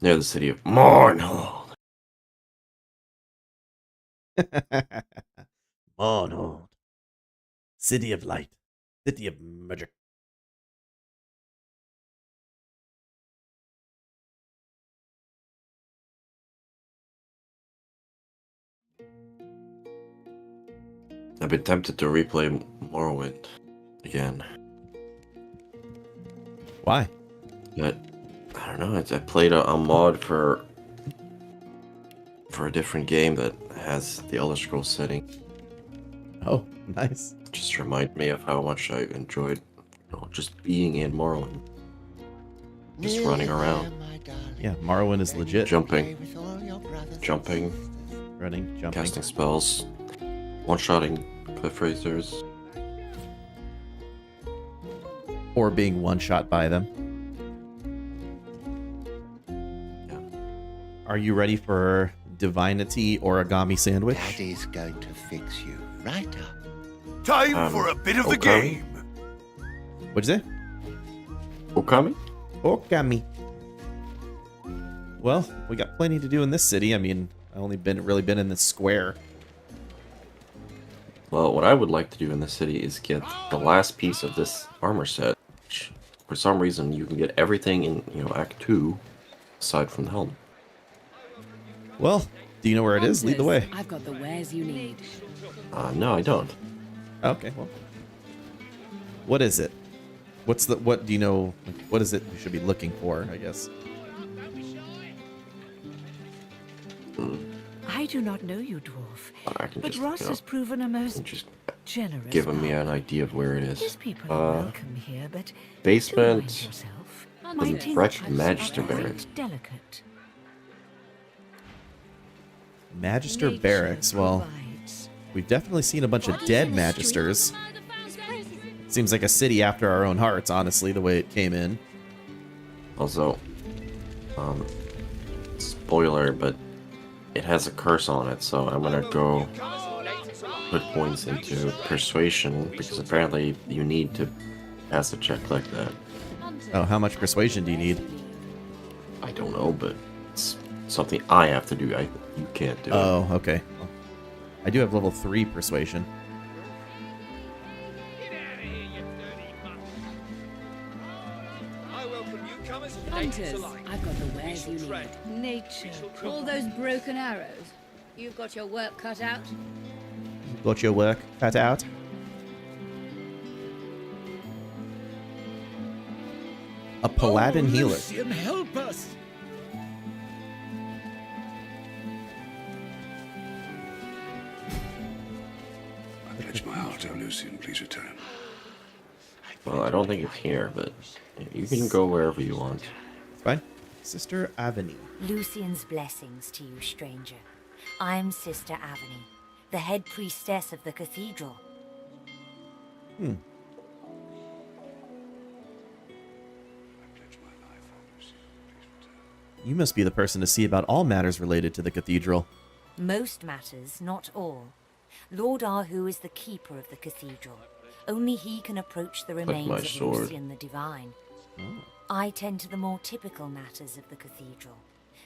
Near the city of Mournhold. Mournhold. City of light. City of magic. I've been tempted to replay Morrowind again. Why? But I don't know. I played a mod for a different game that has the Elder Scrolls setting. Oh, nice. Just remind me of how much I enjoyed, just being in Morrowind, just running around. Yeah, Morrowind is legit. Jumping, Running, jumping. casting spells, one-shotting cliff racers. Or being one-shot by them. Yeah. Are you ready for Divinity origami sandwich? Daddy's going to fix you right up. Time for a bit of the game. What'd you say? Okami? Origami. Well, we got plenty to do in this city. I mean, I only really been in this square. Well, what I would like to do in this city is get the last piece of this armor set. Which, for some reason, you can get everything in, Act 2, aside from the helmet. Well, do you know where it is? Lead the way. I've got the wares you need. No, I don't. Okay, well. What is it? What do you know, what is it you should be looking for, I guess? I do not know you, dwarf, I can but just, Ross has proven a most just generous giving me man. an idea of where it His is. people are welcome here, but Basement. do mind yourself. The My wrecked tinctures Magister are Barracks. quite delicate. Magister Barracks. Well, we've definitely seen a bunch of dead Magisters. Seems like a city after our own hearts, honestly, the way it came in. Also, spoiler, but it has a curse on it, so I'm gonna go put points into persuasion, because apparently you need to pass a check like that. Oh, how much persuasion do you need? I don't know, but it's something I have to do. You can't do it. Oh, okay. Well, I do have level 3 persuasion. Hunters, I've got the wares you need. Nature. All those broken arrows. You've got your work cut out. Got your work cut out? A paladin healer. Lucian, help us! I pledge my heart, O Lucian, please return. Well, I don't think it's here, but you can go wherever you want. It's fine. Sister Avony. Lucian's blessings to you, stranger. I'm Sister Avony, the head priestess of the cathedral. I pledge my life, O Lucian, please return. You must be the person to see about all matters related to the cathedral. Most matters, not all. Lord Ahu is the keeper of the cathedral. Only he can approach the my remains of sword. Lucian the Divine. I tend to the more typical matters of the cathedral,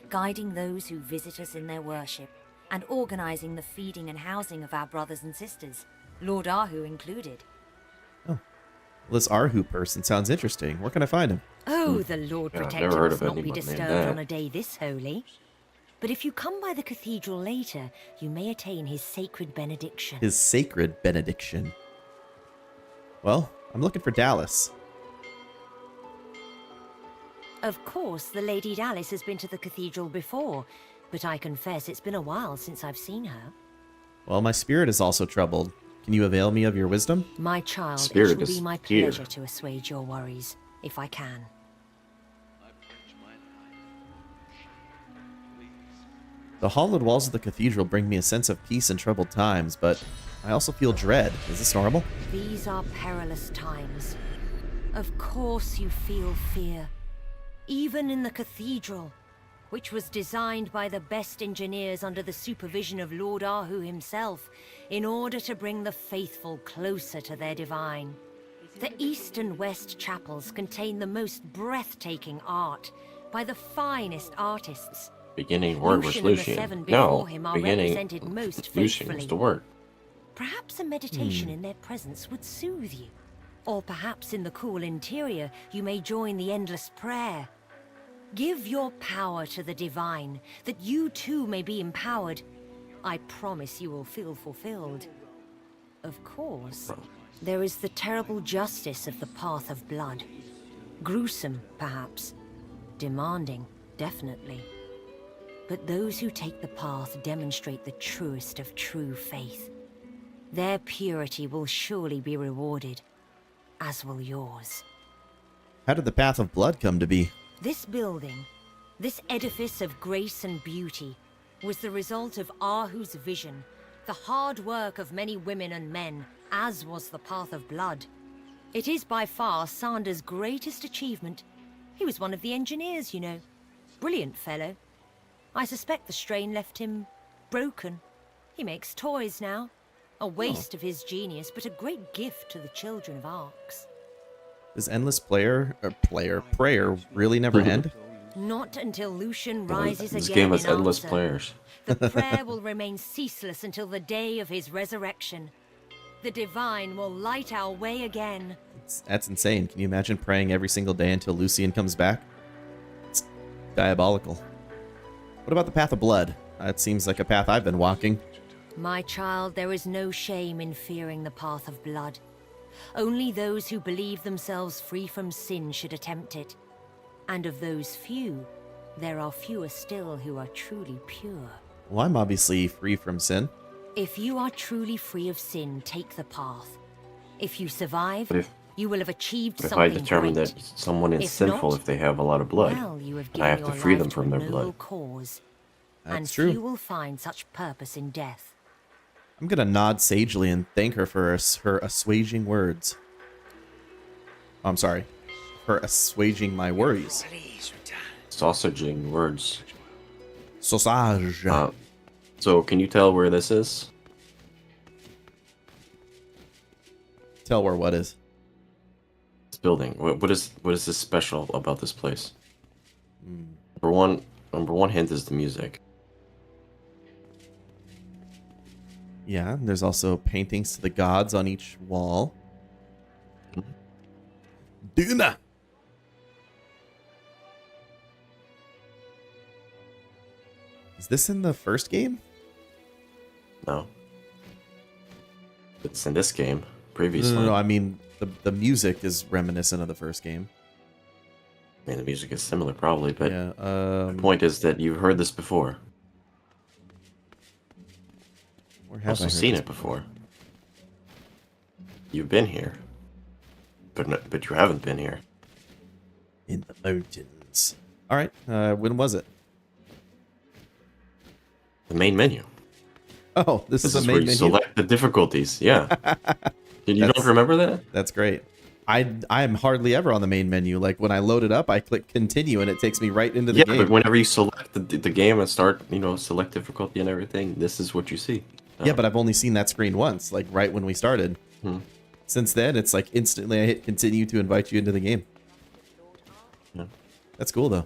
guiding those who visit us in their worship, and organizing the feeding and housing of our brothers and sisters, Lord Ahu included. Well, this Arhu person sounds interesting. Where can I find him? Oh, the Lord Yeah, I've Protector never heard must of not be anyone named disturbed that. on a day this holy. But if you come by the cathedral later, you may attain his sacred benediction. His sacred benediction. Well, I'm looking for Dallas. Of course, the Lady Dallas has been to the cathedral before, but I confess it's been a while since I've seen her. Well, my spirit is also troubled. Can you avail me of your wisdom? My child, Spirit it shall is be my here. pleasure to assuage your worries, if I can. The hollowed walls of the cathedral bring me a sense of peace in troubled times, but I also feel dread. Is this normal? These are perilous times. Of course you feel fear. Even in the cathedral, which was designed by the best engineers under the supervision of Lord Ahu himself, in order to bring the faithful closer to their divine. The east and west chapels contain the most breathtaking art, by the finest artists. Beginning word was Lucian and the Lucian. seven before No, him are beginning represented most Lucian faithfully. was the word. Perhaps a meditation in their presence would soothe you. Or perhaps in the cool interior, you may join the endless prayer. Give your power to the divine, that you too may be empowered. I promise you will feel fulfilled. Of course, there is the terrible justice of the path of blood. Gruesome, perhaps. Demanding, definitely. But those who take the path demonstrate the truest of true faith. Their purity will surely be rewarded, as will yours. How did the Path of Blood come to be? This building, this edifice of grace and beauty, was the result of Ahu's vision, the hard work of many women and men, as was the Path of Blood. It is by far Sander's greatest achievement. He was one of the engineers, you know. Brilliant fellow. I suspect the strain left him broken. He makes toys now. A waste of his genius, but a great gift to the children of Arx. Does endless prayer really never end? Not until Lucian rises This again game has in endless answer. players. The prayer will remain ceaseless until the day of his resurrection. The divine will light our way again. That's insane. Can you imagine praying every single day until Lucian comes back? It's diabolical. What about the Path of Blood? That seems like a path I've been walking. My child, there is no shame in fearing the path of blood. Only those who believe themselves free from sin should attempt it. And of those few, there are fewer still who are truly pure. Well, I'm obviously free from sin. If you are truly free of sin, take the path. If you survive, But you will have achieved if something I determine great. that someone is If sinful not, if they have a lot of blood, well, you have and I given have to your free life them to from a their noble blood. cause. That's And true. few will find such purpose in death. I'm gonna nod sagely and thank her for her assuaging words. Oh, I'm sorry. For assuaging my worries. Sausaging words. Sausage. So can you tell where this is? Tell where what is. This building. What is this special about this place? Number one hint is the music. Yeah, there's also paintings to the gods on each wall. Duna! Is this in the first game? No. It's in this game. Previously. No, I mean, the music is reminiscent of the first game. I mean, the music is similar probably, but Yeah, the point is that you've heard this before. where You've have also I heard seen this it before. You've been here. But you haven't been here. in the mountains. All right, when was it? The main menu. Oh, this is This the is where main you menu. select the difficulties. Yeah. You That's- don't remember that? That's great. I'm hardly ever on the main menu. Like when I load it up, I click continue and it takes me right into the Yeah, game. but whenever you select the game and start, select difficulty and everything, this is what you see. Yeah, but I've only seen that screen once, like right when we started. Hmm. Since then, it's like instantly I hit continue to invite you into the game. Yeah. That's cool though.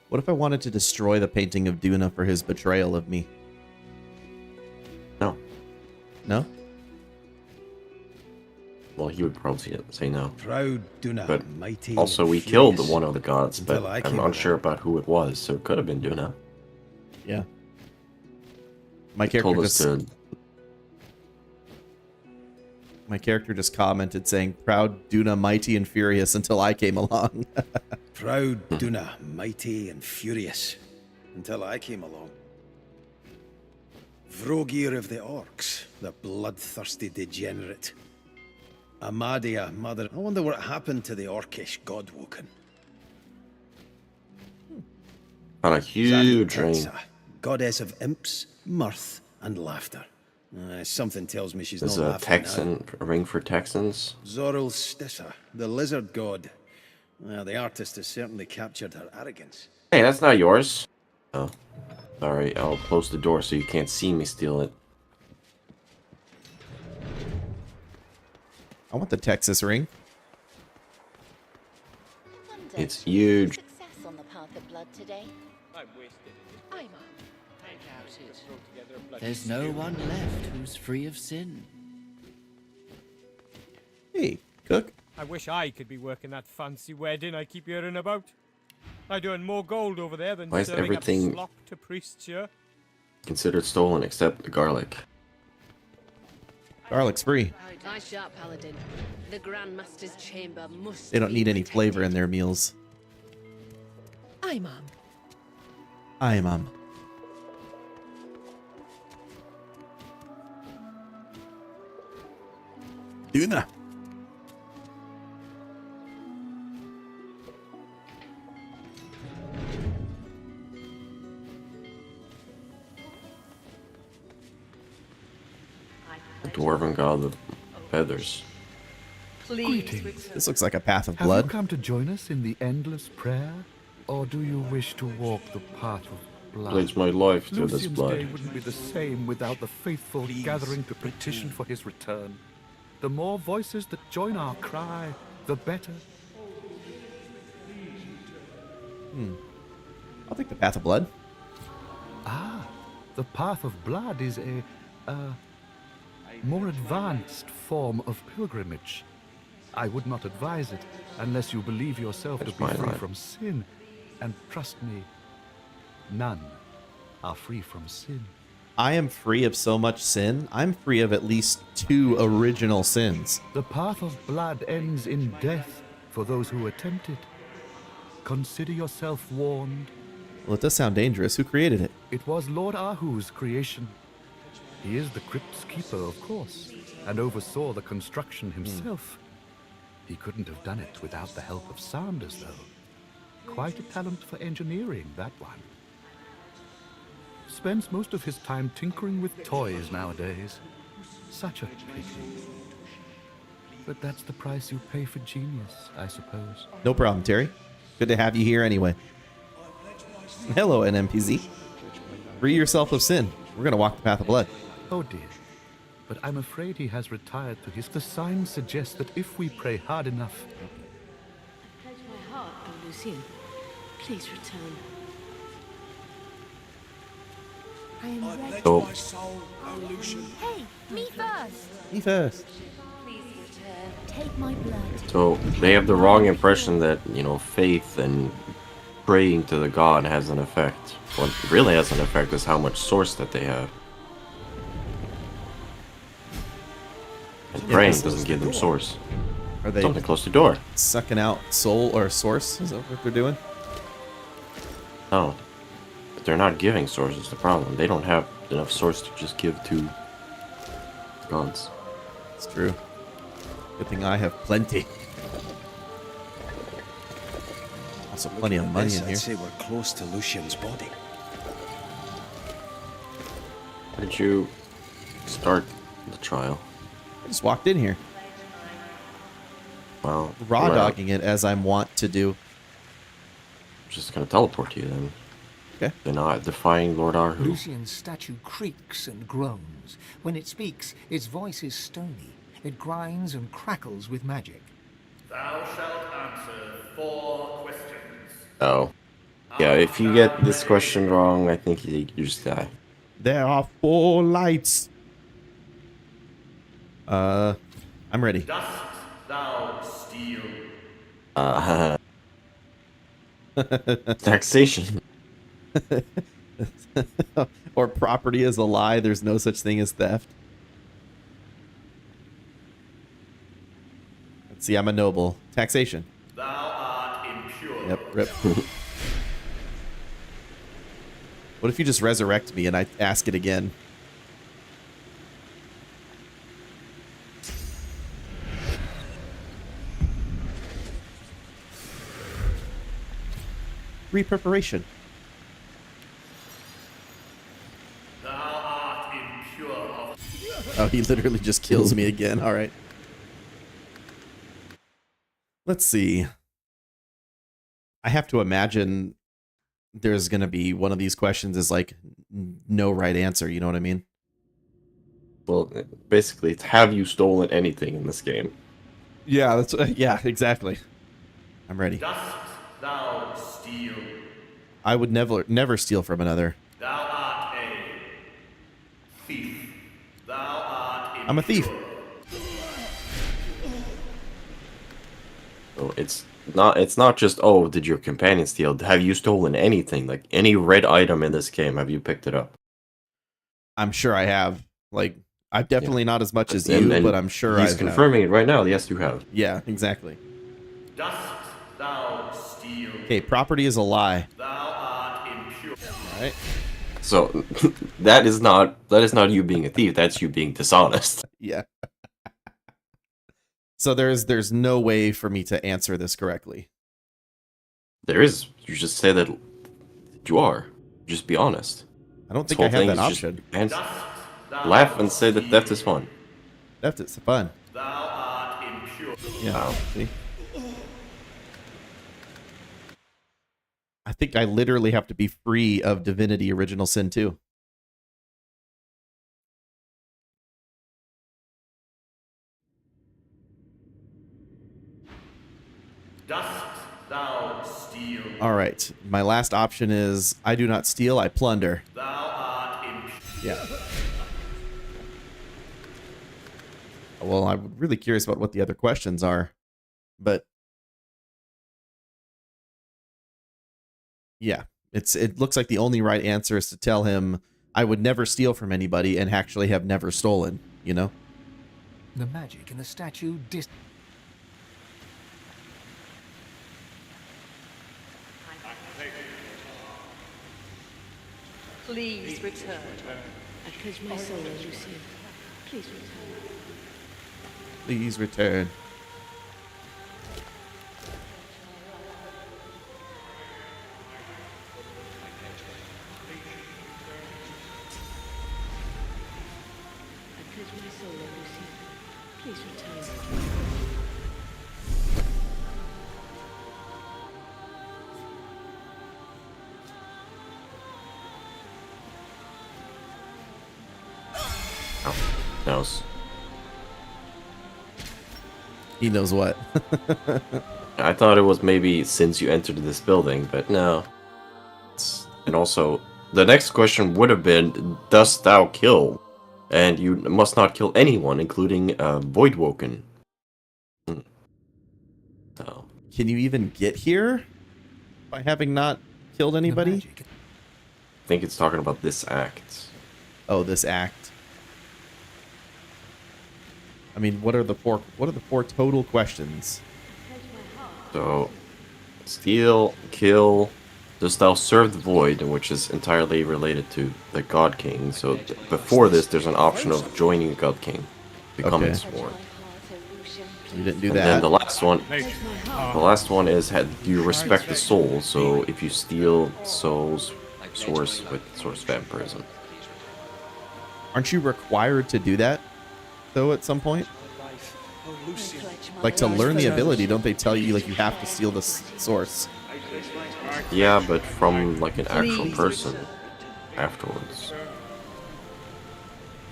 What if I wanted to destroy the painting of Duna for his betrayal of me? No. No? Well, he would probably say no. Proud Duna, But mighty also, and we killed furious. one of the gods, but Until I I'm came unsure along. about who it was, so it could have been Duna. Yeah. My Told character us just to. my character just commented saying, "Proud Duna, mighty and furious," until I came along. Proud Duna, mighty and furious, until I came along. Vrogir of the Orcs, the bloodthirsty degenerate. Amadia, mother. I wonder what happened to the Orcish Godwoken. On a huge ring. Zantetsa, goddess of imps, mirth, and laughter. Something tells me she's There's not a laughing a ring for Texans. now. Zorul Stissa, the lizard god. Well, the artist has certainly captured her arrogance. Hey, that's not yours. Oh. Sorry, I'll close the door so you can't see me steal it. I want the Texas ring. It's huge. Success on the path of blood today. There's no one left who's free of sin. Hey, cook. I wish I could be working that fancy wedding I keep hearing about. I'd earn more gold over there than Why is serving everything- up slop to priests here. Considered stolen except the garlic. Garlic's free. Nice sharp, Paladin. The Grandmaster's chamber must. They don't be need any protected. flavor in their meals. Aye, Mum. Aye, Mum. Duna. The dwarven god of feathers. Greetings. This looks like a path of Have blood. you come to join us in the endless prayer? Or do you wish to walk the path of blood? Pledge my life to this Lucian's blood. day wouldn't be the same without the faithful gathering to petition for his return. The more voices that join our cry, the better. I'll take the path of blood. Ah, the path of blood is a more advanced form of pilgrimage. I would not advise it unless you believe yourself to That's be my free life. from sin. And trust me, none are free from sin. I am free of so much sin. I'm free of at least 2 original sins. The path of blood ends in death for those who attempt it. Consider yourself warned. Well, it does sound dangerous. Who created it? It was Lord Ahu's creation. He is the crypt's keeper, of course, and oversaw the construction himself. He couldn't have done it without the help of Sanders, though. Quite a talent for engineering, that one. Spends most of his time tinkering with toys nowadays. Such a pity. But that's the price you pay for genius, I suppose. No problem, Terry. Good to have you here anyway. Hello, NMPZ. Free yourself of sin. We're going to walk the path of blood. Oh dear. But I'm afraid he has retired to his... The signs suggest that if we pray hard enough... Pledge my heart, oh Lucien. Please return. I am ready. So, Hey, me first. Me first. Take my blood. so they have the wrong impression that, you know, faith and praying to the god has an effect. What really has an effect is how much source that they have. And praying doesn't give them source. Are they Something close the door. sucking out soul or source? Is that what they're doing? No. But they're not giving source is the problem. They don't have enough source to just give to gods. It's true. Good thing I have plenty. Also plenty of money in I'd here. say we're close to Lucian's body. How did you start the trial? I just walked in here. Well, Raw we're dogging it as I'm wont to do. just gonna teleport you then. Okay. They're not defying Lord Arhu. Lucian's statue creaks and groans. When it speaks, its voice is stony. It grinds and crackles with magic. Thou shalt answer 4 questions. Oh. Yeah, if you get this question wrong, I think you just die. There are 4 lights. I'm ready. Dost thou steal? Taxation. Or property is a lie. There's no such thing as theft. Let's see, I'm a noble. Taxation. Thou art impure. Yep, rip. What if you just resurrect me and I ask it again? Re-preparation. Thou art impure of... Oh, he literally just kills me again. All right. Let's see. I have to imagine there's gonna be one of these questions is like no right answer. You know what I mean? Well, basically, it's have you stolen anything in this game? Yeah, that's yeah, exactly. I'm ready. Dost thou steal? I would never steal from another. Thou art a thief. Thou art impure. I'm a thief. So it's not just, oh, did your companion steal? Have you stolen anything? Like any red item in this game, have you picked it up? I'm sure I have. Like, I've definitely not as much as And- you, and but I'm sure he's I've confirming it right now. Yes, you have. Yeah, exactly. Dost thou steal? Okay, property is a lie. Thou art impure. All right. So that is not you being a thief. That's you being dishonest. Yeah. So there's no way for me to answer this correctly. There is. You just say that you are. Just be honest. I don't This think I whole have thing that is just option. laugh and say that theft is fun. Theft is fun. Thou art impure. Yeah. See? I think I literally have to be free of Divinity Original Sin 2. Dost thou steal? All right. My last option is I do not steal, I plunder. Thou art impure. Yeah. Well, I'm really curious about what the other questions are, but yeah, it looks like the only right answer is to tell him I would never steal from anybody and actually have never stolen, you know? The magic in the statue Please return. I pledge my soul, Lucian. Please return. Please return. I pledge my soul, Lucian. Please return. Knows. He knows what. I thought it was maybe since you entered this building, but no. And also, the next question would have been, dost thou kill? And you must not kill anyone, including Voidwoken. So. Can you even get here by having not killed anybody? I think it's talking about this act. Oh, this act. I mean, what are the four total questions? So, steal, kill, dost thou serve the void, which is entirely related to the God King. So before this, there's an option of joining the God King, becoming Okay. sworn. You didn't do And that. then the last one is, do you respect the soul? So if you steal souls, source with source vampirism. Aren't you required to do that, though, at some point? Like, to learn the ability, don't they tell you, like, you have to steal the source? Yeah, but from, like, an actual person afterwards.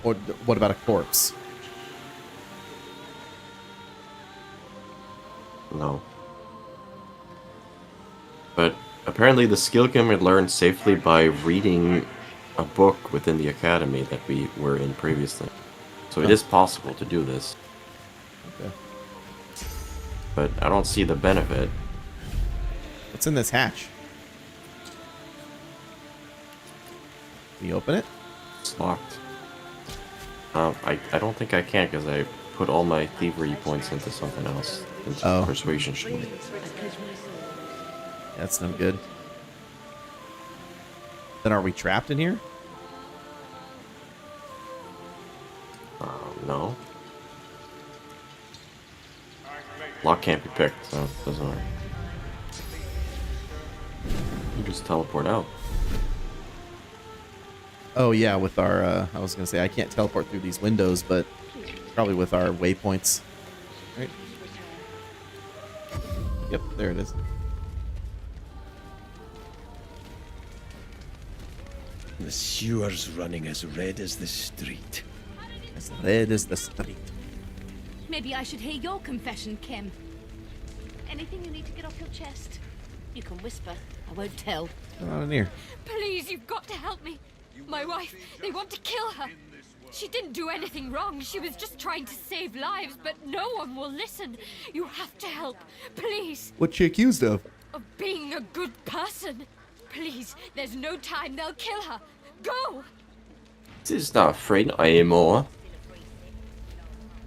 Or what about a corpse? No. But apparently the skill can be learned safely by reading a book within the academy that we were in previously. So it is possible to do this. Okay. But I don't see the benefit. What's in this hatch? Can you open it? It's locked. I don't think I can because I put all my thievery points into something else. Into persuasion shield. That's no good. Then are we trapped in here? No. Lock can't be picked, so it doesn't work. You just teleport out. Oh yeah, with our, I was gonna say I can't teleport through these windows, but probably with our waypoints. Right? Yep, there it is. The sewer's running as red as the street. As red as the street. Maybe I should hear your confession, Kim. Anything you need to get off your chest? You can whisper. I won't tell. Come on in here. Please, you've got to help me. My wife, they want to kill her. She didn't do anything wrong. She was just trying to save lives, but no one will listen. You have to help. Please. What's she accused of? Of being a good person. Please, there's no time. They'll kill her. Go! She's not afraid anymore.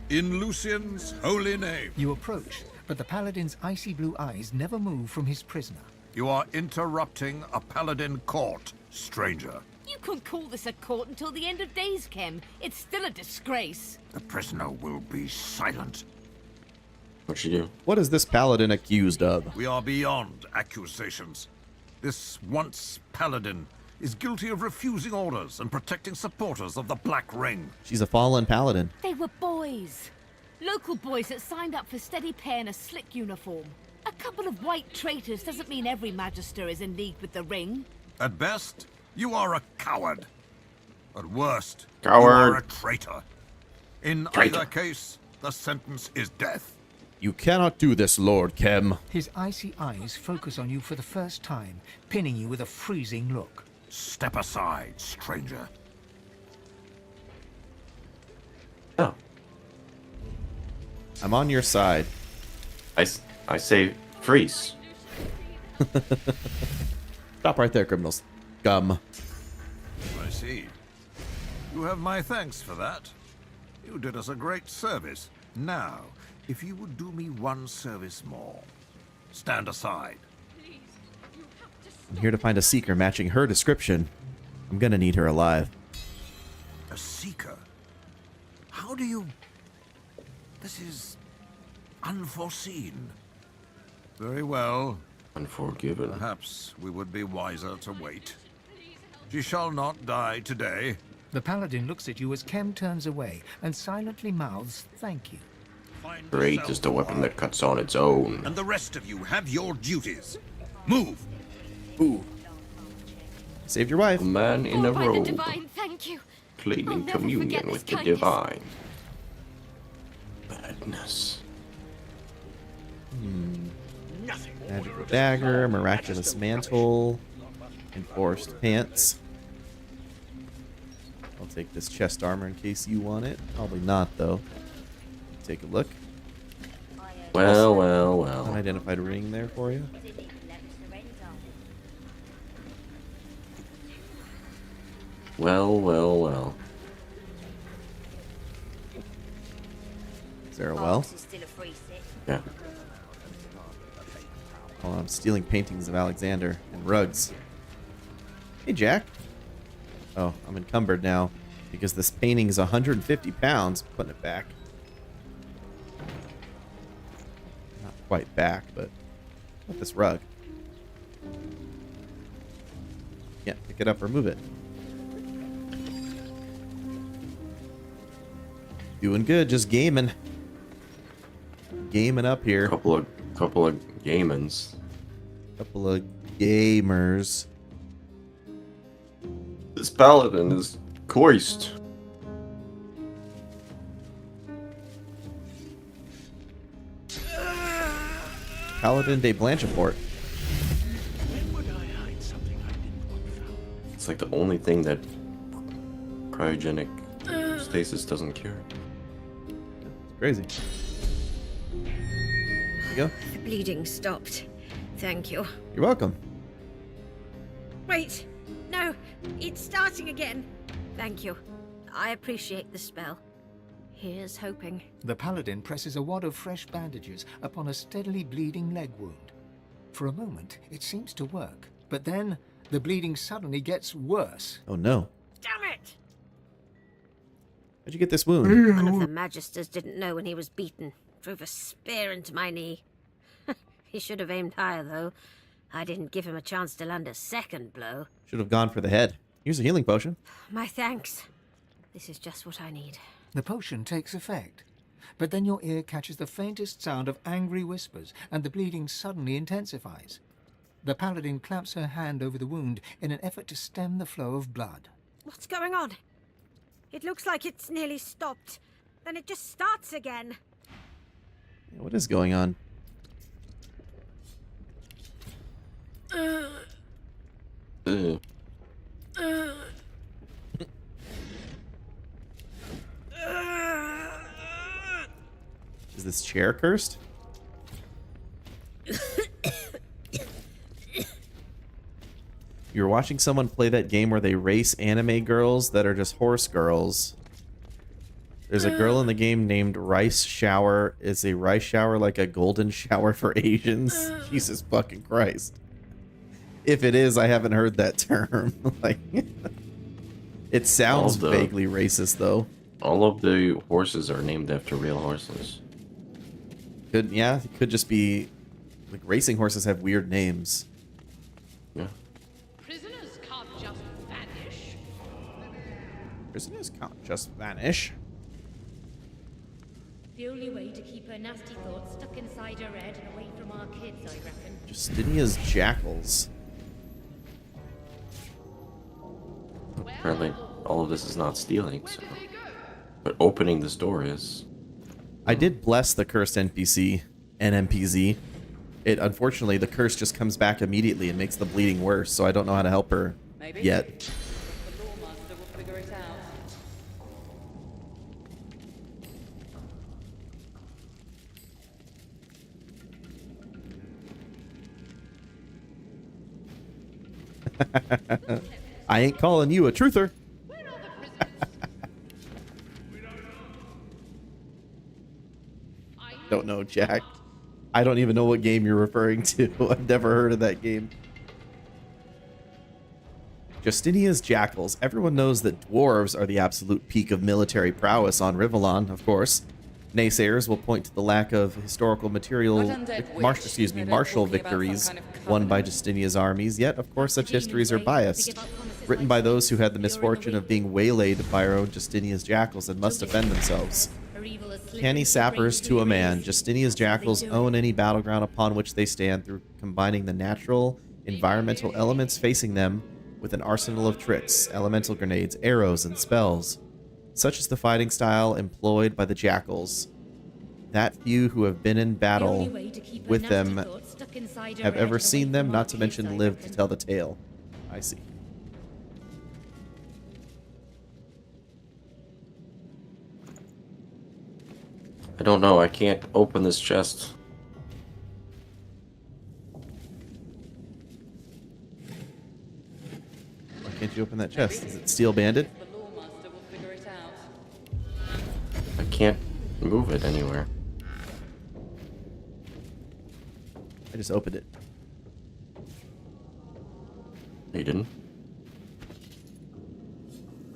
In Lucian's holy name. You approach, but the paladin's icy blue eyes never move from his prisoner. You are interrupting a paladin court, stranger. You can't call this a court until the end of days, Kim. It's still a disgrace. The prisoner will be silent. What'd she do? What is this paladin accused of? We are beyond accusations. This once paladin is guilty of refusing orders and protecting supporters of the Black Ring. She's a fallen paladin. They were boys. Local boys that signed up for steady pay in a slick uniform. A couple of white traitors doesn't mean every Magister is in league with the Ring. At best, you are a coward. At worst, Coward. you are a traitor. In either case, the sentence is death. You cannot do this, Lord Kem. His icy eyes focus on you for the first time, pinning you with a freezing look. Step aside, stranger. Oh. I'm on your side. I say freeze. Stop right there, criminals. Gum. I see. You have my thanks for that. You did us a great service. Now, if you would do me one service more, stand aside. I'm here to find a seeker matching her description. I'm gonna need her alive. A seeker? How do you... This is... unforeseen. Very well. Unforgiven. Perhaps we would be wiser to wait. She shall not die today. The paladin looks at you as Kem turns away and silently mouths thank you. Great is the weapon that cuts on its own. And the rest of you have your duties. Move! Ooh. Saved your wife. A man in a By the robe, divine, thank you. I'll claiming never communion forget with this the kindness. divine. Badness. Magical dagger, miraculous mantle, enforced pants. I'll take this chest armor in case you want it. Probably not, though. Take a look. Well, well, well. Unidentified ring there for you. Well, well, well. Is there a well? Yeah. Oh, I'm stealing paintings of Alexander and rugs. Hey, Jack. Oh, I'm encumbered now because this painting is 150 pounds. Putting it back. Not quite back, but not this rug. Can't pick it up or move it. Doing good, just gaming. Gaming up here. Couple of gamins. Couple of gamers. This paladin is coist. Paladin de Blancheport. It's like the only thing that cryogenic stasis doesn't cure. It's crazy. There you go. The bleeding stopped. Thank you. You're welcome. Wait! No! It's starting again! Thank you. I appreciate the spell. Here's hoping. The paladin presses a wad of fresh bandages upon a steadily bleeding leg wound. For a moment, it seems to work, but then the bleeding suddenly gets worse. Oh no. Damn it! How'd you get this wound? One of the Magisters didn't know when he was beaten. Drove a spear into my knee. He should have aimed higher, though. I didn't give him a chance to land a second blow. Should have gone for the head. Here's a healing potion. My thanks. This is just what I need. The potion takes effect, but then your ear catches the faintest sound of angry whispers, and the bleeding suddenly intensifies. The paladin claps her hand over the wound in an effort to stem the flow of blood. What's going on? It looks like it's nearly stopped. Then it just starts again. What is going on? Ugh. Is this chair cursed? You're watching someone play that game where they race anime girls that are just horse girls. There's a girl in the game named Rice Shower. Is a rice shower like a golden shower for Asians? Jesus fucking Christ. If it is, I haven't heard that term. Like, it sounds vaguely racist, though. All of the horses are named after real horses. Yeah, it could just be like racing horses have weird names. Yeah. Prisoners can't just vanish. Prisoners can't just vanish. The only way to keep her nasty thoughts stuck inside her head and away from our kids, I reckon. Justinia's jackals. Apparently, all of this is not stealing, so. But opening this door is. I did bless the cursed NPC, NMPZ. It unfortunately, the curse just comes back immediately and makes the bleeding worse, so I don't know how to help her yet. The Lawmaster will figure it out. I ain't calling you a truther. Don't know, Jack. I don't even know what game you're referring to. I've never heard of that game. Justinia's jackals. Everyone knows that dwarves are the absolute peak of military prowess on Rivellon, of course. Naysayers will point to the lack of historical martial victories won by Justinia's armies, yet, of course, such histories are biased. Written by those who had the misfortune of being waylaid by our own Justinia's jackals and must defend themselves. Canny sappers to a man, Justinia's jackals own any battleground upon which they stand through combining the natural, environmental elements facing them with an arsenal of tricks, elemental grenades, arrows, and spells. Such is the fighting style employed by the jackals. That few who have been in battle with them have ever seen them, not to mention lived to tell the tale. I see. I don't know, I can't open this chest. Why can't you open that chest? Is it steel banded? The Lawmaster will figure it out. I can't move it anywhere. I just opened it. You didn't?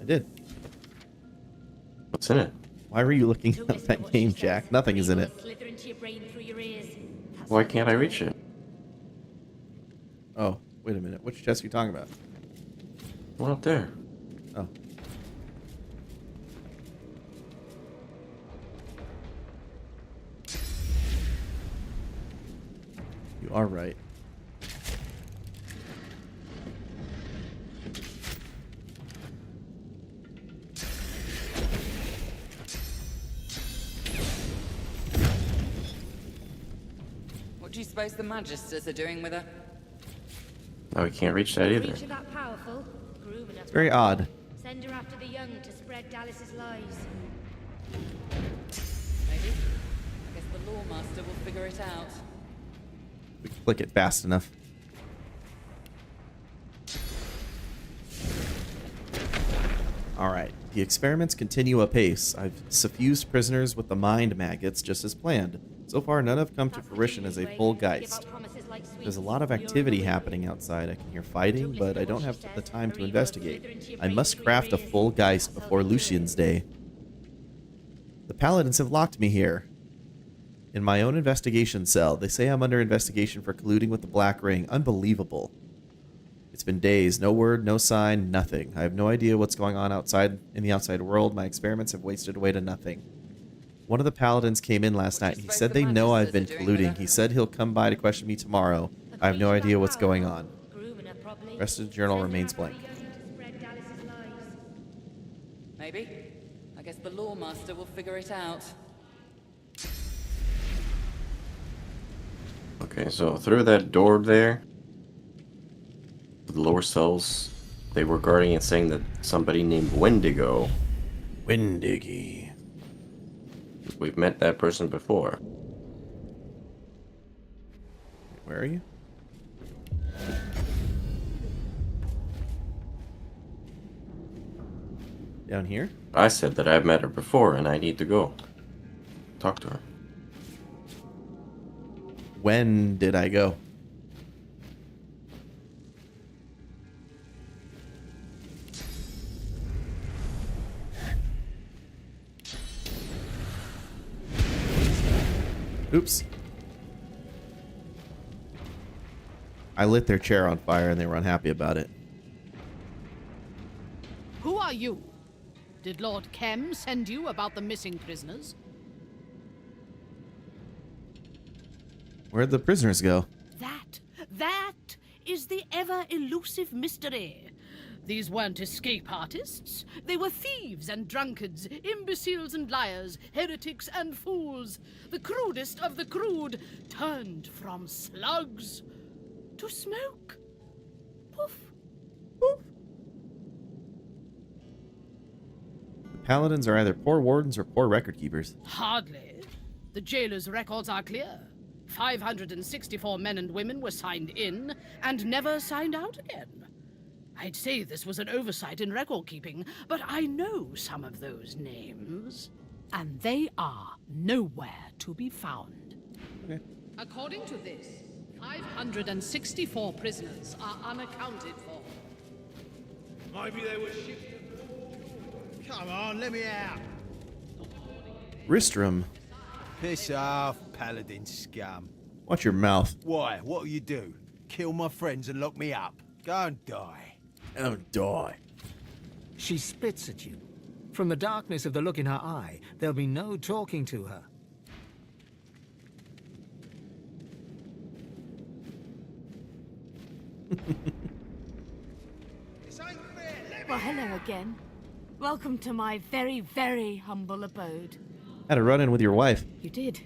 I did. What's in it? Why were you looking at that game, Jack? Nothing is in it. Why can't I reach it? Oh, wait a minute. Which chest are you talking about? One up there. Oh. You are right. What do you suppose the Magisters are doing with her? No, we can't reach that either. Creature that powerful, groom enough. It's very odd. Send her after the young to spread Dallas's lies. Maybe. I guess the Lawmaster will figure it out. We click it fast enough. Alright, the experiments continue apace. I've suffused prisoners with the mind maggots just as planned. So far, none have come to fruition as a full Geist. There's a lot of activity happening outside. I can hear fighting, but I don't have the time to investigate. I must craft a full Geist before Lucian's Day. The Paladins have locked me here. In my own investigation cell. They say I'm under investigation for colluding with the Black Ring. Unbelievable. It's been days. No word, no sign, nothing. I have no idea what's going on outside in the outside world. My experiments have wasted away to nothing. One of the Paladins came in last night and he said they know I've been colluding. He said he'll come by to question me tomorrow. I have no idea what's going on. Rest of the journal remains blank. Maybe. I guess the Lawmaster will figure it out. Okay, so through that door there, the lower cells, they were guarding it, saying that somebody named Wendigo. Wendiggy. We've met that person before. Where are you? Down here? I said that I've met her before and I need to go talk to her. When did I go? Oops. I lit their chair on fire and they were unhappy about it. Who are you? Did Lord Kem send you about the missing prisoners? Where'd the prisoners go? That is the ever-elusive mystery. These weren't escape artists. They were thieves and drunkards, imbeciles and liars, heretics and fools. The crudest of the crude, turned from slugs to smoke. Poof. Poof. The paladins are either poor wardens or poor record keepers. Hardly. The jailer's records are clear. 564 men and women were signed in and never signed out again. I'd say this was an oversight in record keeping, but I know some of those names. And they are nowhere to be found. Okay. According to this, 564 prisoners are unaccounted for. Maybe they were shifted. Come on, let me out. Ristrum. Piss off, paladin scum. Watch your mouth. Why? What'll you do? Kill my friends and lock me up? Go and die. Oh, die. She spits at you. From the darkness of the look in her eye, there'll be no talking to her. Well, hello again. Welcome to my very, very humble abode. Had a run-in with your wife. You did.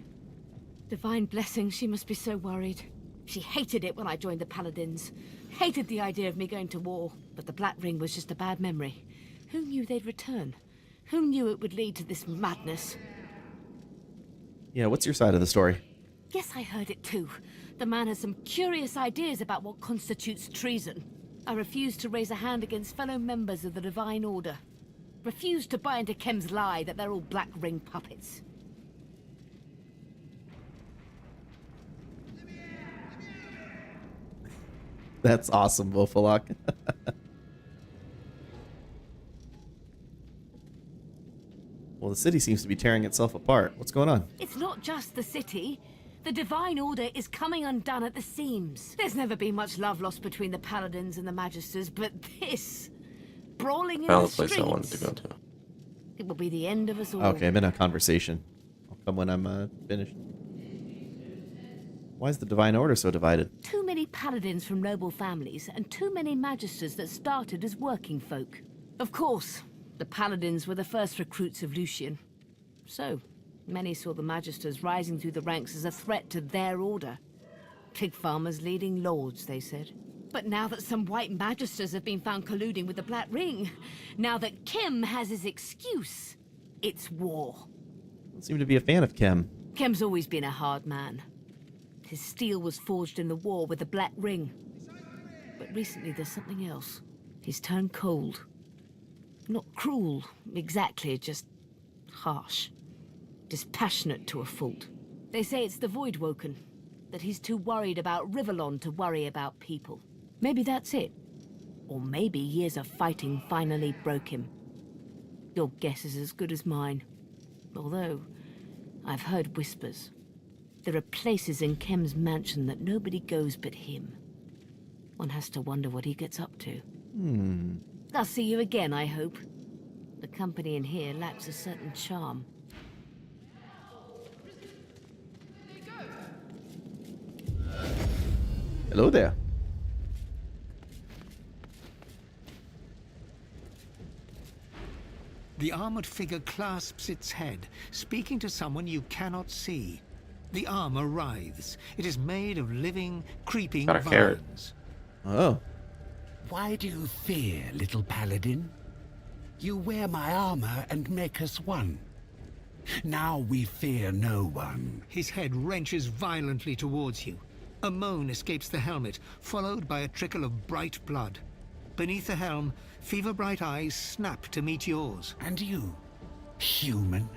Divine blessing, she must be so worried. She hated it when I joined the Paladins. Hated the idea of me going to war. But the Black Ring was just a bad memory. Who knew they'd return? Who knew it would lead to this madness? Yeah, what's your side of the story? Yes, I heard it too. The man has some curious ideas about what constitutes treason. I refuse to raise a hand against fellow members of the Divine Order. Refuse to buy into Kem's lie that they're all Black Ring puppets. That's awesome, Wolfalok. Well, the city seems to be tearing itself apart. What's going on? It's not just the city. The Divine Order is coming undone at the seams. There's never been much love lost between the Paladins and the Magisters, but this... brawling in Found the the place streets... I wanted to go to. It will be the end of us all. Okay, I'm in a conversation. I'll come when I'm finished. Why is the Divine Order so divided? Too many Paladins from noble families, and too many Magisters that started as working folk. Of course, the Paladins were the first recruits of Lucian. So, many saw the Magisters rising through the ranks as a threat to their order. Pig farmers leading lords, they said. But now that some white Magisters have been found colluding with the Black Ring, now that Kem has his excuse, it's war. Don't seem to be a fan of Kem. Kem's always been a hard man. His steel was forged in the war with the Black Ring. But recently there's something else. He's turned cold. Not cruel, exactly, just harsh. Dispassionate to a fault. They say it's the Voidwoken, that he's too worried about Rivellon to worry about people. Maybe that's it. Or maybe years of fighting finally broke him. Your guess is as good as mine. Although, I've heard whispers. There are places in Kem's mansion that nobody goes but him. One has to wonder what he gets up to. I'll see you again, I hope. The company in here lacks a certain charm. Hello there. The armored figure clasps its head, speaking to someone you cannot see. The armor writhes. It is made of living, creeping Got a carrot. vines. Oh. Why do you fear, little paladin? You wear my armor and make us one. Now we fear no one. His head wrenches violently towards you. A moan escapes the helmet, followed by a trickle of bright blood. Beneath the helm, fever-bright eyes snap to meet yours. And you, human,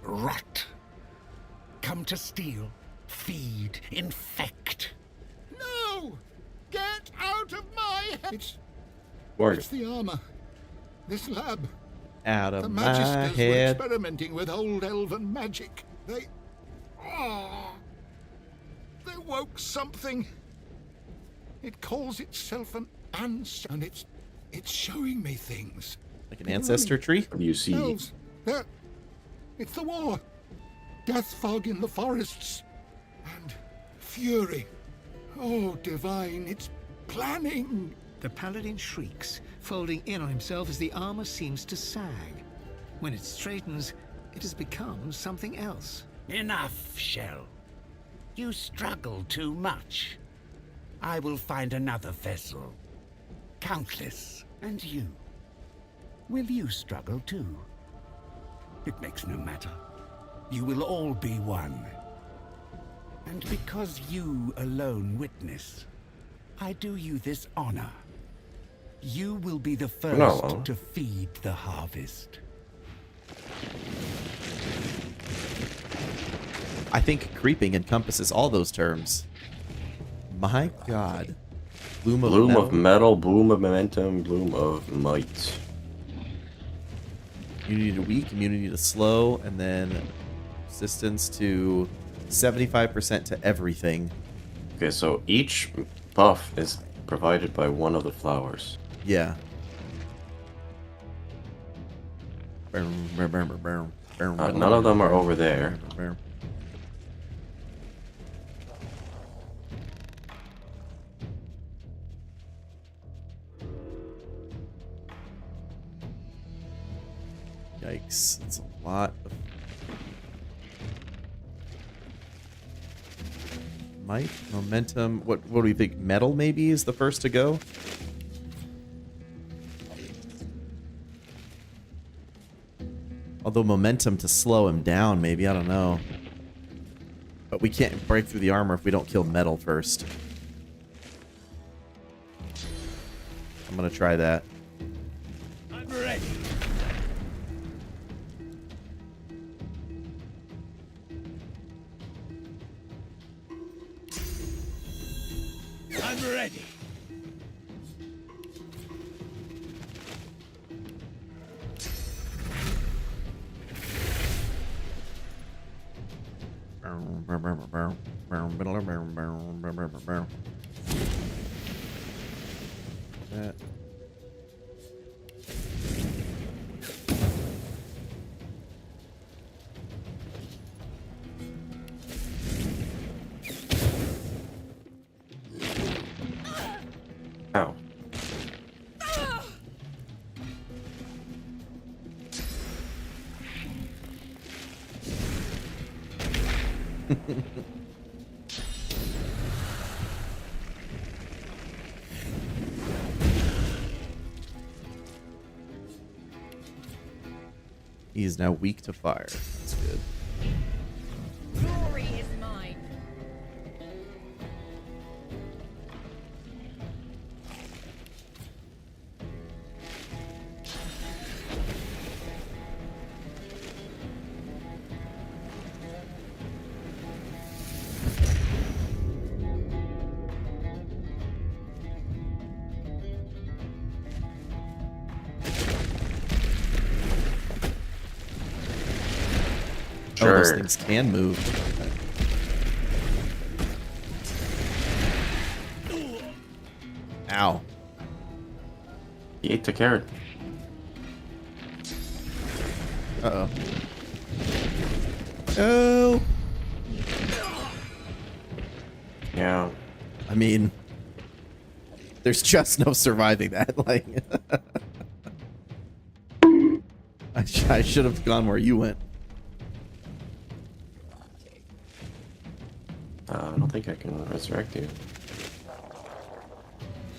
rot. Come to steal, feed, infect. No! Get out of my head! It's the armor. This lab. Out The of my Magisters were head. experimenting with old elven magic. They woke something. It calls itself an ancestor, and it's showing me things. Like an ancestor tree? You see. Elves. It's the war. Death fog in the forests. And fury. Oh, divine, it's planning. The paladin shrieks, folding in on himself as the armor seems to sag. When it straightens, it has become something else. Enough, Shell. You struggle too much. I will find another vessel. Countless. And you. Will you struggle too? It makes no matter. You will all be one. And because you alone witness, I do you this honor. You will be the first to feed the harvest. I think creeping encompasses all those terms. My god. Bloom of metal, bloom of momentum, bloom of might. Immunity to weak, immunity to slow, and then resistance to 75% to everything. Okay, so each buff is provided by one of the flowers. Yeah. None of them are over there. Yikes. It's a lot of might, momentum. What do you think? Metal maybe is the first to go? Although momentum to slow him down, maybe, I don't know. But we can't break through the armor if we don't kill metal first. I'm gonna try that. I'm ready. I'm ready. That. Ow. He is now weak to fire. That's good. Glory is mine. Oh, those things can move. Ow. He ate the carrot. Uh-oh. Oh! Yeah. I mean, There's just no surviving that. Like, I should have gone where you went. I don't think I can resurrect you.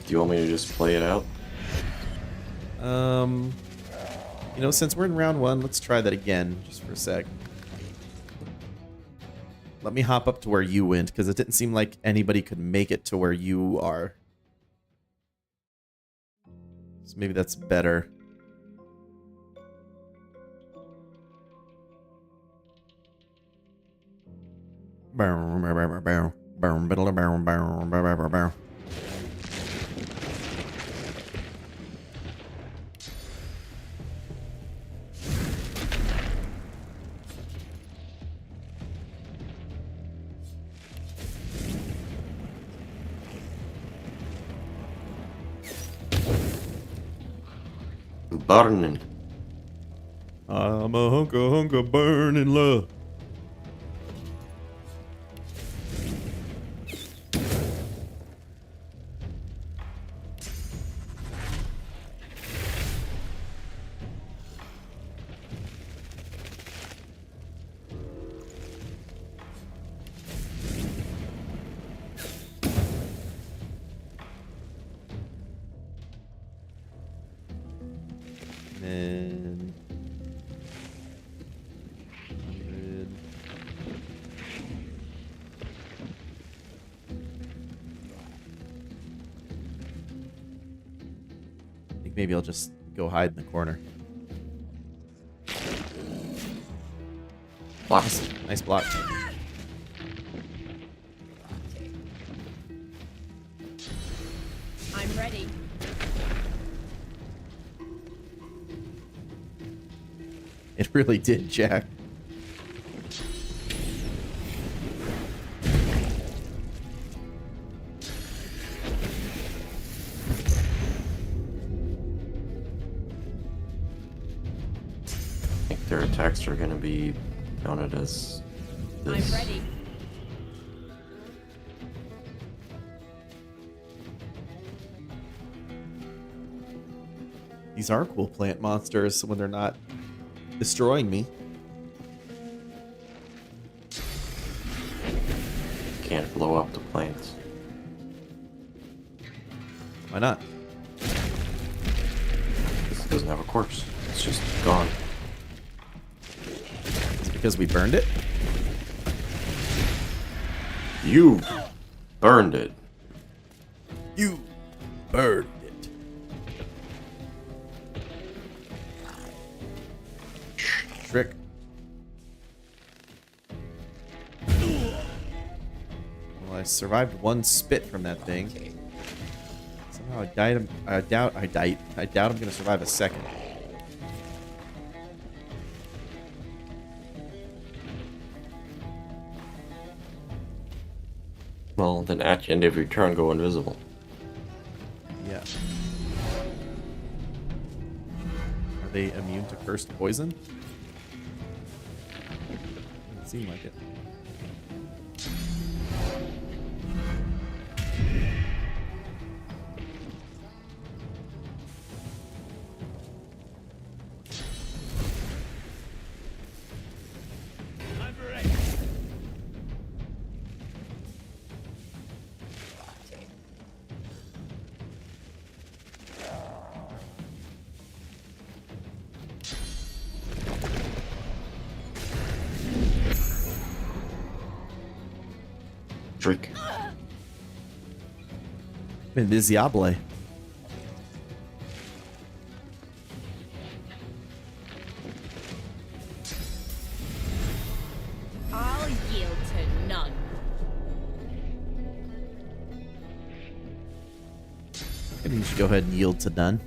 Do you want me to just play it out? You know, since we're in round 1, let's try that again, just for a sec. Let me hop up to where you went, because it didn't seem like anybody could make it to where you are. So maybe that's better. Burning. I'm a hunka burning love. And 100. I think maybe I'll just go hide in the corner. Blocks. Nice block. I'm ready. It really did, Jack. I think their attacks are going to be counted as this. I'm ready. These are cool plant monsters when they're not destroying me. Can't blow up the plants. Why not? This doesn't have a corpse. It's just gone. Is it because we burned it? You burned it. You burned it. Trick. Well, I survived one spit from that thing. Somehow I died. I doubt I'm gonna survive a second. Well, then at the end of your turn, go invisible. Yeah. Are they immune to cursed poison? Doesn't seem like it. Drink. Invisible. I'll yield to none. Maybe you should go ahead and yield to none.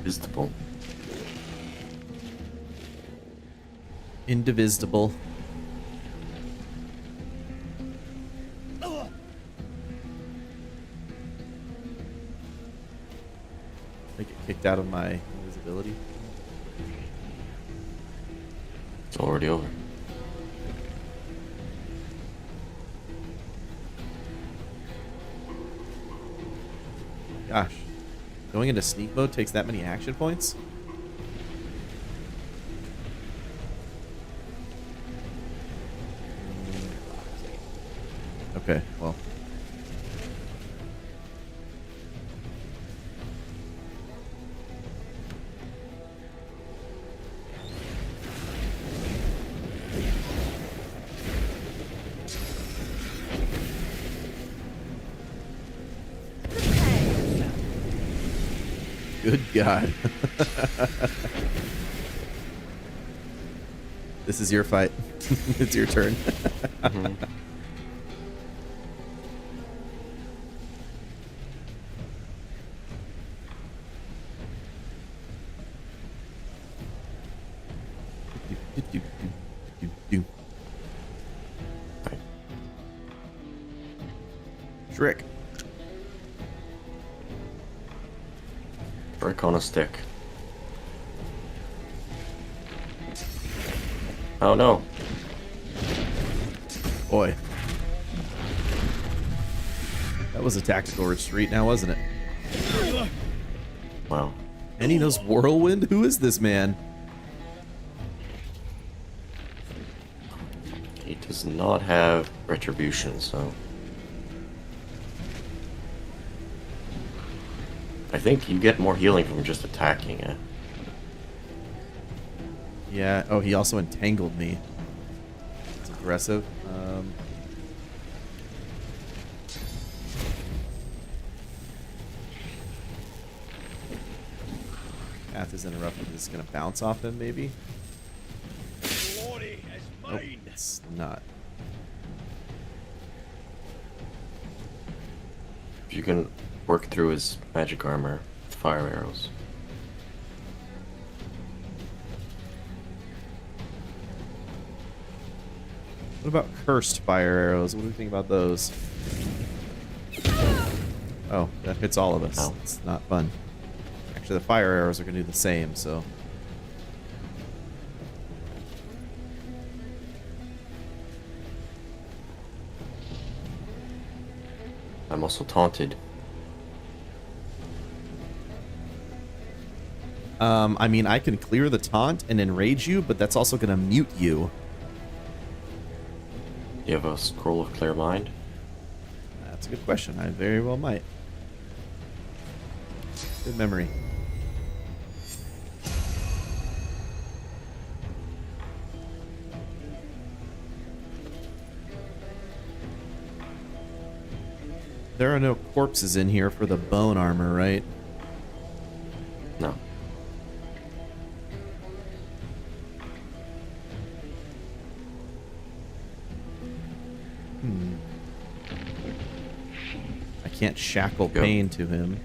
Indivisible. Indivisible. I get kicked out of my invisibility. It's already over. Gosh. Going into sneak mode takes that many action points? Okay, well. Good God. This is your fight. It's your turn. Mm-hmm. Trick. Brick on a stick. Oh no. Boy. That was a tactical retreat now, wasn't it? Wow. And he knows Whirlwind? Who is this man? He does not have retribution, so... I think you get more healing from just attacking it. Yeah. Oh, he also entangled me. It's aggressive. Path is interrupted. Is this going to bounce off him, maybe? Glory is Nope, mine. it's not. You can work through his magic armor with fire arrows. What about cursed fire arrows? What do you think about those? Oh, that hits all of us. Oh. It's not fun. Actually, the fire arrows are going to do the same, so... I'm also taunted. I mean, I can clear the taunt and enrage you, but that's also going to mute you. You have a scroll of clear mind? That's a good question. I very well might. Good memory. There are no corpses in here for the bone armor, right? No. I can't shackle Yep. pain to him.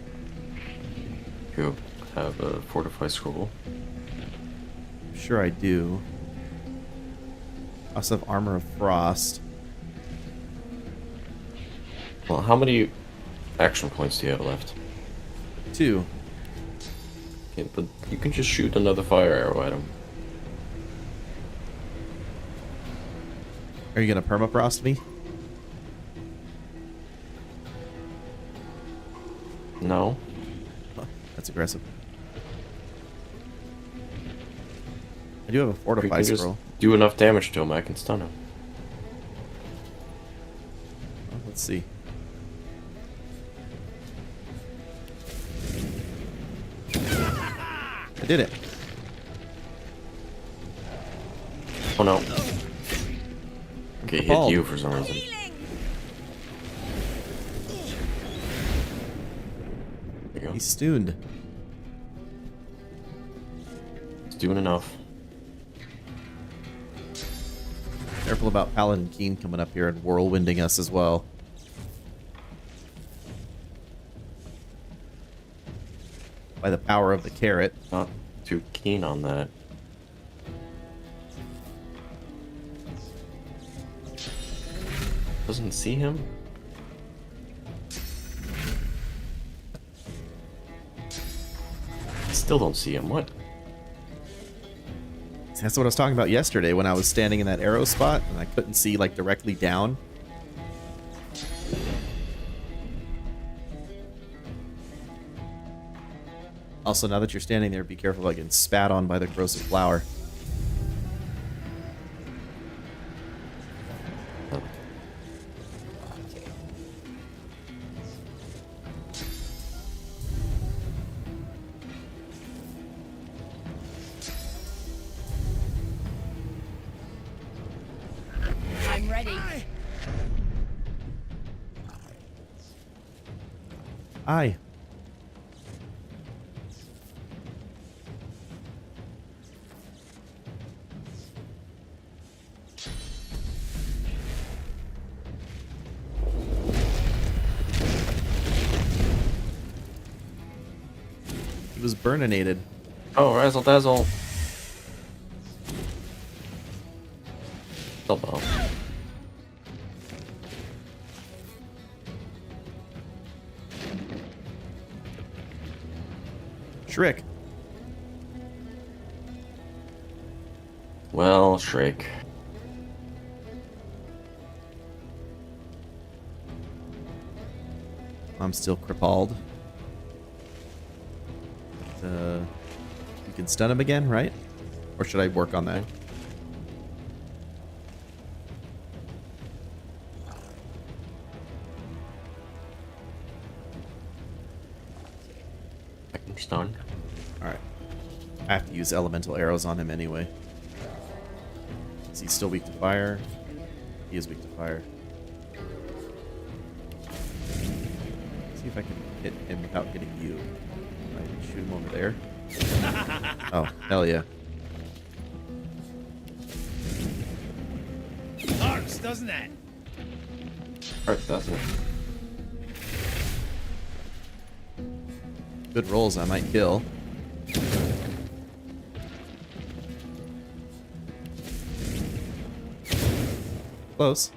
You have a fortified scroll. Sure I do. I also have armor of frost. Well, how many action points do you have left? 2. Okay, but you can just shoot another fire arrow at him. Are you gonna permafrost me? No. Huh, that's aggressive. I do have a If you fortify can just scroll. do enough damage to him, I can stun him. Well, let's see. I did it. Oh no. Okay, hit Bald. you for some reason. There you go. He's stuned. It's doing enough. Careful about Paladin Keen coming up here and whirlwinding us as well. by the power of the carrot. Not too keen on that. Doesn't see him? Still don't see him. What? That's what I was talking about yesterday when I was standing in that arrow spot and I couldn't see like directly down. Also, now that you're standing there, be careful about getting spat on by the corrosive flower. I'm ready. Aye. He was burninated. Oh, razzle dazzle. Elbow. Shriek. Well, Shrek. I'm still crippled. You can stun him again, right? Or should I work on that? I can stun. Alright. I have to use elemental arrows on him anyway. Is he still weak to fire? He is weak to fire. See if I can hit him without hitting you. I shoot him over there. Oh, hell yeah. Hurts, doesn't it? Hurts, doesn't it? Good rolls, I might kill. Close.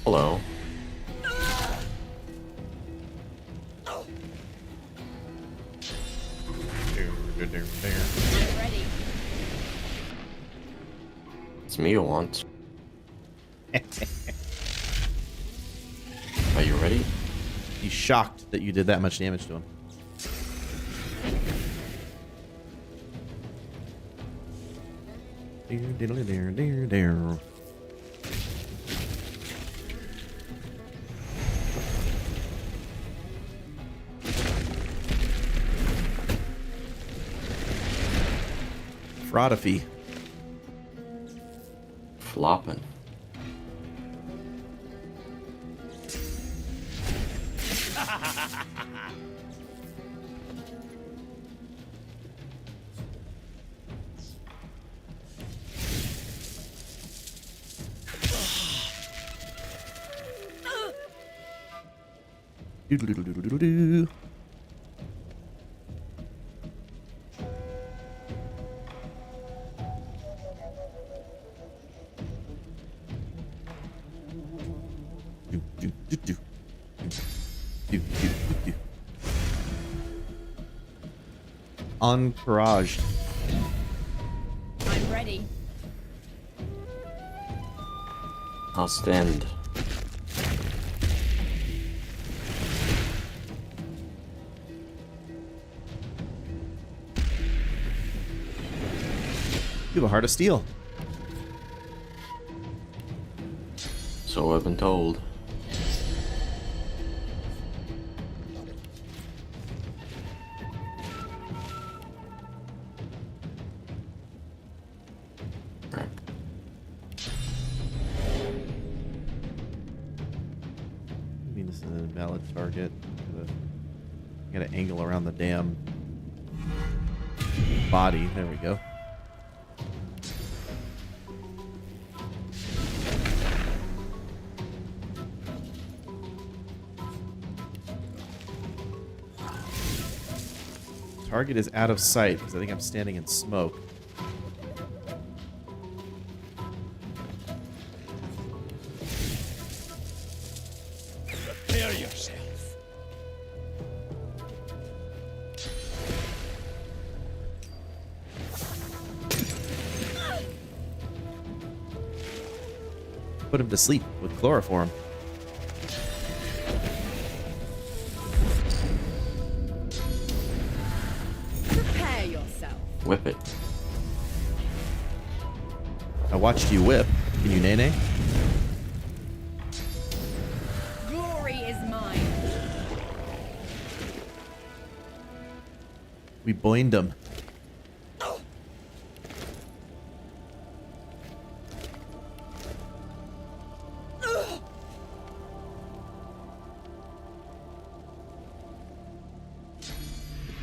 Hello. Ready. It's me you want. Are you ready? He's shocked that you did that much damage to him. Fraudify. Flopping. Doodle-doodle-doodle-doodle. Encouraged. I'm ready. I'll stand. You have a heart of steel. So I've been told. I mean, this is a valid target. Got to angle around the damn body. There we go. Target is out of sight because I think I'm standing in smoke. Prepare yourself. Put him to sleep with chloroform. Prepare yourself. Whip it. I watched you whip. Can you nay-nay? Glory is mine. We boined him.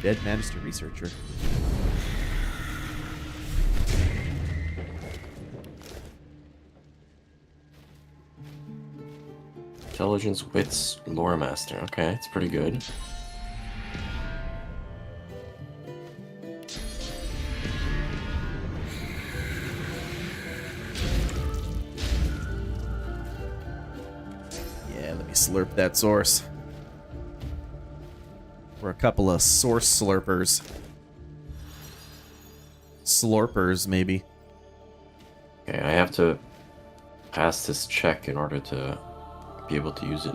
Dead Magister researcher. Intelligence, wits, lore master. Okay, it's pretty good. Yeah, let me slurp that source. We're a couple of source slurpers. Slurpers, maybe. Okay, I have to pass this check in order to be able to use it.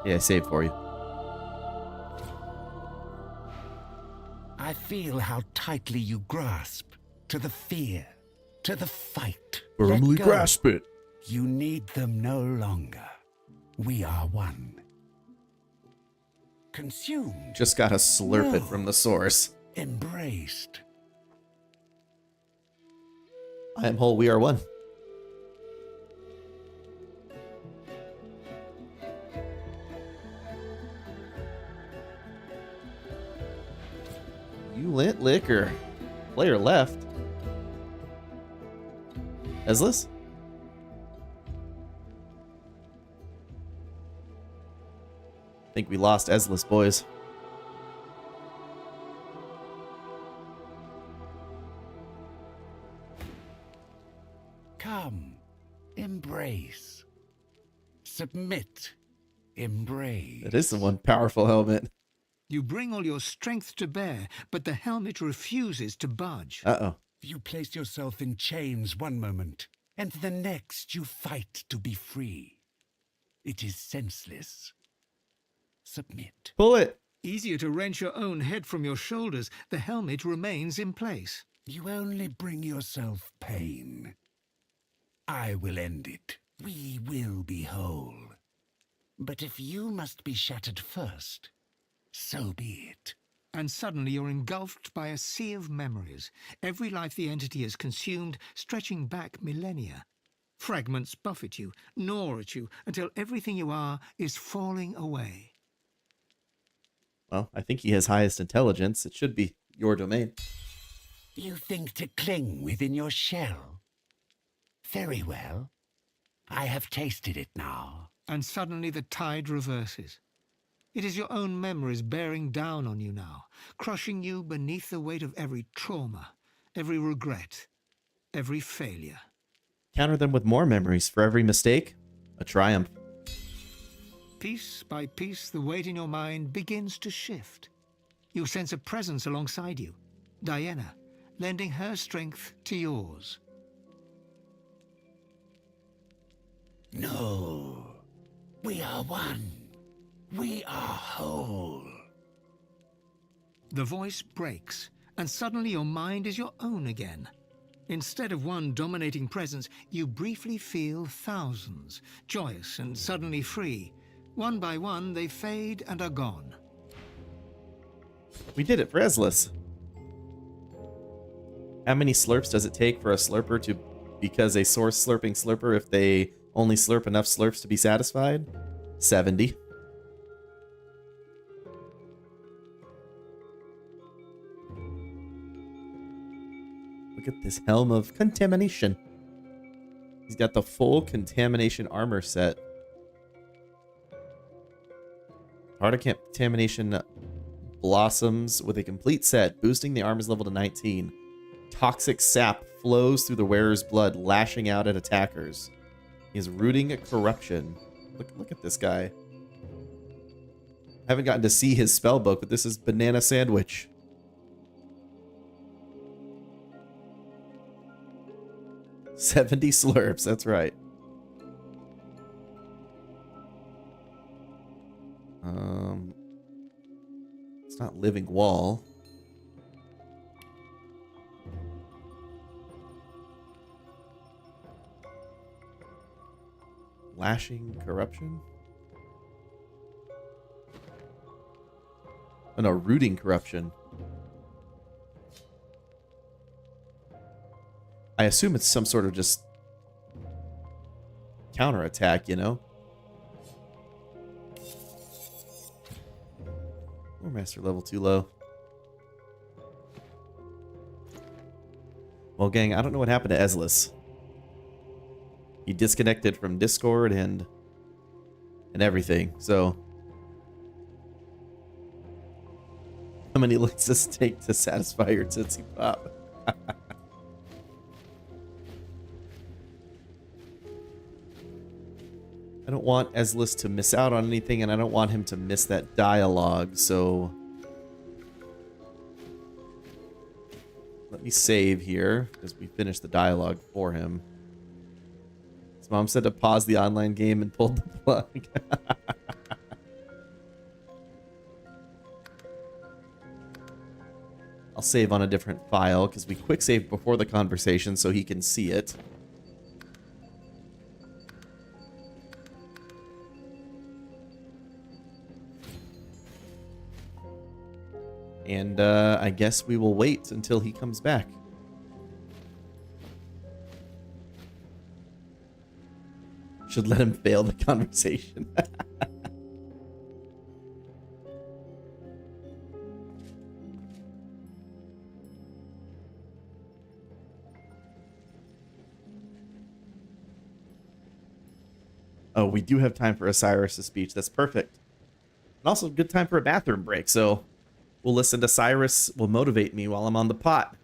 Yeah, I saved for you. I feel how tightly you grasp to the fear, to the fight. Firmly Let go. grasp it. You need them no longer. We are one. Consumed. Just gotta slurp it from the source. Embraced. I am whole, we are one. You lit liquor. Player left. Ezlis? I think we lost Ezlis, boys. Come. Embrace. Submit. Embrace. That is the one powerful helmet. You bring all your strength to bear, but the helmet refuses to budge. Uh-oh. You place yourself in chains one moment, and the next you fight to be free. It is senseless. Submit. Pull it. Easier to wrench your own head from your shoulders. The helmet remains in place. You only bring yourself pain. I will end it. We will be whole. But if you must be shattered first, so be it. And suddenly you're engulfed by a sea of memories. Every life the entity has consumed, stretching back millennia. Fragments buffet you, gnaw at you, until everything you are is falling away. Well, I think he has highest intelligence. It should be your domain. You think to cling within your shell? Very well. I have tasted it now. And suddenly the tide reverses. It is your own memories bearing down on you now, crushing you beneath the weight of every trauma, every regret, every failure. Counter them with more memories. For every mistake, a triumph. Piece by piece, the weight in your mind begins to shift. You sense a presence alongside you, Diana, lending her strength to yours. No, we are one. We are whole. The voice breaks, and suddenly your mind is your own again. Instead of one dominating presence, you briefly feel thousands, joyous and suddenly free. One by one, they fade and are gone. We did it for Ezlis. How many slurps does it take for a slurper to become a source slurping slurper if they only slurp enough slurps to be satisfied? 70. Look at this helm of contamination. He's got the full contamination armor set. Heart of contamination blossoms with a complete set, boosting the armor's level to 19. Toxic sap flows through the wearer's blood, lashing out at attackers. He is rooting corruption. Look at this guy. I haven't gotten to see his spell book, but this is Banana Sandwich. $70 slurps, that's right. It's not living wall. Lashing corruption? Oh no, rooting corruption. I assume it's some sort of just counterattack, you know? Or master level too low. Well, gang, I don't know what happened to Ezlis. He disconnected from Discord and everything, so... How many licks does it take to satisfy your Tootsie Pop? I don't want Ezlis to miss out on anything, and I don't want him to miss that dialogue, so... Let me save here, because we finished the dialogue for him. His mom said to pause the online game and pulled the plug. I'll save on a different file, because we quick saved before the conversation so he can see it. And I guess we will wait until he comes back. Should let him fail the conversation. Oh, we do have time for Osiris' speech. That's perfect. And also good time for a bathroom break, so... We'll listen to Cyrus will motivate me while I'm on the pot.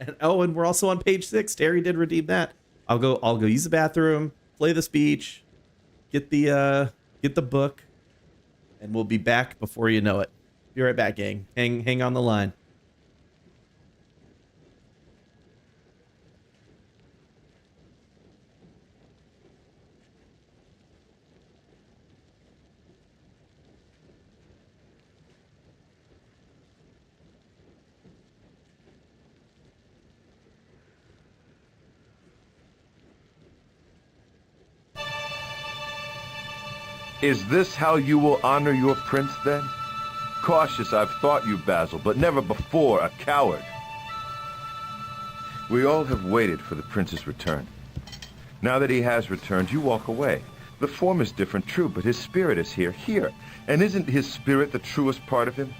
And oh, and we're also on page 6. Terry did redeem that. I'll go use the bathroom, play the speech, get the book, and we'll be back before you know it. Be right back, gang. Hang on the line. Is this how you will honor your prince, then? Cautious I've thought you, Basil, but never before a coward. We all have waited for the prince's return. Now that he has returned, you walk away. The form is different, true, but his spirit is here. And isn't his spirit the truest part of him?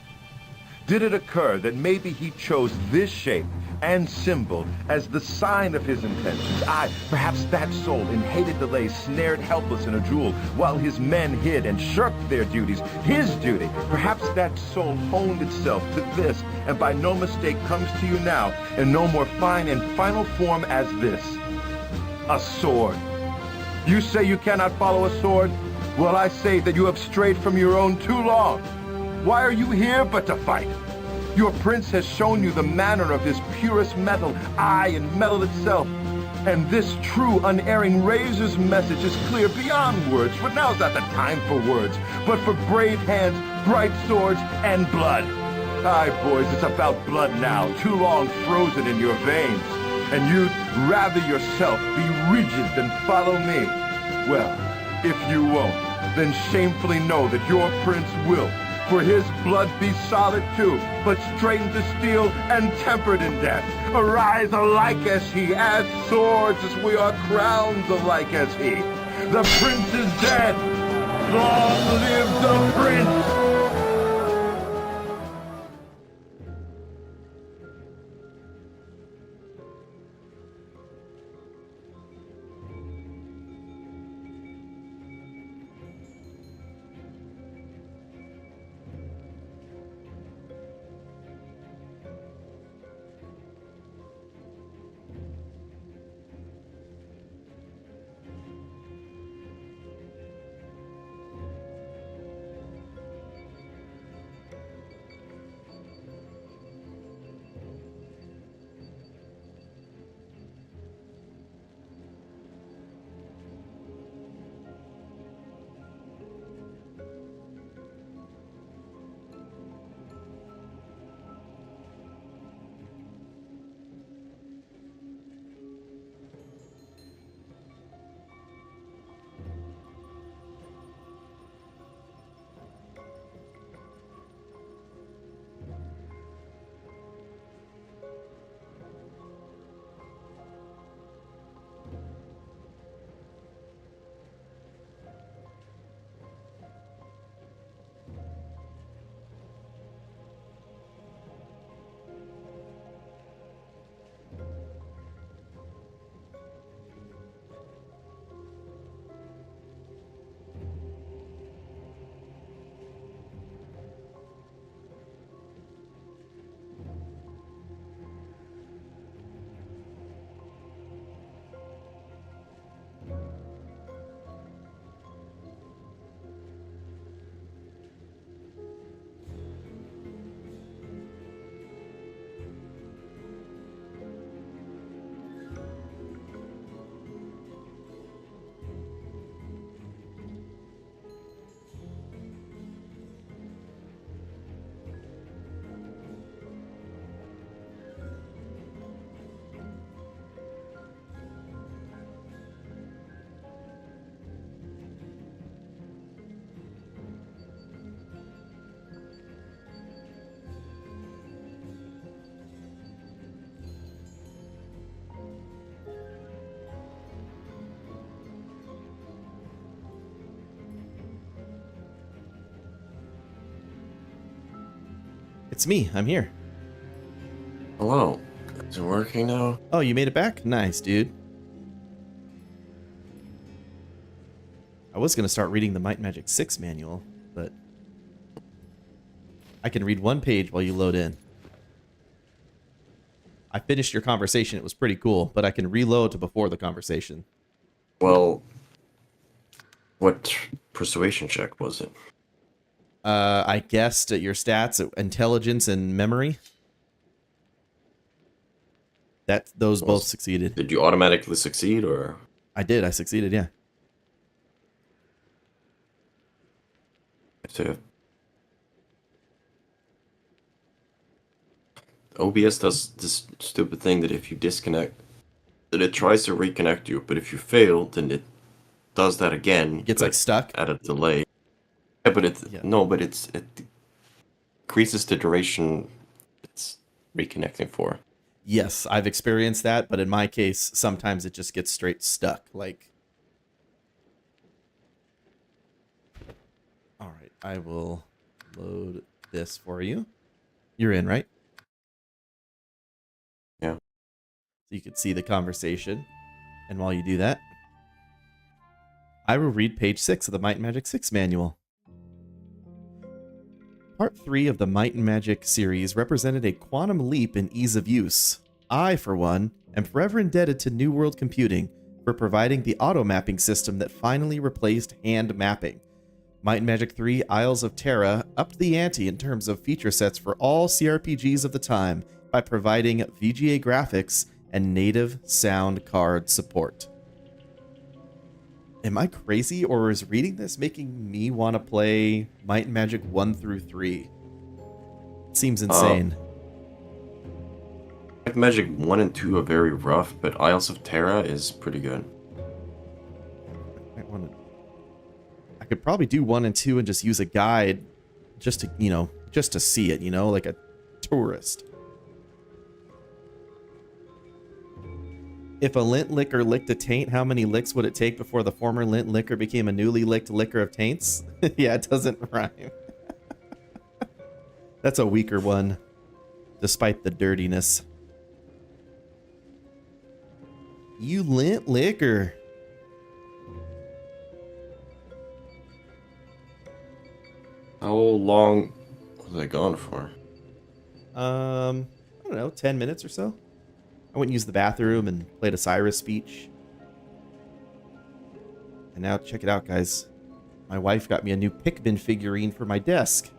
Did it occur that maybe he chose this shape and symbol as the sign of his intentions? Aye, perhaps that soul in hated delay snared helpless in a jewel while his men hid and shirked their duties, his duty. Perhaps that soul honed itself to this and by no mistake comes to you now in no more fine and final form as this. A sword. You say you cannot follow a sword? Well, I say that you have strayed from your own too long. Why are you here but to fight? Your prince has shown you the manner of his purest metal, aye, and metal itself. And this true, unerring razor's message is clear beyond words, for now's not the time for words, but for brave hands, bright swords, and blood. Aye, boys, it's about blood now, too long frozen in your veins. And you'd rather yourself be rigid than follow me. Well, if you won't, then shamefully know that your prince will. For his blood be solid too, but strained to steel and tempered in death. Arise alike as he, as swords as we are crowns alike as he. The prince is dead. Long live the prince! It's me. I'm here. Hello. Is it working now? Oh, you made it back? Nice, dude. I was going to start reading the Might and Magic 6 manual, but I can read one page while you load in. I finished your conversation. It was pretty cool, but I can reload to before the conversation. Well, what persuasion check was it? I guessed at your stats, intelligence and memory. Those both succeeded. Did you automatically succeed, or? I did. I succeeded, yeah. OBS does this stupid thing that if you disconnect, that it tries to reconnect you, but if you fail, then it does that again. It gets like stuck at a delay. Yeah, but it increases the duration it's reconnecting for. Yes, I've experienced that, but in my case, sometimes it just gets straight stuck. Like, all right, I will load this for you. You're in, right? Yeah. So you can see the conversation. And while you do that, I will read page 6 of the Might and Magic 6 manual. Part 3 of the Might and Magic series represented a quantum leap in ease of use. I, for one, am forever indebted to New World Computing for providing the auto-mapping system that finally replaced hand mapping. Might and Magic 3 Isles of Terra upped the ante in terms of feature sets for all CRPGs of the time by providing VGA graphics and native sound card support. Am I crazy, or is reading this making me want to play Might and Magic 1 through 3? It seems insane. Might and Magic 1 and 2 are very rough, but Isles of Terra is pretty good. I could probably do 1 and 2 and just use a guide just to, just to see it, like a tourist. If a lint liquor licked a taint, how many licks would it take before the former lint liquor became a newly licked liquor of taints? Yeah, it doesn't rhyme. That's a weaker one, despite the dirtiness. You lint liquor. How long was I gone for? I don't know, 10 minutes or so. I went and used the bathroom and played a Cyrus speech. And now check it out, guys. My wife got me a new Pikmin figurine for my desk.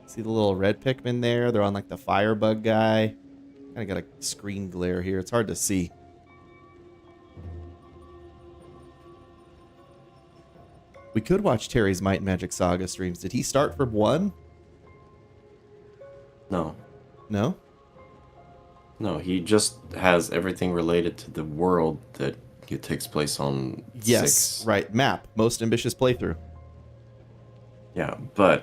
See the little red Pikmin there? They're on like the firebug guy. Kind of got a screen glare here. It's hard to see. We could watch Terry's Might and Magic Saga streams. Did he start from 1? No. No? No, he just has everything related to the world that it takes place on 6. Right. Map. Most ambitious playthrough. Yeah, but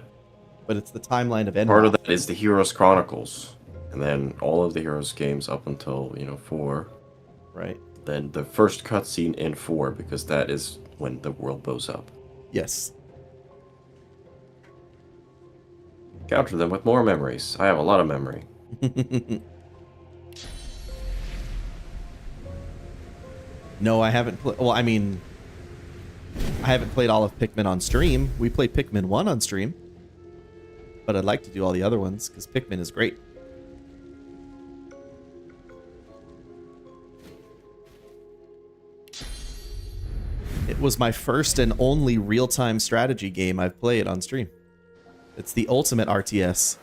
it's the timeline of part of that is the Heroes Chronicles. And then all of the Heroes games up until, 4. Right. Then the first cutscene in 4, because that is when the world blows up. Yes. Counter them with more memories. I have a lot of memory. No, I haven't played. Well, I mean, I haven't played all of Pikmin on stream. We played Pikmin 1 on stream. But I'd like to do all the other ones, because Pikmin is great. It was my first and only real-time strategy game I've played on stream. It's the ultimate RTS.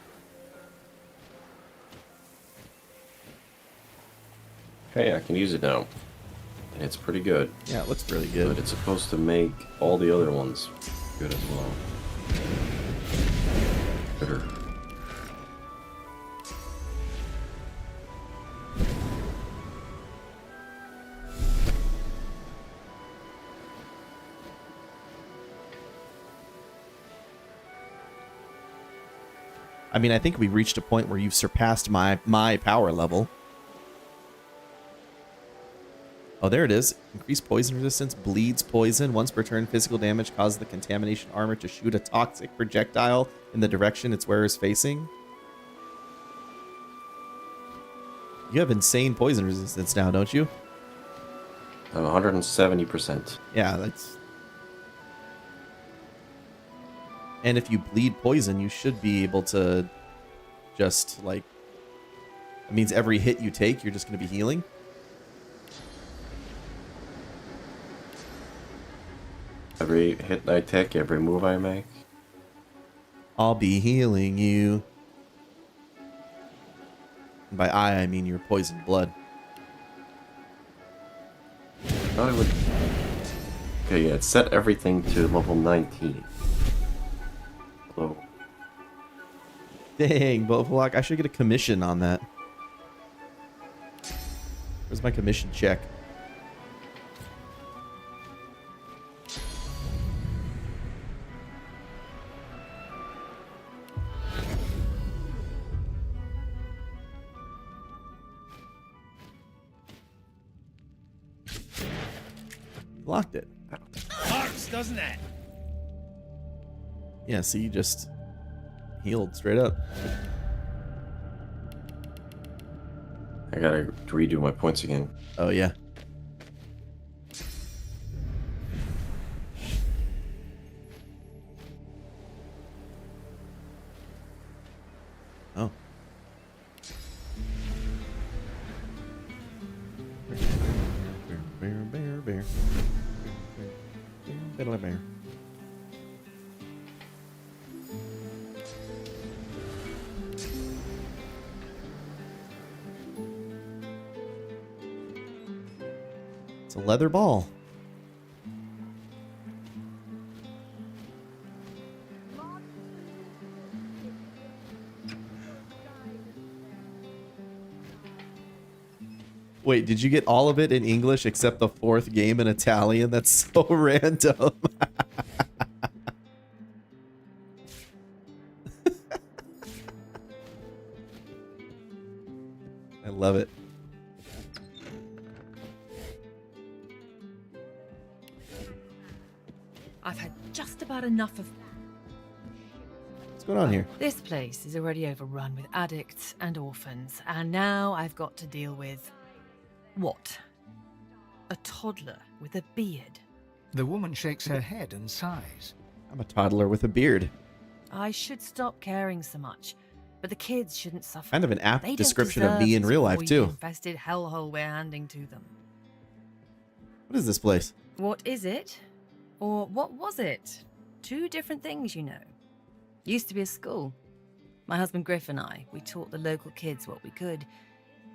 Hey, I can use it now. And it's pretty good. Yeah, it looks really good. But it's supposed to make all the other ones good as well. Better. I mean, I think we've reached a point where you've surpassed my power level. Oh, there it is. Increased poison resistance, bleeds poison. Once per turn, physical damage causes the contamination armor to shoot a toxic projectile in the direction its wearer is facing. You have insane poison resistance now, don't you? I'm 170%. Yeah, that's... And if you bleed poison, you should be able to just, like... That means every hit you take, you're just going to be healing. Every hit I take, every move I make. I'll be healing you. And by I mean your poisoned blood. I would... Okay, yeah, it set everything to level 19. So... Dang, Bovlock, I should get a commission on that. Where's my commission check? Locked it. Hurts, doesn't it? Yeah, so you just healed straight up. I gotta redo my points again. Oh, yeah. Oh. Bear. Bear. It's a leather ball. Wait, did you get all of it in English except the fourth game in Italian? That's so random. I love it. I've had just about enough of... What's going on here? This place is already overrun with addicts and orphans, and now I've got to deal with... what? A toddler with a beard. The woman shakes her head and sighs. I'm a toddler with a beard. I should stop caring so much, but the kids shouldn't suffer. Kind of an apt They don't description of deserve me in this real life, void too. infested hellhole we're handing to them. What is this place? What is it? Or what was it? Two different things, you know. Used to be a school. My husband Griff and I, we taught the local kids what we could.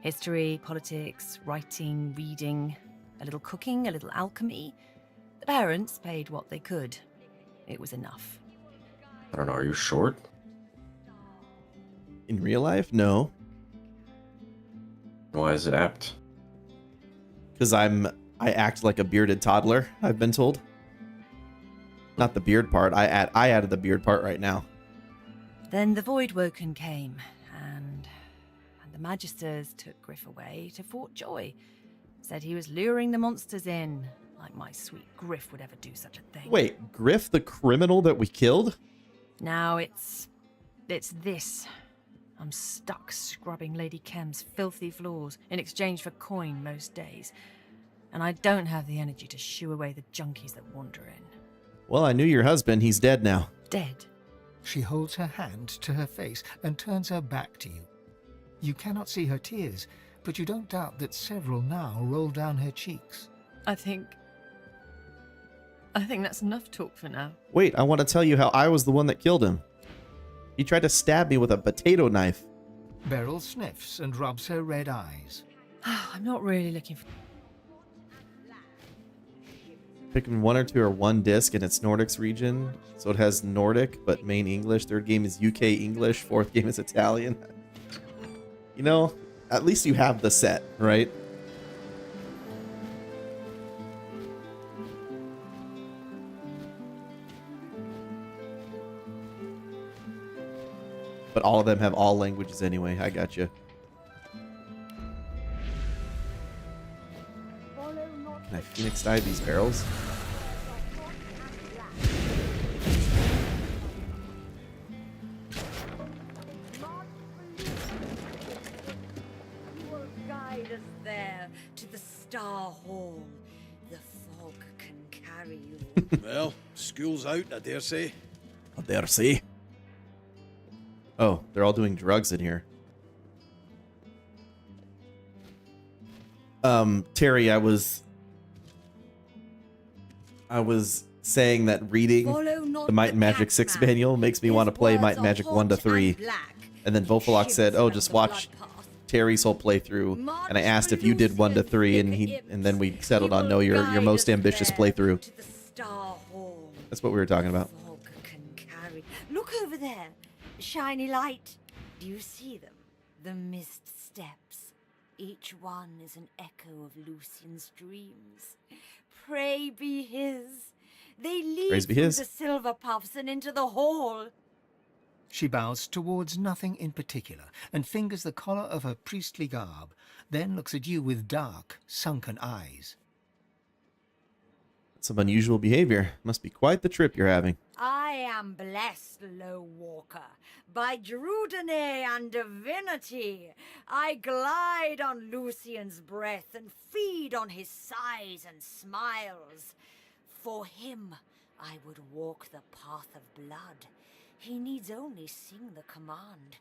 History, politics, writing, reading, a little cooking, a little alchemy. The parents paid what they could. It was enough. I don't know, are you short? In real life? No. Why is it apt? Because I act like a bearded toddler, I've been told. Not the beard part. I added the beard part right now. Then the Voidwoken came, and the Magisters took Griff away to Fort Joy. Said he was luring the monsters in, like my sweet Griff would ever do such a thing. Wait, Griff the criminal that we killed? Now it's this. I'm stuck scrubbing Lady Kem's filthy floors in exchange for coin most days. And I don't have the energy to shoo away the junkies that wander in. Well, I knew your husband. He's dead now. Dead? She holds her hand to her face and turns her back to you. You cannot see her tears, but you don't doubt that several now roll down her cheeks. I think that's enough talk for now. Wait, I want to tell you how I was the one that killed him. He tried to stab me with a potato knife. Beryl sniffs and rubs her red eyes. I'm not really looking for... Picking one or two or one disc in its Nordics region. So it has Nordic, but main English. Third game is UK English. Fourth game is Italian. You know, at least you have the set, right? But all of them have all languages anyway. I got you. Can I Phoenix dive these barrels? guide us there to the Star Hall. The fog can carry you. Well, school's out, I dare say. I dare say. Oh, they're all doing drugs in here. Terry, I was saying that reading the Might and Magic 6 manual makes me want to play Might and Magic 1 to 3. And then Vofelok said, "Oh, just watch Terry's whole playthrough." And I asked if you did 1 to 3, and then we settled on no, your most ambitious playthrough. That's what we were talking about. Look over there. Shiny light. Do you see them? The mist steps. Each one is an echo of Lucian's dreams. Pray be his. They lead through the silver puffs and into the hall. She bows towards nothing in particular and fingers the collar of her priestly garb, then looks at you with dark, sunken eyes. Some unusual behavior. Must be quite the trip you're having. I am blessed, Low Walker, by Drudene and Divinity. I glide on Lucian's breath and feed on his sighs and smiles. For him, I would walk the path of blood. He needs only sing the command.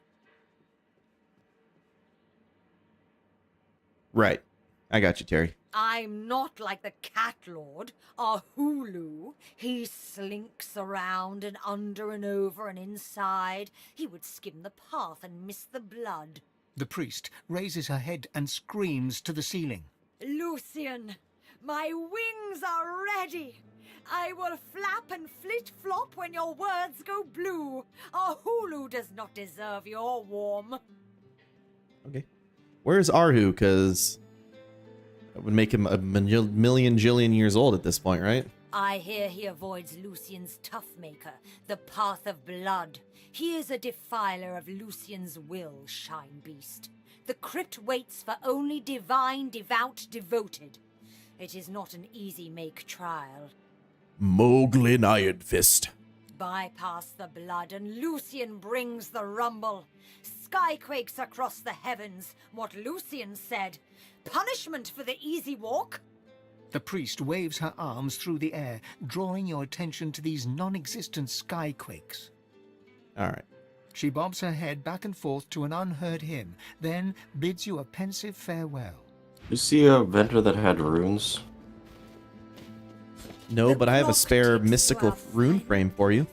Right. I got you, Terry. I'm not like the Cat Lord, our Hulu. He slinks around and under and over and inside. He would skim the path and miss the blood. The priest raises her head and screams to the ceiling. Lucian, my wings are ready. I will flap and flit-flop when your words go blue. Our Hulu does not deserve your warm. Okay. Where's Arhu? Because that would make him a million jillion years old at this point, right? I hear he avoids Lucian's Toughmaker, the path of blood. He is a defiler of Lucian's will, Shine Beast. The crypt waits for only divine, devout, devoted. It is not an easy make trial. Moglin Iron Fist. Bypass the blood and Lucian brings the rumble. Skyquakes across the heavens, what Lucian said. Punishment for the easy walk? The priest waves her arms through the air, drawing your attention to these non-existent skyquakes. All right. She bobs her head back and forth to an unheard hymn, then bids you a pensive farewell. You see a vendor that had runes? No, but I have a spare mystical rune frame for you.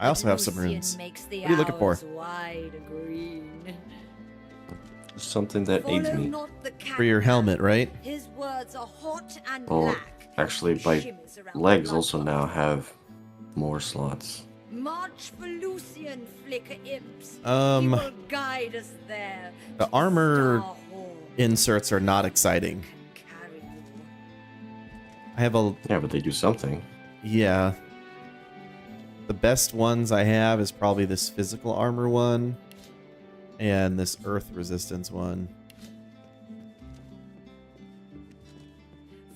I also have some runes. What are you looking for? Something that aids me. For your helmet, right? His words are hot and Oh, black. actually, my legs also now have more slots. March for Lucian, flicker imps. He Um, will guide us there. The armor inserts are not exciting. I have a... Yeah, but they do something. Yeah. The best ones I have is probably this physical armor one and this earth resistance one.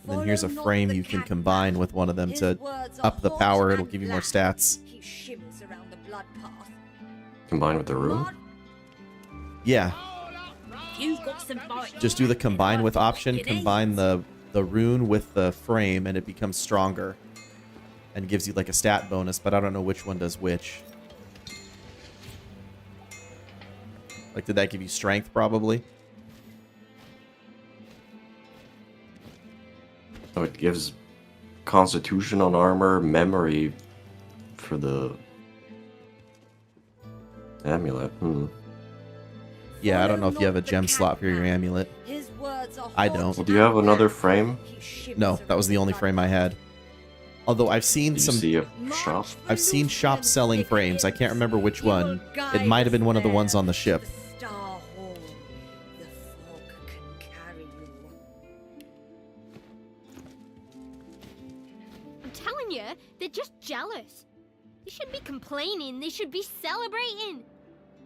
And then here's a frame you can combine with one of them to up the power. It'll give you more stats. He shimmers around the blood path. Combined with the rune? Yeah. You've got some fight. Just do the combine with option, combine the rune with the frame, and it becomes stronger. And gives you like a stat bonus, but I don't know which one does which. Like, did that give you strength, probably? So it gives constitution on armor, memory for the amulet. Yeah, I don't know if you have a gem slot for your amulet. I don't. Well, do you have another frame? No, that was the only frame I had. Although I've seen Did some... you see a shop? I've seen shops selling frames. I can't remember which one. It might have been one of the ones on the ship. I'm telling you, they're just jealous. They shouldn't be complaining, they should be celebrating.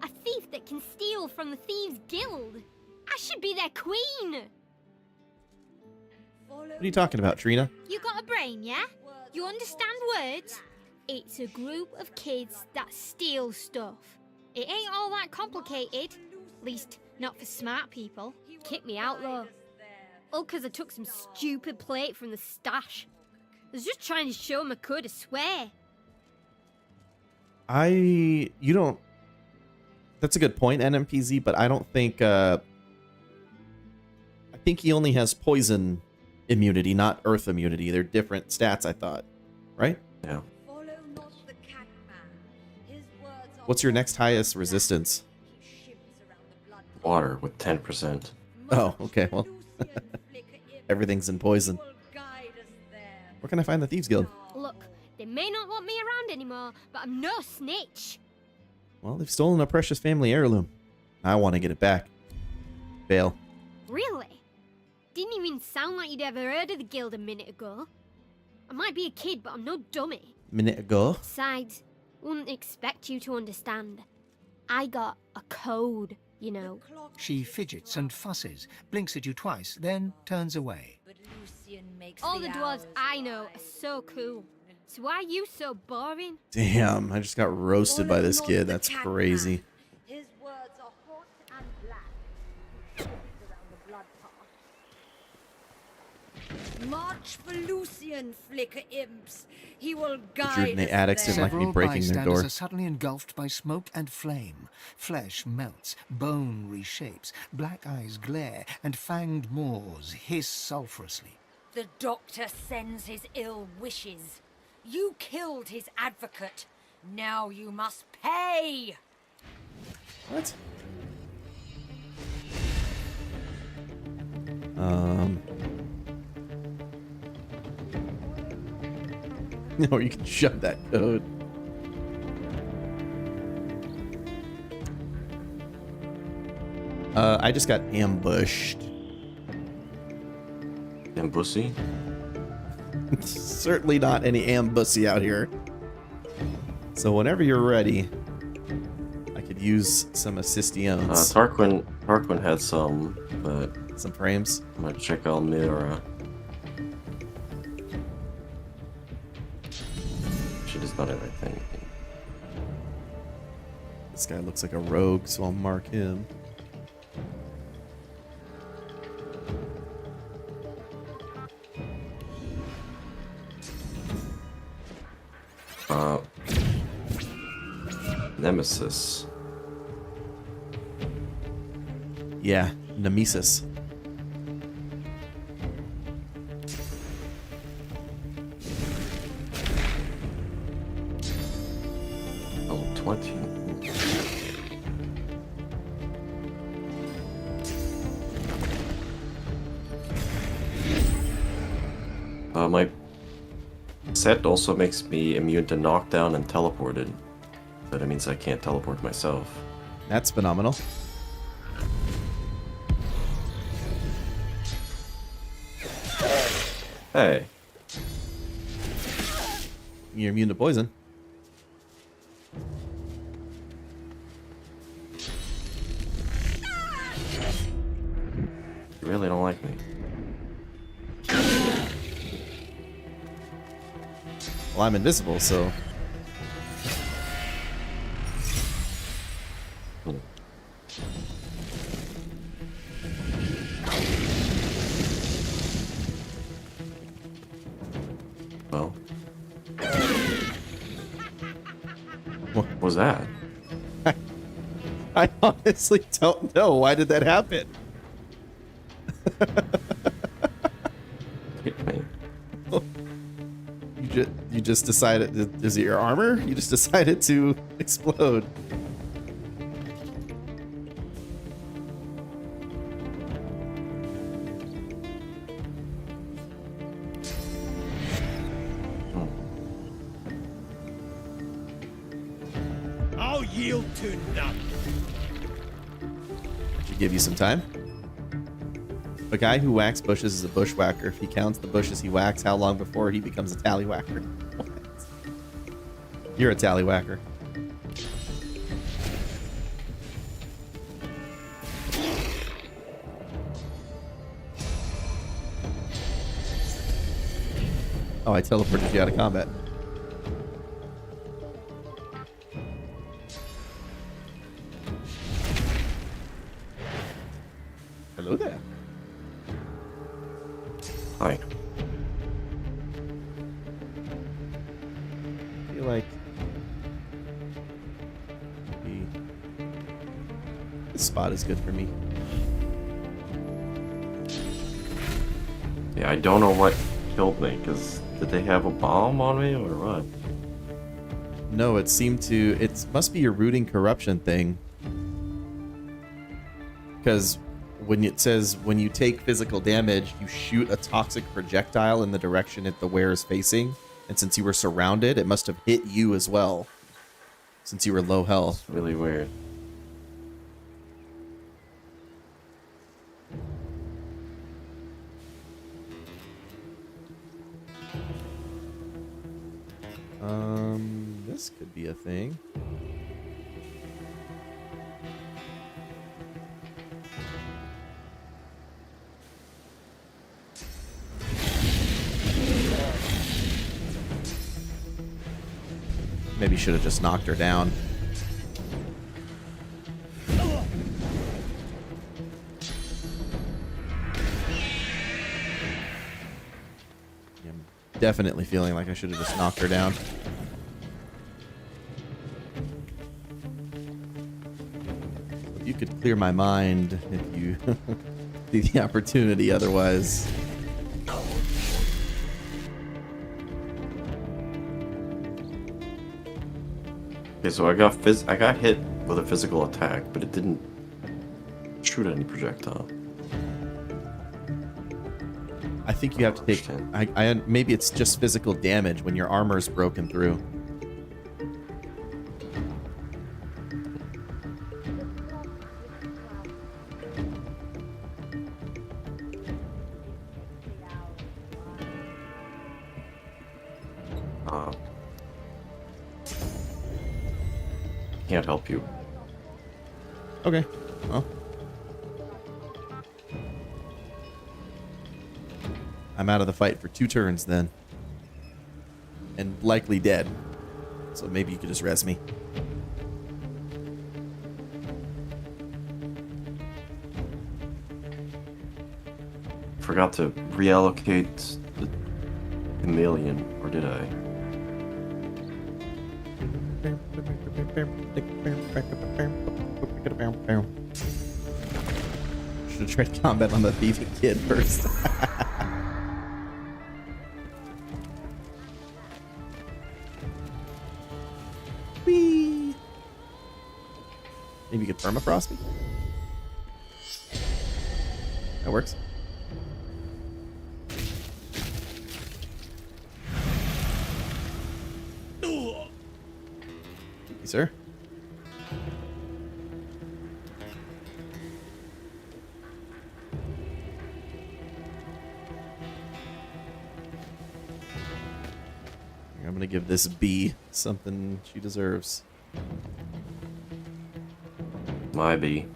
A thief that can steal from the Thieves' Guild. I should be their queen. What are you talking about, Trina? You got a brain, yeah? You understand words? It's a group of kids that steal stuff. It ain't all that complicated. At least, Not for smart people. Kick me out, though. All because I took some stupid plate from the stash. I was just trying to show him I could, I swear. You don't... That's a good point, NMPZ, but I don't think... I think he only has poison immunity, not earth immunity. They're different stats, I thought. Right? Yeah. What's your next highest resistance? Water with 10%. Oh, okay, well. Everything's in poison. Where can I find the Thieves Guild? Look, they may not want me around anymore, but I'm no snitch. Well, they've stolen a precious family heirloom. I want to get it back. Bail. Really? Didn't even sound like you'd ever heard of the guild a minute ago. I might be a kid, but I'm no dummy. Minute ago? Besides, wouldn't expect you to understand. I got a code, you know. She fidgets and fusses, blinks at you twice, then turns away. All the dwarves I know are so cool. So why are you so boring? Damn, I just got roasted by this kid. That's crazy. His words are hot and black. March for Lucian, flicker imps. He will guide in the attics didn't like me breaking their door. Bystanders are suddenly engulfed by smoke and flame. Flesh melts, bone reshapes, black eyes glare, and fanged maws hiss sulphurously. The doctor sends his ill wishes. You killed his advocate. Now you must pay. What? No, you can shove that code. I just got ambushed. Ambussy? Certainly not any ambussy out here. So whenever you're ready, I could use some assistions. Tarquin had some, but some frames. I'm gonna check on Mira. She does not have anything. This guy looks like a rogue, so I'll mark him. Nemesis. Yeah, Nemesis. Level 20. My set also makes me immune to knockdown and teleported. But it means I can't teleport myself. That's phenomenal. Hey. You're immune to poison. You really don't like me. Well, I'm invisible, so... Well. What was that? I honestly don't know. Why did that happen? Hit me. You just decided... Is it your armor? You just decided to explode. I'll yield to none. Should give you some time. A guy who whacks bushes is a bushwhacker. If he counts the bushes he whacks, how long before he becomes a tallywhacker? What? You're a tallywhacker. Oh, I teleported you out of combat. Hello there. Hi. I feel like maybe this spot is good for me. Yeah, I don't know what killed me, because did they have a bomb on me or what? No, it seemed to... It must be your rooting corruption thing. Because when it says when you take physical damage, you shoot a toxic projectile in the direction the wearer is facing. And since you were surrounded, it must have hit you as well. Since you were low health. It's really weird. This could be a thing. Maybe should have just knocked her down. I'm definitely feeling like I should have just knocked her down. You could clear my mind if you see the opportunity otherwise. Okay, so I got hit with a physical attack, but it didn't shoot any projectile. I think you have to take... maybe it's just physical damage when your armor's broken through. Can't help you. Okay. Well. I'm out of the fight for 2 turns then. And likely dead. So maybe you could just res me. Forgot to reallocate the chameleon, or did I? Should have tried combat on the thieving kid first. Whee! Maybe you could permafrost me? That works. Sir. I'm gonna give this bee something she deserves. My bee.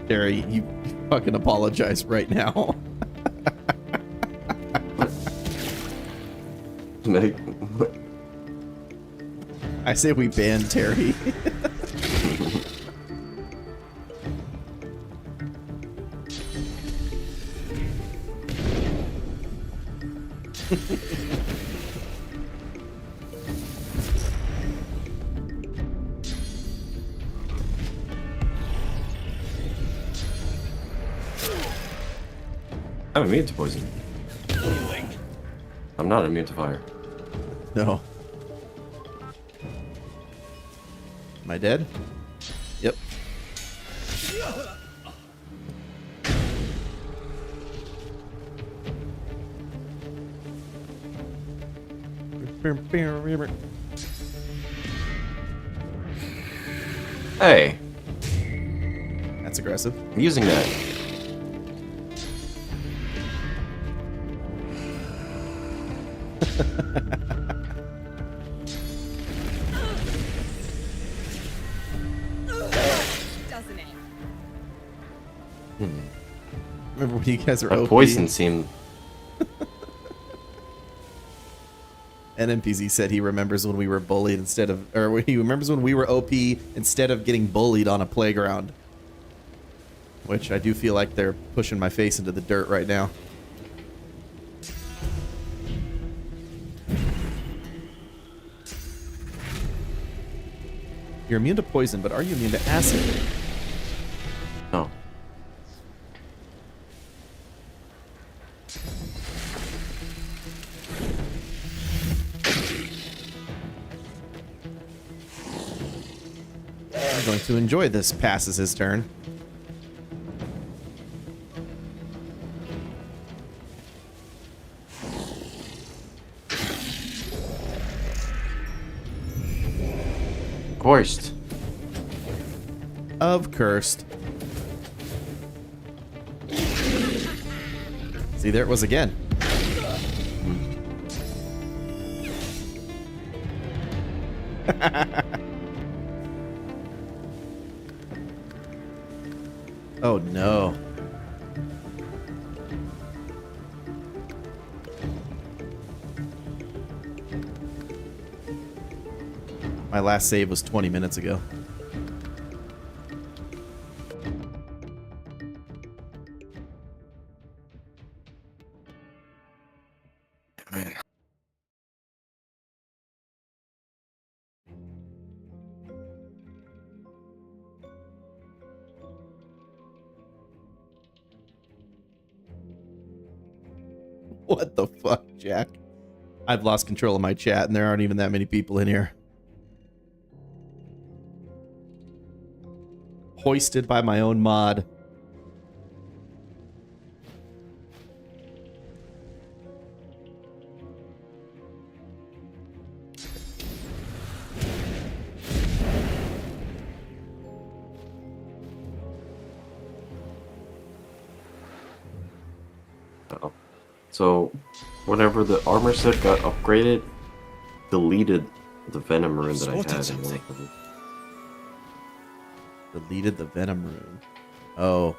Terry, you fucking apologize right now. I say we ban Terry. I'm immune to poison. I'm not immune to fire. No. Am I dead? Yep. Hey. That's aggressive. I'm using that. Doesn't it? Remember when you guys were That OP? poison seemed... NPZ said he remembers when we were bullied instead of, or he remembers when we were OP instead of getting bullied on a playground. Which I do feel like they're pushing my face into the dirt right now. You're immune to poison, but are you immune to acid? No. I'm going to enjoy this. Passes his turn. Cursed. Of cursed. See, there it was again. Oh no. My last save was 20 minutes ago. What the fuck, Jack? I've lost control of my chat, and there aren't even that many people in here. Hoisted by my own mod. Uh-oh. So, whenever the armor set got upgraded, deleted the venom rune that I had in one of them. Deleted the venom rune. Oh.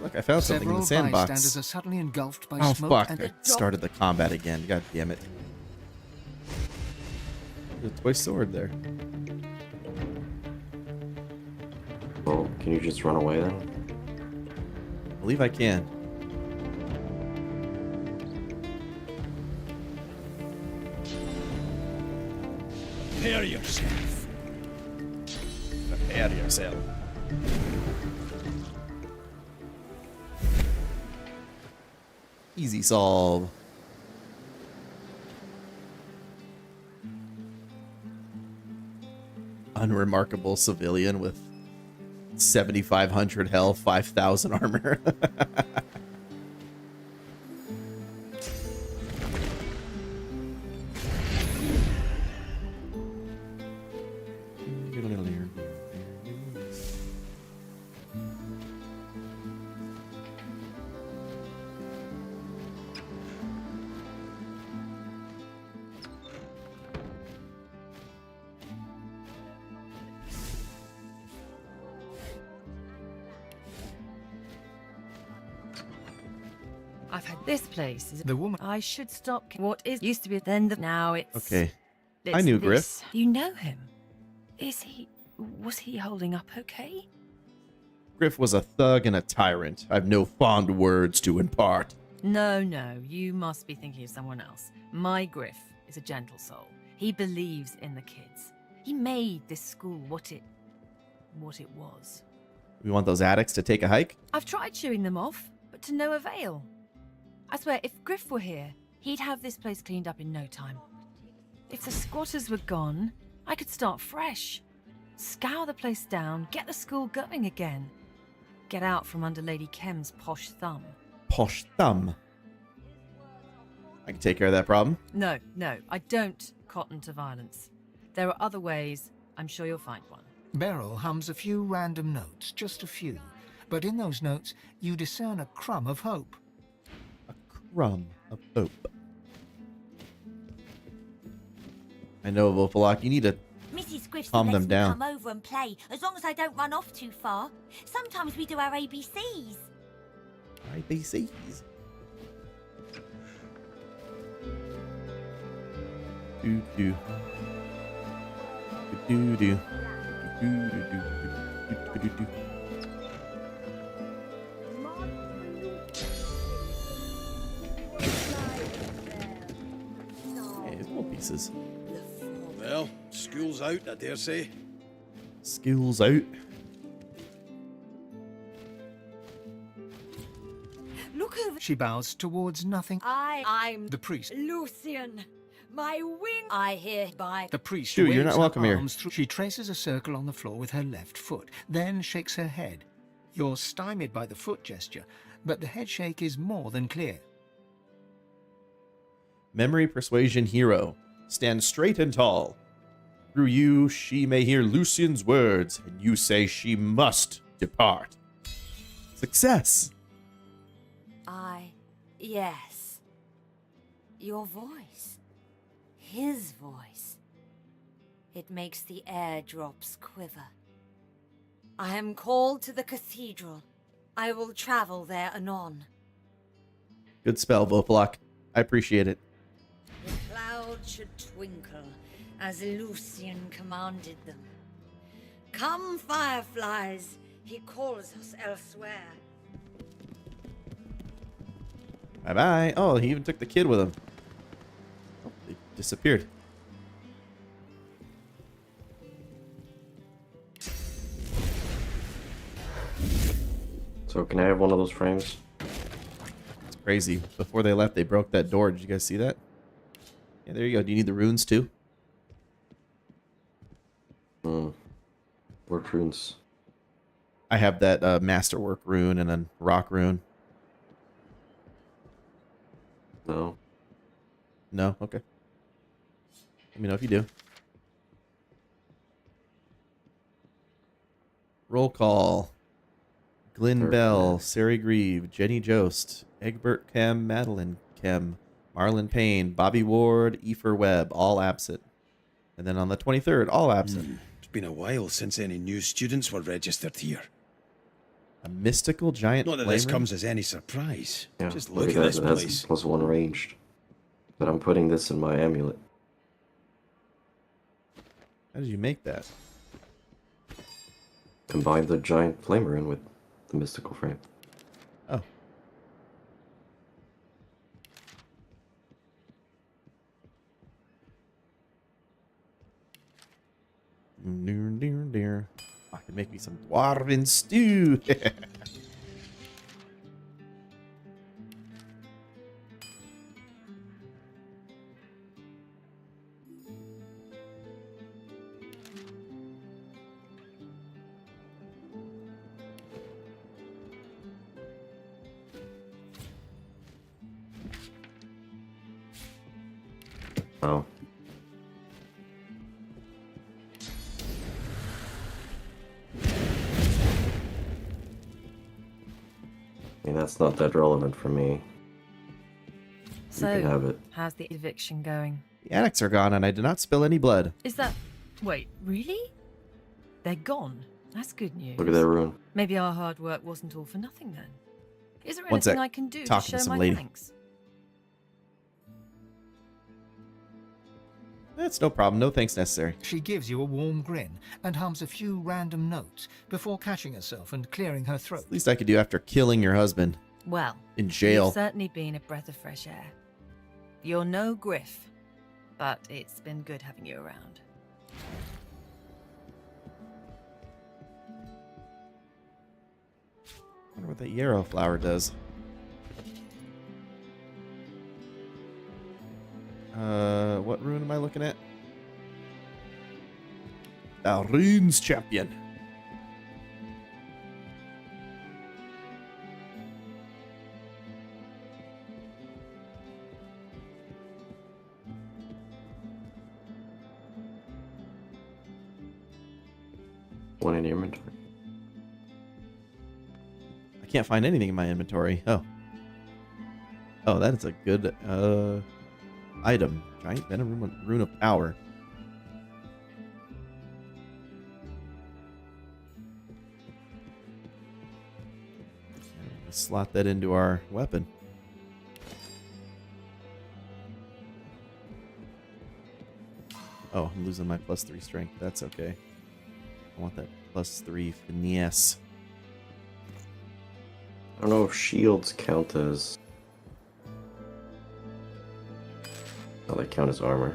Look, I found something in the sandbox. Bystanders are suddenly engulfed by Oh smoke fuck, and I started the combat again. God damn it. There's a toy sword there. Well, can you just run away then? I believe I can. Prepare yourself. Prepare yourself. Easy solve. Unremarkable civilian with 7,500 health, 5,000 armor. I've had this place. Is the woman. I should stop. What is used to be then the now it's. Okay. it's I knew this. Griff. You know him. Was he holding up okay? Griff was a thug and a tyrant. I've no fond words to impart. No, you must be thinking of someone else. My Griff is a gentle soul. He believes in the kids. He made this school what it was. We want those addicts to take a hike? I've tried shooing them off, but to no avail. I swear, if Griff were here, he'd have this place cleaned up in no time. If the squatters were gone, I could start fresh. Scour the place down, get the school going again. Get out from under Lady Kem's posh thumb. Posh thumb. I can take care of that problem. No, I don't cotton to violence. There are other ways. I'm sure you'll find one. Beryl hums a few random notes, just a few. But in those notes, you discern a crumb of hope. rum of hope. I know, Vopalok, you need to Mrs. Griffson calm lets them me down. come over and play, as long as I don't run off too far. Sometimes we do our ABCs. ABCs. Do do. Do do do. Do do do do do. Hey, little pieces. Well, school's out, I dare say. School's out. Look over. She bows towards nothing. I'm The priest. Lucian. My wing. I hereby. The priest Shoot, waves you're not her welcome here. arms through. She traces a circle on the floor with her left foot, then shakes her head. You're stymied by the foot gesture, but the head shake is more than clear. Memory persuasion hero. Stand straight and tall. Through you, she may hear Lucian's words, and you say she must depart. Success! Yes. Your voice. His voice. It makes the airdrops quiver. I am called to the cathedral. I will travel there anon. Good spell, Vopalok. I appreciate it. The clouds should twinkle as Lucian commanded them. Come, fireflies, he calls us elsewhere. Bye-bye. Oh, he even took the kid with him. Oh, they disappeared. So can I have one of those frames? It's crazy. Before they left, they broke that door. Did you guys see that? Yeah, there you go. Do you need the runes too? Work runes. I have that masterwork rune and a rock rune. No. No? Okay. Let me know if you do. Roll call. Glyn Bell, Sari Grieve, Jenny Jost, Egbert Kem, Madeline Kem, Marlon Payne, Bobby Ward, Efer Webb, all absent. And then on the 23rd, all absent. It's been a while since any new students were registered here. A mystical giant Not that flame this ring? comes as any surprise. Yeah, Just look look at at this that. It has place. +1 ranged. But I'm putting this in my amulet. How did you make that? Combine the giant flame rune with the mystical frame. Oh. Dear. I can make me some dwarven stew. Oh. I mean, that's not that relevant for me. So, you can have it. how's the eviction going? The annex are gone and I did not spill any blood. Is that... Wait, really? They're gone? That's good news. Look at that rune. Maybe our hard work wasn't all for nothing then. Is there One anything sec. I can do Talking to to show some my lady. thanks? That's no problem. No thanks necessary. She gives you a warm grin and hums a few random notes before catching herself and clearing her throat. Least I could do after killing your husband. Well, in jail. You've certainly been a breath of fresh air. You're no Griff, but it's been good having you around. I wonder what that yarrow flower does. What rune am I looking at? Rune's champion. One in your inventory. I can't find anything in my inventory. Oh. Oh, that is a good item. Giant venom rune of power. Slot that into our weapon. Oh, I'm losing my +3 strength. That's okay. I want that +3 finesse. I don't know if shields count as... Oh, they count as armor.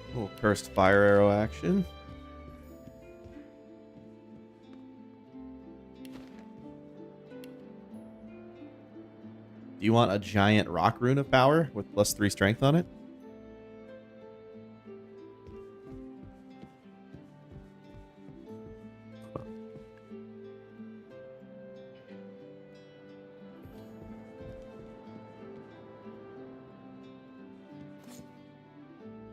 Little cursed fire arrow action. Do you want a giant rock rune of power with +3 strength on it?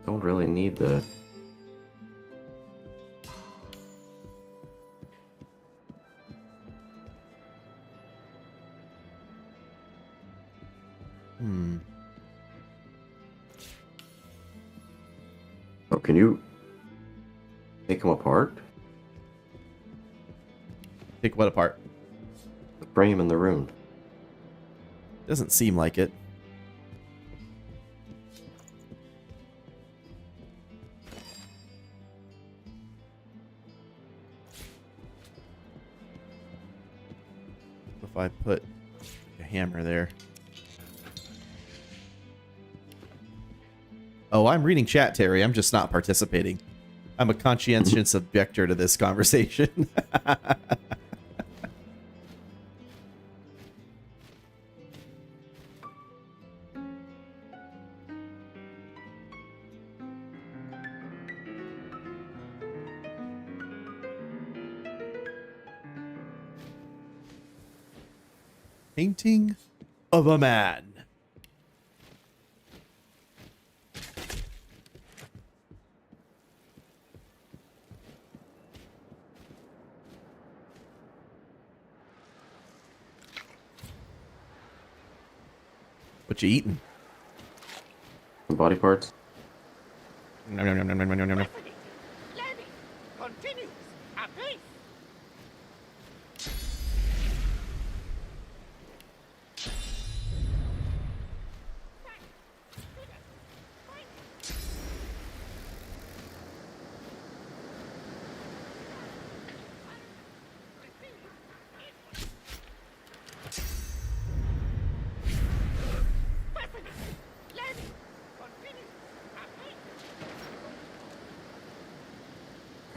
Don't really need the... Oh, can you take them apart? Take what apart? The frame and the rune. Doesn't seem like it. If I put a hammer there. Oh, I'm reading chat, Terry. I'm just not participating. I'm a conscientious objector to this conversation. Painting of a man. What you eating? Body parts. Nom, nom, nom, nom, nom, nom, nom, nom. Continues apace.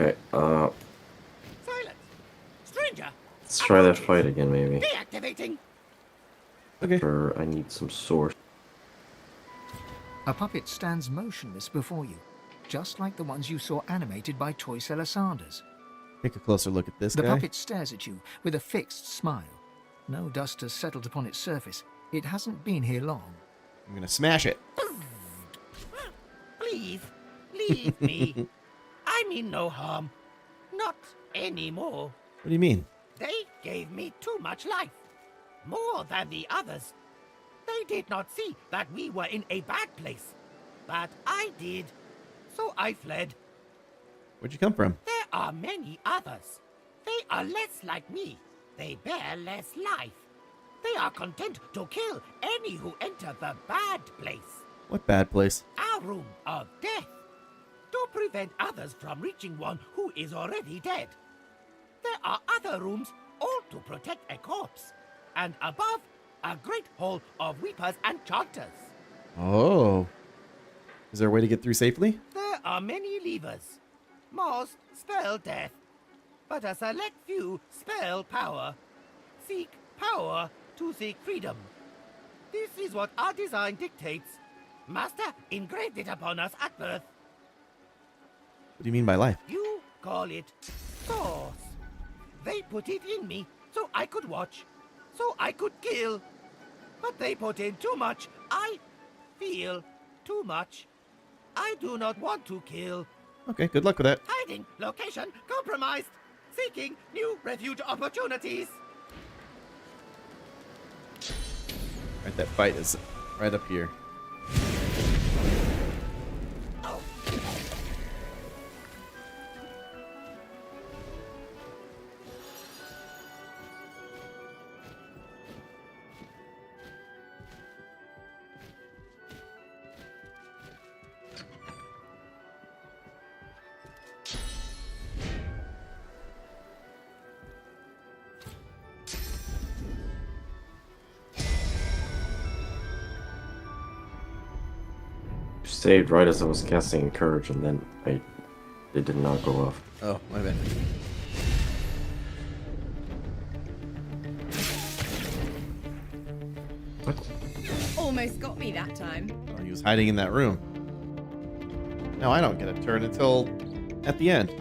Okay, Silence. Stranger. let's try that fight again, maybe. Deactivating. Okay. I need some source. A puppet stands motionless before you, just like the ones you saw animated by toy seller Sanders. Take a closer look at this The guy. puppet stares at you with a fixed smile. No dust has settled upon its surface. It hasn't been here long. I'm gonna smash it. Please, leave me. I mean no harm. Not anymore. What do you mean? They gave me too much life. More than the others. They did not see that we were in a bad place. But I did. So I fled. Where'd you come from? There are many others. They are less like me. They bear less life. They are content to kill any who enter the bad place. What bad place? Our room of death. To prevent others from reaching one who is already dead. There are other rooms, all to protect a corpse. And above, a great hall of weepers and chanters. Oh. Is there a way to get through safely? There are many levers. Most spell death, but a select few spell power. Seek power to seek freedom. This is what our design dictates. Master engraved it upon us at birth. What do you mean by life? You call it Source. They put it in me so I could watch, so I could kill. But they put in too much. I feel too much. I do not want to kill. Okay, good luck with that. Hiding, location, compromised. Seeking new refuge opportunities. Right, that fight is right up here. Saved right as I was casting Encourage, and then it did not go off. Oh, my bad. What? Almost got me that time. Oh, he was hiding in that room. No, I don't get a turn until at the end.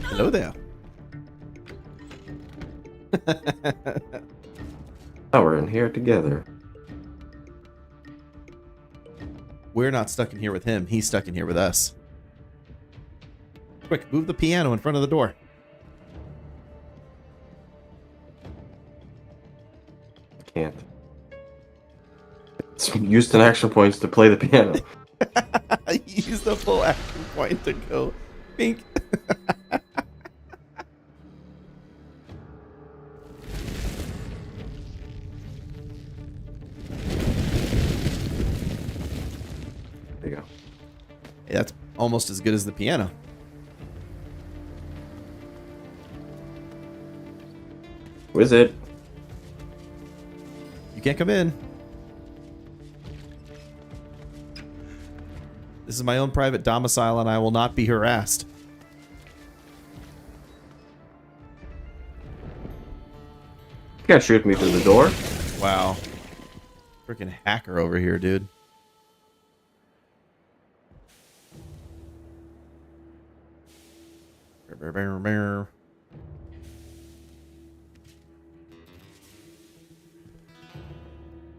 Hello there. Oh, we're in here together. We're not stuck in here with him. He's stuck in here with us. Quick, move the piano in front of the door. Can't. It's used an action points to play the piano. Use the full action point to go pink. There you go. Hey, that's almost as good as the piano. Wizard. You can't come in. This is my own private domicile, and I will not be harassed. You can't shoot me through the door. Wow. Freaking hacker over here, dude.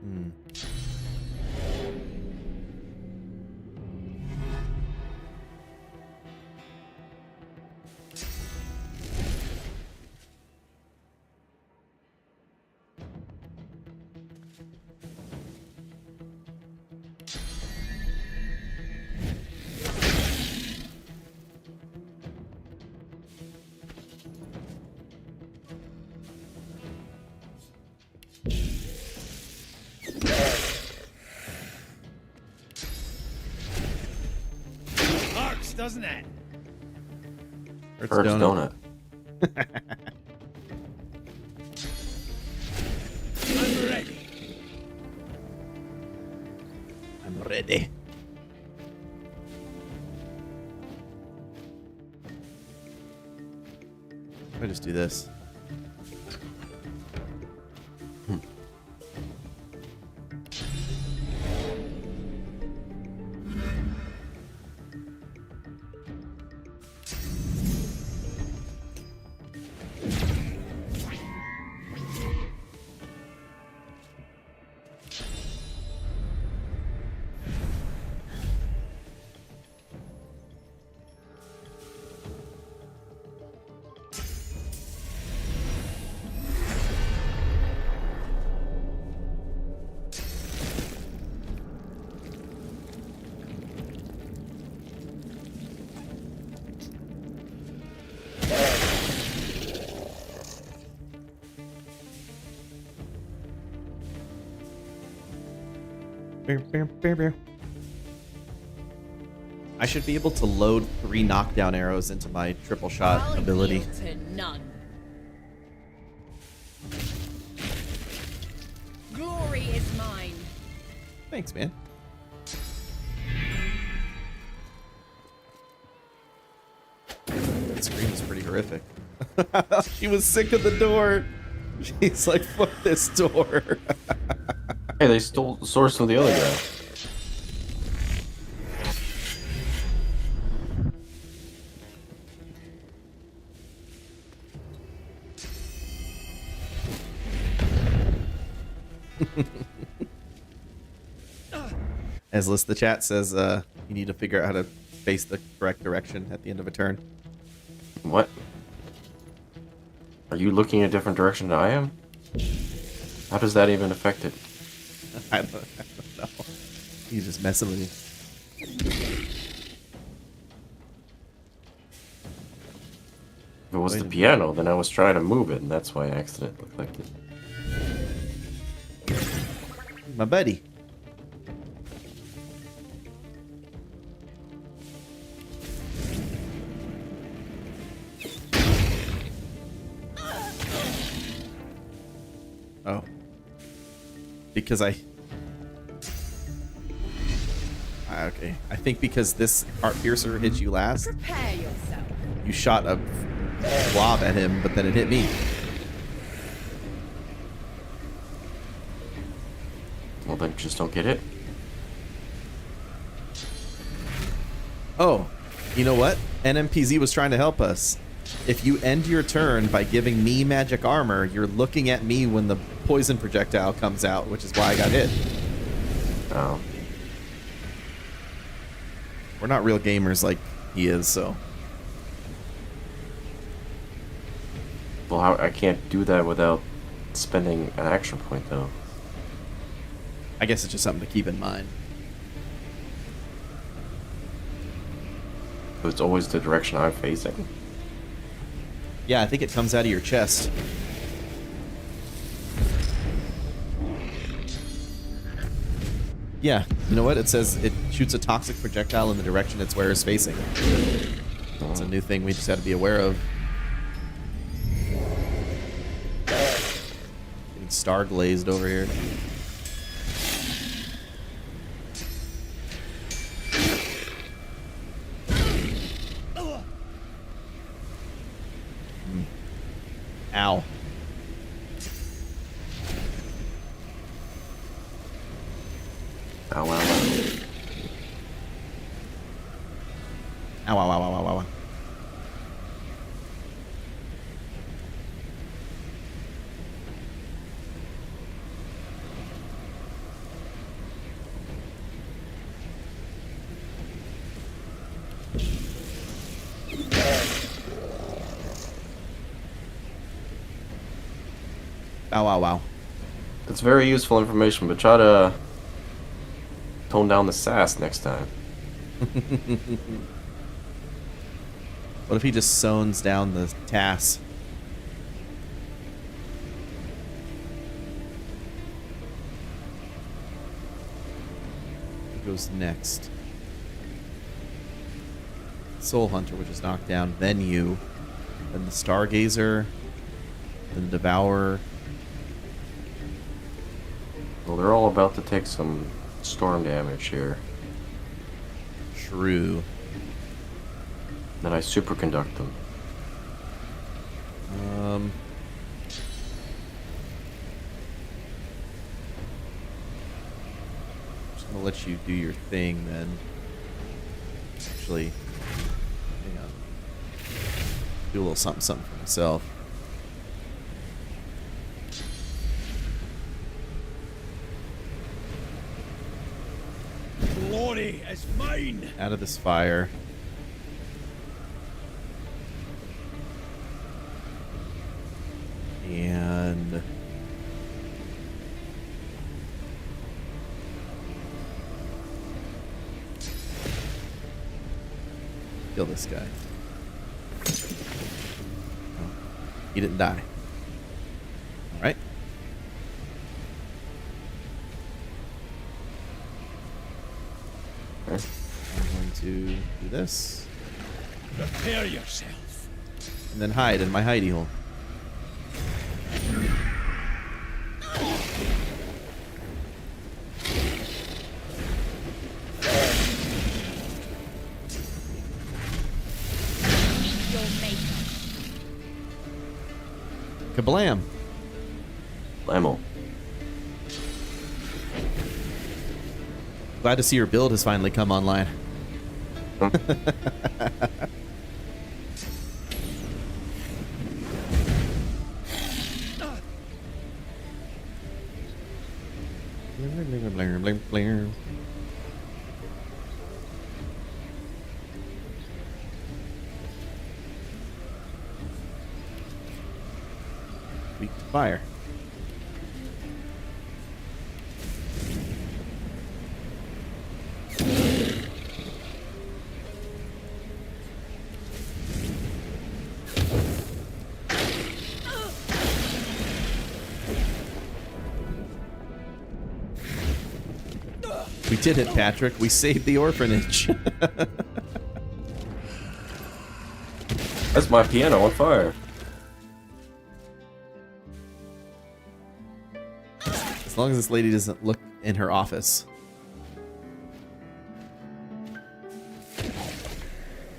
Hmm. Hurts, doesn't it? Hurts donut. I'm ready. I'm ready. I just do this. I should be able to load 3 knockdown arrows into my triple shot ability. Yield to none. Glory is mine. Thanks, man. That scream is pretty horrific. She was sick of the door. She's like, fuck this door. Hey, they stole the source from the other guy. Hezlis, the chat says you need to figure out how to face the correct direction at the end of a turn. What? Are you looking a different direction than I am? How does that even affect it? I don't know. He's just messing with you. If it was the piano, then I was trying to move it, and that's why I accidentally clicked it. My buddy. Oh. Because okay. I think because this heart piercer hit you last, Prepare yourself. you shot a blob at him, but then it hit me. Well, then just don't get it. Oh, you know what? NMPZ was trying to help us. If you end your turn by giving me magic armor, you're looking at me when the poison projectile comes out, which is why I got hit. Oh. We're not real gamers like he is, so. Well, I can't do that without spending an action point, though. I guess it's just something to keep in mind. So it's always the direction I'm facing. Yeah, I think it comes out of your chest. Yeah, you know what? It says it shoots a toxic projectile in the direction its wearer is facing. It's a new thing we just had to be aware of. Getting star glazed over here. Ow. Ow, ow, ow. Ow, ow, ow, ow, ow, ow. Ow, ow, wow. It's very useful information, but try to tone down the sass next time. What if he just zones down the TAS? Who goes next? Soul Hunter, which is knocked down, then you, then the Stargazer, then the Devourer. Well, they're all about to take some storm damage here. True. Then I superconduct them. Just gonna let you do your thing then. Actually, hang on. Do a little something, something for myself. Glory is mine. Out of this fire. And kill this guy. Oh, he didn't die. All right. I'm going to do this. Prepare yourself. And then hide in my hidey hole. Kablam. Blammo. Glad to see your build has finally come online. weak to fire. We did it, Patrick. We saved the orphanage. That's my piano on fire. As long as this lady doesn't look in her office.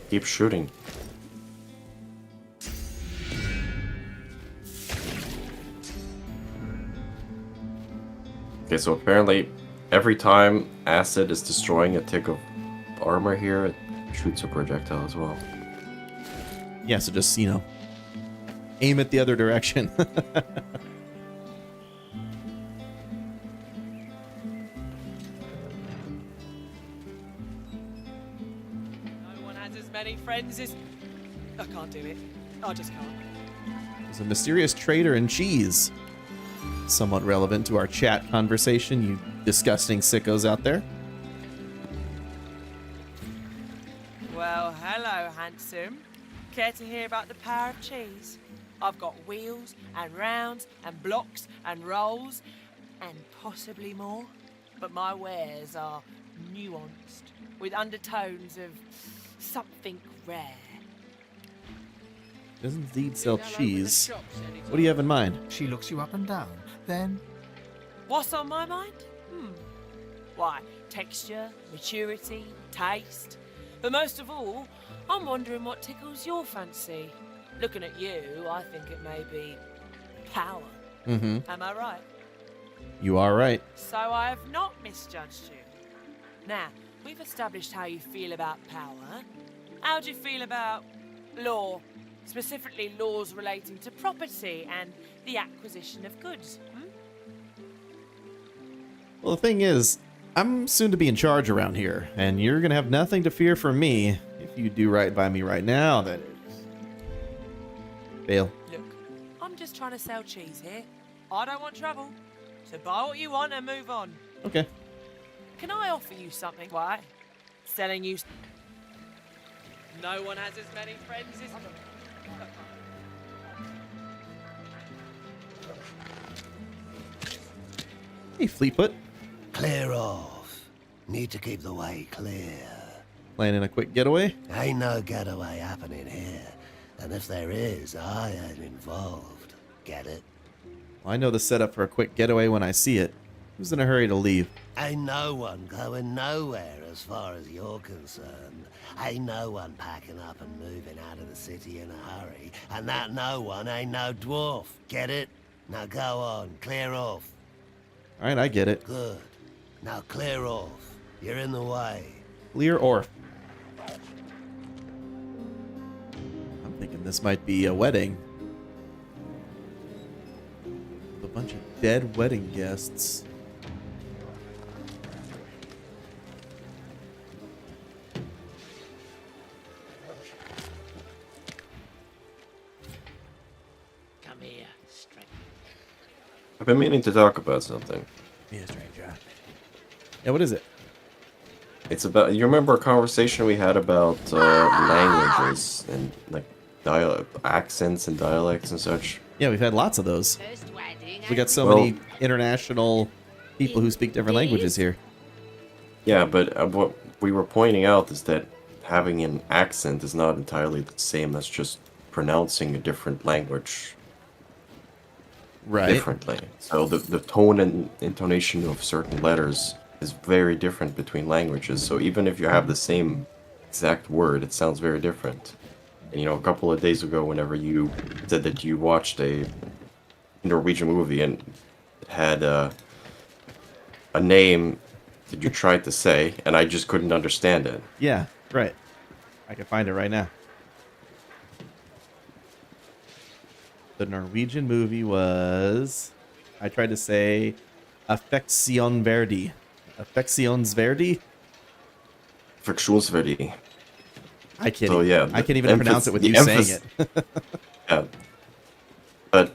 Keep shooting. Okay, so apparently every time acid is destroying a tick of armor here, it shoots a projectile as well. Yeah, so just, you know, aim it the other direction. No one has as many friends as... I can't do it. I just can't. There's a mysterious trader in cheese. Somewhat relevant to our chat conversation, you disgusting sickos out there. Well, hello, handsome. Care to hear about the power of cheese? I've got wheels and rounds and blocks and rolls and possibly more. But my wares are nuanced with undertones of something rare. Doesn't indeed sell cheese. What do you have in mind? She looks you up and down. Then... What's on my mind? Why, texture, maturity, taste. But most of all, I'm wondering what tickles your fancy. Looking at you, I think it may be power. Mm-hmm. Am I right? You are right. So I have not misjudged you. Now, we've established how you feel about power. How do you feel about law? Specifically laws relating to property and the acquisition of goods. Well, the thing is, I'm soon to be in charge around here, and you're gonna have nothing to fear from me if you do right by me right now, that is. Fail. Look, I'm just trying to sell cheese here. I don't want trouble. So buy what you want and move on. Okay. Can I offer you something? Why? Selling you... No one has as many friends as... Hey, Fleetfoot. Clear off. Need to keep the way clear. Planning a quick getaway? Ain't no getaway happening here. And if there is, I ain't involved. Get it? Well, I know the setup for a quick getaway when I see it. Who's in a hurry to leave? Ain't no one going nowhere as far as you're concerned. Ain't no one packing up and moving out of the city in a hurry. And that no one ain't no dwarf. Get it? Now go on, clear off. Alright, I get it. Good. Now clear off. You're in the way. Clear off. I'm thinking this might be a wedding. A bunch of dead wedding guests. Come here, stranger. I've been meaning to talk about something. Yeah, stranger. Yeah, what is it? It's about, you remember a conversation we had about languages and like accents and dialects and such? Yeah, we've had lots of those. We got so many international people who speak different languages here. Yeah, but what we were pointing out is that having an accent is not entirely the same as just pronouncing a different language differently. So the tone and intonation of certain letters is very different between languages. So even if you have the same exact word, it sounds very different. And, you know, a couple of days ago, whenever you said that you watched a Norwegian movie and it had a name that you tried to say, and I just couldn't understand it. Yeah, right. I can find it right now. The Norwegian movie was... I tried to say... Affectionsverdi. Affectionsverdi? Affectionsverdi. I can't. So, yeah, I can't even pronounce it with you saying it. Yeah, but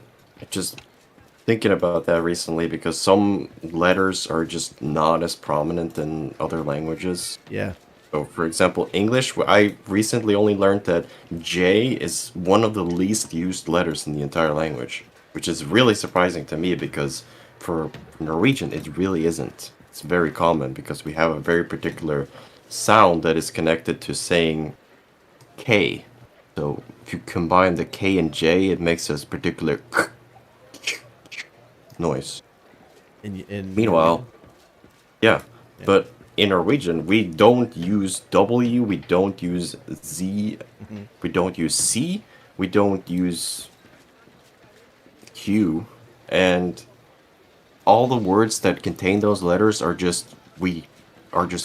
Just thinking about that recently because some letters are just not as prominent in other languages. Yeah. So, for example, English, I recently only learned that J is one of the least used letters in the entire language, which is really surprising to me because for Norwegian, it really isn't. It's very common because we have a very particular sound that is connected to saying K. So if you combine the K and J, it makes this particular noise. Meanwhile, yeah, but in Norwegian, we don't use W, we don't use Z, we don't use C, we don't use Q, and all the words that contain those letters are just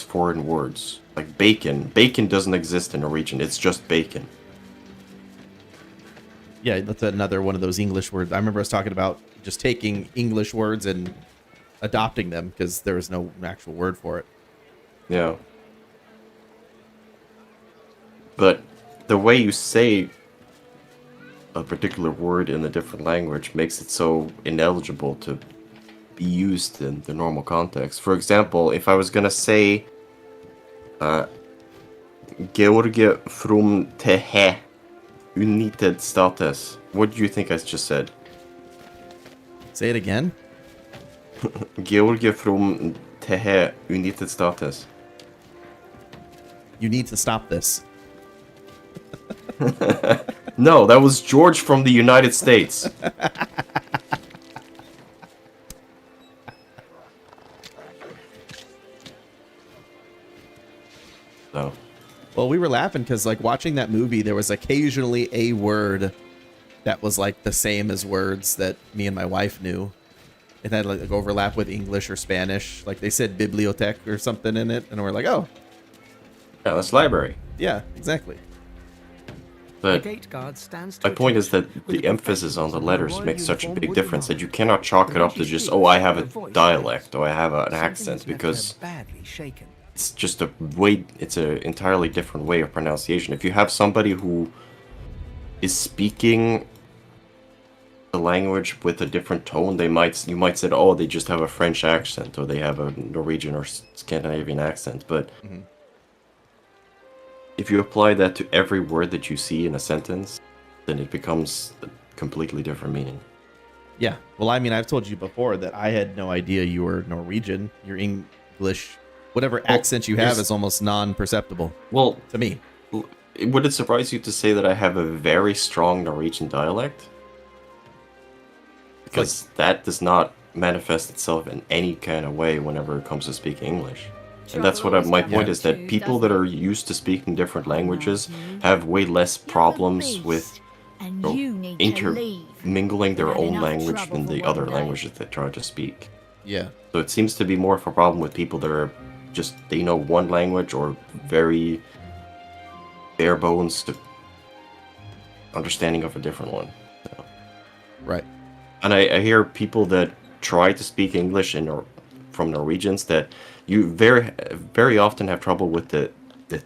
foreign words. Like bacon. Bacon doesn't exist in Norwegian, it's just bacon. Yeah, that's another one of those English words. I remember us talking about just taking English words and adopting them because there was no actual word for it. Yeah. But the way you say a particular word in a different language makes it so ineligible to be used in the normal context. For example, if I was gonna say George from Tehe United Status, what do you think I just said? Say it again. Georg from Tehe United Status. You need to stop this. No, that was George from the United States. So. Well, we were laughing because, like, watching that movie, there was occasionally a word that was, like, the same as words that me and my wife knew. It had, like, overlap with English or Spanish. Like, they said bibliothèque or something in it, and we're like, oh. Yeah, that's library. Yeah, exactly. But my point is that the emphasis on the letters makes such a big difference that you cannot chalk it up to just, oh, I have a dialect, or I have an accent, because it's just it's an entirely different way of pronunciation. If you have somebody who is speaking the language with a different tone, you might say, oh, they just have a French accent, or they have a Norwegian or Scandinavian accent, but if you apply that to every word that you see in a sentence, then it becomes a completely different meaning. Yeah. Well, I mean, I've told you before that I had no idea you were Norwegian. Your English, whatever accent you have, is almost non-perceptible. Well, to me. Would it surprise you to say that I have a very strong Norwegian dialect? Because that does not manifest itself in any kind of way whenever it comes to speaking English. And that's what my point is, that people that are used to speaking different languages have way less problems with intermingling their own language than the other languages they try to speak. Yeah. So it seems to be more of a problem with people that are just, they know one language or very bare bones to understanding of a different one. So. Right. And I hear people that try to speak English from Norwegians that you very often have trouble with the th,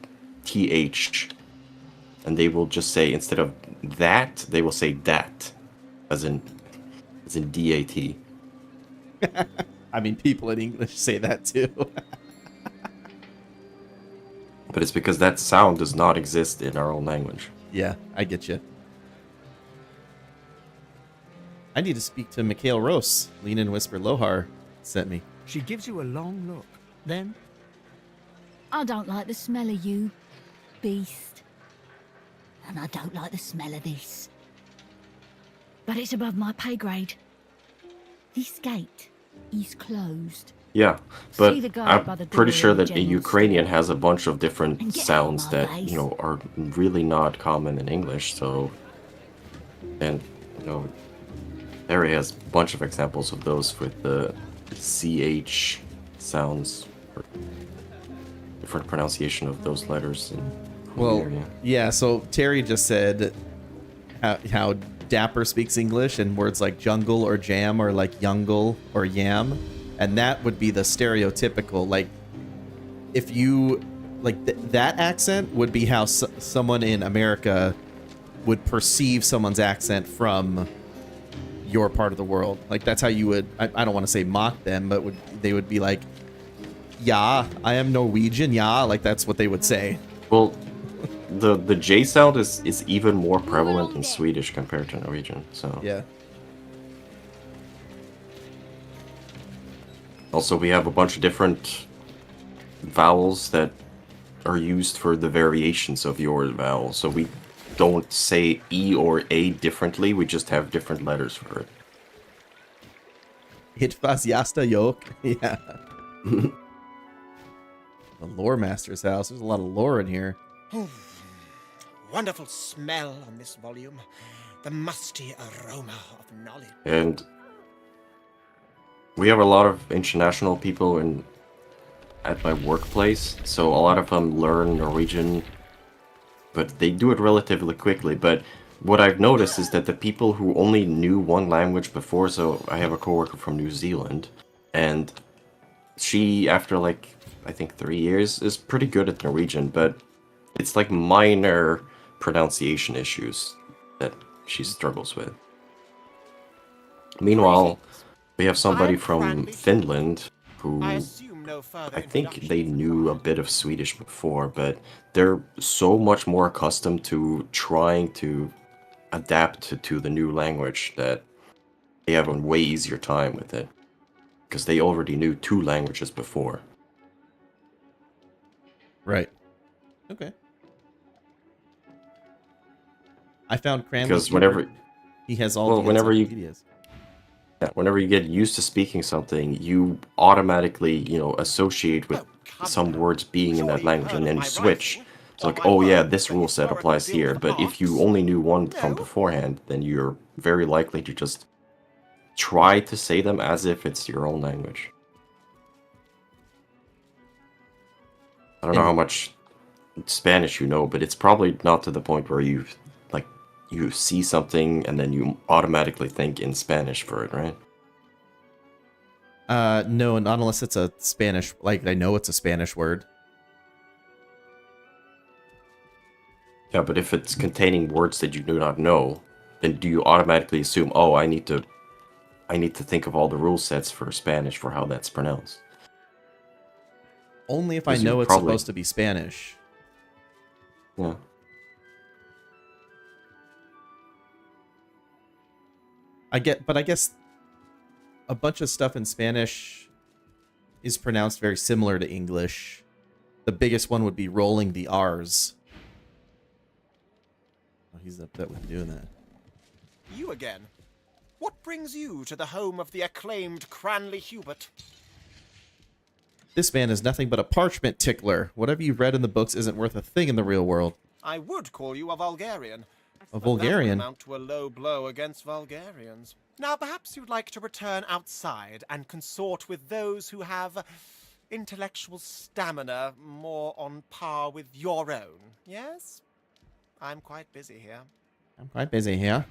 and they will just say, instead of that, they will say dat, as in dat. I mean, people in English say that too. But it's because that sound does not exist in our own language. Yeah, I get you. I need to speak to Mikhail Lohse. Lean and Whisper Lohar sent me. She gives you a long look. Then, I don't like the smell of you, beast. And I don't like the smell of this. But it's above my pay grade. This gate is closed. Yeah, but I'm by the pretty door sure in the that a general Ukrainian has a bunch of different And get sounds out of my that, face. are really not common in English, so... And, Harry has a bunch of examples of those with the CH sounds, or different pronunciation of those letters. Well, yeah, so Terry just said how Dapper speaks English, and words like jungle or jam are like youngle or yam, and that would be the stereotypical, like, if you, like, that accent would be how someone in America would perceive someone's accent from your part of the world. Like that's how you would. I don't want to say mock them, but they would be like, "Yeah, I am Norwegian." Yeah, like that's what they would say. Well, the J sound is even more prevalent in Swedish compared to Norwegian. So yeah. Also, we have a bunch of different vowels that are used for the variations of your vowel. So we don't say E or A differently, we just have different letters for it. Hitfas Yasta Yoke. Yeah. The Lore Master's house. There's a lot of lore in here. Wonderful smell on this volume. The musty aroma of knowledge. And we have a lot of international people at my workplace, so a lot of them learn Norwegian, but they do it relatively quickly. But what I've noticed is that the people who only knew one language before, so I have a coworker from New Zealand, and she, after like, I think 3 years, is pretty good at Norwegian, but it's like minor pronunciation issues that she struggles with. Meanwhile, we have somebody from Finland who I think they knew a bit of Swedish before, but they're so much more accustomed to trying to adapt to the new language that they have a way easier time with it. Because they already knew 2 languages before. Right. Okay. I found Cranley. Because whenever he has all the whenever you encyclopedias. Yeah, whenever you get used to speaking something, you automatically, associate with some words being in that language, and then you switch. It's like, oh yeah, this rule set applies here. But if you only knew one from beforehand, then you're very likely to just try to say them as if it's your own language. I don't know how much Spanish you know, but it's probably not to the point where you see something and then you automatically think in Spanish for it, right? No, not unless it's a Spanish, like I know it's a Spanish word. Yeah, but if it's containing words that you do not know, then do you automatically assume, oh, I need to think of all the rule sets for Spanish for how that's pronounced? Only if I know it's supposed to be Spanish. Yeah. I guess a bunch of stuff in Spanish is pronounced very similar to English. The biggest one would be rolling the R's. Oh, he's upset with doing that. You again? What brings you to the home of the acclaimed Cranley Hubert? This man is nothing but a parchment tickler. Whatever you've read in the books isn't worth a thing in the real world. I would call you a Vulgarian. A Vulgarian? That would amount to a low blow against Vulgarians. Now, perhaps you'd like to return outside and consort with those who have intellectual stamina more on par with your own, yes? I'm quite busy here. I'm quite busy here.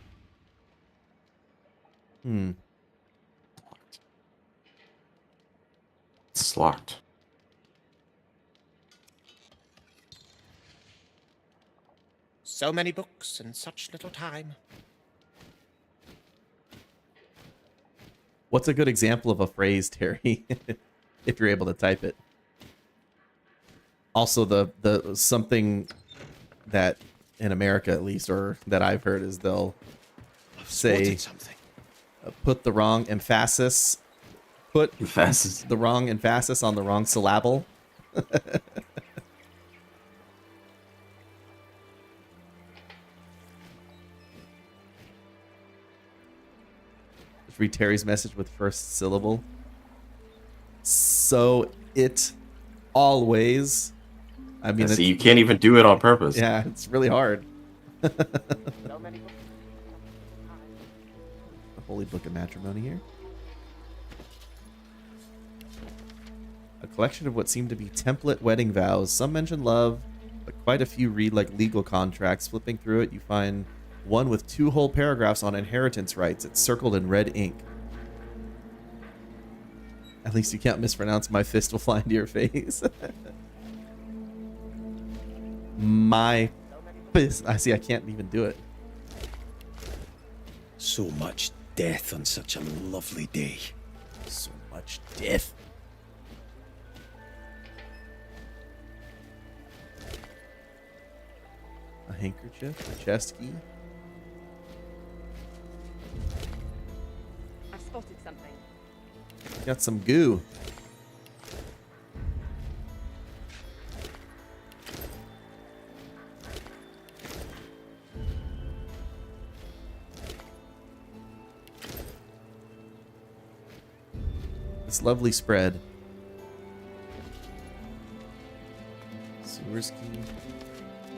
It's locked. So many books and such little time. What's a good example of a phrase, Terry? If you're able to type it. Also, the something that in America at least, or that I've heard, is they'll say put the wrong emphasis. Put the wrong emphasis on the wrong syllable. Read Terry's message with first syllable. So it always. I mean, see, you can't even do it on purpose. Yeah, it's really hard. The Holy Book of Matrimony here. A collection of what seem to be template wedding vows. Some mention love, but quite a few read like legal contracts. Flipping through it, you find one with 2 whole paragraphs on inheritance rights. It's circled in red ink. At least you can't mispronounce my fist will fly into your face. My fist. I see, I can't even do it. So much death on such a lovely day. So much death. A handkerchief, a chest key. I've spotted something. Got some goo. This lovely spread. Sewers key.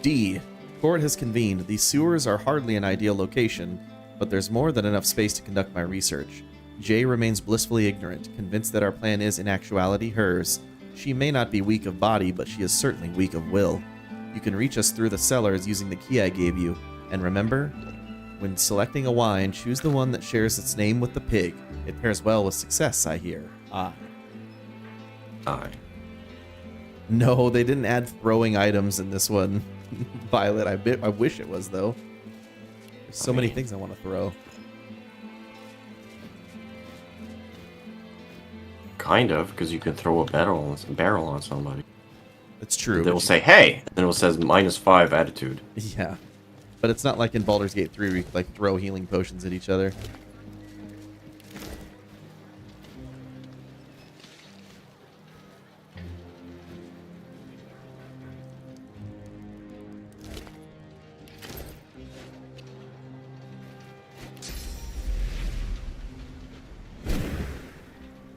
D. Court has convened. These sewers are hardly an ideal location, but there's more than enough space to conduct my research. J remains blissfully ignorant, convinced that our plan is, in actuality, hers. She may not be weak of body, but she is certainly weak of will. You can reach us through the cellars using the key I gave you. And remember, when selecting a wine, choose the one that shares its name with the pig. It pairs well with success, I hear. Aye. No, they didn't add throwing items in this one, Violet. I wish it was, though. There's so many things I want to throw. Kind of, because you can throw a barrel on somebody. It's true. They will say, hey! And then it says -5 attitude. Yeah. But it's not like in Baldur's Gate 3 where you could, like, throw healing potions at each other.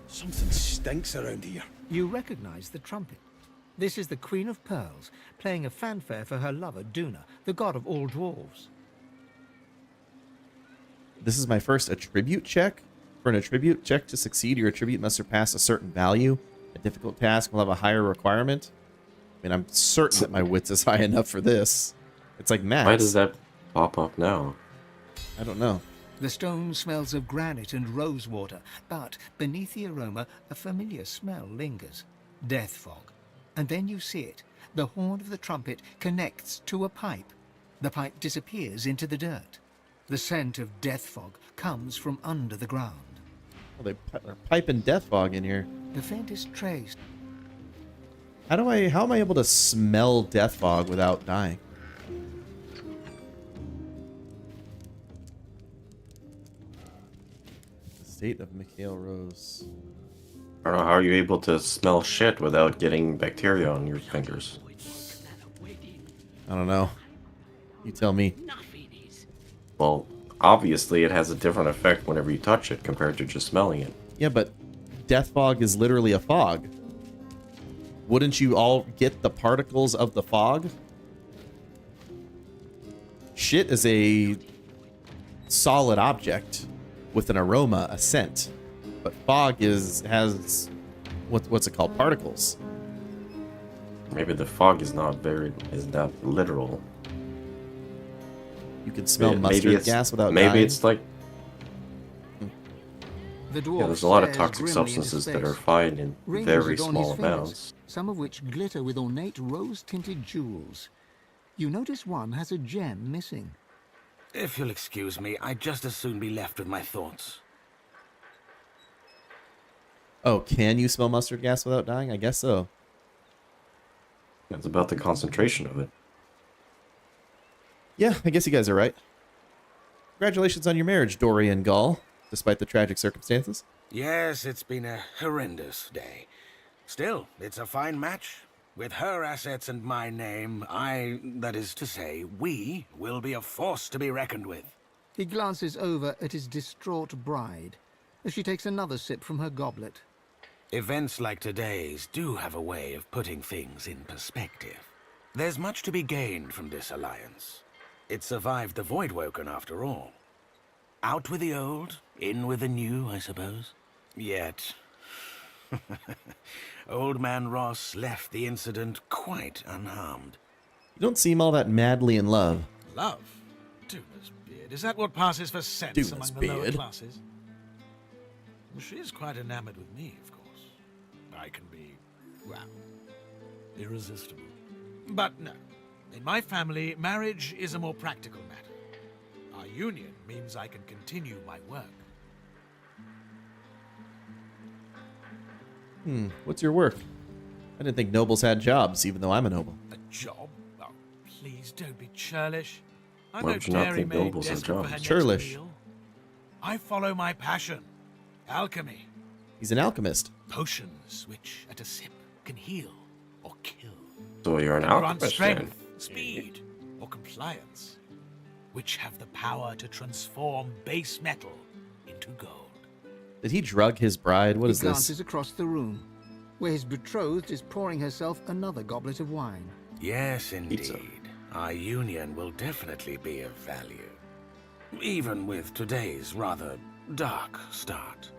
Something stinks around here. You recognize the trumpet. This is the Queen of Pearls, playing a fanfare for her lover, Duna, the god of all dwarves. This is my first attribute check. For an attribute check to succeed, your attribute must surpass a certain value. A difficult task will have a higher requirement. I mean, I'm certain that my wits is high enough for this. It's like max. Why does that pop up now? I don't know. The stone smells of granite and rosewater, but beneath the aroma, a familiar smell lingers. Death fog. And then you see it. The horn of the trumpet connects to a pipe. The pipe disappears into the dirt. The scent of death fog comes from under the ground. Well, they're piping death fog in here. The faintest trace. How am I able to smell death fog without dying? The state of Mikhail Rose. I don't know, how are you able to smell shit without getting bacteria on your fingers? I don't know. You tell me. Well, obviously it has a different effect whenever you touch it compared to just smelling it. Yeah, but death fog is literally a fog. Wouldn't you all get the particles of the fog? Shit is a solid object with an aroma, a scent. But fog has what's it called? Particles. Maybe the fog is not literal. You can smell mustard gas without dying. Maybe it's like The dwarf there's a lot of stares toxic grimly substances into that are space. fine in Rings very adorn small his fingers, amounts. some of which glitter with ornate rose-tinted jewels. You notice one has a gem missing. If you'll excuse me, I'd just as soon be left with my thoughts. Oh, can you smell mustard gas without dying? I guess so. It's about the concentration of it. Yeah, I guess you guys are right. Congratulations on your marriage, Dorian Gall, despite the tragic circumstances. Yes, it's been a horrendous day. Still, it's a fine match. With her assets and my name, that is to say, we will be a force to be reckoned with. He glances over at his distraught bride as she takes another sip from her goblet. Events like today's do have a way of putting things in perspective. There's much to be gained from this alliance. It survived the Voidwoken after all. Out with the old, in with the new, I suppose. Yet, Old Man Ross left the incident quite unharmed. You don't seem all that madly in love. Love? Duna's beard. Is that what passes for sense Duna's among the lower beard. classes? Well, she is quite enamored with me, of course. I can be, well, irresistible. But no. In my family, marriage is a more practical matter. Our union means I can continue my work. What's your work? I didn't think nobles had jobs, even though I'm a noble. A job? Oh, please don't be churlish. I'm Why no would you not think dairymaid nobles have desperate for her jobs? next Churlish. meal. I follow my passion. Alchemy. He's an alchemist. Potions which, at a sip, can heal or kill. So you're an Can grant alchemist then. strength, speed, or compliance, which have the power to transform base metal into gold. Did he drug his bride? What He is this? glances across the room, where his betrothed is pouring herself another goblet of wine. Yes, indeed. Our union will definitely be of value. Even with today's rather dark start.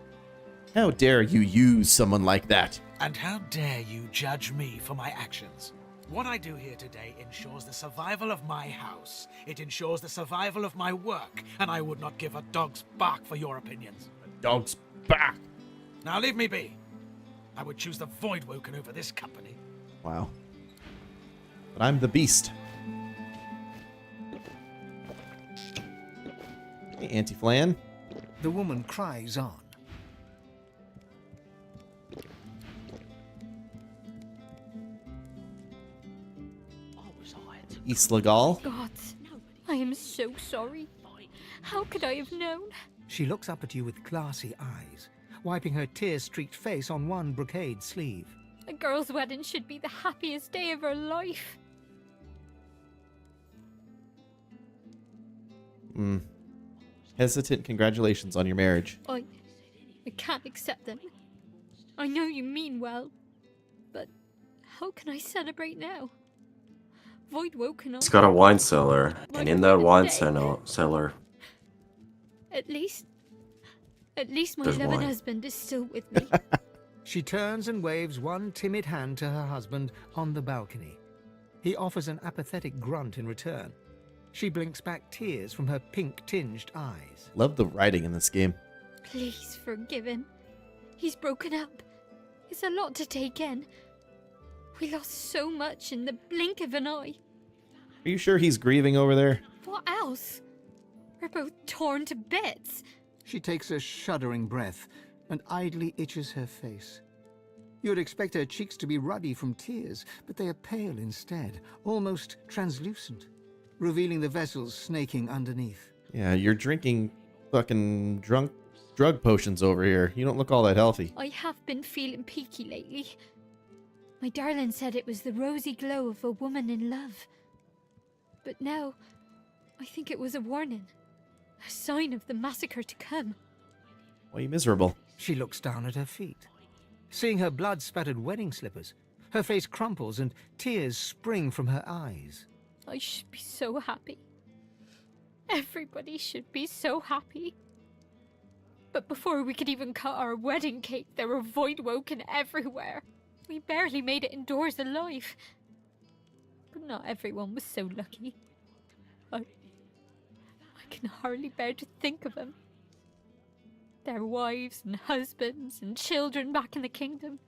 How dare you use someone like that? And how dare you judge me for my actions? What I do here today ensures the survival of my house. It ensures the survival of my work, and I would not give a dog's bark for your opinions. A dog's bark? Now leave me be. I would choose the Voidwoken over this company. Wow. But I'm the beast. Hey, Auntie Flan. The woman cries on. Isla Gal. God, I am so sorry. How could I have known? She looks up at you with glassy eyes, wiping her tear-streaked face on one brocade sleeve. A girl's wedding should be the happiest day of her life. Hesitant congratulations on your marriage. I can't accept them. I know you mean well, but how can I celebrate now? Voidwoken. It's got a wine cellar, and in that wine cellar, At least my There's loving wine. husband is still with me. She turns and waves one timid hand to her husband on the balcony. He offers an apathetic grunt in return. She blinks back tears from her pink-tinged eyes. Love the writing in this game. Please forgive him. He's broken up. It's a lot to take in. We lost so much in the blink of an eye. Are you sure he's grieving over there? What else? We're both torn to bits. She takes a shuddering breath and idly itches her face. You would expect her cheeks to be ruddy from tears, but they are pale instead, almost translucent, revealing the vessels snaking underneath. Yeah, you're drinking fucking drug potions over here. You don't look all that healthy. I have been feeling peaky lately. My darling said it was the rosy glow of a woman in love. But now, I think it was a warning. A sign of the massacre to come. Why are you miserable? She looks down at her feet. Seeing her blood-spattered wedding slippers, her face crumples and tears spring from her eyes. I should be so happy. Everybody should be so happy. But before we could even cut our wedding cake, there were Voidwoken everywhere. We barely made it indoors alive. But not everyone was so lucky. I can hardly bear to think of them. Their wives and husbands and children back in the kingdom,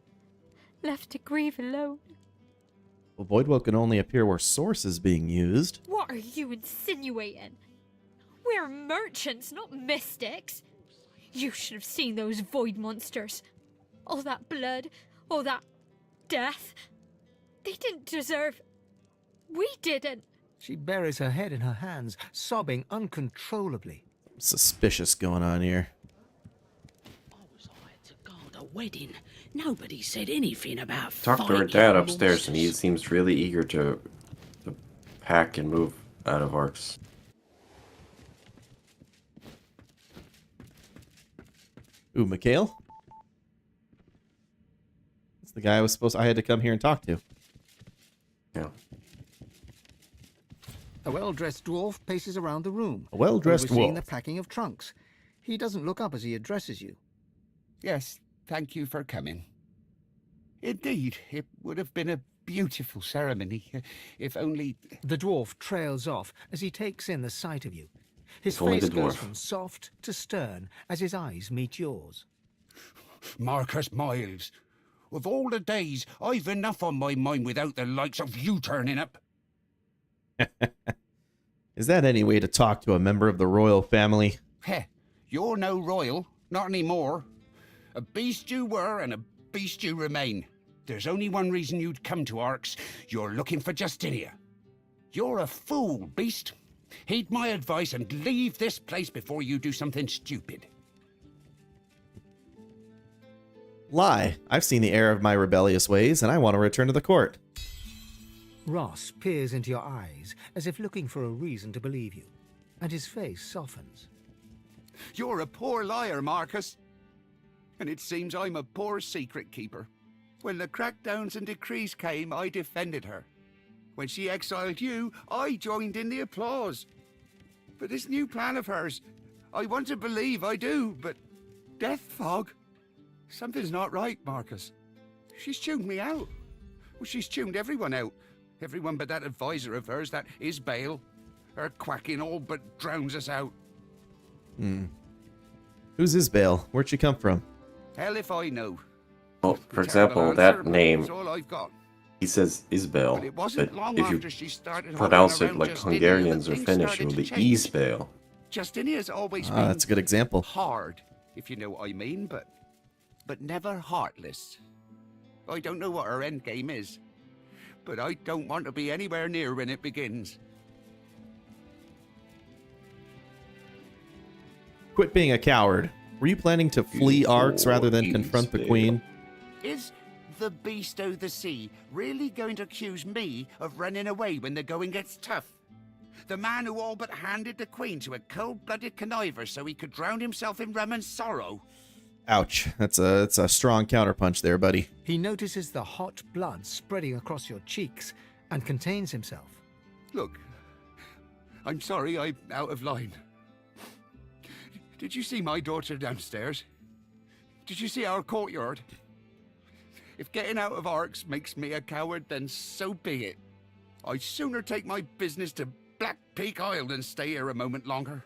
left to grieve alone. Well, Voidwell can only appear where source is being used. What are you insinuating? We're merchants, not mystics. You should have seen those void monsters. All that blood, all that death. They didn't deserve... We didn't. She buries her head in her hands, sobbing uncontrollably. Suspicious going on here. A wedding. Nobody said anything about talk to her fighting dad upstairs, monsters. and he seems really eager to pack and move out of Arx. Ooh, Mikhail? That's the guy I had to come here and talk to. Yeah. A well-dressed dwarf paces around the room. A well-dressed overseeing dwarf. the packing of trunks. He doesn't look up as he addresses you. Yes, thank you for coming. Indeed, it would have been a beautiful ceremony, if only... The dwarf trails off as he takes in the sight of you. His If only face the goes dwarf. from soft to stern as his eyes meet yours. Marcus Miles, of all the days, I've enough on my mind without the likes of you turning up. Is that any way to talk to a member of the royal family? Heh, you're no royal, not anymore. A beast you were, and a beast you remain. There's only one reason you'd come to Arx. You're looking for Justinia. You're a fool, beast. Heed my advice and leave this place before you do something stupid. Lie. I've seen the error of my rebellious ways, and I want to return to the court. Ross peers into your eyes as if looking for a reason to believe you, and his face softens. You're a poor liar, Marcus. And it seems I'm a poor secret keeper. When the crackdowns and decrees came, I defended her. When she exiled you, I joined in the applause. But this new plan of hers, I want to believe I do, but death fog? Something's not right, Marcus. She's tuned me out. Well, she's tuned everyone out. Everyone but that advisor of hers, that Isbale. Her quacking all but drowns us out. Who's Isbale? Where'd she come from? Hell if I know. Well, for example, that name, It's all I've got. he says Isbel, But it but wasn't long if after you she started pronounce holding it around like Justinia Hungarians that or things Finnish, it started will to be change. Isbel. Justinia's always been That's a good example. hard, if you know what I mean, but never heartless. I don't know what her end game is, but I don't want to be anywhere near when it begins. Quit being a coward. Were you planning to flee Arx rather than confront the queen? Is the beast o' the sea really going to accuse me of running away when the going gets tough? The man who all but handed the queen to a cold-blooded conniver so he could drown himself in rum and sorrow? Ouch. That's a strong counterpunch there, buddy. He notices the hot blood spreading across your cheeks and contains himself. Look, I'm sorry I'm out of line. Did you see my daughter downstairs? Did you see our courtyard? If getting out of Arx makes me a coward, then so be it. I'd sooner take my business to Black Peak Isle than stay here a moment longer.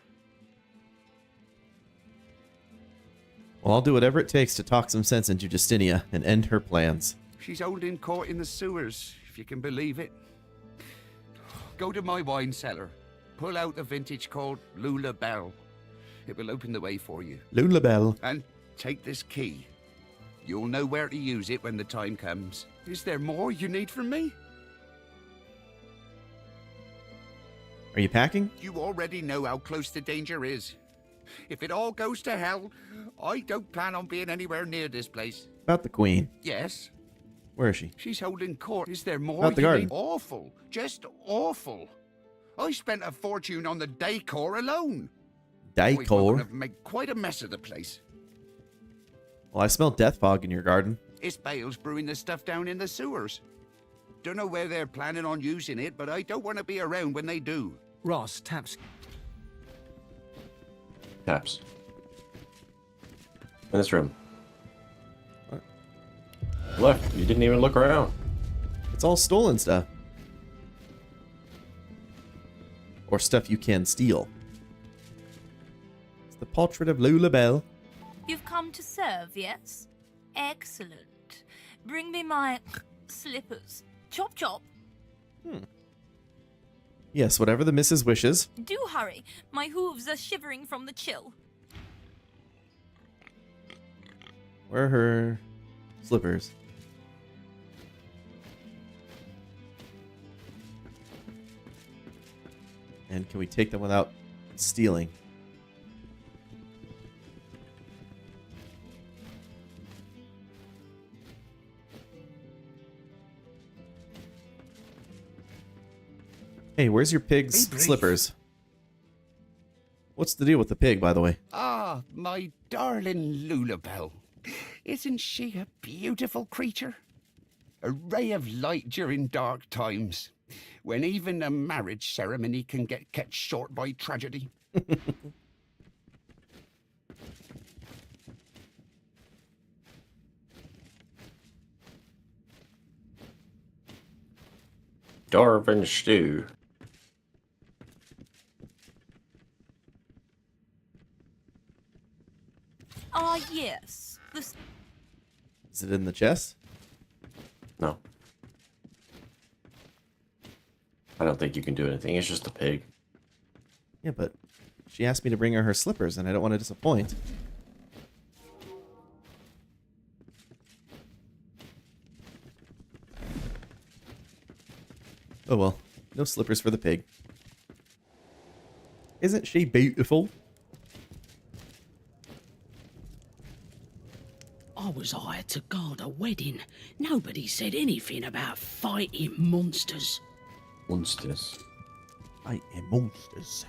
Well, I'll do whatever it takes to talk some sense into Justinia and end her plans. She's holding court in the sewers, if you can believe it. Go to my wine cellar. Pull out a vintage called Lula Bell. It will open the way for you. Lula Bell. And take this key. You'll know where to use it when the time comes. Is there more you need from me? Are you packing? You already know how close the danger is. If it all goes to hell, I don't plan on being anywhere near this place. About the queen. Yes? Where is she? She's holding court. Is there more? About the you garden. need? Awful. Just awful. I spent a fortune on the decor alone. Decor? Have made quite a mess of the place. Well, I smell death fog in your garden. Isbale's brewing the stuff down in the sewers. Don't know where they're planning on using it, but I don't want to be around when they do. Ross taps. Taps. In this room. What? Left. You didn't even look around. It's all stolen stuff. Or stuff you can steal. It's the portrait of Lula Bell. You've come to serve, yes? Excellent. Bring me my slippers. Chop chop. Yes, whatever the missus wishes. Do hurry. My hooves are shivering from the chill. Where are her slippers? And can we take them without stealing? Hey, where's your pig's Be brief. slippers? What's the deal with the pig, by the way? Ah, my darling Lulabelle. Isn't she a beautiful creature? A ray of light during dark times, when even a marriage ceremony can get cut short by tragedy. Darwin stew. Ah, yes. Is it in the chest? No. I don't think you can do anything. It's just a pig. Yeah, but she asked me to bring her slippers, and I don't want to disappoint. Oh well, no slippers for the pig. Isn't she beautiful? I was hired to guard a wedding. Nobody said anything about fighting monsters. Monsters. I am monsters.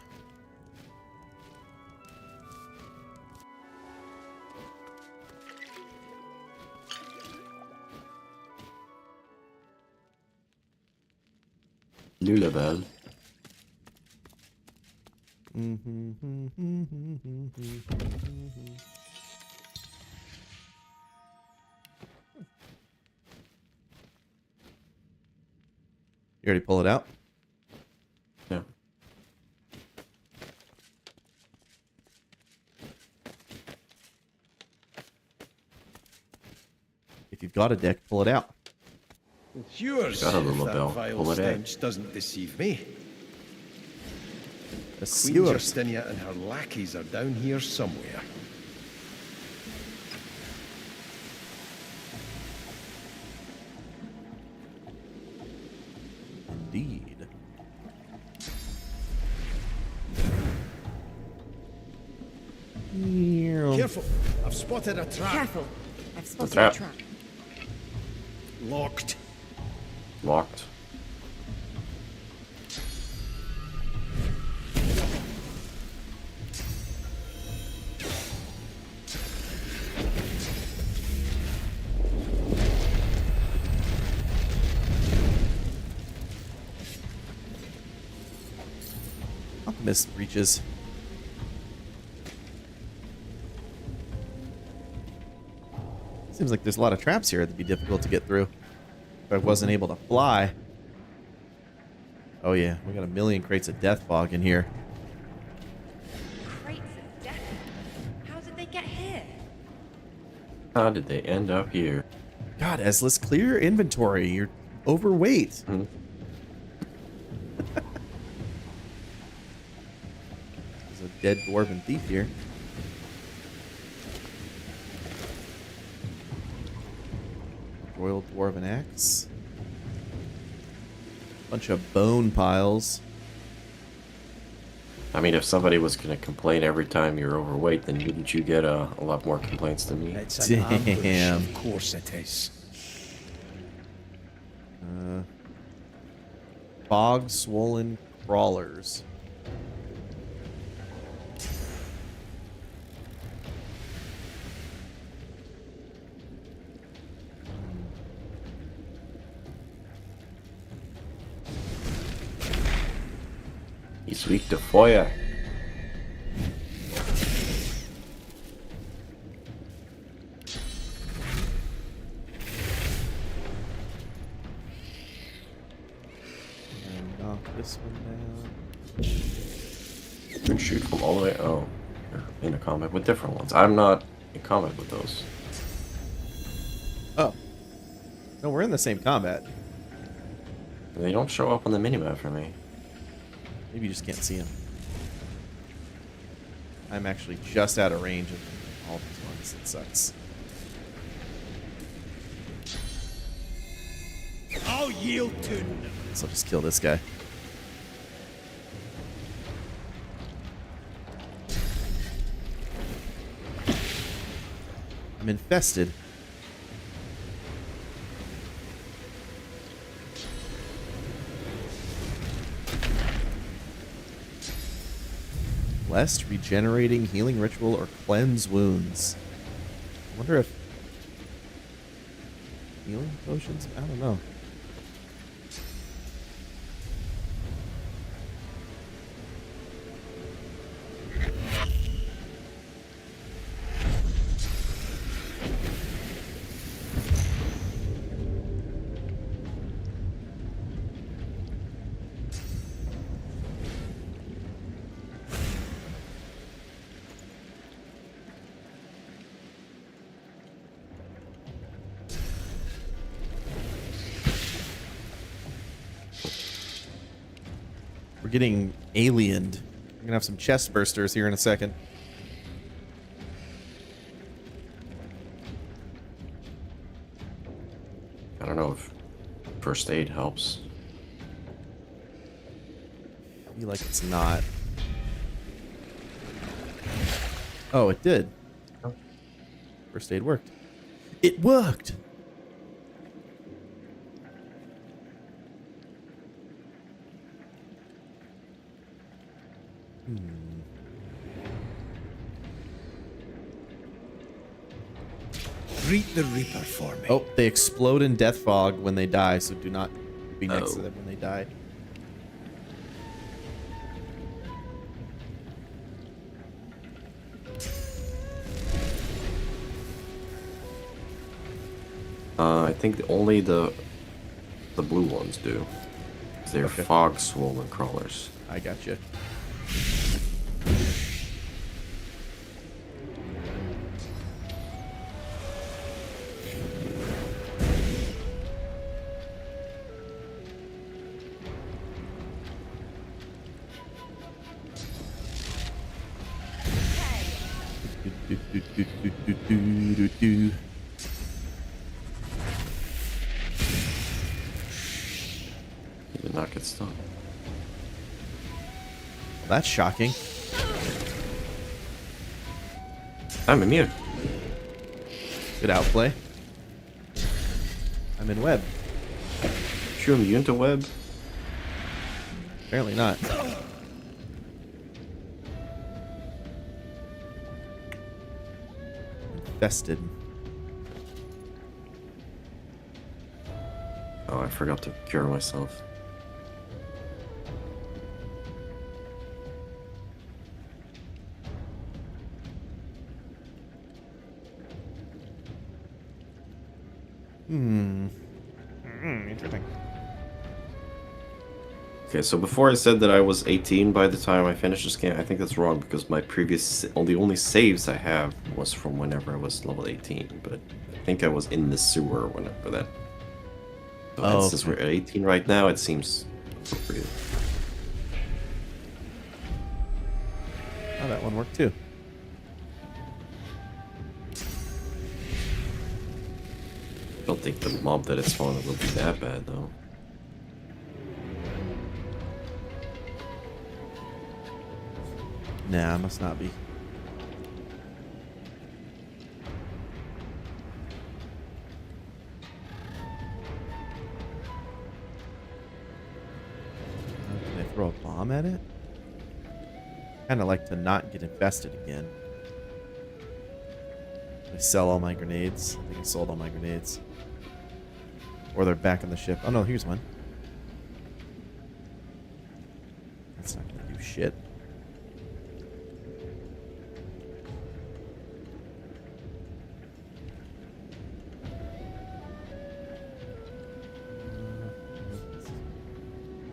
Lullaby. You already pull it out? Yeah. If you've got a deck, pull it out. It's yours, Got a if little that bell. vile Pull it out. stench doesn't deceive me. A Queen skewer. Justinia and her lackeys are down here somewhere. Indeed. Careful! I've spotted a trap. Careful. I've spotted trap. a trap. Locked. Locked. Alchemist reaches. Seems like there's a lot of traps here that'd be difficult to get through. If I wasn't able to fly. Oh yeah, we got a million crates of death fog in here. Crates of death. How did they get here? How did they end up here? God, Ez, let's clear your inventory. You're overweight. Hmm. There's a dead dwarven thief here. Royal dwarven axe. Bunch of bone piles. I mean, if somebody was going to complain every time you're overweight, then wouldn't you get a lot more complaints than me? It's an ambush, Damn. of course it is. Fog swollen crawlers. He's weak to fire. And knock this one down. You can shoot from all the way. Oh, you're in a combat with different ones. I'm not in combat with those. Oh. No, we're in the same combat. They don't show up on the minimap for me. Maybe you just can't see them. I'm actually just out of range of all these ones. It sucks. I'll yield to none. So I'll just kill this guy. I'm infested. Blessed, regenerating, healing ritual, or cleanse wounds. I wonder if healing potions? I don't know. We're getting aliened. We're gonna have some chest bursters here in a second. I don't know if first aid helps. feel like it's not. Oh, it did. First aid worked. It worked! Greet the Reaper for me. Oh, they explode in death fog when they die, so do not be next to them when they die. I think only the blue ones do. They're fog swollen crawlers. I gotcha. You did not get stuck. Well, that's shocking. I'm immune. Good outplay. I'm in web. You immune to web? Apparently not. Infested. Oh, I forgot to cure myself. Interesting. Okay, so before I said that I was 18 by the time I finished this game, I think that's wrong because my previous, the only saves I have was from whenever I was level 18, but I think I was in the sewer whenever that. So since we're at 18 right now, it seems appropriate. Oh, that one worked too. I don't think the mob that it's spawning will be that bad though. Nah, must not be. Can I throw a bomb at it? Kind of like to not get infested again. I sell all my grenades. I think I sold all my grenades. Or they're back on the ship. Oh no, here's one. That's not gonna do shit.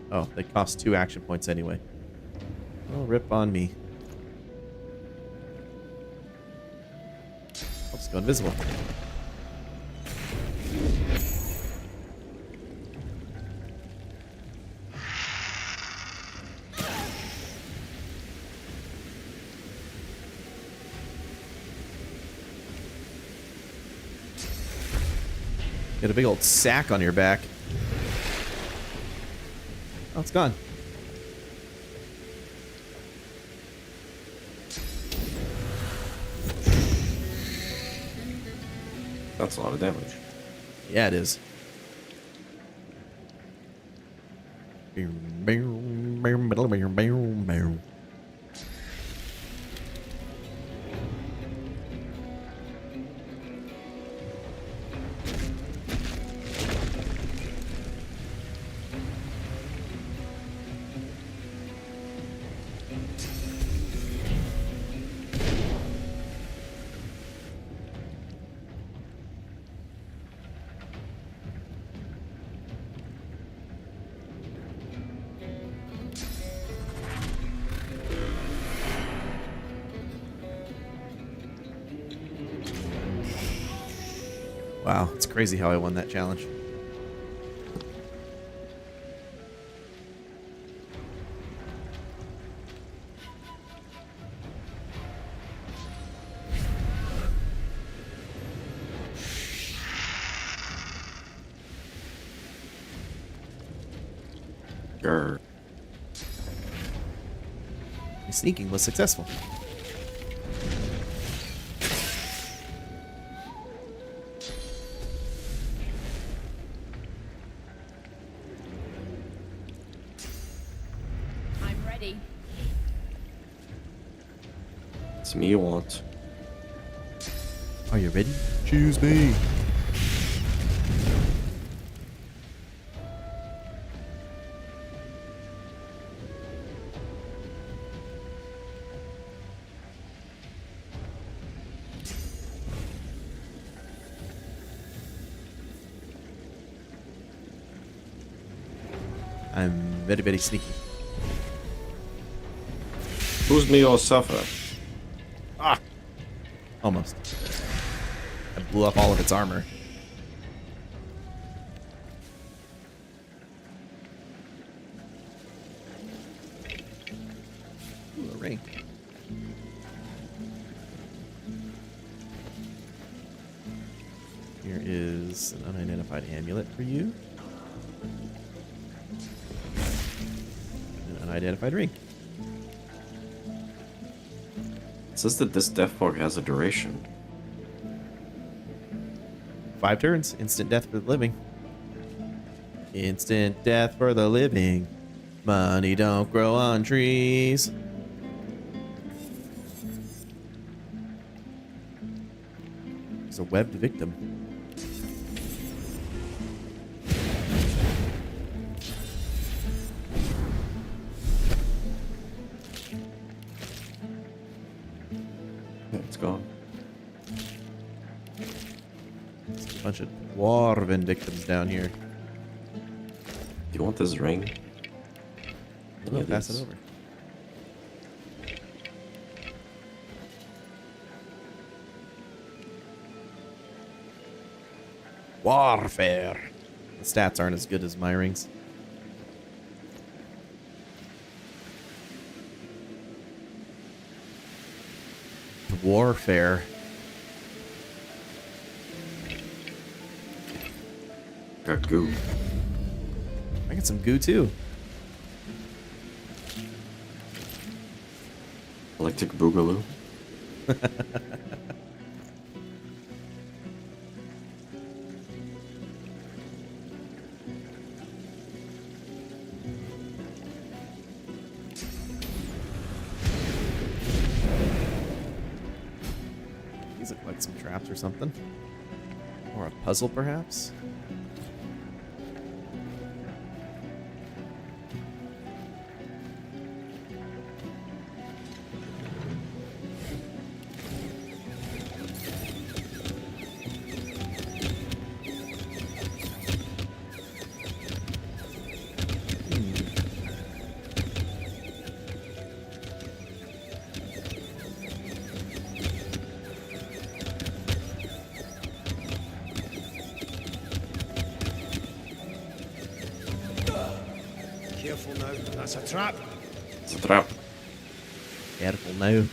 Oh, they cost 2 action points anyway. Oh, rip on me. Let's go invisible. Get a big old sack on your back. Oh, it's gone. That's a lot of damage. Yeah, it is. Wow, it's crazy how I won that challenge. Grr. My sneaking was successful. I'm ready. It's me you want. Are you ready? Choose me. I'm very, very sneaky. Who's me or suffer? Ah! Almost. I blew up all of its armor. Ooh, a ring. Here is an unidentified amulet for you. An unidentified ring. It says that this death fog has a duration. 5 turns. Instant death for the living. Instant death for the living. Money don't grow on trees. There's a webbed victim. It's gone. There's a bunch of dwarven victims down here. Do you want this ring? I'll pass it over. Warfare. The stats aren't as good as my rings. Warfare. Got goo. I got some goo too. Electric Boogaloo. These look like some traps or something. Or a puzzle, perhaps? Careful now, that's a trap. It's a trap. Careful now.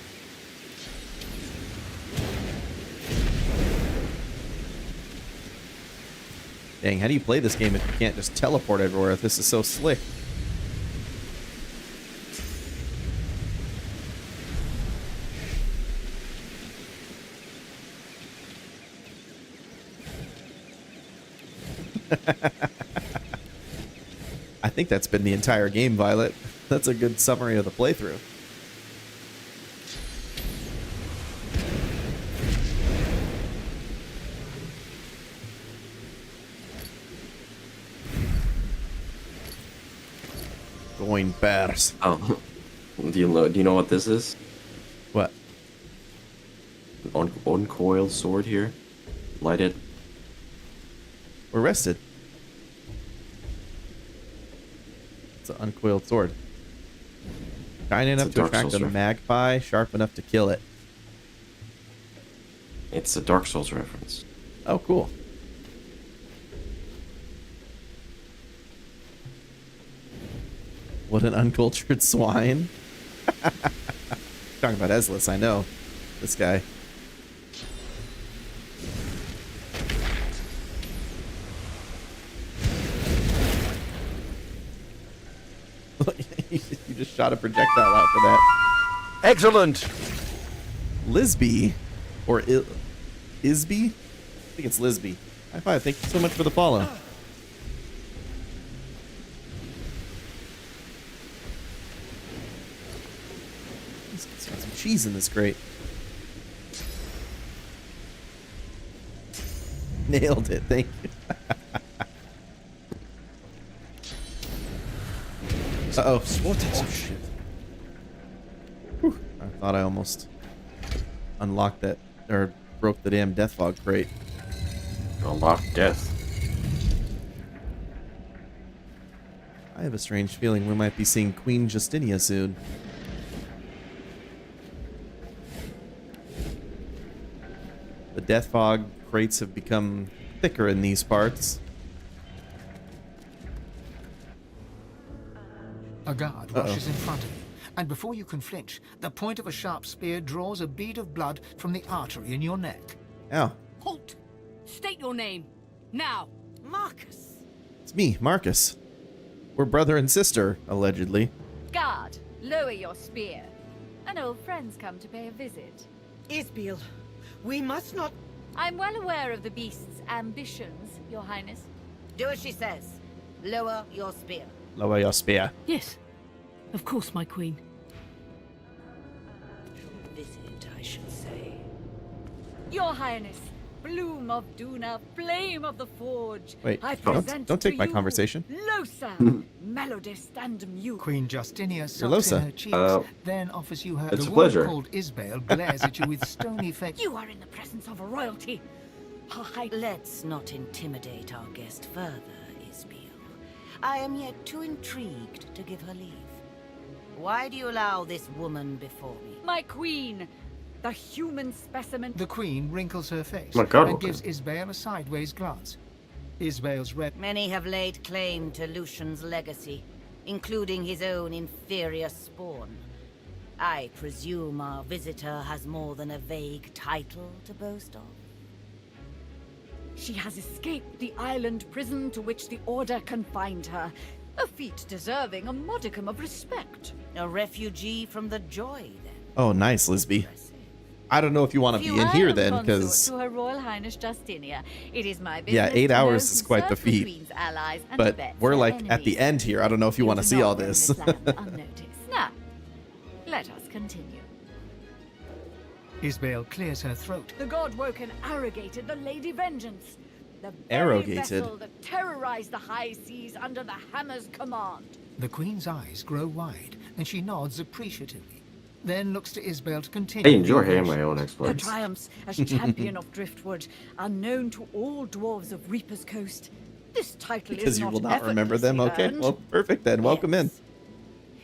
Dang, how do you play this game if you can't just teleport everywhere? This is so slick. I think that's been the entire game, Violet. That's a good summary of the playthrough. Going bears. Oh, do you know what this is? What? An uncoiled sword here. Light it. We're rested. It's an uncoiled sword. Shiny enough to attract a magpie, sharp enough to kill it. It's a Dark Souls reference. Oh, cool. What an uncultured swine. Talking about Ezlis, I know. This guy. You just shot a projectile out for that. Excellent! Lisby? Or Isby? I think it's Lisby. High five. Thank you so much for the follow. Let's get some cheese in this crate. Nailed it. Thank you. Uh-oh. Oh, shit. Whew. I thought I almost unlocked that, or broke the damn death fog crate. Unlocked death. I have a strange feeling we might be seeing Queen Justinia soon. The death fog crates have become thicker in these parts. A guard rushes in front of you, and before you can flinch, the point of a sharp spear draws a bead of blood from the artery in your neck. Ow. Halt! State your name. Now! Marcus! It's me, Marcus. We're brother and sister, allegedly. Guard, lower your spear. An old friend's come to pay a visit. Isbiel, we must not... I'm well aware of the beast's ambitions, Your Highness. Do as she says. Lower your spear. Lower your spear. Yes, of course, my queen. Visit, I should say. Your Highness, Bloom of Duna, Flame of the Forge. Wait, I present don't take to my you conversation. Lohse, melodist and mute. Queen Justinia You're sucks in Lohse. her cheeks, then offers you her... It's the a woman pleasure. called Isbel glares at you with stony face. You are in the presence of a royalty. Let's not intimidate our guest further, Isbiel. I am yet too intrigued to give her leave. Why do you allow this woman before me? My queen, the human specimen. The queen wrinkles her face My God, and okay. gives Isbel a sideways glance. Isbel's red... Many have laid claim to Lucian's legacy, including his own inferior spawn. I presume our visitor has more than a vague title to boast of. She has escaped the island prison to which the Order confined her. A feat deserving a modicum of respect. A refugee from the Joy, then. Oh, nice, Lisby. I don't know if you want to be in here then, because... To Her Royal Highness Justinia, it is my business Yeah, 8 to know hours who is quite the serve feat. Queen's allies and But abets we're her like at the enemies. end here. I don't know if you want to do see not all roam this. land unnoticed. Now, let us continue. Isbel clears her throat. The God-woken arrogated the Lady Vengeance. The very Arrogated? vessel that terrorized the high seas under the Hammer's command. The queen's eyes grow wide, and she nods appreciatively. Then looks to Isbel to continue. I enjoy the hearing my own Her exploits. triumphs as champion of Driftwood are known to all dwarves of Reaper's Coast. This title Because is you not will not remember them? effortlessly Okay, earned. well, perfect then. Welcome in.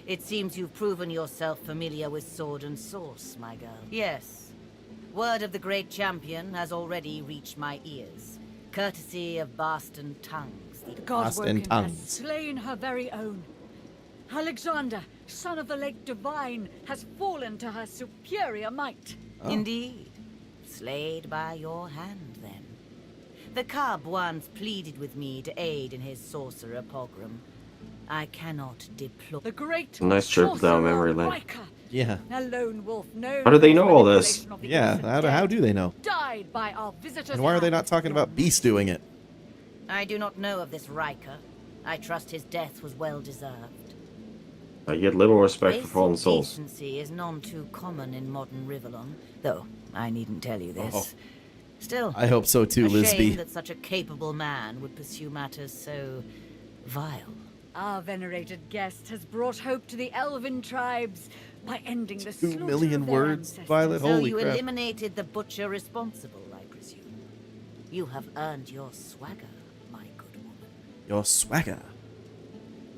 It seems you've proven yourself familiar with sword and source, my girl. Yes. Word of the great champion has already reached my ears. Courtesy of Boston tongues. The God-woken has slain her very own. Alexander, son of the Lake Divine, has fallen to her superior might. Indeed. Slayed by your hand, then. The cub once pleaded with me to aid in his sorcerer pogrom. I cannot deplore... The great Nice trip down memory lane. Riker, Yeah. a lone wolf known How do they for know his all this? manipulation of the Yeah, innocent how dead, do they know? died by our visitor's And why are they hand. not talking about Beast doing it? I do not know of this Riker. I trust his death was well deserved. I get little respect for fallen Basic souls. decency is none too common in modern Rivellon, though I needn't tell you this. Oh. Still, I hope so too, a shame Lisby. that such a capable man would pursue matters so vile. Our venerated guest has brought hope to the elven tribes by ending the 2 slaughter million of their words, ancestors. Violet. So Holy you crap. eliminated the butcher responsible, I presume. You have earned your swagger, my good woman. Your swagger.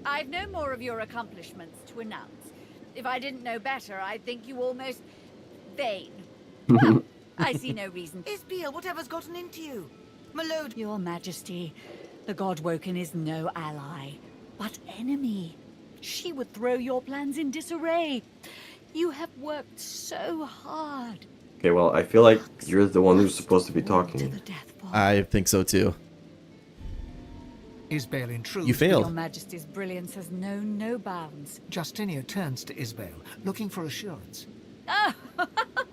I've no more of your accomplishments to announce. If I didn't know better, I'd think you almost vain. Well, I see no reason. Isbiel, whatever's gotten into you? Malode. Your Majesty, the God-woken is no ally, but enemy. She would throw your plans in disarray. You have worked so hard. Okay, well, I feel like you're the one who's supposed to be talking. I think so too. Isbel intrudes. You failed. Your Majesty's brilliance has known no bounds. Justinia turns to Isbel, looking for assurance. Oh,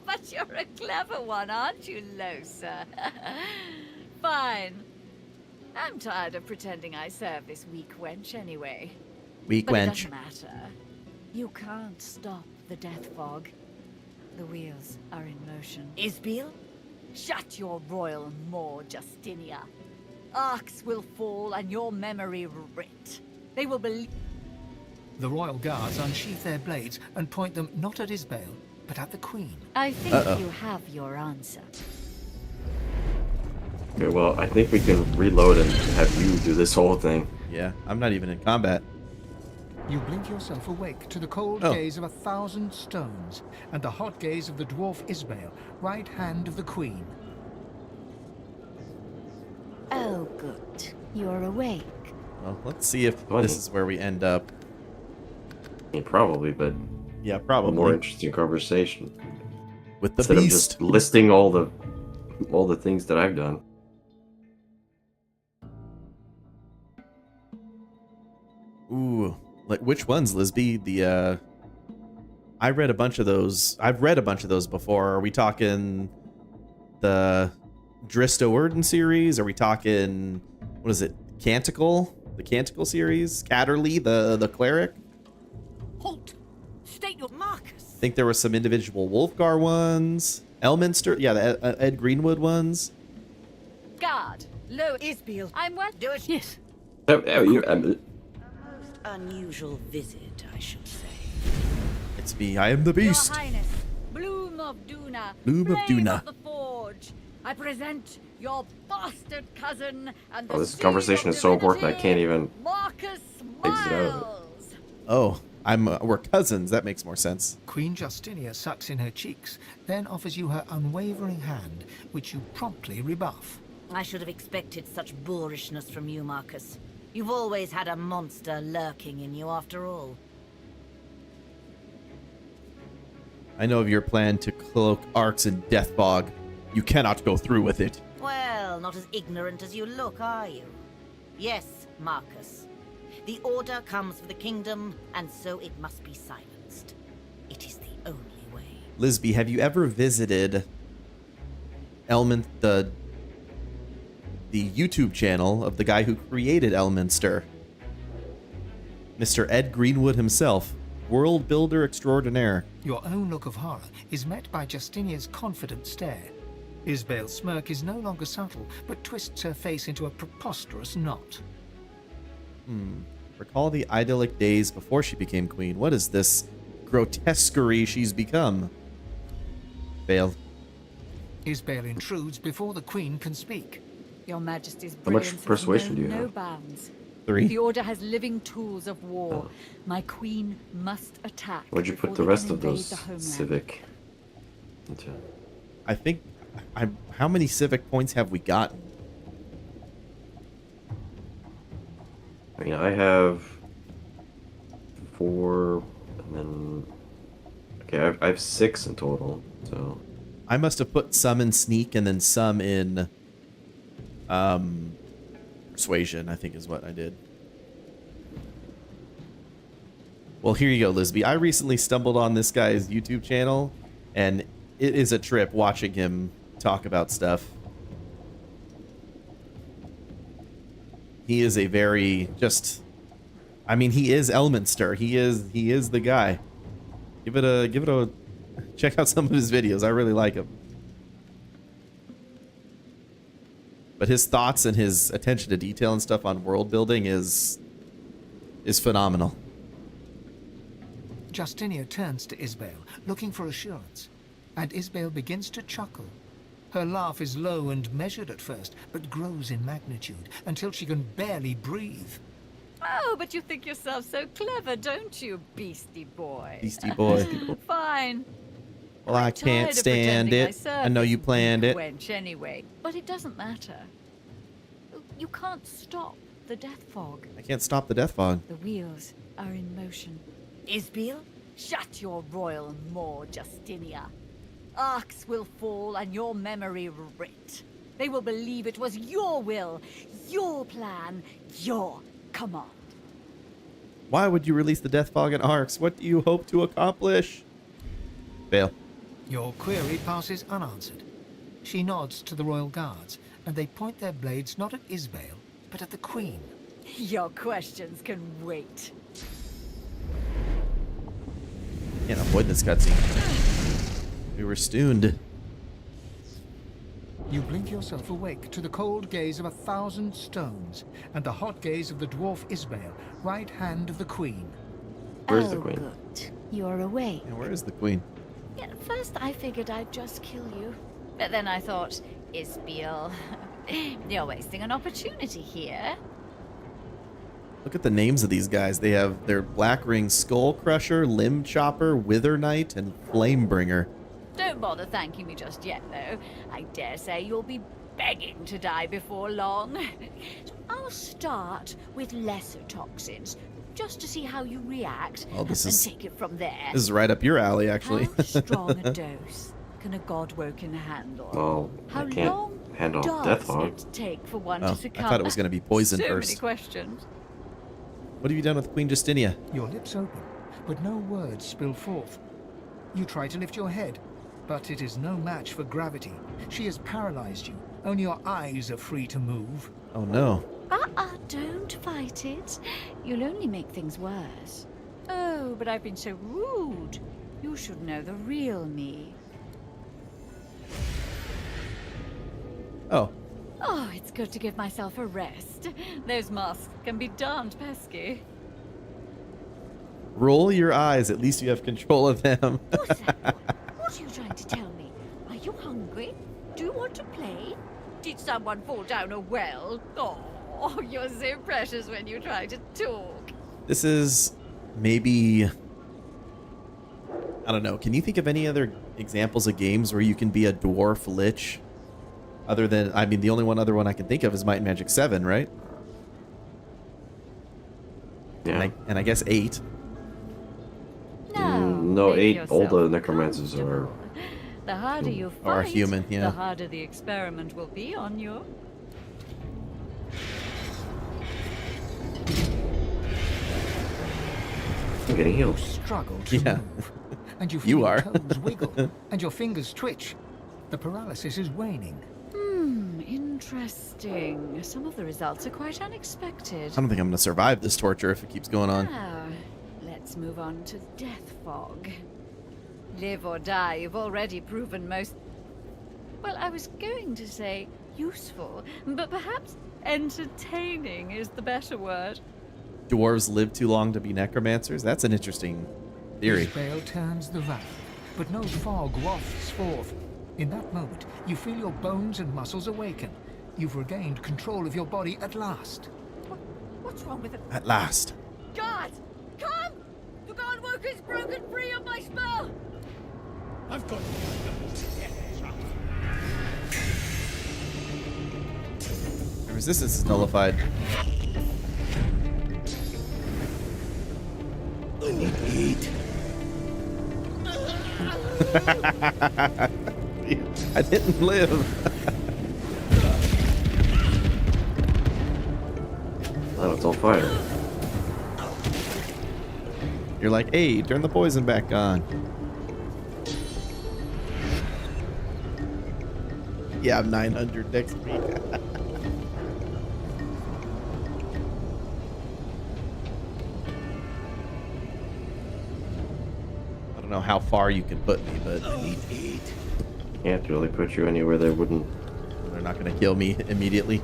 but you're a clever one, aren't you, Lohse? Fine. I'm tired of pretending I serve this weak wench anyway. Weak But it wench. doesn't matter. You can't stop the death fog. The wheels are in motion. Isbiel, shut your royal maw, Justinia. Arcs will fall and your memory writ. They will believe... The royal guards unsheath their blades and point them not at Isbale, but at the Queen. I think you have your answer. Okay, well, I think we can reload and have you do this whole thing. Yeah, I'm not even in combat. You blink yourself awake to the cold gaze of 1,000 stones and the hot gaze of the dwarf Isbale, right hand of the Queen. Oh, good. You're awake. Well, let's see if this is where we end up. Yeah, probably, but yeah, probably a more interesting conversation with the instead beast. of just listing all the things that I've done. Ooh, like which ones, Lisby? The I read a bunch of those. I've read a bunch of those before. Are we talking the Dristo Erden series? Are we talking, what is it, Canticle? The Canticle series? Catterley, the cleric? Halt! State your Marcus! I think there were some individual Wolfgar ones. Elminster, yeah, the Ed Greenwood ones. Guard, Lo Isbiel. I'm well. Do it. Yes. Unusual visit, I should say. It's me, I am the beast. Your Highness, Bloom of Duna. Bloom of Flame Duna. Of the Forge. I present your bastard cousin and the Oh, this seed conversation of is so important I divinity, can't even Marcus exit out of it. Miles. Oh, we're cousins. That makes more sense. Queen Justinia sucks in her cheeks, then offers you her unwavering hand, which you promptly rebuff. I should have expected such boorishness from you, Marcus. You've always had a monster lurking in you after all. I know of your plan to cloak Arcs in Deathfog. You cannot go through with it. Well, not as ignorant as you look, are you? Yes, Marcus. The order comes for the kingdom, and so it must be silenced. It is the only way. Lisby, have you ever visited the YouTube channel of the guy who created Elminster? Mr. Ed Greenwood himself, world builder extraordinaire. Your own look of horror is met by Justinia's confident stare. Isbale's smirk is no longer subtle, but twists her face into a preposterous knot. Recall the idyllic days before she became queen. What is this grotesquerie she's become? Fail. Isbale intrudes before the Queen can speak. Your Majesty's How much brilliance persuasion has do you known no have? bounds. 3. The order has living tools of war. My queen must attack. Where'd you put before the they rest can of invade those the homeland. civic into? I think... how many civic points have we gotten? I mean, I have 4, and then... Okay, I have 6 in total, so... I must have put some in sneak and then some in persuasion, I think is what I did. Well, here you go, Lisby. I recently stumbled on this guy's YouTube channel, and it is a trip watching him talk about stuff. He is a very I mean, he is Elminster. He is the guy. Give it a check out some of his videos. I really like him. But his thoughts and his attention to detail and stuff on world building is phenomenal. Justinia turns to Isbale, looking for assurance, and Isbale begins to chuckle. Her laugh is low and measured at first, but grows in magnitude until she can barely breathe. Oh, but you think yourself so clever, don't you, beastie boy? Beastie boy. Fine. Well, I can't stand it. I know you planned it. Wench, anyway. But it doesn't matter. You can't stop the death fog. I can't stop the death fog. The wheels are in motion. Isbiel, shut your royal maw, Justinia. Arcs will fall and your memory writ. They will believe it was your will, your plan, your command. Why would you release the death fog in Arcs? What do you hope to accomplish? Fail. Your query passes unanswered. She nods to the royal guards, and they point their blades not at Isbale, but at the Queen. Your questions can wait. Can't avoid this cutscene. We were stoned. You blink yourself awake to the cold gaze of 1,000 stones, and the hot gaze of the dwarf Isbale, right hand of the Queen. Where's the Queen? Good. You're awake. And where is the Queen? Yeah, at first I figured I'd just kill you. But then I thought, Isbeel, you're wasting an opportunity here. Look at the names of these guys. They have their Black Ring Skull Crusher, Limb Chopper, Wither Knight, and Flamebringer. Don't bother thanking me just yet, though. I dare say you'll be begging to die before long. So I'll start with lesser toxins, just to see how you react, Oh, this and is- take it from there. This is right up your alley, actually. How strong a dose can a godwoken handle? Well, How I can't long handle does Death Hog. it take for one Oh, to I succumb? thought it was gonna be poison so first. many questions. What have you done with Queen Justinia? Your lips open, but no words spill forth. You try to lift your head, but it is no match for gravity. She has paralyzed you. Only your eyes are free to move. Oh no. Don't fight it. You'll only make things worse. Oh, but I've been so rude. You should know the real me. Oh. Oh, it's good to give myself a rest. Those masks can be darned pesky. Roll your eyes. At least you have control of them. What are you trying to tell me? Are you hungry? Do you want to play? Did someone fall down a well? Oh, you're so precious when you try to talk. This is maybe... I don't know. Can you think of any other examples of games where you can be a dwarf lich? Other than... I mean, the only other one I can think of is Might and Magic 7, right? Yeah. And I guess 8. No, 8. All the necromancers are... The harder you fight, Or human, yeah. the harder the experiment will be on you. I'm getting healed. Struggle to move, and you feel You your are. toes wiggle, and your fingers twitch. The paralysis is waning. Interesting. Some of the results are quite unexpected. I don't think I'm going to survive this torture if it keeps going on. Now, let's move on to Death Fog. Live or die, you've already proven most... Well, I was going to say useful, but perhaps entertaining is the better word. Dwarves live too long to be necromancers? That's an interesting theory. Isbale turns the valve, but no fog wafts forth. In that moment, you feel your bones and muscles awaken. You've regained control of your body at last. What's wrong with it? At last. God! Come! The Godwoker's broken free of my spell! I've got The resistance is nullified. I need to eat. I didn't live. Oh, it's on fire. You're like, hey, turn the poison back on. Yeah, I'm 900 next week. I don't know how far you can put me, but Can't really put you anywhere they wouldn't. They're not going to kill me immediately.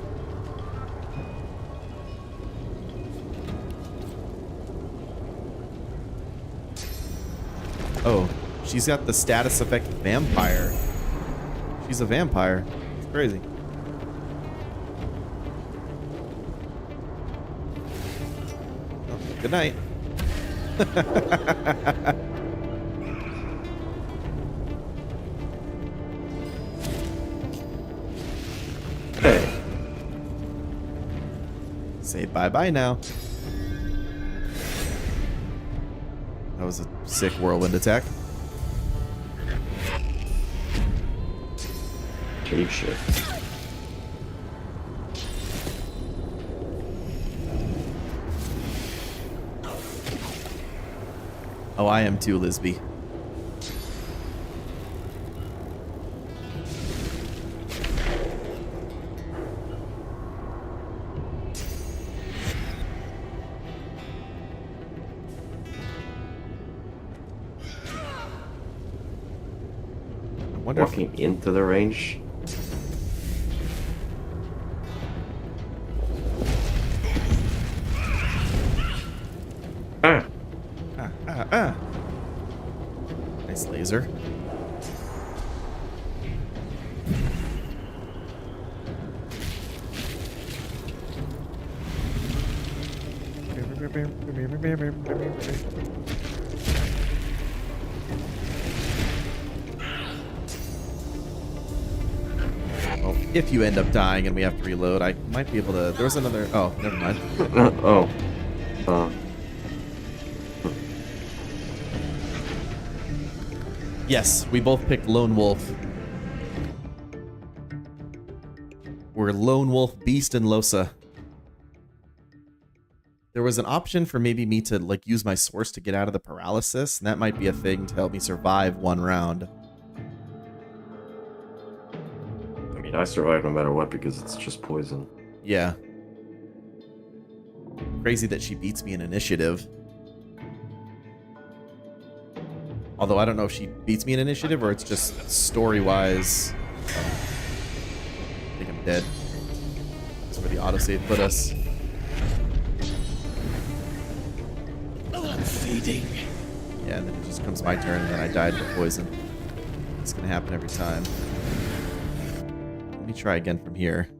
Oh, she's got the status effect vampire. She's a vampire. It's crazy. Oh, good night. Hey. Say bye-bye now. That was a sick whirlwind attack. Cave shift. Oh, I am too, Lisby. wonder if- walking into the range. Nice laser. Well, if you end up dying and we have to reload, I might be able to... There was another... Oh, never mind. Oh. Yes, we both picked Lone Wolf. We're Lone Wolf, Beast, and Lohse. There was an option for maybe me to like use my source to get out of the paralysis, and that might be a thing to help me survive one round. I mean, I survive no matter what because it's just poison. Yeah. Crazy that she beats me in initiative. Although I don't know if she beats me in initiative or it's just story-wise. I think I'm dead. That's where the autosave put us. I'm feeding. Yeah, and then it just comes my turn and then I died to poison. It's gonna happen every time. Let me try again from here.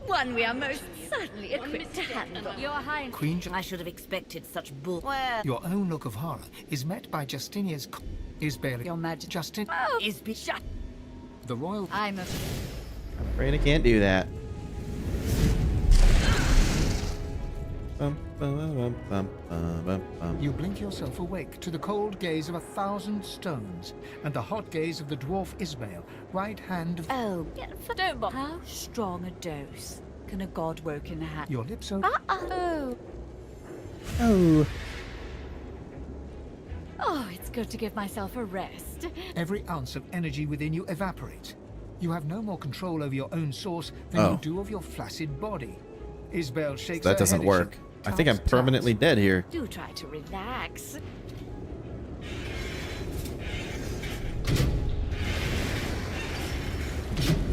One we are most certainly equipped to handle. Your Highness. Queen I should have expected such bull. Your own look of horror is met by Justinia's Isbel. Your Majesty. Justin. Oh, is be shut. The royal. I'm Afraid I can't do that. You blink yourself awake to the cold gaze of 1,000 stones and the hot gaze of the dwarf Ismail, right hand of... Oh, don't bother. How strong a dose can a god woken have? Your lips are... Oh. Oh. Oh, it's good to give myself a rest. Every ounce of energy within you evaporates. You have no more control over your own source than you do of your flaccid body. Isbel shakes That her doesn't head as work. she I think I'm taps, permanently dead here. Do try to relax.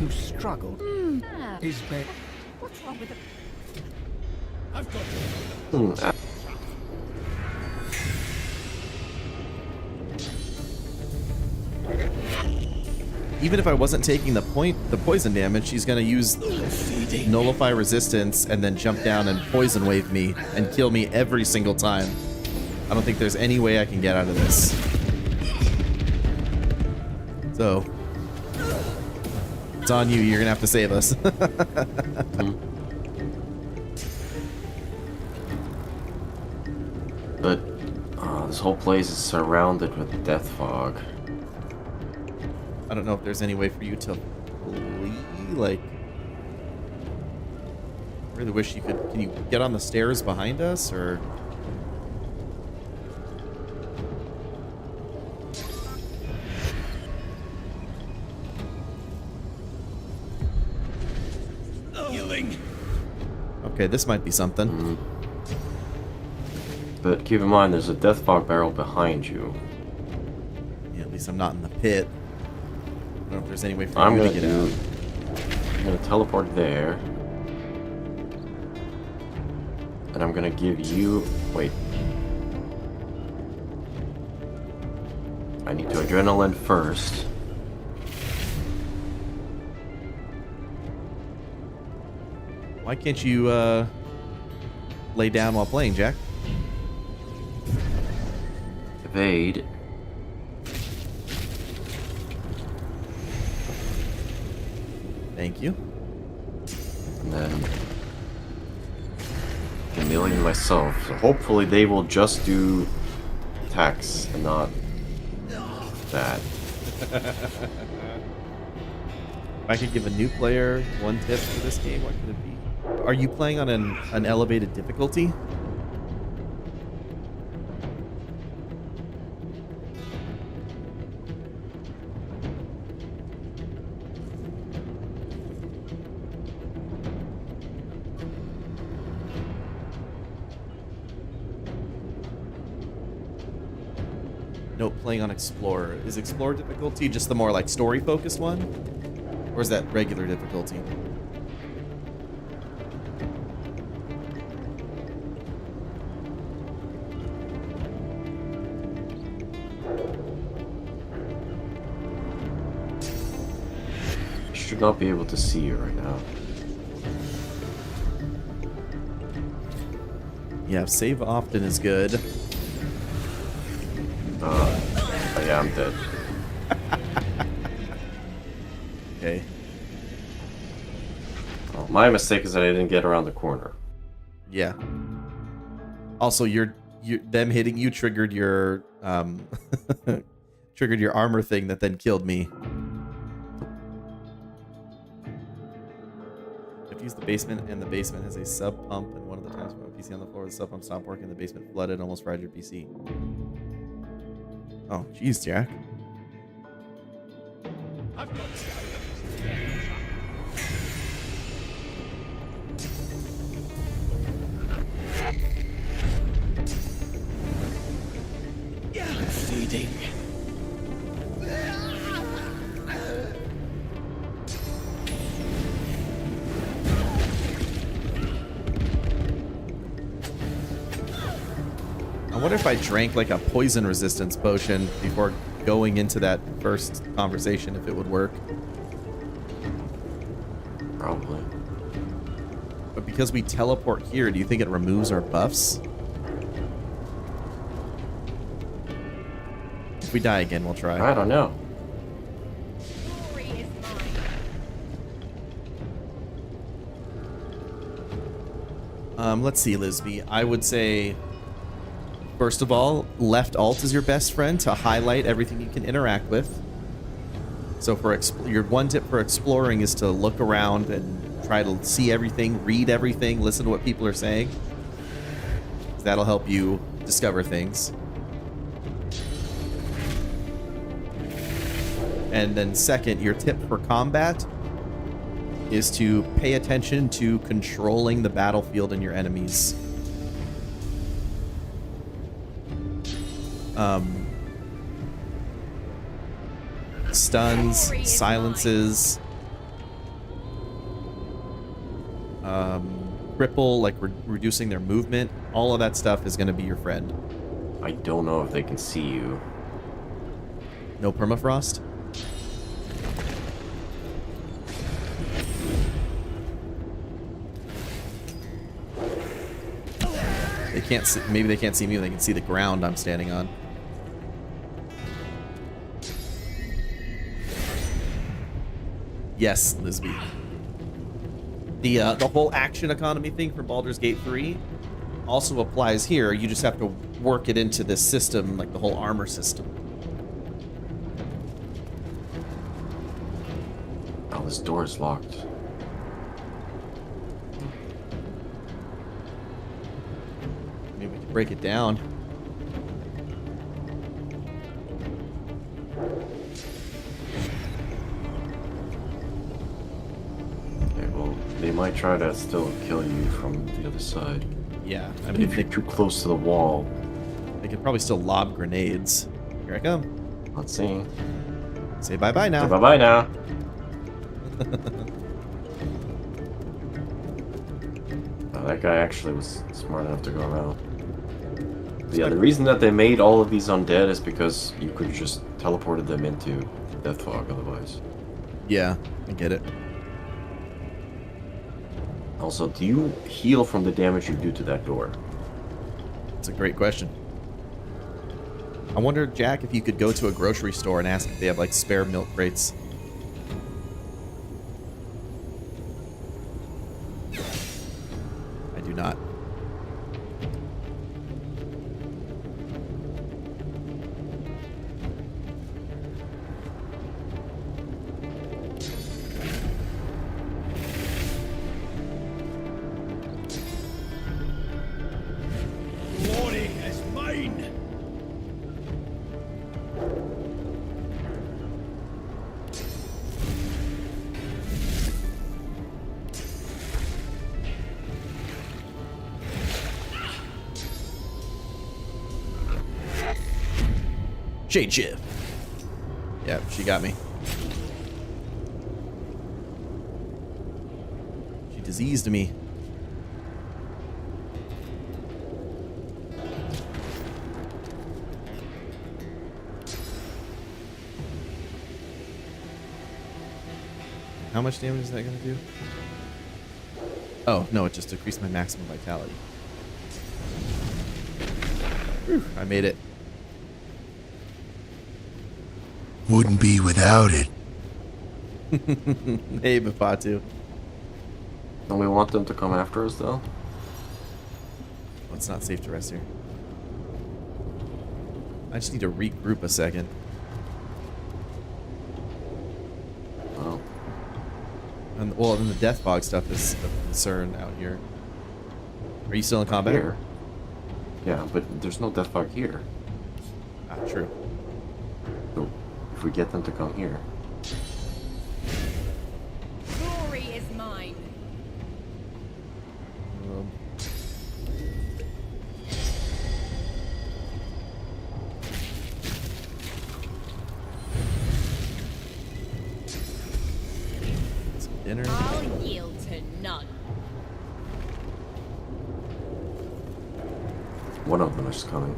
You struggle. Isbel... What's wrong with the... I've got Even if I wasn't taking the poison damage, she's gonna use nullify resistance and then jump down and poison wave me and kill me every single time. I don't think there's any way I can get out of this. So, it's on you. You're gonna have to save us. But this whole place is surrounded with death fog. I don't know if there's any way for you to flee. Like, I really wish you could. Can you get on the stairs behind us, or? Healing. Okay, this might be something. But keep in mind, there's a death fog barrel behind you. Yeah, at least I'm not in the pit. I don't know if there's any way for you to get out. I'm gonna teleport there. And I'm gonna give you... Wait. I need to adrenaline first. Why can't you lay down while playing, Jack? Evade. Thank you. And then chameleon myself. So hopefully they will just do attacks and not that. If I could give a new player one tip for this game, what could it be? Are you playing on an elevated difficulty? Nope, playing on Explorer. Is Explorer difficulty just the more like story-focused one? Or is that regular difficulty? I should not be able to see you right now. Yeah, save often is good. Oh yeah, I'm dead. Okay. Oh, my mistake is that I didn't get around the corner. Yeah. Also, them hitting you triggered your triggered your armor thing that then killed me. I've used the basement, and the basement has a sub pump, and one of the times when my PC on the floor, the sub pump stopped working, the basement flooded, almost fried your PC. Oh, jeez, Jack. Feeding. I wonder if I drank like a poison resistance potion before going into that first conversation, if it would work. Probably. But because we teleport here, do you think it removes our buffs? If we die again, we'll try. I don't know. Let's see, Lisby. I would say, first of all, left alt is your best friend to highlight everything you can interact with. So for your one tip for exploring is to look around and try to see everything, read everything, listen to what people are saying. That'll help you discover things. And then second, your tip for combat is to pay attention to controlling the battlefield and your enemies. Stuns, silences, cripple, like reducing their movement. All of that stuff is going to be your friend. I don't know if they can see you. No permafrost? They can't see, maybe they can't see me, they can see the ground I'm standing on. Yes, Lisby. The whole action economy thing for Baldur's Gate 3 also applies here. You just have to work it into this system, like the whole armor system. Oh, this door is locked. Maybe we can break it down. Okay, well, they might try to still kill you from the other side. Yeah, I But mean, if you're too close to the wall, they could probably still lob grenades. Here I come. let's see. Say bye-bye now. Bye bye now. Oh, that guy actually was smart enough to go around. Yeah, the reason that they made all of these undead is because you could have just teleported them into death fog otherwise. Yeah, I get it. Also, do you heal from the damage you do to that door? It's a great question. I wonder, Jack, if you could go to a grocery store and ask if they have, like, spare milk crates. I do not. Shade shift. Yeah, she got me. She diseased me. How much damage is that going to do? Oh, no, it just decreased my maximum vitality. Whew, I made it. Wouldn't be without it. Hey, Bafatu. Don't we want them to come after us, though? Well, it's not safe to rest here. I just need to regroup a second. Oh. And, well, then the death fog stuff is a concern out here. Are you still in combat? Here. Yeah, but there's no death fog here. Ah, true. So, if we get them to come here. Glory is mine. Some dinner. I'll yield to none. One of them is coming.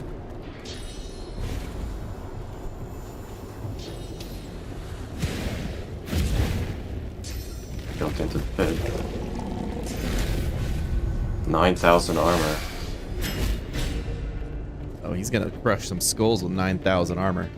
Jumped into the pit. 9,000 armor. Oh, he's gonna crush some skulls with 9,000 armor.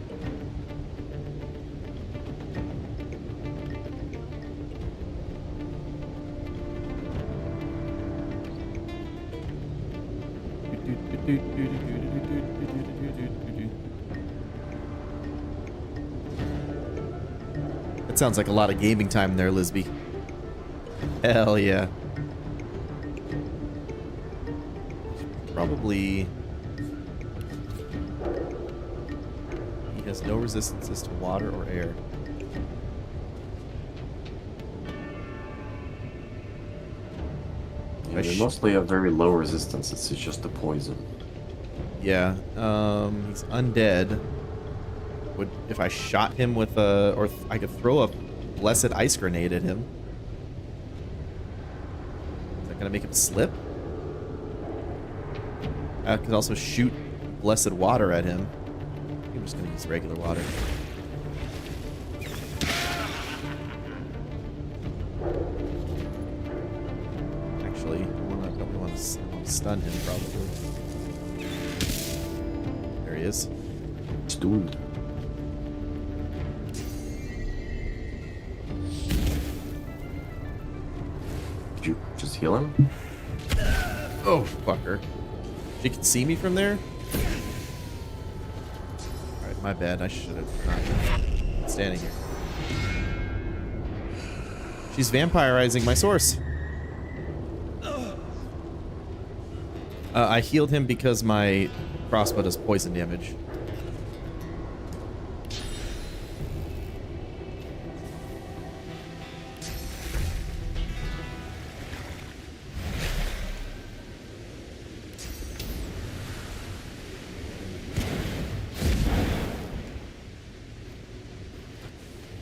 That sounds like a lot of gaming time there, Lisby. Hell yeah. Probably... He has no resistances to water or air. Yeah, they mostly have very low resistance. It's just the poison. Yeah, he's undead. Would if I shot him with a, or I could throw a blessed ice grenade at him. Is that gonna make him slip? I could also shoot blessed water at him. I'm just gonna use regular water. Actually, I don't want to stun him probably. There he is. Stunned. Did you just heal him? Oh, fucker. She can see me from there? Alright, my bad. I should have not been standing here. She's vampirizing my source. I healed him because my crossbow does poison damage.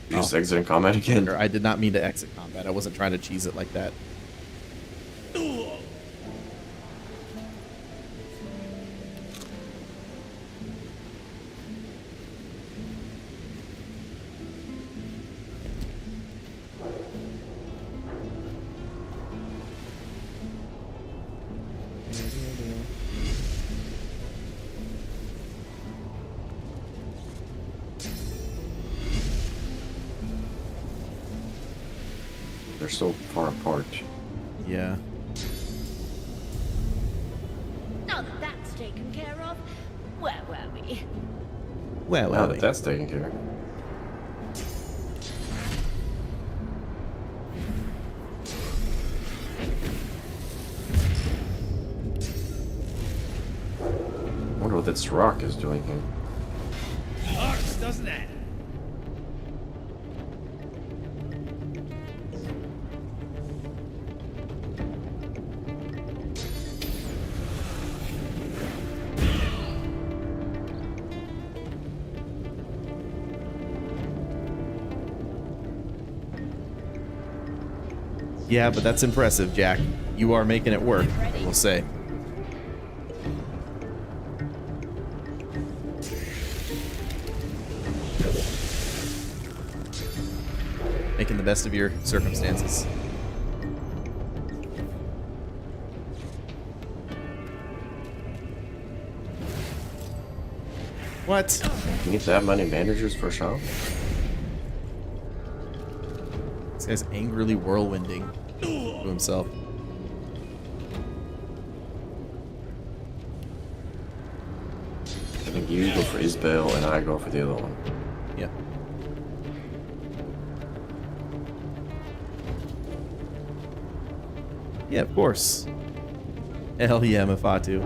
You just exiting combat again? I did not mean to exit combat. I wasn't trying to cheese it like that. They're so far apart. Yeah. Now that that's taken care of, where were we? Well, Now that that's taken care of. I wonder what this rock is doing here. Hurts, doesn't it? Yeah, but that's impressive, Jack. You are making it work, I will say. Making the best of your circumstances. What? You need that many managers for a shop? This guy's angrily whirlwinding to himself. I think you go for Isbel and I go for the other one. Yeah. Yeah, of course. Hell yeah, Mafatu.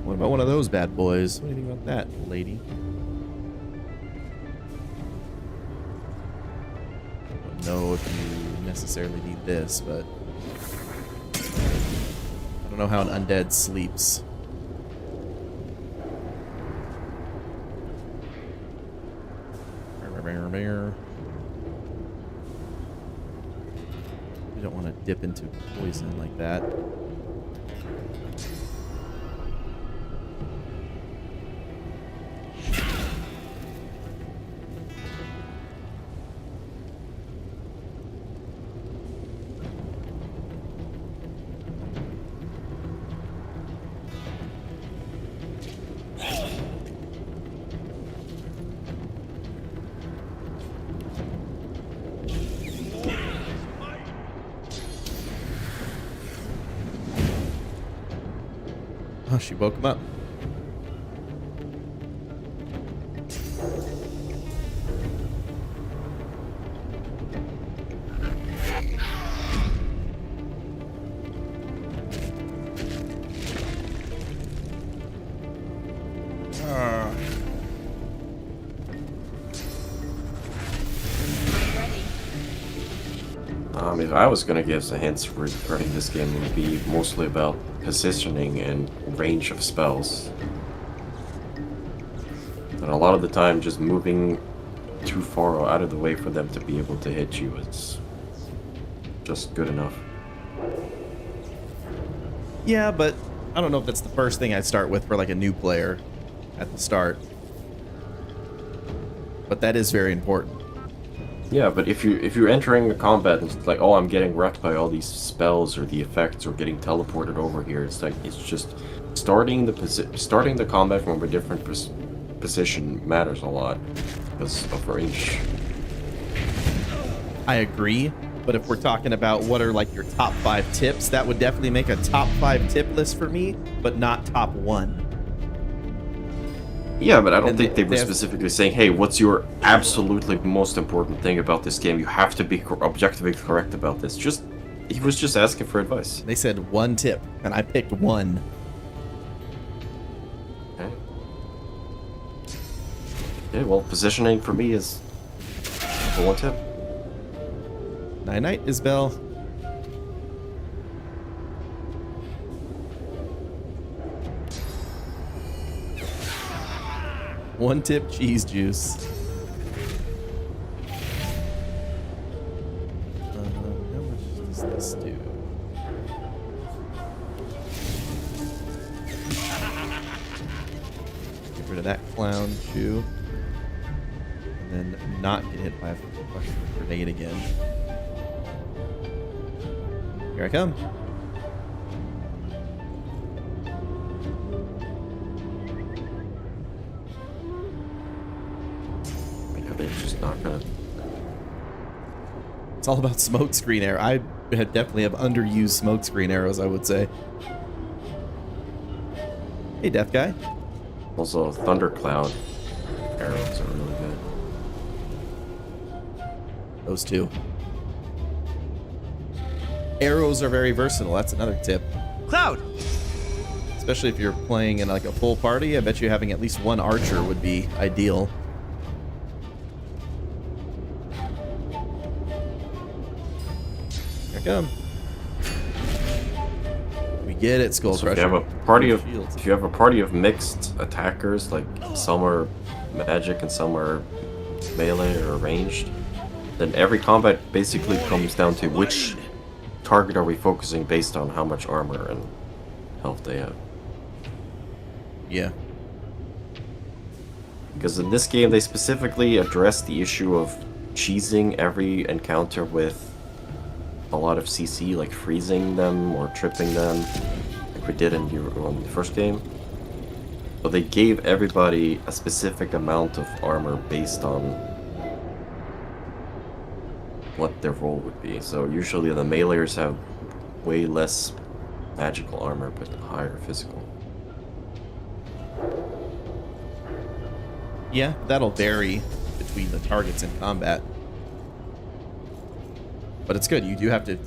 What about one of those bad boys? What do you think about that, lady? Don't know if you necessarily need this, but I don't know how an undead sleeps. You don't want to dip into poison like that. Oh, she woke him up. If I was gonna give some hints regarding this game, it would be mostly about positioning and range of spells. And a lot of the time, just moving too far out of the way for them to be able to hit you is just good enough. Yeah, but I don't know if that's the first thing I'd start with for like a new player at the start. But that is very important. Yeah, but if you're entering a combat and it's like, oh, I'm getting wrecked by all these spells or the effects or getting teleported over here, it's like it's just starting the combat from a different position matters a lot because of range. I agree, but if we're talking about what are like your top 5 tips, that would definitely make a top 5 tip list for me, but not top 1. Yeah, but I don't think they were specifically saying, hey, what's your absolutely most important thing about this game? You have to be objectively correct about this. He was just asking for advice. They said 1 tip, and I picked 1. Okay. Okay, well, positioning for me is the 1 tip. Night-night, Isbel. One tip cheese juice. How much does this do? Get rid of that clown shoe. And then not get hit by a grenade again. Here I come. Just not gonna. It's all about smoke screen arrow. I definitely have underused smoke screen arrows, I would say. Hey, death guy. Also, thundercloud arrows are really good. Those two. Arrows are very versatile. That's another tip. Cloud. Especially if you're playing in like a full party, I bet you having at least one archer would be ideal. Here I come. We Get it, Skull So if Crusher. you have a party of Shields. if you have a party of mixed attackers, like some are magic and some are melee or ranged, then every combat basically comes down to which target are we focusing based on how much armor and health they have. Yeah. Because in this game, they specifically address the issue of cheesing every encounter with a lot of CC, like freezing them or tripping them, like we did in the first game. So they gave everybody a specific amount of armor based on what their role would be. So usually the meleeers have way less magical armor, but higher physical. Yeah, that'll vary between the targets in combat. But it's good. You do have to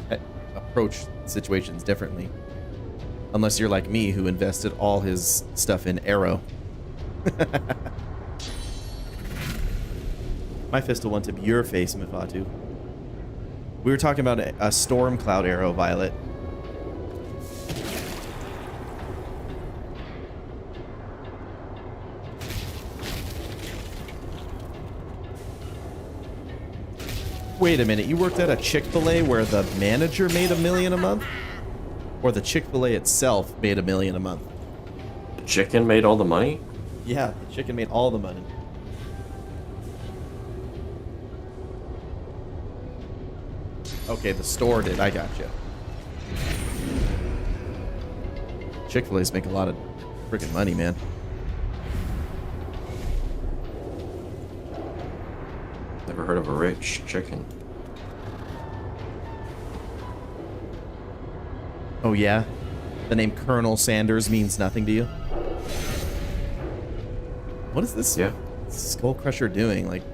approach situations differently. Unless you're like me, who invested all his stuff in arrow. My fist'll want to be your face, Mifatu. We were talking about a storm cloud arrow, Violet. Wait a minute, you worked at a Chick-fil-A where the manager made $1 million a month? Or the Chick-fil-A itself made $1 million a month? The chicken made all the money? Yeah, the chicken made all the money. Okay, the store did, I gotcha. Chick-fil-A's make a lot of freaking money, man. Never heard of a rich chicken. Oh yeah? The name Colonel Sanders means nothing to you? What is this Skull Crusher doing? Like,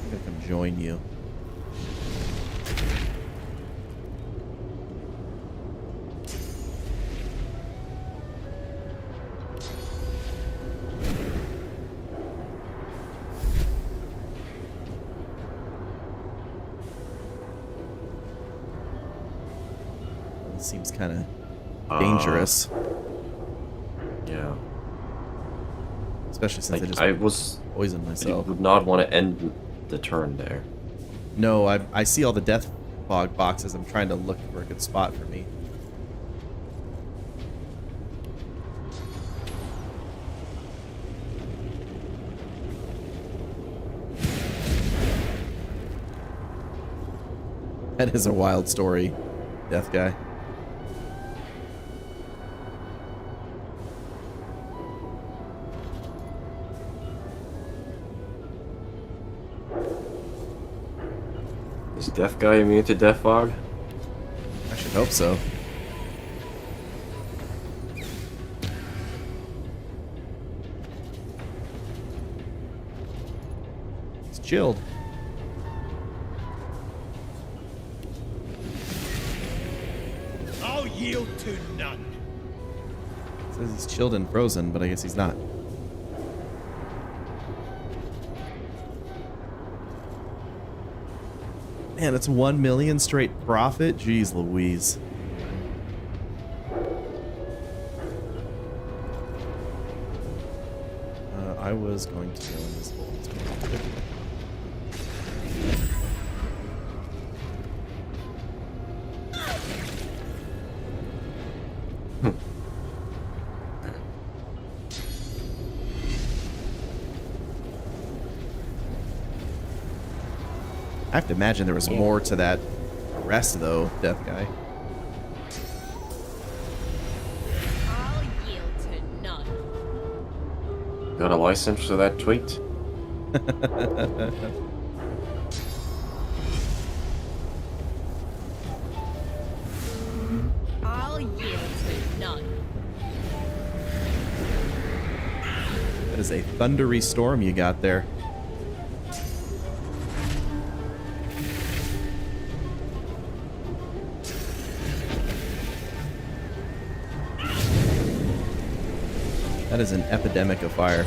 I'm gonna come join you. Seems kind of dangerous. Yeah. Especially since Like, I I just was poisoned myself. would not want to end the turn there. No, I see all the death fog boxes. I'm trying to look for a good spot for me. That is a wild story, Death Guy. Is Death Guy immune to Death Fog? I should hope so. It's chilled. I'll yield to none. Says he's chilled and frozen, but I guess he's not. Man, that's 1 million straight profit? Jeez Louise. I was going to go in this hole. I have to imagine there was more to that rest, though, Death Guy. I'll yield to none. Got a license for that tweet? I'll yield to none. That is a thundery storm you got there. That is an epidemic of fire.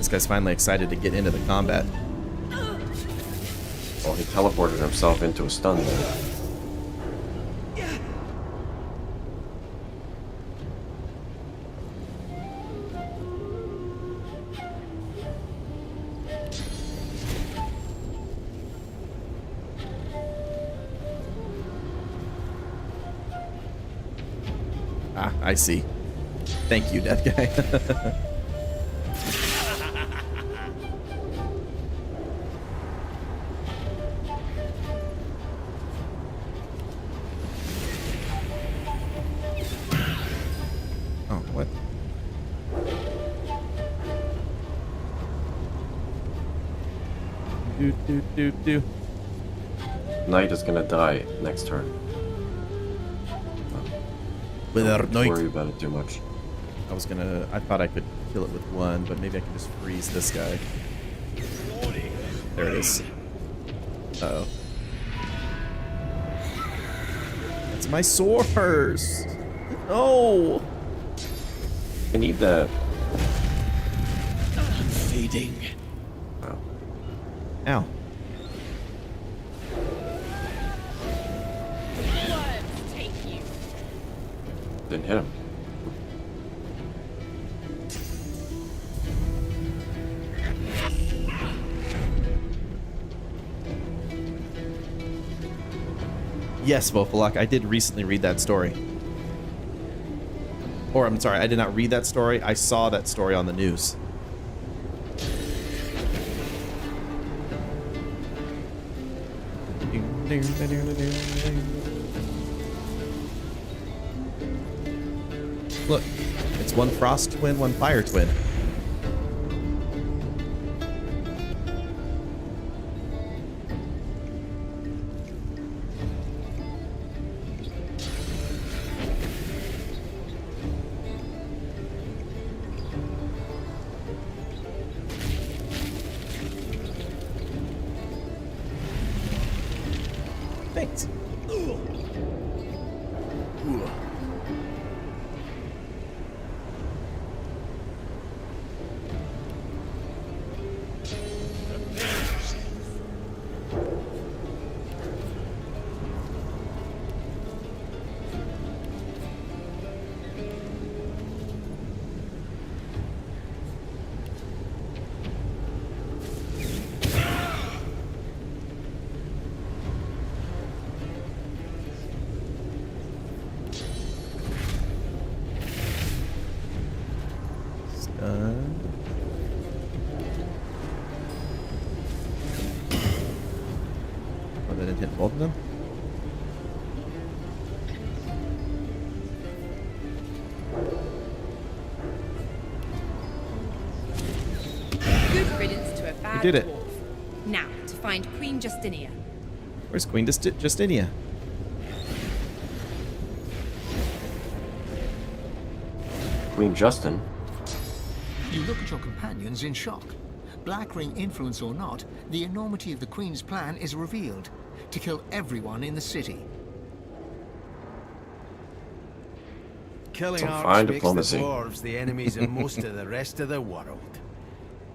This guy's finally excited to get into the combat. Well, he teleported himself into a stun there. Ah, I see. Thank you, death guy. Oh, what? Do. Knight is gonna die next turn. With our Don't knight. worry about it too much. I thought I could kill it with one, but maybe I can just freeze this guy. There it is. Uh-oh. That's my swords! No! I need that. I'm fading. Oh. Ow. Didn't hit him. Yes, Vofalok, I did recently read that story. Or, I'm sorry, I did not read that story. I saw that story on the news. Look, it's one frost twin, one fire twin. Thanks. Oh, that didn't hit both of them? Good riddance to a bad did it. dwarf. Now, to find Queen Justinia. Where's Queen Justinia? Queen Justin? You look at your companions in shock. Black Ring influence or not, the enormity of the Queen's plan is revealed. To kill everyone in the city. Killing Some orcs fine makes diplomacy. the dwarves the enemies of most of the rest of the world.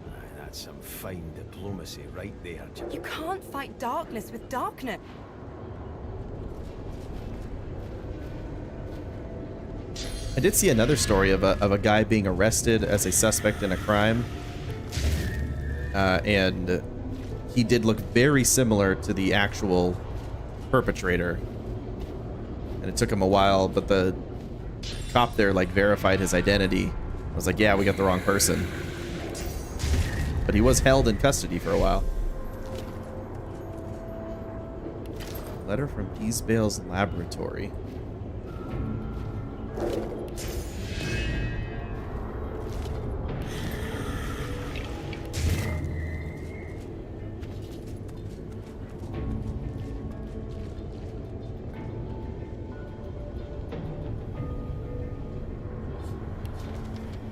Aye, that's some fine diplomacy right there. You can't fight darkness with darkness. I did see another story of a guy being arrested as a suspect in a crime. And he did look very similar to the actual perpetrator. And it took him a while, but the cop there, like, verified his identity. I was like, yeah, we got the wrong person. But he was held in custody for a while. Letter from Easebale's laboratory.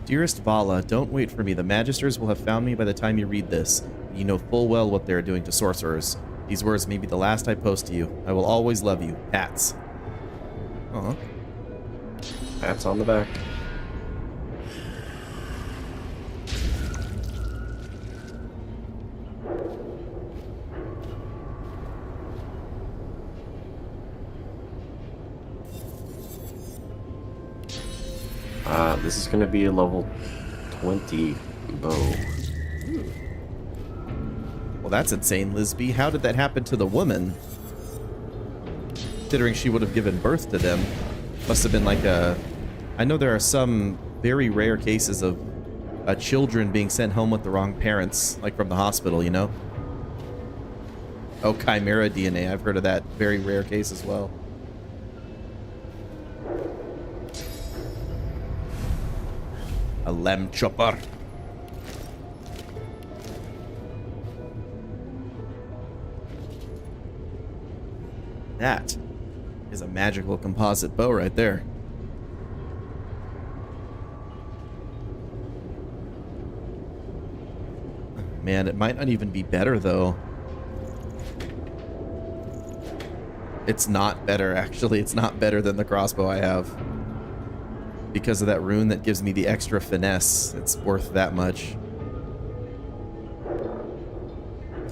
Dearest Vala, don't wait for me. The Magisters will have found me by the time you read this. You know full well what they are doing to sorcerers. These words may be the last I post to you. I will always love you. Pats. Aw. Pats on the back. This is gonna be a level 20 bow. Well, that's insane, Lisby. How did that happen to the woman? Considering she would have given birth to them. Must have been like a... I know there are some very rare cases of children being sent home with the wrong parents, like from the hospital, you know? Oh, Chimera DNA. I've heard of that very rare case as well. A lamb chopper. That is a magical composite bow right there. Man, it might not even be better, though. It's not better, actually. It's not better than the crossbow I have. Because of that rune that gives me the extra finesse, it's worth that much.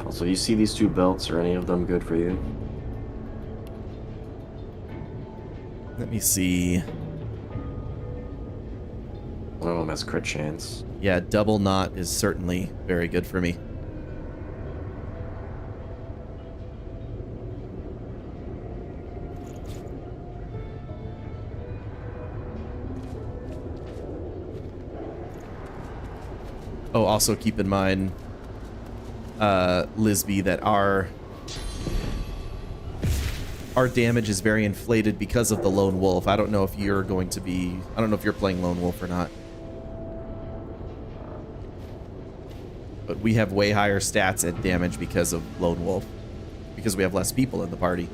Also, you see these two belts? Are any of them good for you? Let me see. One of them has crit chance. Yeah, double knot is certainly very good for me. Oh, also keep in mind, Lisby, that our damage is very inflated because of the Lone Wolf. I don't know if you're going to be... I don't know if you're playing Lone Wolf or not. But we have way higher stats and damage because of Lone Wolf. Because we have less people in the party.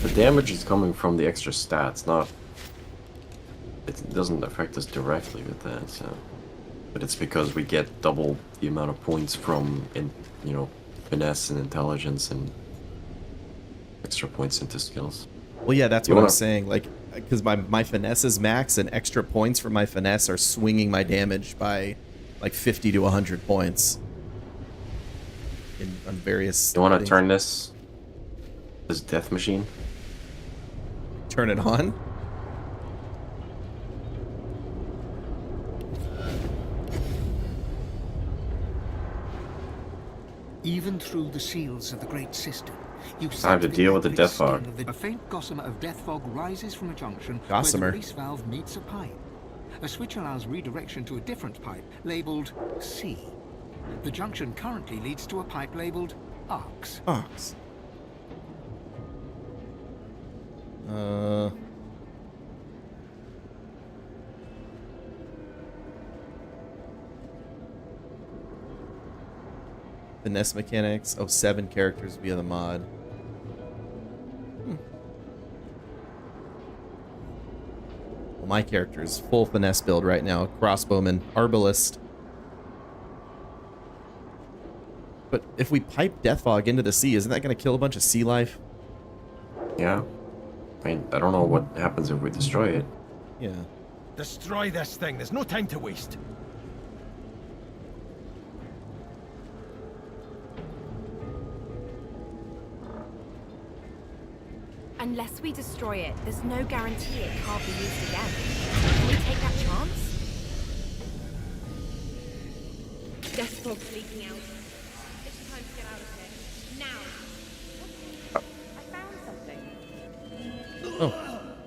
The damage is coming from the extra stats, not... It doesn't affect us directly with that, so... But it's because we get double the amount of points from, you know, finesse and intelligence and extra points into skills. Well, yeah, that's what I was saying. Like, because my finesse is max, and extra points from my finesse are swinging my damage by like 50 to 100 points. On various. You want to turn this death machine? Turn it on? Even through the seals of the Great System, you time to deal with the death fog. A faint gossamer of death fog rises from a junction Gossamer. where the release valve meets a pipe. A switch allows redirection to a different pipe labeled C. The junction currently leads to a pipe labeled Arcs. Arcs. Finesse mechanics. Oh, 7 characters via the mod. Well, my character is full finesse build right now. Crossbowman, Arbalist. But if we pipe Death Fog into the sea, isn't that going to kill a bunch of sea life? Yeah. I mean, I don't know what happens if we destroy it. Yeah. Destroy this thing. There's no time to waste. Unless we destroy it, there's no guarantee it can't be used again. Can we take that chance? Death fog's leaking out. It's time to get out of here. Now. I found something.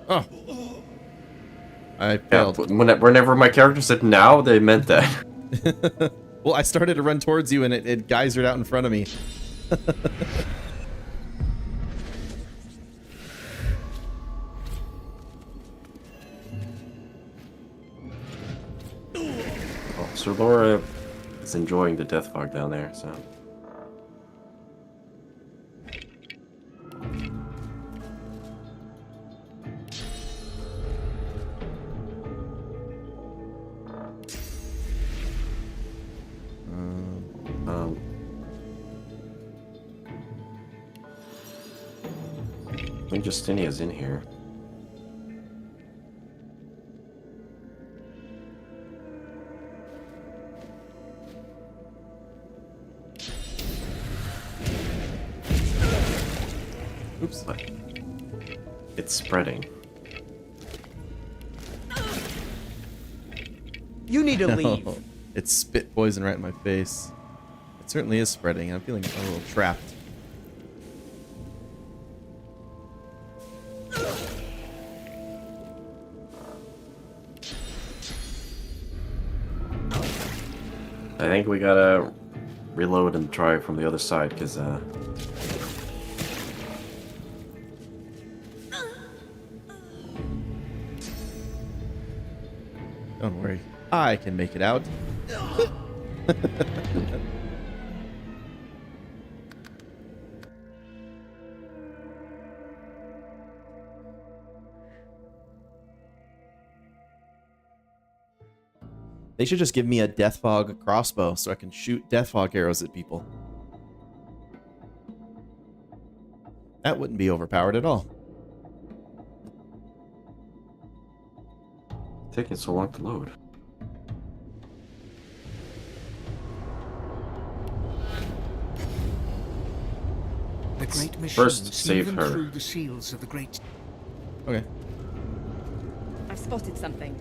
Oh. I failed. Yeah, whenever my character said now, they meant that. Well, I started to run towards you and it geysered out in front of me. Sir Laura is enjoying the death fog down there, so... I think Justinia's in here. Oops. But it's spreading. You need to leave. It spit poison right in my face. It certainly is spreading. I'm feeling a little trapped. I think we gotta reload and try from the other side, because don't worry, I can make it out. They should just give me a Death Fog crossbow so I can shoot Death Fog arrows at people. That wouldn't be overpowered at all. taking so long to load. The great machines First, save even her. through the seals of the great. Okay. I've spotted something.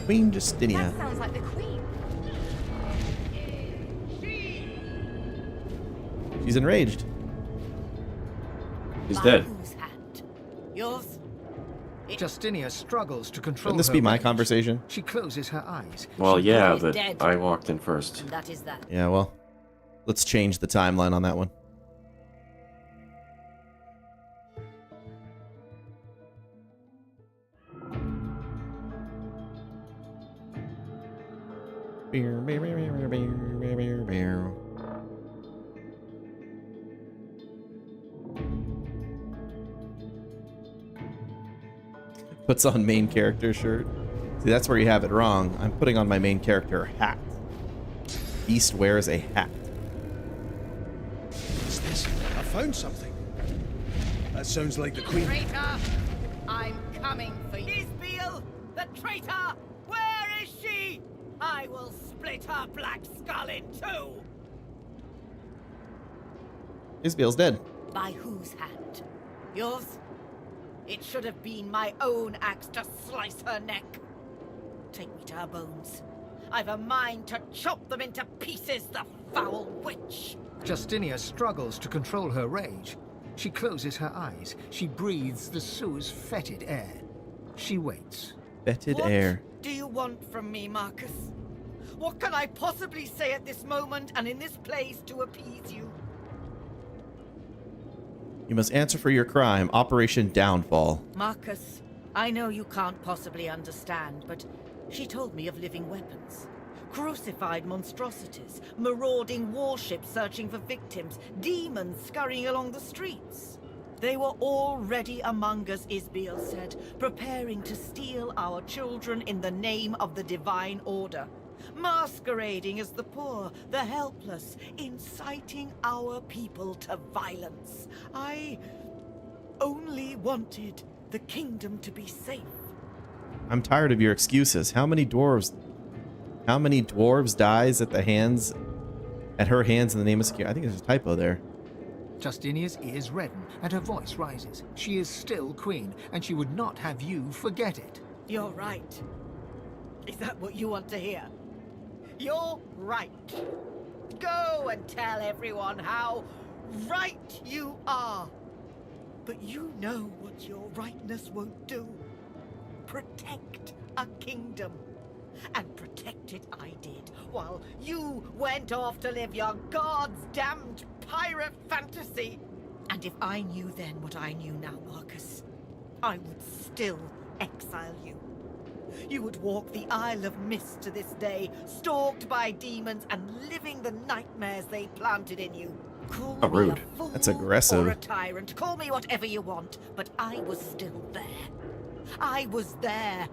Queen Justinia. That sounds like the Queen. She's enraged. He's dead. Yours? Justinia struggles to control Shouldn't this her be my rage. conversation? She closes her eyes. Well, She yeah, cries but dead. I walked in first. And that is that. Yeah, well, let's change the timeline on that one. Puts on main character shirt. See, that's where you have it wrong. I'm putting on my main character hat. Beast wears a hat. What's this? I found something. That sounds like the Queen. Traitor! I'm coming for you. Isbiel, the traitor! Where is she? I will split her black skull in two! Isbiel's dead. By whose hand? Yours? It should have been my own axe to slice her neck. Take me to her bones. I've a mind to chop them into pieces, the foul witch! Justinia struggles to control her rage. She closes her eyes. She breathes the sew's fetid air. She waits. Fetid air. What do you want from me, Marcus? What can I possibly say at this moment and in this place to appease you? You must answer for your crime, Operation Downfall. Marcus, I know you can't possibly understand, but she told me of living weapons. Crucified monstrosities, marauding warships searching for victims, demons scurrying along the streets. They were already among us, Isbiel said, preparing to steal our children in the name of the Divine Order. Masquerading as the poor, the helpless, inciting our people to violence. I only wanted the kingdom to be safe. I'm tired of your excuses. How many dwarves dies at her hands in the name of security? I think there's a typo there. Justinia's ears redden, and her voice rises. She is still queen, and she would not have you forget it. You're right. Is that what you want to hear? You're right. Go and tell everyone how right you are. But you know what your rightness won't do. Protect a kingdom. And protect it I did, while you went off to live your God's damned pirate fantasy. And if I knew then what I knew now, Marcus, I would still exile you. You would walk the Isle of Mist to this day, stalked by demons and living the nightmares they planted in you. Call How me rude. a fool That's aggressive. or a tyrant. Call me whatever you want, but I was still there. I was there.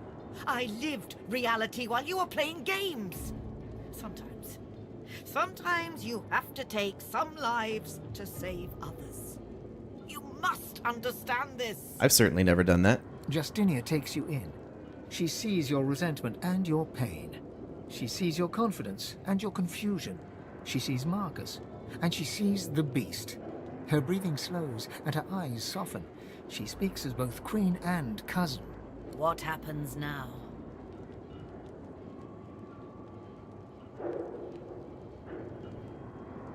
I lived reality while you were playing games. Sometimes you have to take some lives to save others. You must understand this. I've certainly never done that. Justinia takes you in. She sees your resentment and your pain. She sees your confidence and your confusion. She sees Marcus, and she sees the beast. Her breathing slows and her eyes soften. She speaks as both queen and cousin. What happens now?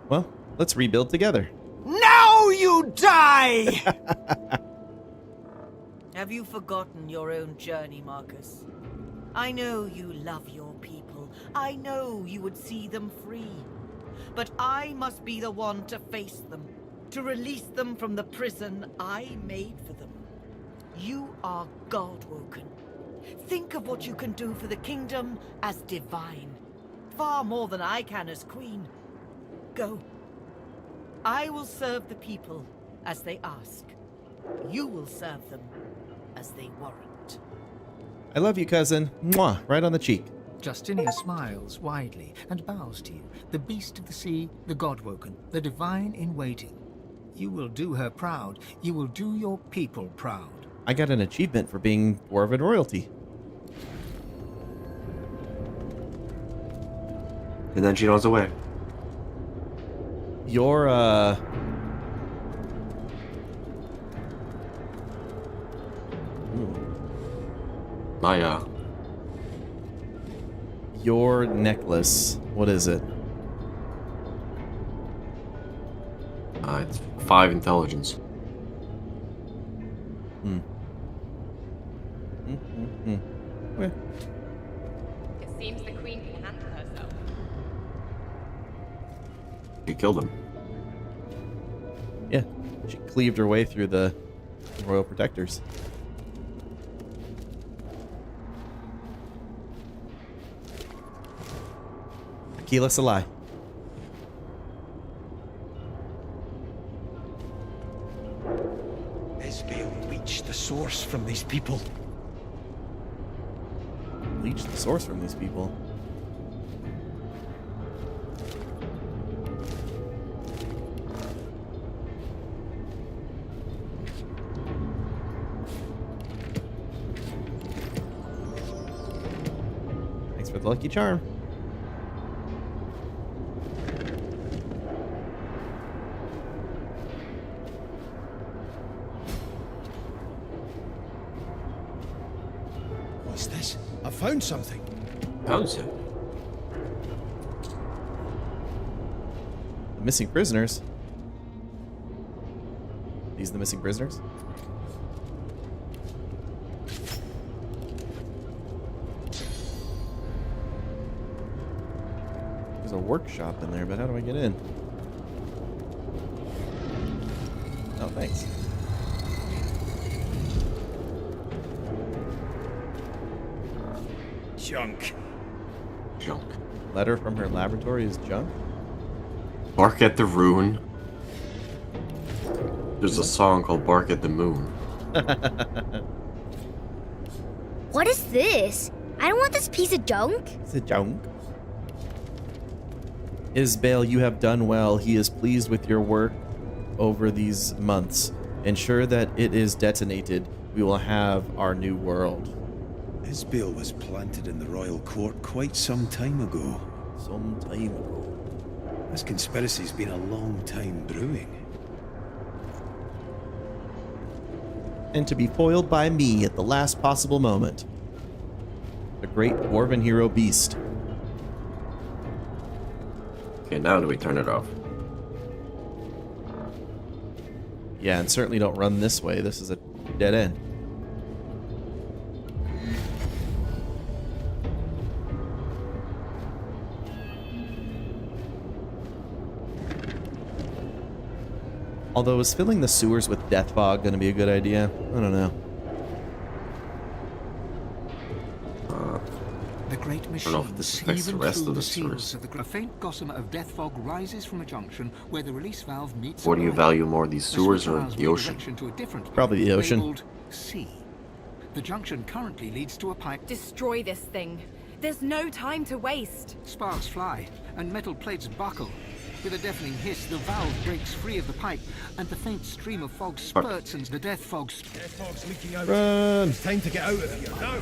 Well, let's rebuild together. Now you die! Have you forgotten your own journey, Marcus? I know you love your people. I know you would see them free. But I must be the one to face them, to release them from the prison I made for them. You are God-woken. Think of what you can do for the kingdom as divine. Far more than I can as queen. Go. I will serve the people as they ask. You will serve them as they warrant. I love you, cousin. Mwah, right on the cheek. Justinia smiles widely and bows to you, the beast of the sea, the God-woken, the divine in waiting. You will do her proud. You will do your people proud. I got an achievement for being Dwarven royalty. And then she runs away. Your, Maya. Your necklace. What is it? It's 5 intelligence. Okay. It seems the queen can handle herself. You killed him. Yeah, she cleaved her way through the royal protectors. Aquila Salai. Isbale leached the source from these people. Leech the source from these people. Thanks for the lucky charm. What's this? I found something. Found it. The missing prisoners. These are the missing prisoners? There's a workshop in there, but how do I get in? Oh, thanks. Junk. Junk. Letter from her laboratory is junk? Bark at the Rune. There's a song called Bark at the Moon. What is this? I don't want this piece of junk. It's a junk. Isbale, you have done well. He is pleased with your work over these months. Ensure that it is detonated. We will have our new world. Isbale was planted in the royal court quite some time ago. Some time ago. This conspiracy's been a long time brewing. And to be foiled by me at the last possible moment. The great dwarven hero Beast. Okay, now do we turn it off? Yeah, and certainly don't run this way. This is a dead end. Although, is filling the sewers with death fog going to be a good idea? I don't know. The great I don't know if this affects the rest of the sewers. A faint gossamer of death fog rises from a junction where the release valve meets. What do you value more, these sewers or the ocean? Probably the ocean. Labeled C. The junction currently leads to a pipe. Destroy this thing. There's no time to waste. Sparks fly, and metal plates buckle. With a deafening hiss, the valve breaks free of the pipe, and the faint stream of fog spurts, and the death fog's leaking out. Run! It's time to get out of here. Now!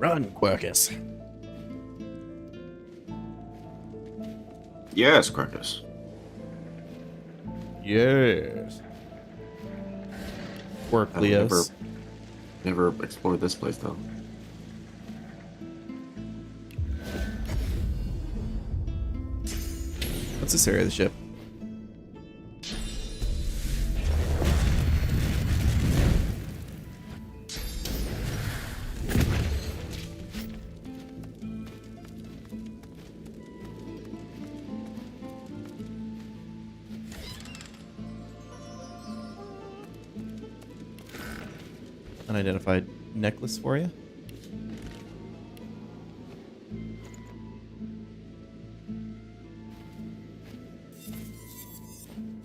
Run, Quercus. Yes, Quercus. Yes. Work, I've Leos. never explored this place though. What's this area of the ship? Unidentified necklace for you.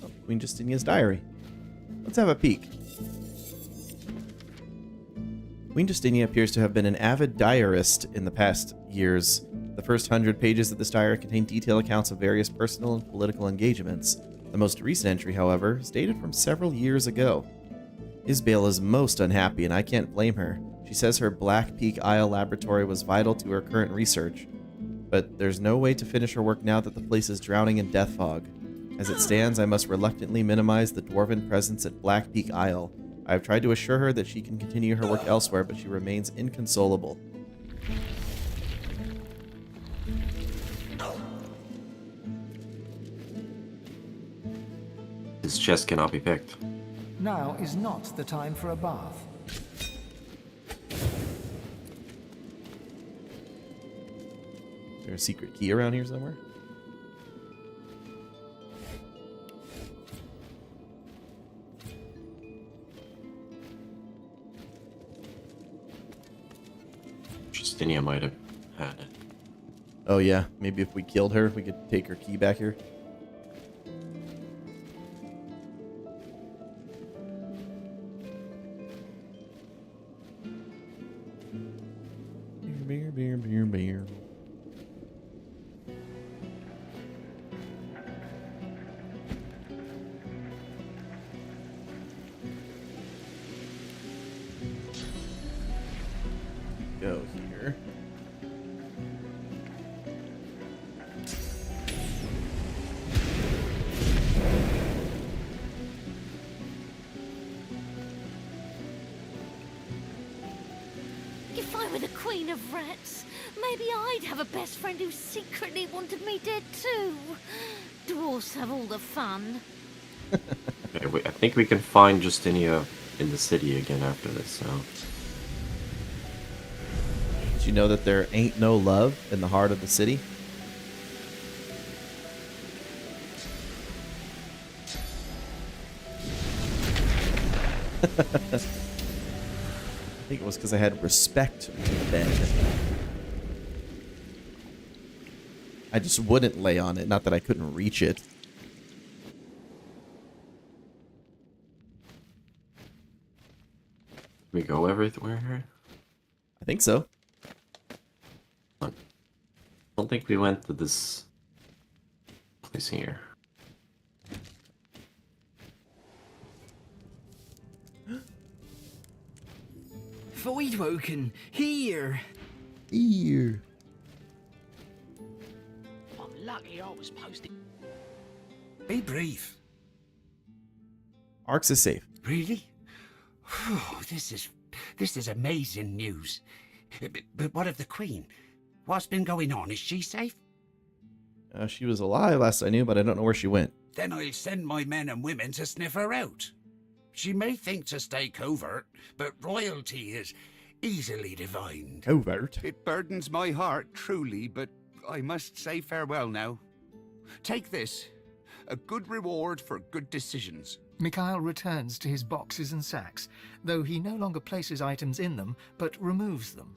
Oh, Queen Justinia's diary. Let's have a peek. Queen Justinia appears to have been an avid diarist in the past years. The first 100 pages of this diary contain detailed accounts of various personal and political engagements. The most recent entry, however, is dated from several years ago. Isabel is most unhappy, and I can't blame her. She says her Black Peak Isle laboratory was vital to her current research, but there's no way to finish her work now that the place is drowning in death fog. As it stands, I must reluctantly minimize the dwarven presence at Black Peak Isle. I have tried to assure her that she can continue her work elsewhere, but she remains inconsolable. His chest cannot be picked. Now is not the time for a bath. Is there a secret key around here somewhere? Justinia might have had it. Oh yeah, maybe if we killed her, we could take her key back here. Beer. Go here. If I were the queen of rats, maybe I'd have a best friend who secretly wanted me dead too. Dwarfs have all the fun. Okay, I think we can find Justinia in the city again after this, so... Did you know that there ain't no love in the heart of the city? I think it was because I had respect to the bed. I just wouldn't lay on it, not that I couldn't reach it. We go everywhere here? I think so. I don't think we went to this place here. Voidwoken, here! Here. I'm lucky I was posted. Be brief. Arx is safe. Really? This is amazing news. But what of the Queen? What's been going on? Is she safe? She was alive last I knew, but I don't know where she went. Then I'll send my men and women to sniff her out. She may think to stay covert, but royalty is easily divined. Covert? It burdens my heart, truly, but I must say farewell now. Take this. A good reward for good decisions. Mikhail returns to his boxes and sacks, though he no longer places items in them, but removes them.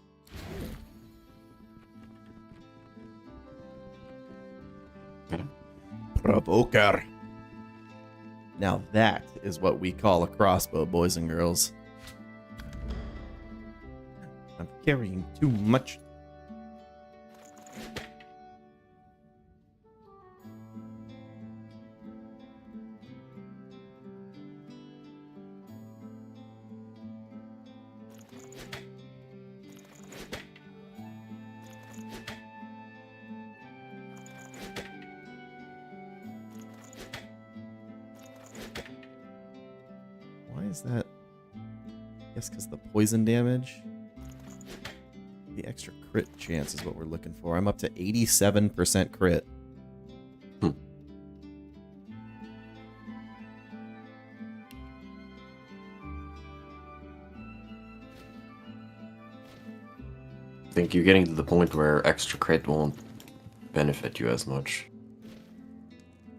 Provoker. Now that is what we call a crossbow, boys and girls. I'm carrying too much. is that? Yes, because the poison damage. The extra crit chance is what we're looking for. I'm up to 87% crit. I think you're getting to the point where extra crit won't benefit you as much.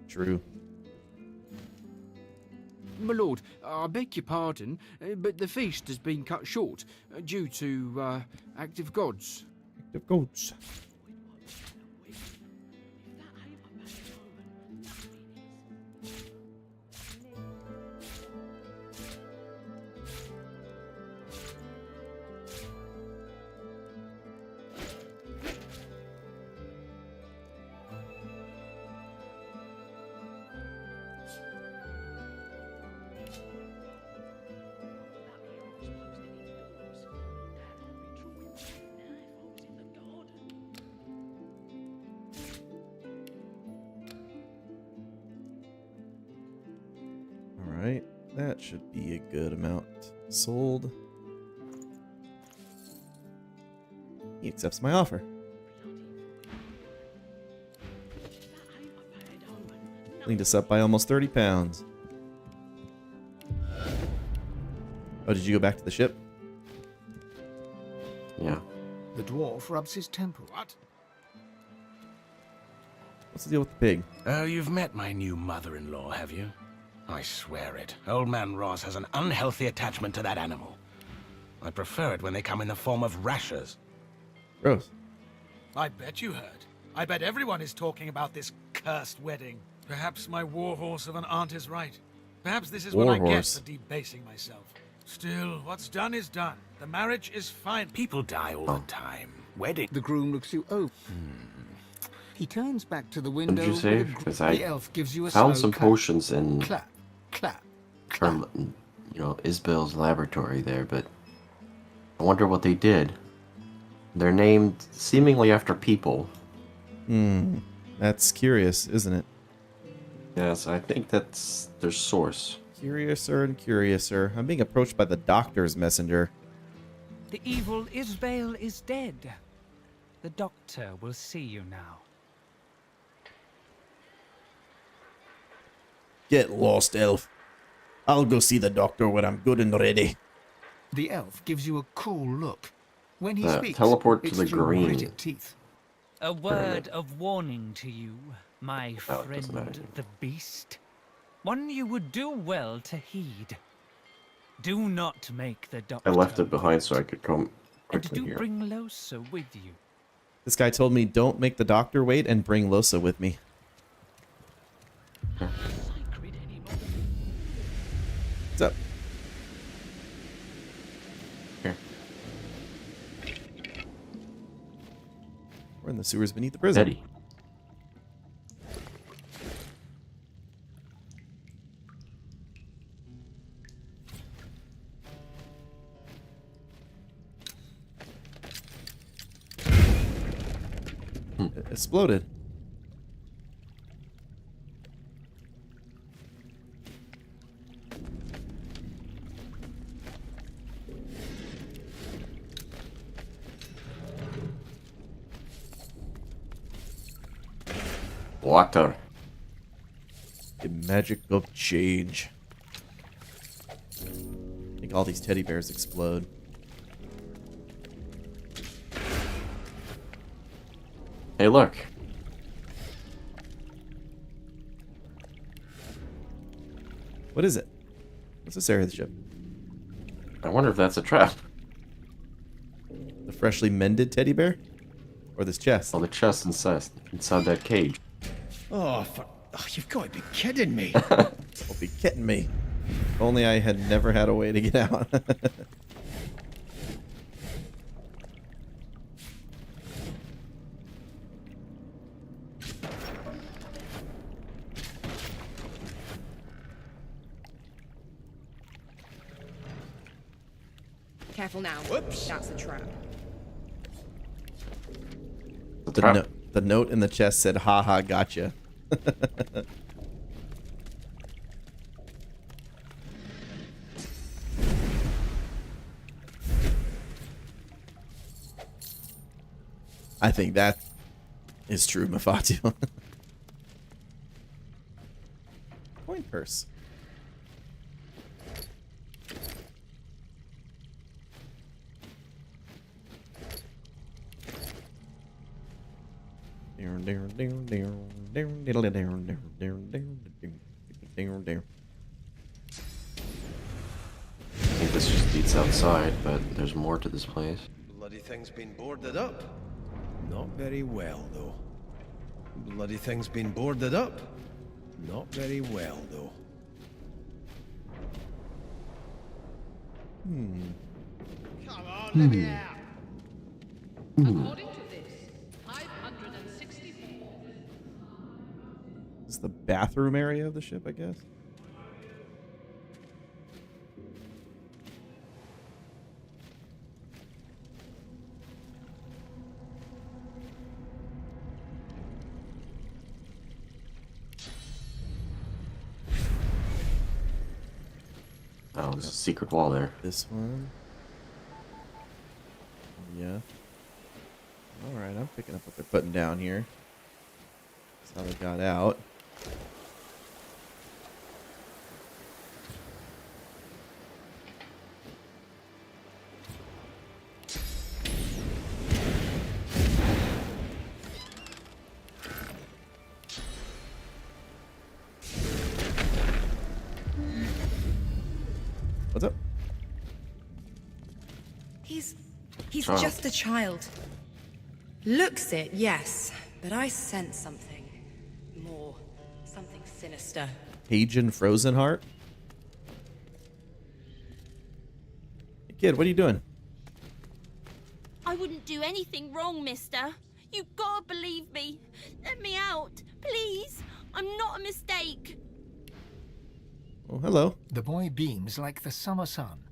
True. My lord, I beg your pardon, but the feast has been cut short due to active gods. Active gods. Alright, that should be a good amount sold. He accepts my offer. Cleaned us up by almost 30 pounds. Oh, did you go back to the ship? Yeah. The dwarf rubs his temple. What? What's the deal with the pig? Oh, you've met my new mother-in-law, have you? I swear it. Old man Ross has an unhealthy attachment to that animal. I prefer it when they come in the form of rashers. Gross. I bet you heard. I bet everyone is talking about this cursed wedding. Perhaps my warhorse of an aunt is right. Perhaps this is what I get for debasing myself. Still, what's done is done. The marriage is fine. People die all the time. Wedding. The groom looks you over. He turns back to the What window. did you say? Because I The elf gives you a found slow some cut. potions in Clap, clap. from, Isabel's laboratory there, but I wonder what they did. They're named seemingly after people. That's curious, isn't it? Yes, I think that's their source. Curiouser and curiouser. I'm being approached by the doctor's messenger. The evil Isbale is dead. The doctor will see you now. Get lost, elf. I'll go see the doctor when I'm good and ready. The elf gives you a cool look. When he speaks, teleport to it's the through green. gritted teeth. A word of warning to you, my it friend, doesn't matter. the beast. One you would do well to heed. Do not make the doctor. I left it behind so I could come And quickly do here. bring Lohse with you. This guy told me don't make the doctor wait and bring Lohse with me. What's up? Here. We're in the sewers beneath the prison. Eddie. It exploded. Water. The magic of change. Make all these teddy bears explode. Hey, look. What is it? What's this area of the ship? I wonder if that's a trap. The freshly mended teddy bear? Or this chest? Oh, the chest inside that cage. Oh, you've got to be kidding me. Don't be kidding me. If only I had never had a way to get out. Careful now. Whoops. That's a trap. The note in the chest said, haha, gotcha. I think that is true, Mafatu. Coin purse. I think this just leads outside, but there's more to this place. Bloody thing's been boarded up. Not very well, though. Bloody thing's been boarded up. Not very well, though. Come on, let me out. According to this, 564. This is the bathroom area of the ship, I guess. Oh, there's a secret wall there. This one. Yeah. Alright, I'm picking up what they're putting down here. That's how they got out. What's up? He's Oh. just a child. Looks it, yes, but I sense something more, something sinister. Cajun Frozen Heart? Hey kid, what are you doing? I wouldn't do anything wrong, mister. You've got to believe me. Let me out, please. I'm not a mistake. Oh, hello. The boy beams like the summer sun,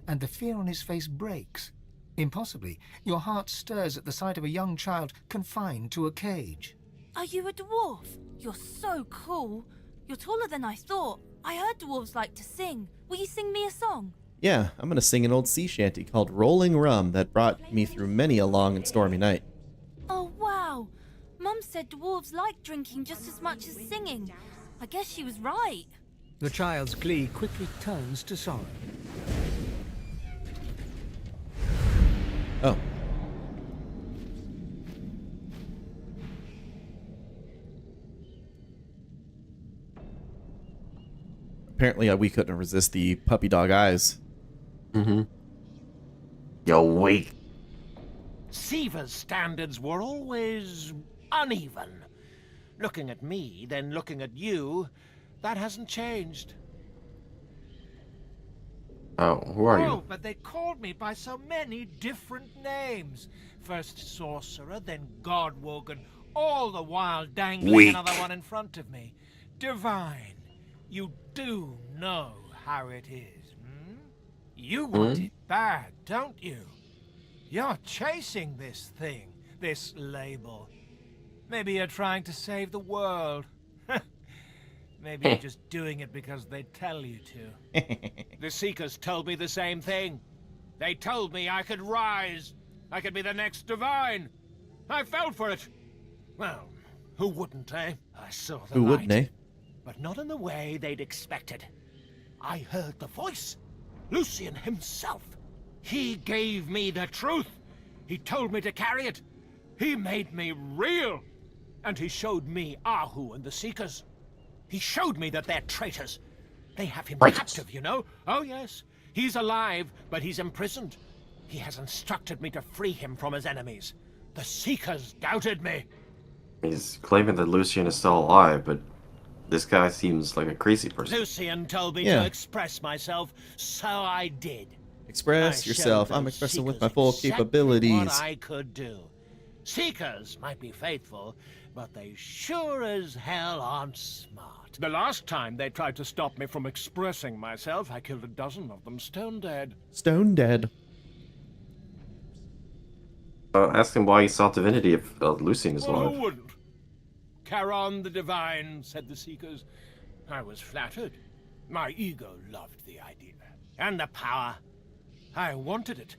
and the fear on his face breaks. Impossibly, your heart stirs at the sight of a young child confined to a cage. Are you a dwarf? You're so cool. You're taller than I thought. I heard dwarves like to sing. Will you sing me a song? Yeah, I'm gonna sing an old sea shanty called Rolling Rum that brought me through many a long and stormy night. Oh, wow. Mum said dwarves like drinking just as much as singing. I guess she was right. The child's glee quickly turns to sorrow. Oh. Apparently, we couldn't resist the puppy dog eyes. Mm-hmm. Yo, wait. Siva's standards were always uneven. Looking at me, then looking at you, that hasn't changed. Oh, who are you? Oh, but they called me by so many different names. First Sorcerer, then Godwoken, all the while dangling Weak. another one in front of me. Divine, you do know how it is, hmm? You want it bad, don't you? You're chasing this thing, this label. Maybe you're trying to save the world. Maybe you're just doing it because they tell you to. The Seekers told me the same thing. They told me I could rise. I could be the next Divine. I fell for it. Well, who wouldn't, eh? I saw the Who light, wouldn't, eh? but not in the way they'd expected. I heard the voice. Lucian himself. He gave me the truth. He told me to carry it. He made me real. And he showed me Ahu and the Seekers. He showed me that they're traitors. They have him captive, you know? Oh, yes. He's alive, but he's imprisoned. He has instructed me to free him from his enemies. The Seekers doubted me. He's claiming that Lucian is still alive, but this guy seems like a crazy person. Lucian told me Yeah. to express myself, so I did. Express I yourself. showed I'm those expressing with Seekers my full exactly capabilities. What I could do. Seekers might be faithful, but they sure as hell aren't smart. The last time they tried to stop me from expressing myself, I killed a dozen of them stone dead. Stone dead. Ask him why he sought Divinity if Lucian is Well, alive. who wouldn't? Charon the Divine, said the Seekers. I was flattered. My ego loved the idea. And the power. I wanted it.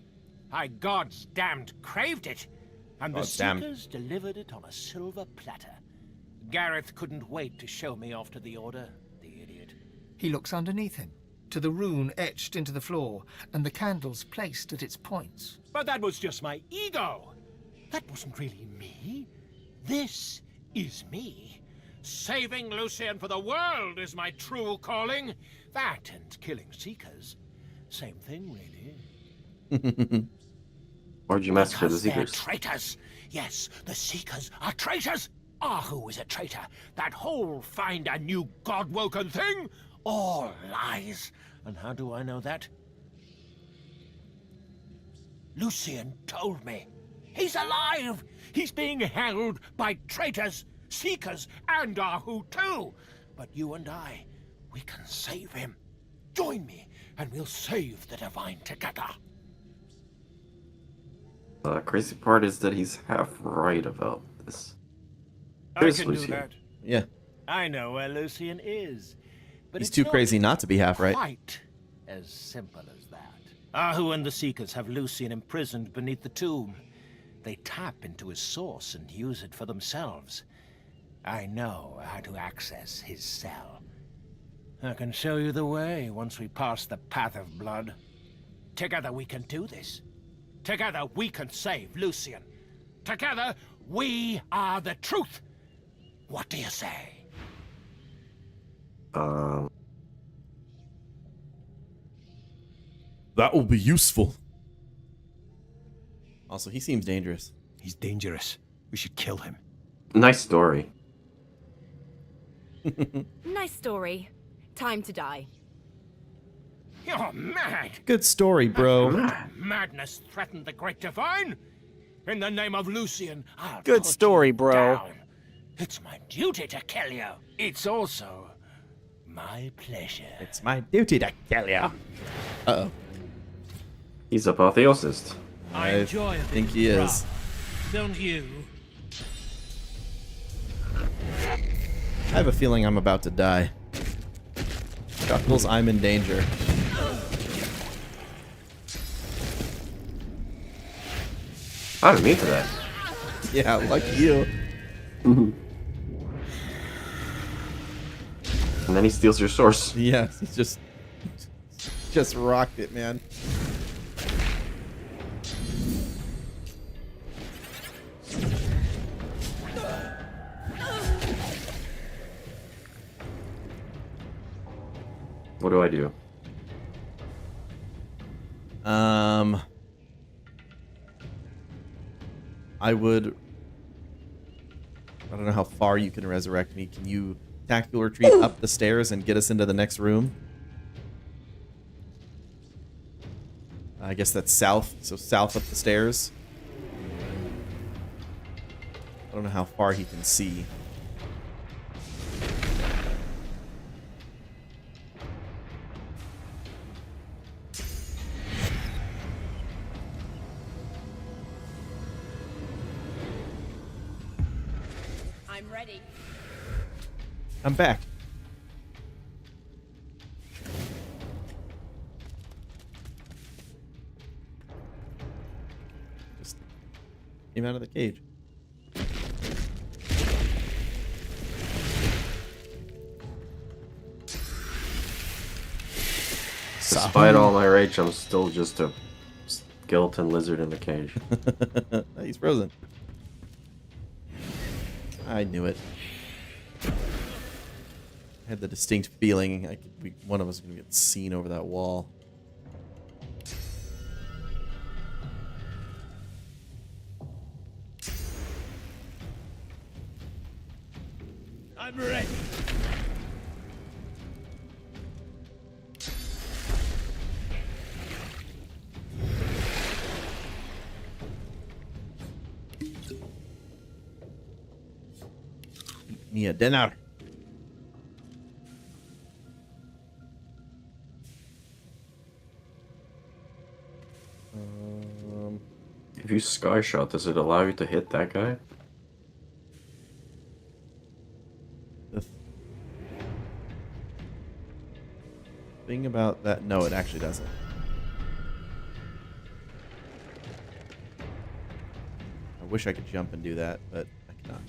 I gods damned craved it. And the Oh, damn. Seekers delivered it on a silver platter. Gareth couldn't wait to show me off to the Order, the idiot. He looks underneath him, to the rune etched into the floor, and the candles placed at its points. But that was just my ego. That wasn't really me. This is me. Saving Lucian for the world is my true calling. That and killing Seekers. Same thing, really. Why'd you massacre the Because they're Seekers? traitors. Yes, the Seekers are traitors. Ahu is a traitor. That whole find a new god-woken thing? All lies. And how do I know that? Lucian told me. He's alive! He's being held by traitors, Seekers, and Ahu too! But you and I, we can save him. Join me, and we'll save the Divine together. The crazy part is that he's half right about this. I Here's can do Lucian. that. Yeah. I know where Lucian is. But He's it's too crazy not to be half right. Quite as simple as that. Ahu and the Seekers have Lucian imprisoned beneath the tomb. They tap into his source and use it for themselves. I know how to access his cell. I can show you the way once we pass the path of blood. Together we can do this. Together we can save Lucian. Together we are the truth. What do you say? That will be useful. Also, he seems dangerous. He's dangerous. We should kill him. Nice story. Nice story. Time to die. You're mad! Good story, bro. Madness threatened the Great Divine? In the name of Lucian, I'll Good put story, you bro. down. It's my duty to kill you. It's also my pleasure. It's my duty to kill you. Uh-oh. He's apotheosist. I enjoy a bit think of he is. rough, don't you? I have a feeling I'm about to die. Chuckles, I'm in danger. I didn't mean for that. Yeah, lucky you. And then he steals your source. Yeah, he just rocked it, man. What do I do? I would. I don't know how far you can resurrect me. Can you tactical retreat up the stairs and get us into the next room? I guess that's south, so south up the stairs. I don't know how far he can see. I'm ready. I'm back. Just came out of the cage. Despite all my rage, I'm still just a skeleton lizard in a cage. He's frozen. I knew it. I had the distinct feeling one of us was going to get seen over that wall. I'm ready. Me a dinner. If you sky shot, does it allow you to hit that guy? The thing about that, no, it actually doesn't. I wish I could jump and do that, but I cannot.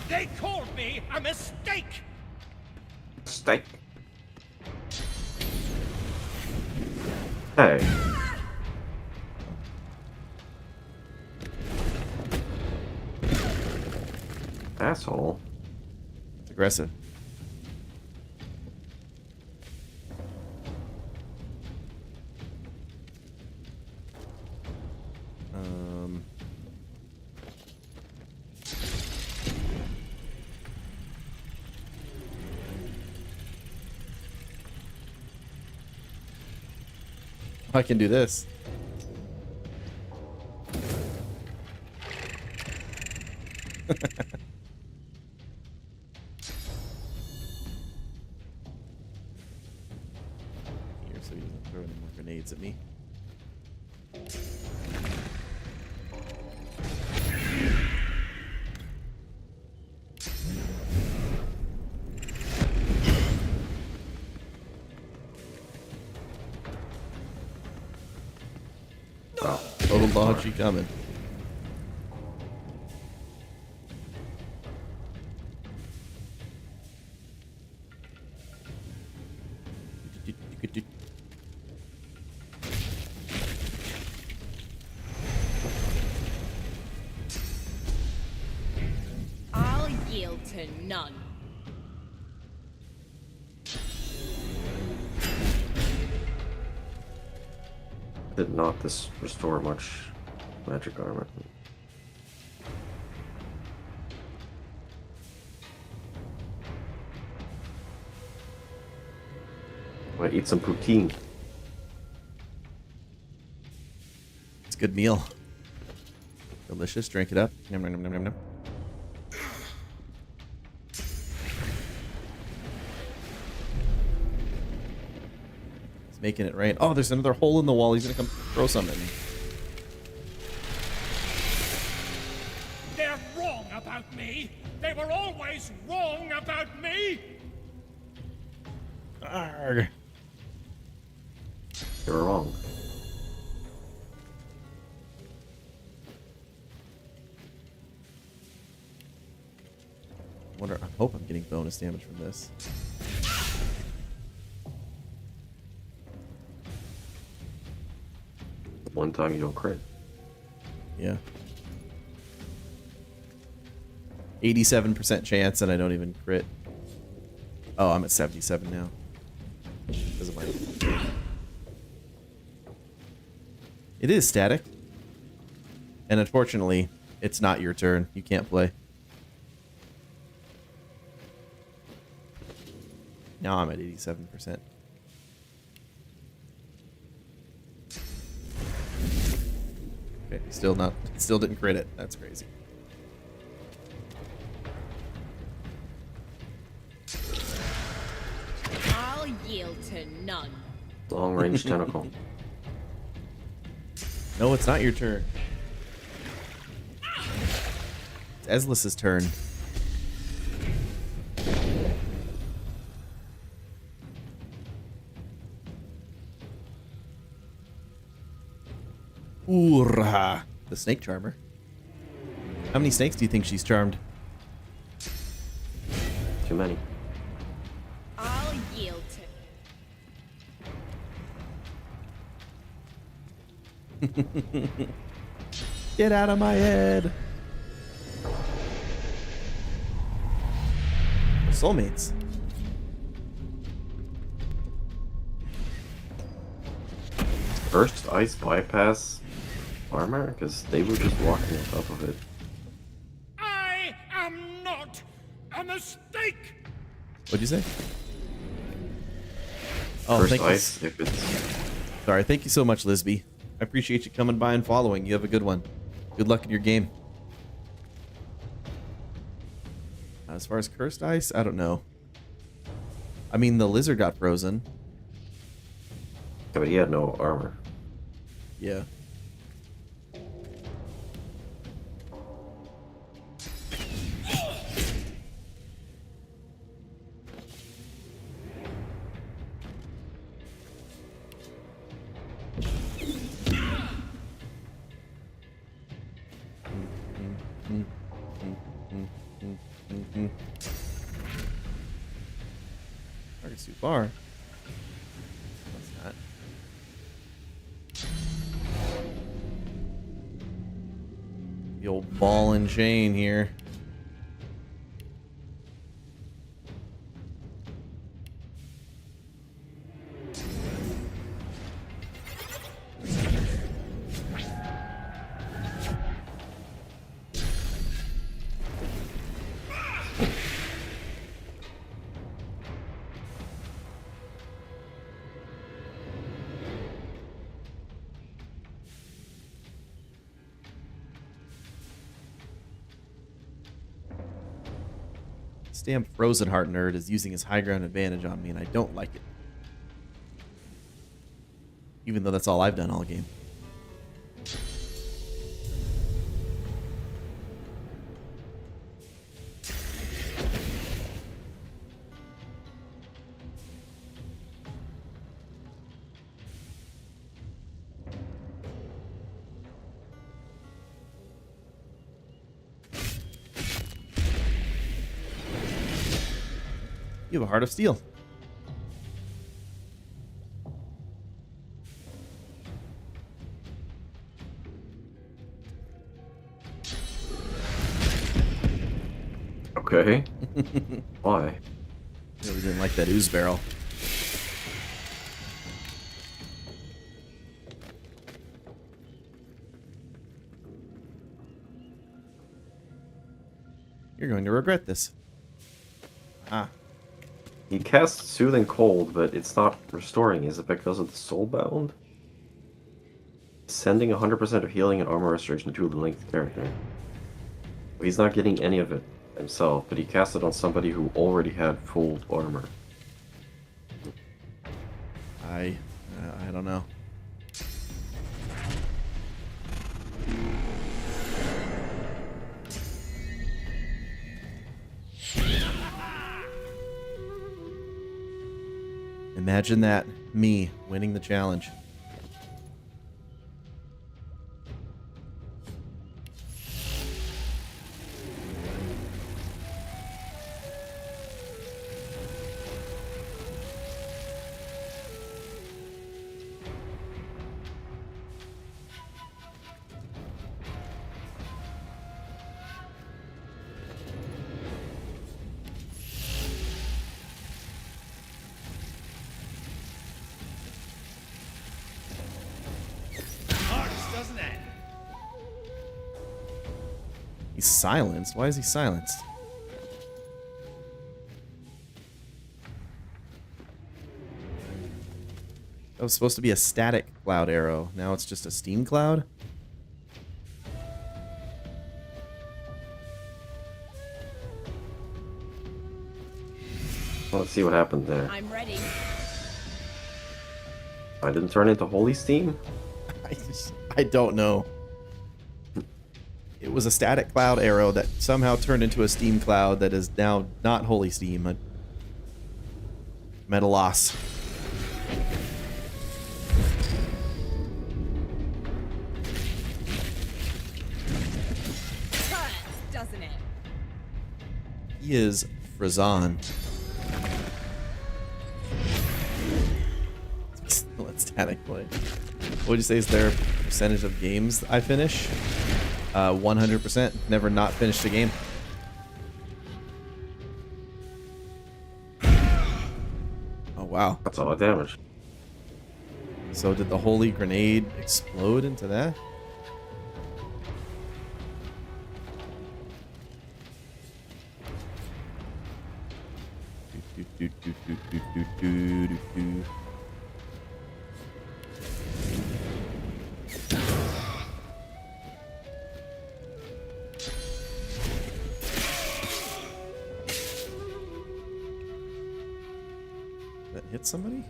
They called me a mistake! Steak. Hey. Asshole. It's aggressive. I can do this. Here, so he doesn't throw any more grenades at me. Wow, total dodgy coming. I'll yield to none. Did not this restore much magic armor? Might eat some poutine. It's a good meal. Delicious. Drink it up. Nom, nom, nom, nom, nom, nom. He's making it rain. Oh, there's another hole in the wall. He's gonna come throw something at me. They're wrong about me! They were always wrong about me! Arrgh. You were wrong. I hope I'm getting bonus damage from this. One time you don't crit. Yeah. 87% chance and I don't even crit. Oh, I'm at 77 now. Because of my... It is static. And unfortunately, it's not your turn. You can't play. Now I'm at 87%. Okay, still didn't crit it. That's crazy. I'll yield to none. Long range tentacle. No, it's not your turn. It's Ezlis's turn. Oorah. The snake charmer. How many snakes do you think she's charmed? Too many. I'll yield to... Get out of my head. Soulmates. First ice bypass armor? Because they were just walking on top of it. I am not a mistake! What'd you say? Oh, First thank ice, you. if it's... Sorry, thank you so much, Lisby. I appreciate you coming by and following. You have a good one. Good luck in your game. As far as cursed ice, I don't know. I mean, the lizard got frozen. Yeah, but he had no armor. Yeah. Target's too far. That's not. The old ball and chain here. This damn Frozen Heart nerd is using his high ground advantage on me, and I don't like it. Even though that's all I've done all game. You have a heart of steel. Okay. Why? Really didn't like that ooze barrel. You're going to regret this. Ah. He casts Soothing Cold, but it's not restoring. Is it because of the Soulbound? Sending 100% of healing and armor restoration to the linked character. He's not getting any of it himself, but he cast it on somebody who already had full armor. I don't know. Imagine that, me winning the challenge. Doesn't it? He's silenced? Why is he silenced? That was supposed to be a static cloud arrow. Now it's just a steam cloud? Let's see what happened there. I'm ready. I didn't turn into holy steam? I don't know. It was a static cloud arrow that somehow turned into a steam cloud that is now not holy steam. I'm at a loss. Hurts, doesn't it? He is Frazan. Let's static play. What would you say is their percentage of games I finish? 100%. Never not finished a game. Oh, wow. That's a lot of damage. So did the holy grenade explode into that? That hit somebody?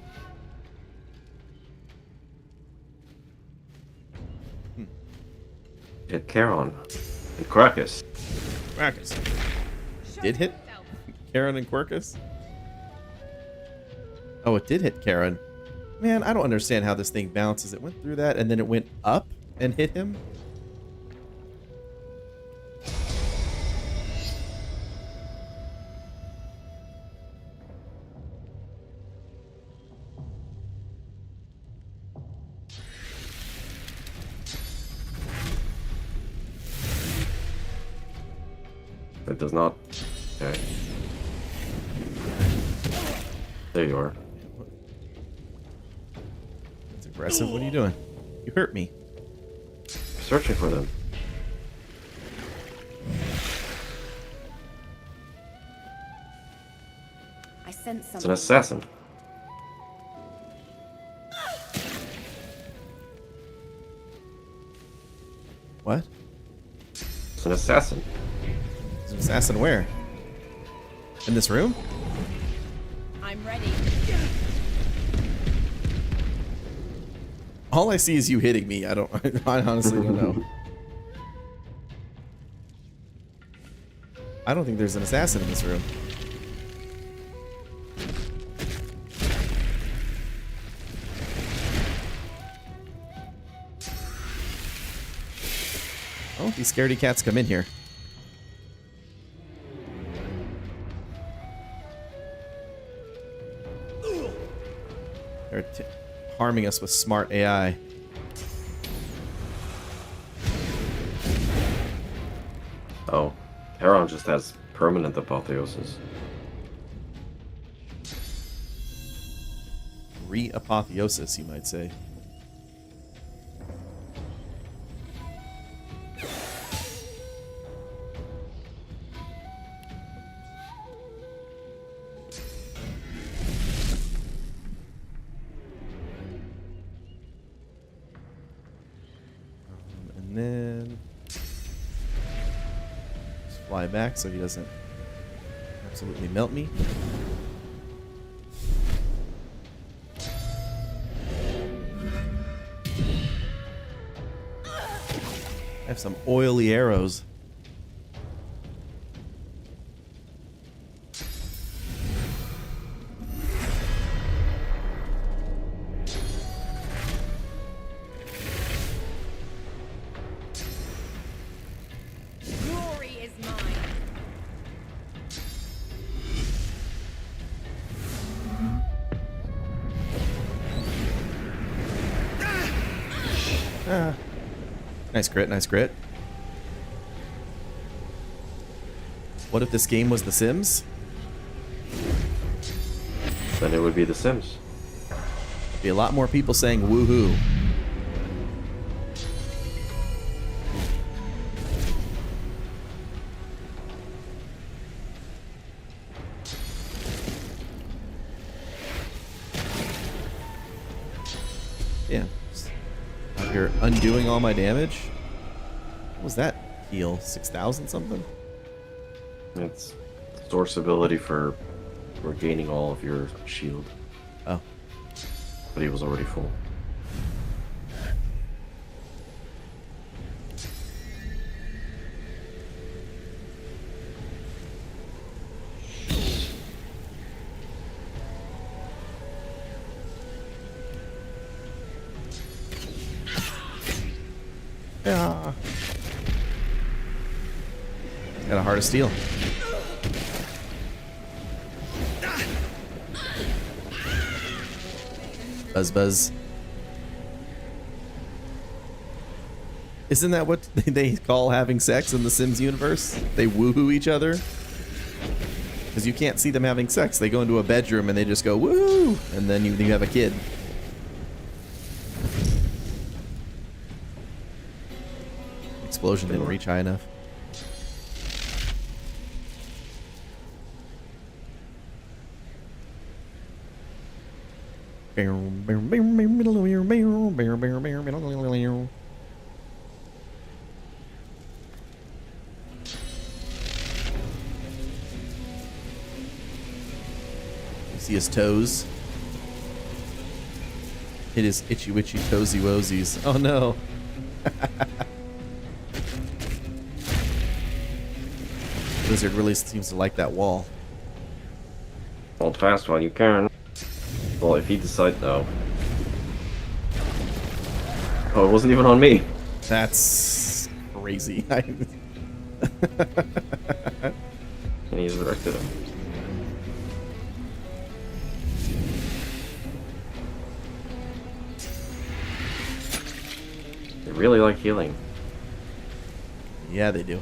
Hit Charon and Krakus. Krakus. Did hit Karen and Quercus? Oh, it did hit Karen. Man, I don't understand how this thing bounces. It went through that and then it went up and hit him. It does not. Okay. There you are. That's aggressive. What are you doing? You hurt me. Searching for them. I sense something. It's an assassin. What? It's an assassin. It's an assassin where? In this room? I'm ready. All I see is you hitting me. I honestly don't know. I don't think there's an assassin in this room. Oh, these scaredy cats come in here. They're harming us with smart AI. Oh, Charon just has permanent apotheosis. Re-apotheosis, you might say. And then just fly back so he doesn't absolutely melt me. I have some oily arrows. Glory is mine. Ah. Nice crit, nice crit. What if this game was The Sims? Then it would be The Sims. Be a lot more people saying woohoo. Yeah. Out here undoing all my damage. What was that heal? 6,000 something? It's source ability for regaining all of your shield. Oh. But he was already full. Yeah. Got a heart of steel. Buzz buzz. Isn't that what they call having sex in the Sims universe? They woohoo each other? Because you can't see them having sex. They go into a bedroom and they just go woo, and then you have a kid. Explosion didn't reach high enough. You see his toes? Hit his itchy witchy toesy woesies. Oh no. Lizard really seems to like that wall. Hold fast while you can. Well, if he decides no. Oh, it wasn't even on me. That's crazy. And he's resurrected him. They really like healing. Yeah, they do.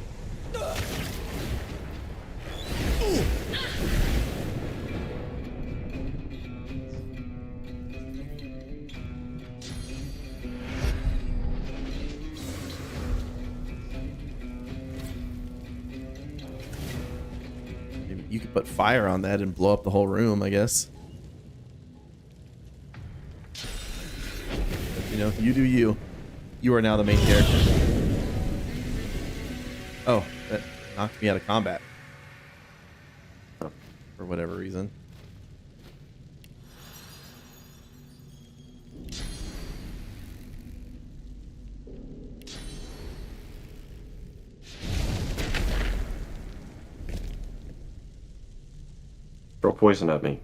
Maybe you could put fire on that and blow up the whole room, I guess. But, you know, you do you. You are now the main character. Oh, that knocked me out of combat. For whatever reason. Throw poison at me.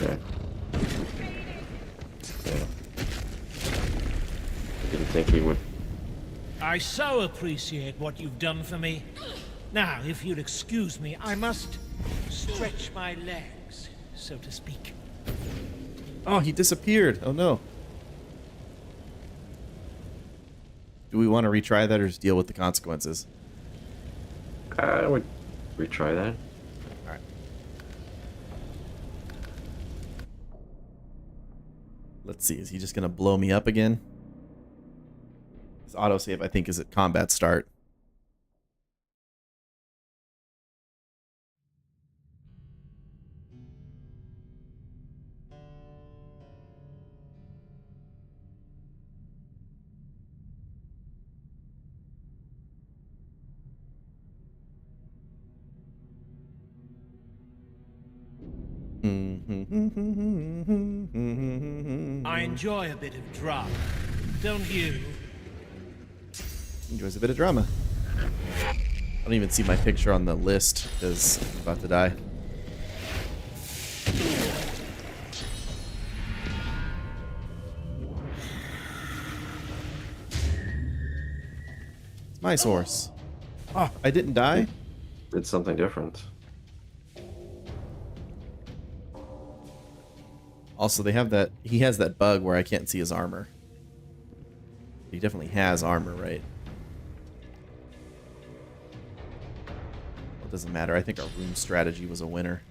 Okay. Yeah. Didn't think he would. I so appreciate what you've done for me. Now, if you'll excuse me, I must stretch my legs, so to speak. Oh, he disappeared. Oh no. Do we want to retry that or just deal with the consequences? I would retry that. Alright. Let's see. Is he just going to blow me up again? His autosave, I think, is at combat start. I enjoy a bit of drama, don't you? Enjoys a bit of drama. I don't even see my picture on the list because I'm about to die. It's my source. Oh, I didn't die? Did something different. Also, they have that. He has that bug where I can't see his armor. He definitely has armor, right? Well, it doesn't matter. I think our room strategy was a winner.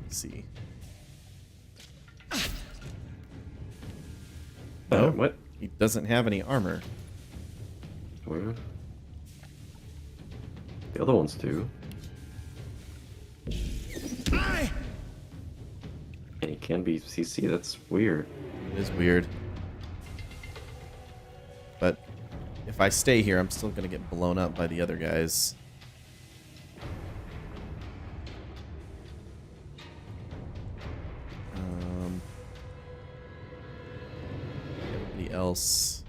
Let's see. No, what? He doesn't have any armor. Where? The other ones do. And he can be CC, that's weird. It is weird. But if I stay here, I'm still gonna get blown up by the other guys. Everybody else.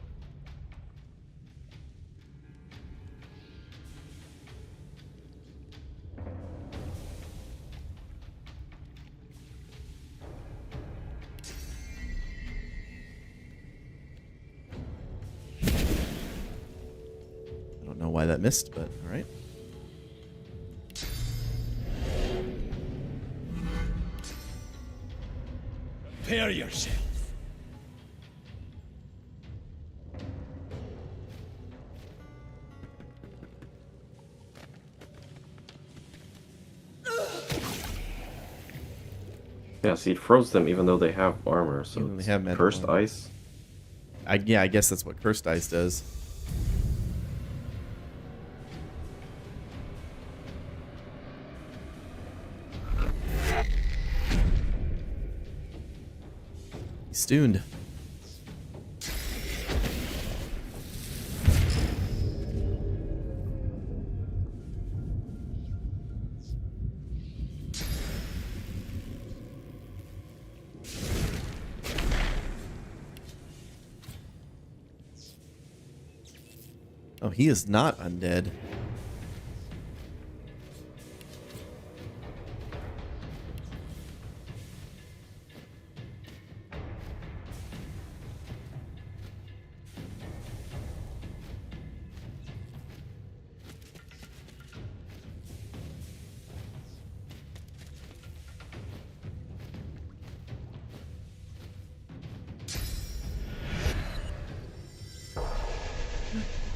I don't know why that missed, but all right. Prepare yourself. Yeah, see, it froze them even though they have armor, so Even though it's they have metal cursed armor. ice. Yeah, I guess that's what cursed ice does. He's stuned. Oh, he is not undead.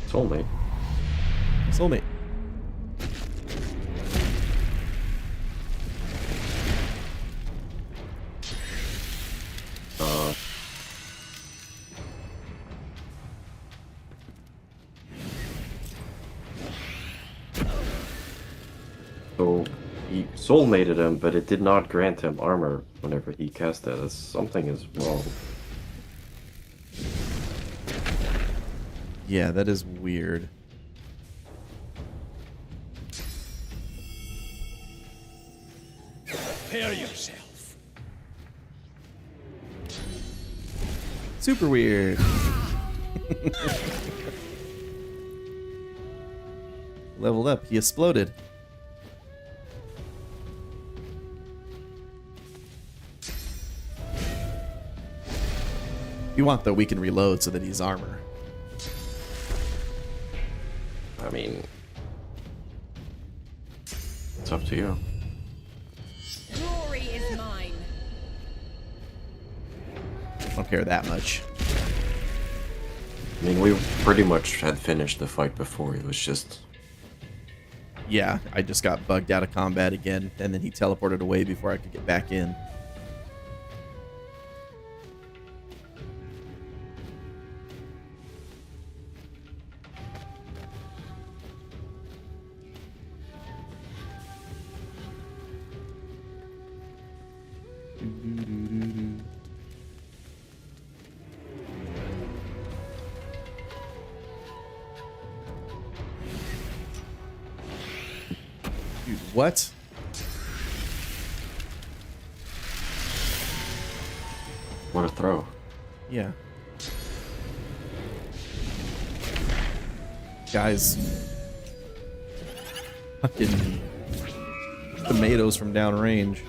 Soulmate. Soulmate. So he soulmated him, but it did not grant him armor whenever he cast that. Something is wrong. Yeah, that is weird. Prepare yourself. Super weird. Leveled up. He exploded. If you want, though, we can reload so that he's armor. I mean, it's up to you. Glory is mine. I don't care that much. I mean, we pretty much had finished the fight before. It was just... Yeah, I just got bugged out of combat again, and then he teleported away before I could get back in. Dude, what? What a throw. Yeah. Guys. Fucking tomatoes from downrange.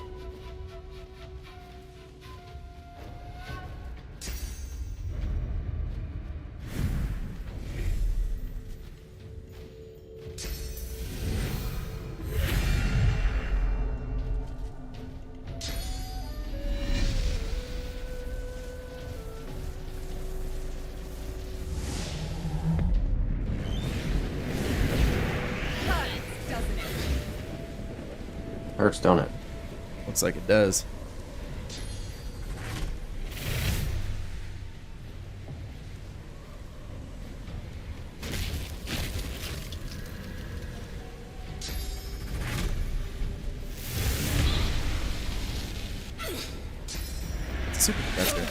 Hurts, don't it? Looks like it does. It's a super pressure.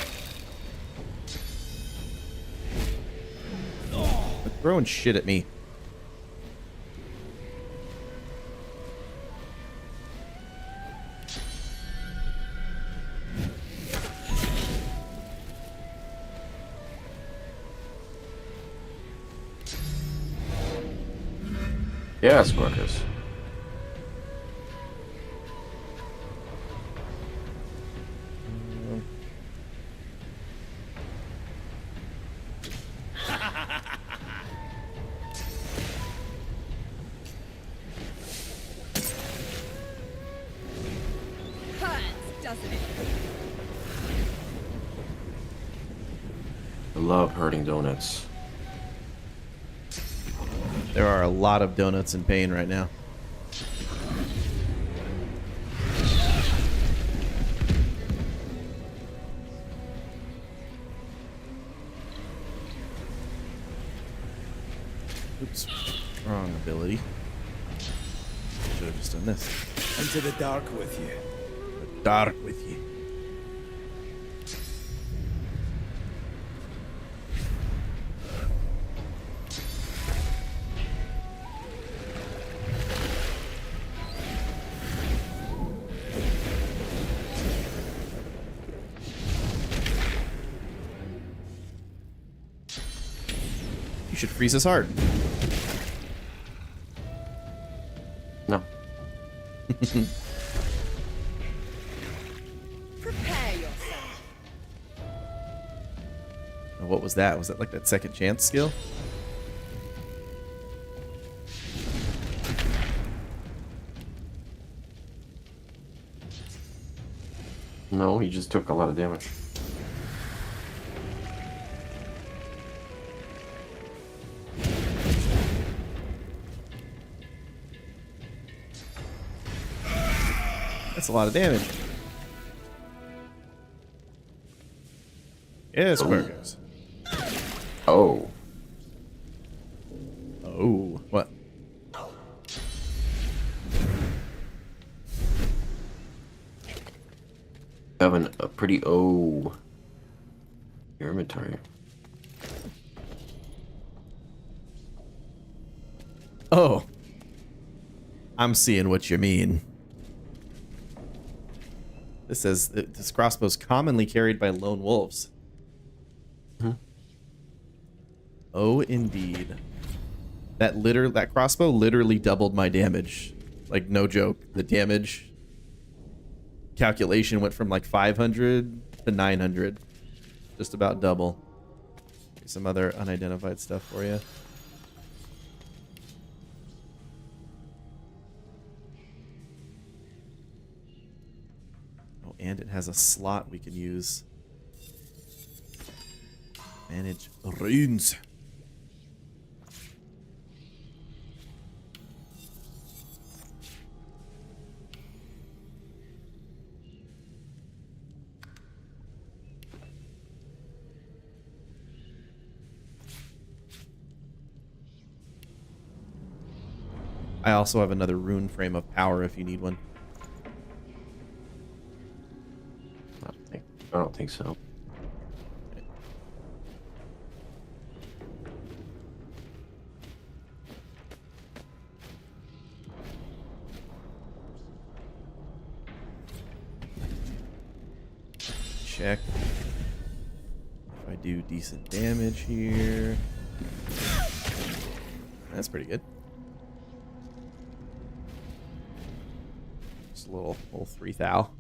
They're throwing shit at me. Yeah, Squirkus. Hurts, doesn't it? I love hurting donuts. There are a lot of donuts in pain right now. Oops. Wrong ability. Should have just done this. Into the dark with you. The dark with you. You should freeze his heart. Prepare yourself. What was that? Was that like that second chance skill? No, he just took a lot of damage. That's a lot of damage. Yes, burgers. Oh. Oh. What? Having a pretty your inventory. Oh. I'm seeing what you mean. This says this crossbow is commonly carried by lone wolves. Oh, indeed. That crossbow literally doubled my damage. Like, no joke. The damage calculation went from like 500 to 900. Just about double. Here's some other unidentified stuff for you. Oh, and it has a slot we can use. Manage runes. I also have another rune frame of power if you need one. I don't think so. Check if I do decent damage here. That's pretty good. Just a little 3 thou.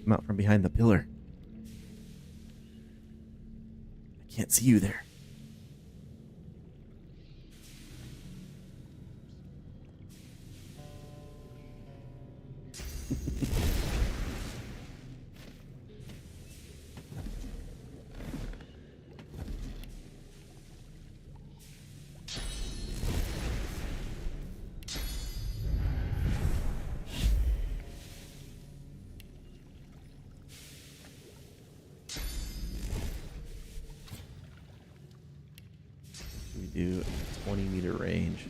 Come out from behind the pillar. I can't see you there. Do 20-meter range.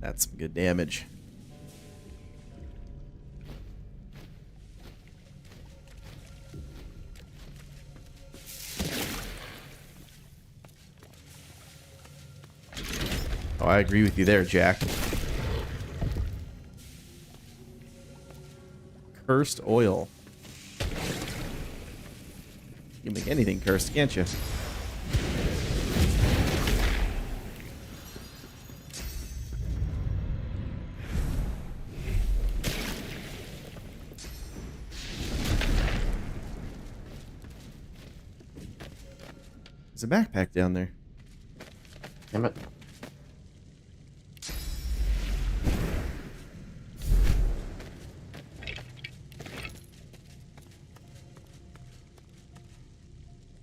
That's some good damage. Oh, I agree with you there, Jack. Cursed oil. You can make anything cursed, can't you? There's a backpack down there. Damn it.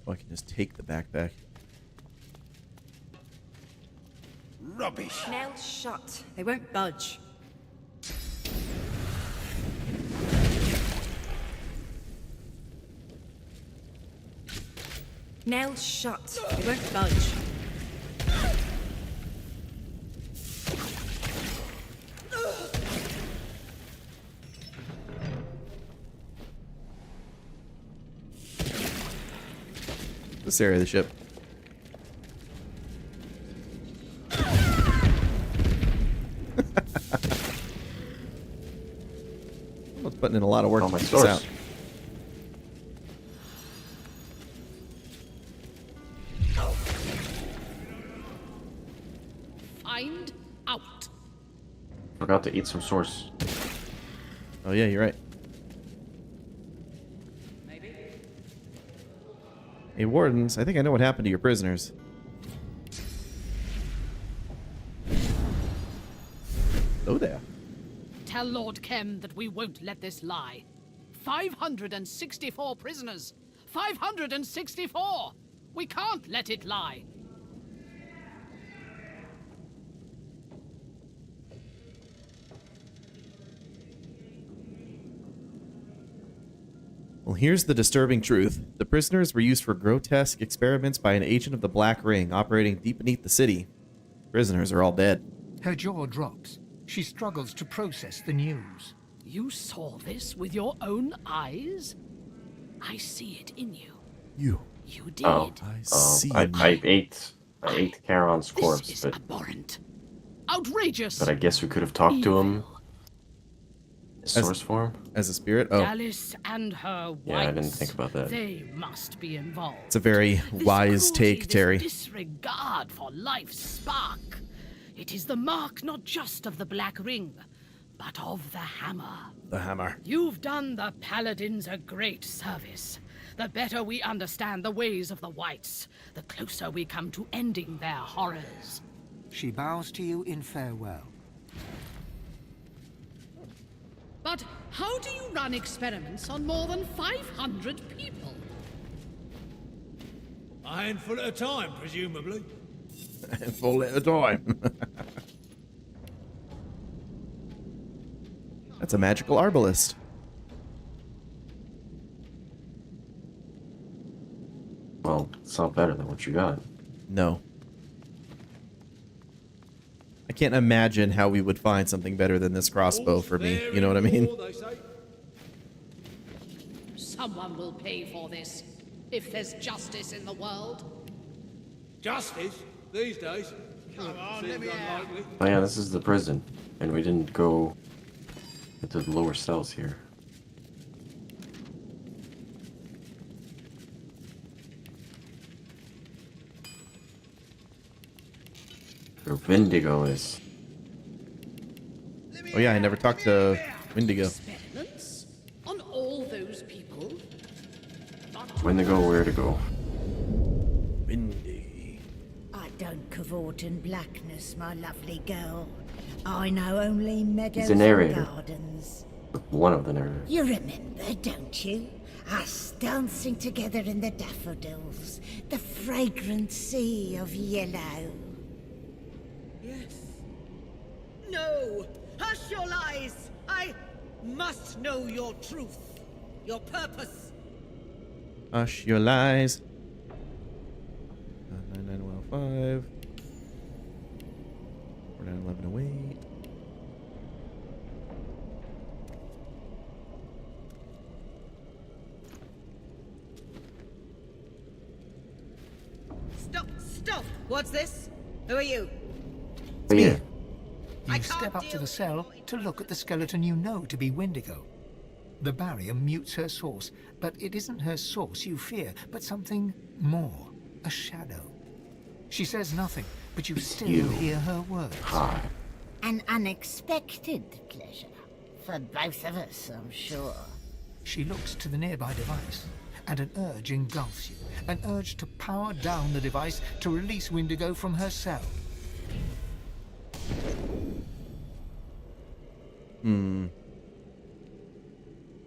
Oh, I can just take the backpack. Rubbish. Mouth shut. They won't budge. Nailed shut. They won't budge. This area of the ship. Someone's putting in a lot of work Oh, my to keep this source. out. Find out. Forgot to eat some source. Oh yeah, you're right. Hey, Wardens, I think I know what happened to your prisoners. Hello there. Tell Lord Kem that we won't let this lie. 564 prisoners. 564! We can't let it lie. Well, here's the disturbing truth. The prisoners were used for grotesque experiments by an agent of the Black Ring operating deep beneath the city. Prisoners are all dead. Her jaw drops. She struggles to process the news. You saw this with your own eyes? I see it in you. You. You did. I ate Charon's corpse, This is but abhorrent. Outrageous. I guess we could have talked to him. In source form? As a spirit? Oh. Alice and her wives. Yeah, I didn't think about that. They must be involved. It's a very wise take, Terry. This disregard for life's spark. It is the mark not just of the Black Ring, but of the Hammer. The Hammer. You've done the Paladins a great service. The better we understand the ways of the Whites, the closer we come to ending their horrors. She bows to you in farewell. But how do you run experiments on more than 500 people? A handful at a time, presumably. Full at a time. That's a magical arbalist. Well, it's not better than what you got. No. I can't imagine how we would find something better than this crossbow for me. You know what I mean? Someone will pay for this, if there's justice in the world. Justice? These days? Come on, let me out. Oh yeah, this is the prison. And we didn't go into the lower cells here. Where Vindigo is. Oh yeah, I never talked to Windigo. Experiments? On all those people? Windigo, where to go? Windy. I don't cavort in blackness, my lovely girl. I know only meadows He's a and narrator. gardens. One of the narrators. You remember, don't you? Us dancing together in the daffodils, the fragrant sea of yellow. Yes. No! Hush your lies! I must know your truth, your purpose. Hush your lies. 99105. 491108. Stop! Stop! What's this? Who are you? Oh, yeah. You step up to the cell to look at the skeleton you know to be Windigo. The barrier mutes her source, but it isn't her source you fear, but something more. A shadow. She says nothing, but you still hear her words. Hi. An unexpected pleasure. For both of us, I'm sure. She looks to the nearby device, and an urge engulfs you. An urge to power down the device to release Windigo from her cell.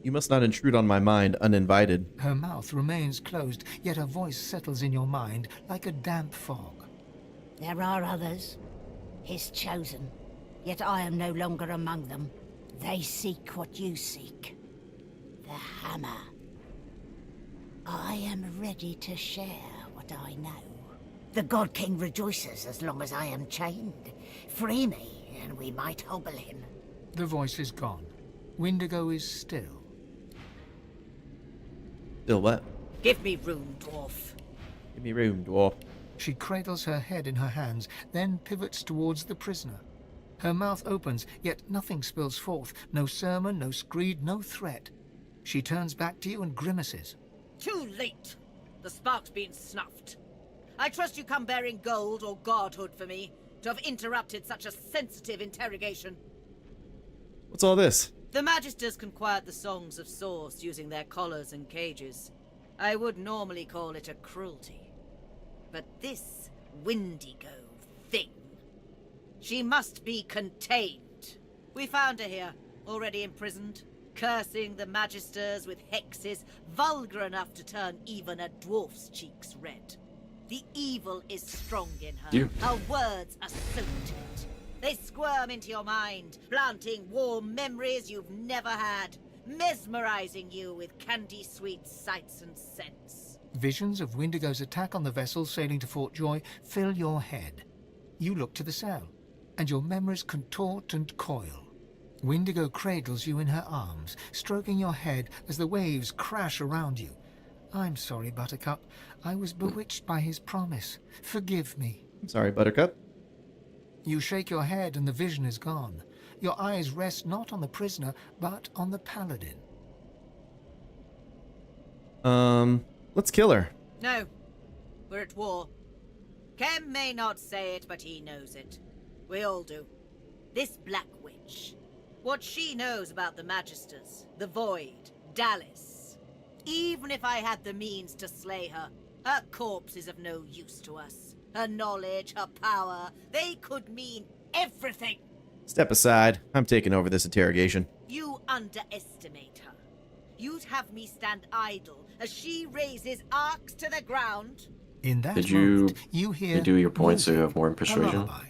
You must not intrude on my mind uninvited. Her mouth remains closed, yet her voice settles in your mind like a damp fog. There are others. His chosen. Yet I am no longer among them. They seek what you seek. The hammer. I am ready to share must I know? The God King rejoices as long as I am chained. Free me, and we might hobble him. The voice is gone. Windigo is still. Still what? Give me room, dwarf. Give me room, dwarf. She cradles her head in her hands, then pivots towards the prisoner. Her mouth opens, yet nothing spills forth. No sermon, no screed, no threat. She turns back to you and grimaces. Too late. The spark's been snuffed. I trust you come bearing gold or godhood for me to have interrupted such a sensitive interrogation. What's all this? The Magisters can quiet the songs of Source using their collars and cages. I would normally call it a cruelty. But this Windigo thing, she must be contained. We found her here, already imprisoned, cursing the Magisters with hexes vulgar enough to turn even a dwarf's cheeks red. The evil is strong in her. Her words are soaked to it. They squirm into your mind, planting warm memories you've never had, mesmerizing you with candy-sweet sights and scents. Visions of Windigo's attack on the vessel sailing to Fort Joy fill your head. You look to the cell, and your memories contort and coil. Windigo cradles you in her arms, stroking your head as the waves crash around you. I'm sorry, Buttercup. I was bewitched by his promise. Forgive me. I'm sorry, Buttercup. You shake your head and the vision is gone. Your eyes rest not on the prisoner, but on the paladin. Let's kill her. No. We're at war. Kem may not say it, but he knows it. We all do. This Black Witch. What she knows about the Magisters, the Void, Dallas. Even if I had the means to slay her, her corpse is of no use to us. Her knowledge, her power, they could mean everything. Step aside. I'm taking over this interrogation. You underestimate her. You'd have me stand idle as she raises arcs to the ground. In that Did moment, you hear do your points so you music, have more in a persuasion? lullaby.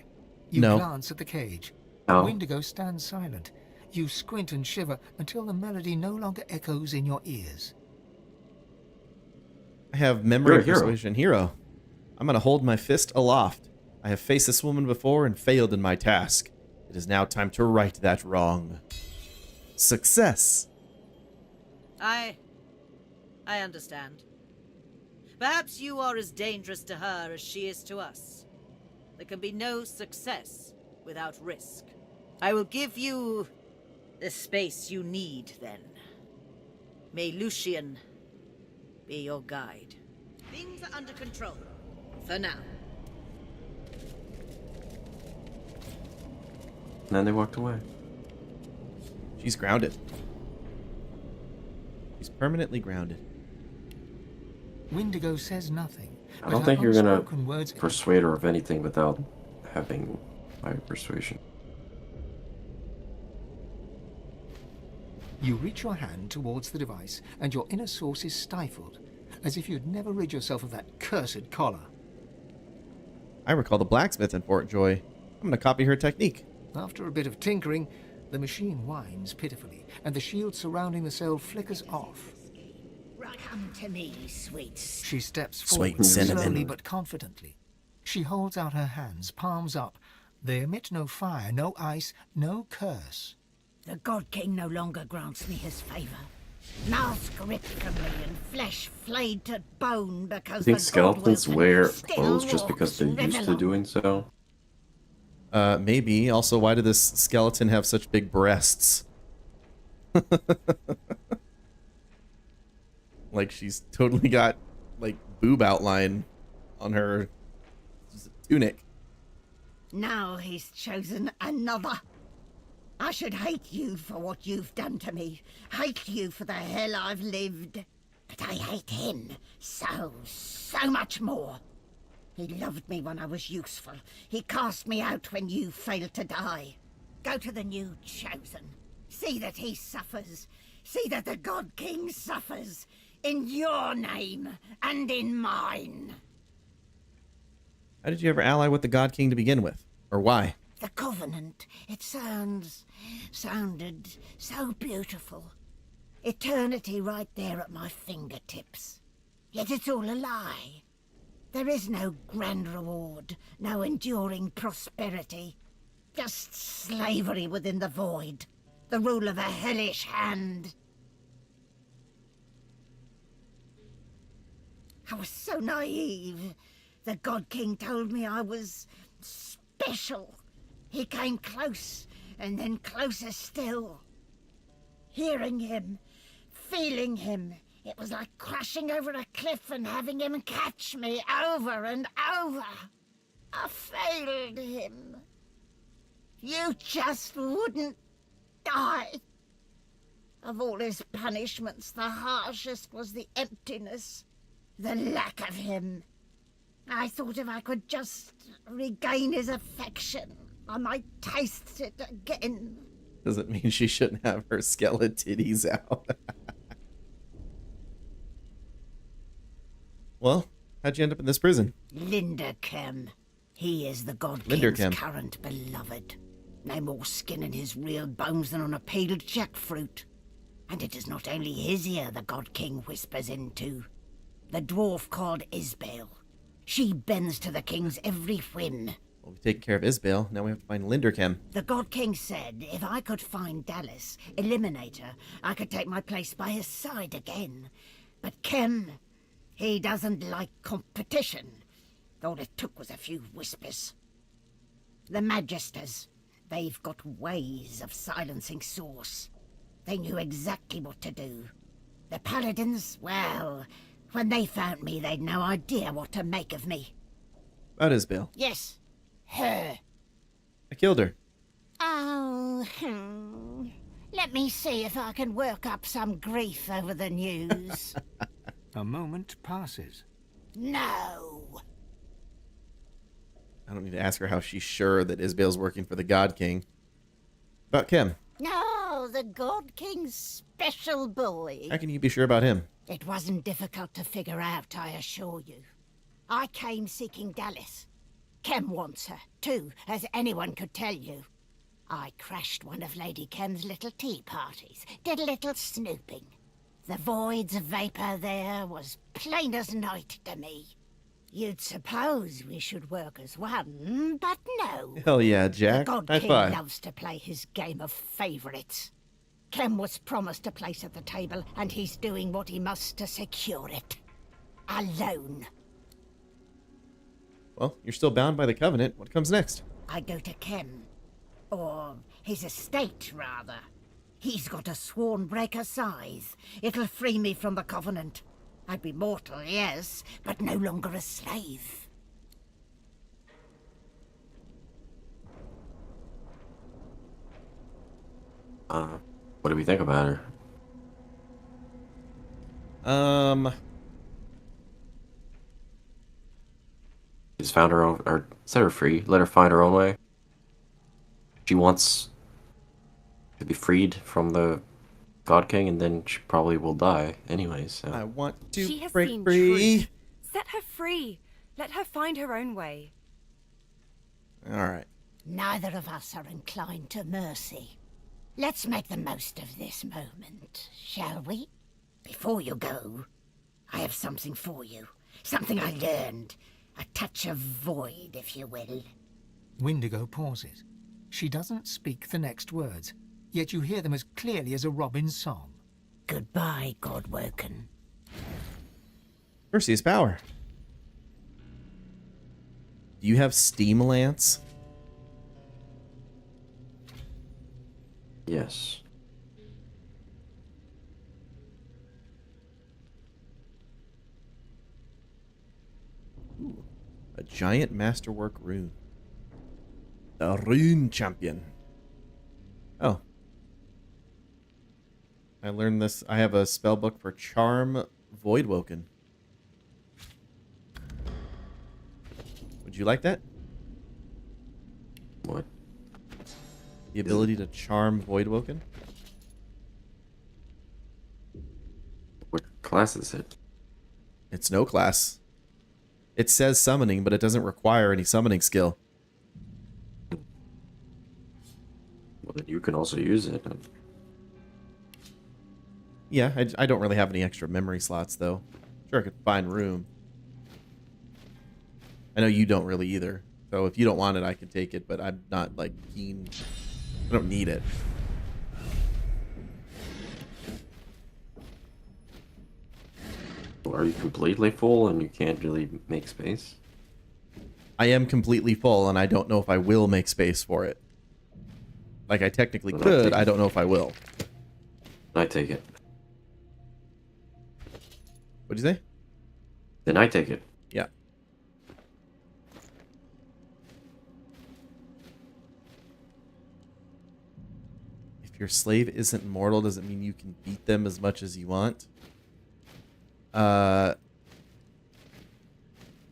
You No. glance at the cage. Oh. Windigo stands silent. You squint and shiver until the melody no longer echoes in your ears. I have memory You're a hero. persuasion hero. I'm gonna hold my fist aloft. I have faced this woman before and failed in my task. It is now time to right that wrong. Success. I understand. Perhaps you are as dangerous to her as she is to us. There can be no success without risk. I will give you the space you need, then. May Lucian be your guide. Things are under control. For now. And then they walked away. She's grounded. She's permanently grounded. Windigo says nothing. I don't but think her you're gonna unspoken words persuade her of anything without having my persuasion. You reach your hand towards the device, and your inner source is stifled, as if you'd never rid yourself of that cursed collar. I recall the blacksmith in Fort Joy. I'm gonna copy her technique. After a bit of tinkering, the machine whines pitifully, and the shield surrounding the cell flickers off. Come to me, sweet. She steps Sweet forward, cinnamon. slowly but confidently. She holds out her hands, palms up. They emit no fire, no ice, no curse. The God King no longer grants me his favor. Mask ripped from me and flesh flayed to bone I because think the skeletons God will wear still clothes just because they're walks used to Revellon. doing so. Maybe. Also, why did this skeleton have such big breasts? Like, she's totally got, like, boob outline on her tunic. Now he's chosen another. I should hate you for what you've done to me. Hate you for the hell I've lived. But I hate him so much more. He loved me when I was useful. He cast me out when you failed to die. Go to the new chosen. See that he suffers. See that the God King suffers. In your name and in mine. How did you ever ally with the God King to begin with? Or why? The Covenant. It sounded so beautiful. Eternity right there at my fingertips. Yet it's all a lie. There is no grand reward, no enduring prosperity. Just slavery within the void. The rule of a hellish hand. I was so naive. The God King told me I was special. He came close, and then closer still. Hearing him, feeling him, it was like crashing over a cliff and having him catch me over and over. I failed him. You just wouldn't die. Of all his punishments, the harshest was the emptiness, the lack of him. I thought if I could just regain his affection, I might taste it again. Doesn't mean she shouldn't have her skeleton titties out. Well, how'd you end up in this prison? Linderkem. He is the God Linderkem. King's current beloved. No more skin in his real bones than on a peeled jackfruit. And it is not only his ear the God King whispers into. The dwarf called Isbale. She bends to the king's every whim. Well, we've taken care of Isbale. Now we have to find Linderkem. The God King said if I could find Dallas, eliminate her, I could take my place by his side again. But Kem, he doesn't like competition. All it took was a few whispers. The Magisters, they've got ways of silencing Source. They knew exactly what to do. The Paladins, well, when they found me, they'd no idea what to make of me. About Isbale. Yes, her. I killed her. Oh, let me see if I can work up some grief over the news. A moment passes. No. I don't need to ask her how she's sure that Isbale's working for the God King. About Kem. No, the God King's special boy. How can you be sure about him? It wasn't difficult to figure out, I assure you. I came seeking Dallas. Kem wants her, too, as anyone could tell you. I crashed one of Lady Kem's little tea parties, did a little snooping. The void's vapor there was plain as night to me. You'd suppose we should work as one, but no. Hell yeah, Jack. The God High King five. loves to play his game of favourites. Kem was promised a place at the table, and he's doing what he must to secure it. Alone. Well, you're still bound by the covenant. What comes next? I go to Kem. Or his estate, rather. He's got a sworn breaker scythe. It'll free me from the covenant. I'd be mortal, yes, but no longer a slave. What do we think about her? She's found her own, or set her free. Let her find her own way. She wants to be freed from the God King, and then she probably will die anyway. So I want She to has break seen free. truth. Set her free. Let her find her own way. All right. Neither of us are inclined to mercy. Let's make the most of this moment, shall we? Before you go, I have something for you. Something I learned. A touch of void, if you will. Windigo pauses. She doesn't speak the next words, yet you hear them as clearly as a robin's song. Goodbye, Godwoken. Mercy's power. Do you have Steam Lance? yes. A giant masterwork rune. The Rune Champion. Oh. I learned this. I have a spell book for Charm Voidwoken. Would you like that? What? The ability to charm Voidwoken? What class is it? It's no class. It says summoning, but it doesn't require any summoning skill. Well, then you can also use it. Yeah, I don't really have any extra memory slots, though. Sure, I could find room. I know you don't really either. So if you don't want it, I can take it, but I'm not, like, keen. I don't need it. Are you completely full and you can't really make space? I am completely full, and I don't know if I will make space for it. Like, I technically could, I don't know if I will. I take it. What'd you say? Then I take it. Yeah. If your slave isn't mortal, does it mean you can beat them as much as you want?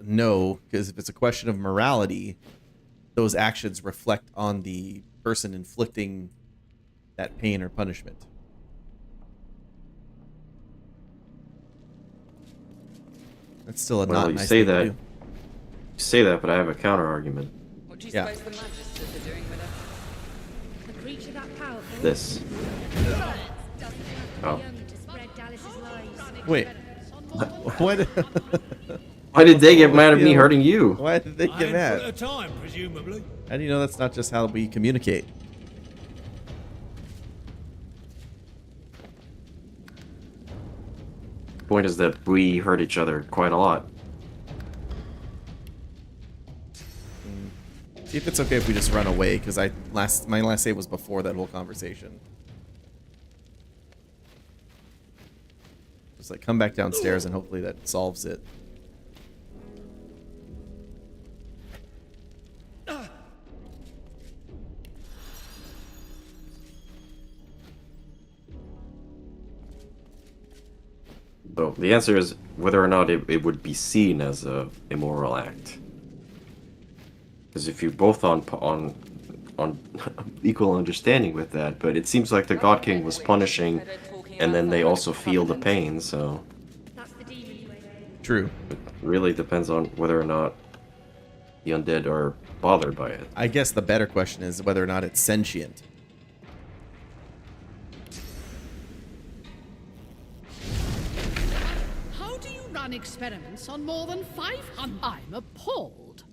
No, because if it's a question of morality, those actions reflect on the person inflicting that pain or punishment. That's still a not you nice say thing to that. do. You say that, but I have a counter argument. What do you Yeah. suppose the Magisters are doing with her? A creature that powerful. This. Oh. Wait. What? Why did they get mad at me hurting you? Why did they get mad? At a time, presumably. How do you know that's not just how we communicate? The point is that we hurt each other quite a lot. See if it's okay if we just run away, because my last save was before that whole conversation. Just like come back downstairs and hopefully that solves it. So the answer is whether or not it would be seen as a immoral act. Because if you're both on equal understanding with that, but it seems like the God King was punishing, and then they also feel the pain. So true. It really depends on whether or not the undead are bothered by it. I guess the better question is whether or not it's sentient. How do you run experiments on more than 500? I'm appalled.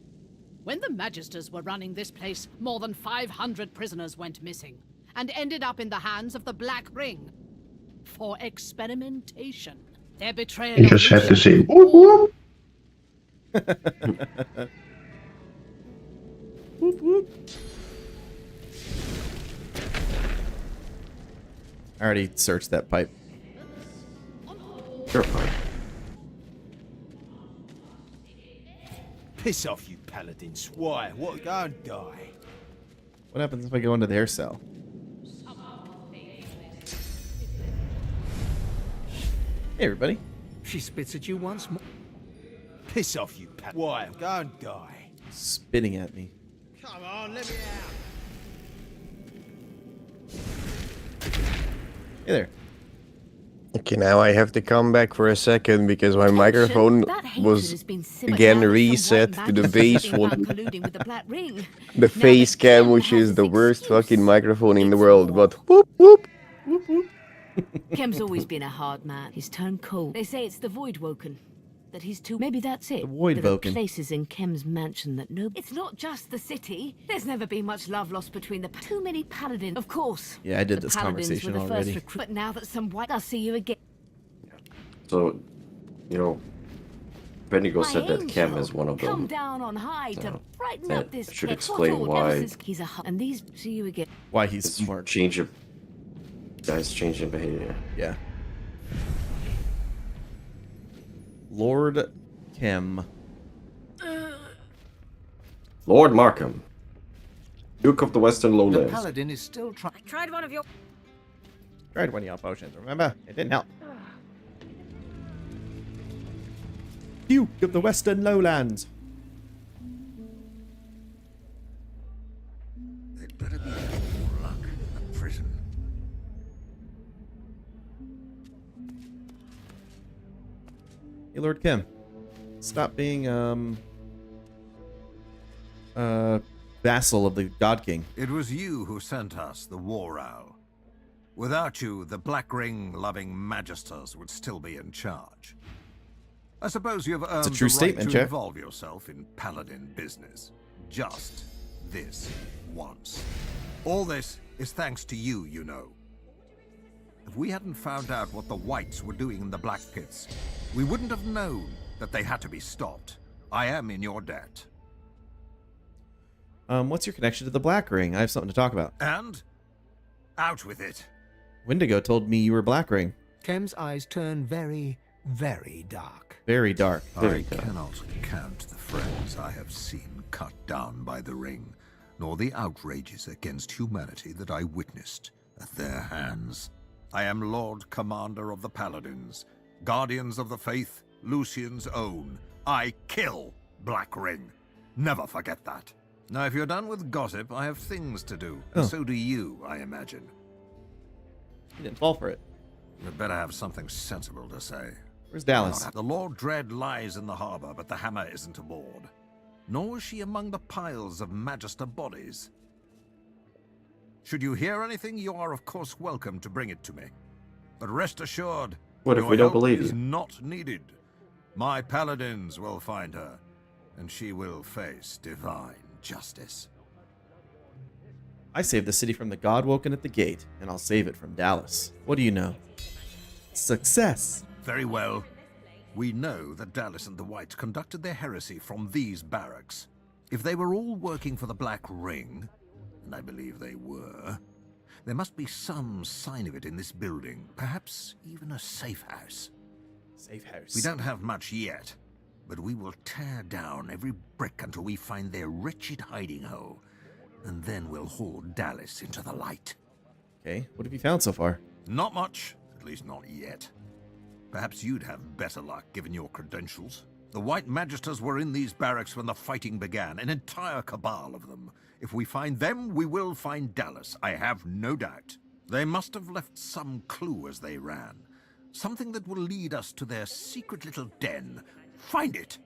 When the Magisters were running this place, more than 500 prisoners went missing and ended up in the hands of the Black Ring for experimentation. Their betrayal. You just have to say Whoop, whoop. I already searched that pipe. Sure, fine. Piss off, you paladins. Why? What? Go and die. What happens if I go into their cell? Hey, everybody. She spits at you once more. Piss off, you paladins. Why? Go and die. Spitting at me. Come on, let me out. Hey there. Okay, now I have to come back for a second because my microphone was again reset to the base one. The face cam, which is the worst fucking microphone in the world, but whoop whoop. Whoop, whoop. Kem's always been a hard man. He's turned cold. They say it's the Void Woken. That he's too... Maybe that's it. The Void There are Woken. places in Kem's mansion that no... It's not just the city. There's never been much love lost between the... Too many paladins. Of course. Yeah, I did the this paladins conversation were the already. First but now that some white... I'll see you again. So, you know, Bendigo My said that Kem angel, is one of Come them. down on high to brighten that up this should pit. explain What why- else is- He's a... And these... See you again. Why he's It's smart. change of guys changing behavior. Yeah. Lord Kem. Lord Markham, Duke of the Western The Lowlands. paladin is still trying. Tried one of your... Tried one of your potions, remember? It didn't help. Duke of the Western Lowlands. They'd better be having more luck in the prison. Hey, Lord Kem. Stop being, vassal of the God King. It was you who sent us the War Owl. Without you, the Black Ring-loving Magisters would still be in charge. I suppose you have earned It's a true the right statement, to Jeff. involve yourself in paladin business. Just this once. All this is thanks to you, you know. If we hadn't found out what the Whites were doing in the Black Pits, we wouldn't have known that they had to be stopped. I am in your debt. What's your connection to the Black Ring? I have something to talk about. And? Out with it. Wendigo told me you were Black Ring. Kem's eyes turn very, very dark. Very dark. I cannot count the friends I have seen cut down by the ring, nor the outrages against humanity that I witnessed at their hands. I am Lord Commander of the Paladins, Guardians of the Faith, Lucian's own. I kill Black Ring. Never forget that. Now, if you're done with gossip, I have things to do. And so do you, I imagine. You didn't fall for it. You'd better have something sensible to say. Where's Dallas? The Lord Dread lies in the harbor, but the hammer isn't aboard. Nor is she among the piles of Magister bodies. Should you hear anything, you are of course welcome to bring it to me. But rest assured, What if your we don't help believe is you? not needed. My paladins will find her, and she will face divine justice. I saved the city from the Godwoken at the gate, and I'll save it from Dallas. What do you know? Success! Very well. We know that Dallas and the Whites conducted their heresy from these barracks. If they were all working for the Black Ring, and I believe they were, there must be some sign of it in this building. Perhaps even a safe house. Safe house. We don't have much yet, but we will tear down every brick until we find their wretched hiding hole, and then we'll haul Dallas into the light. Okay, what have you found so far? Not much, at least not yet. Perhaps you'd have better luck given your credentials. The White Magisters were in these barracks when the fighting began, an entire cabal of them. If we find them, we will find Dallas, I have no doubt. They must have left some clue as they ran. Something that will lead us to their secret little den. Find it!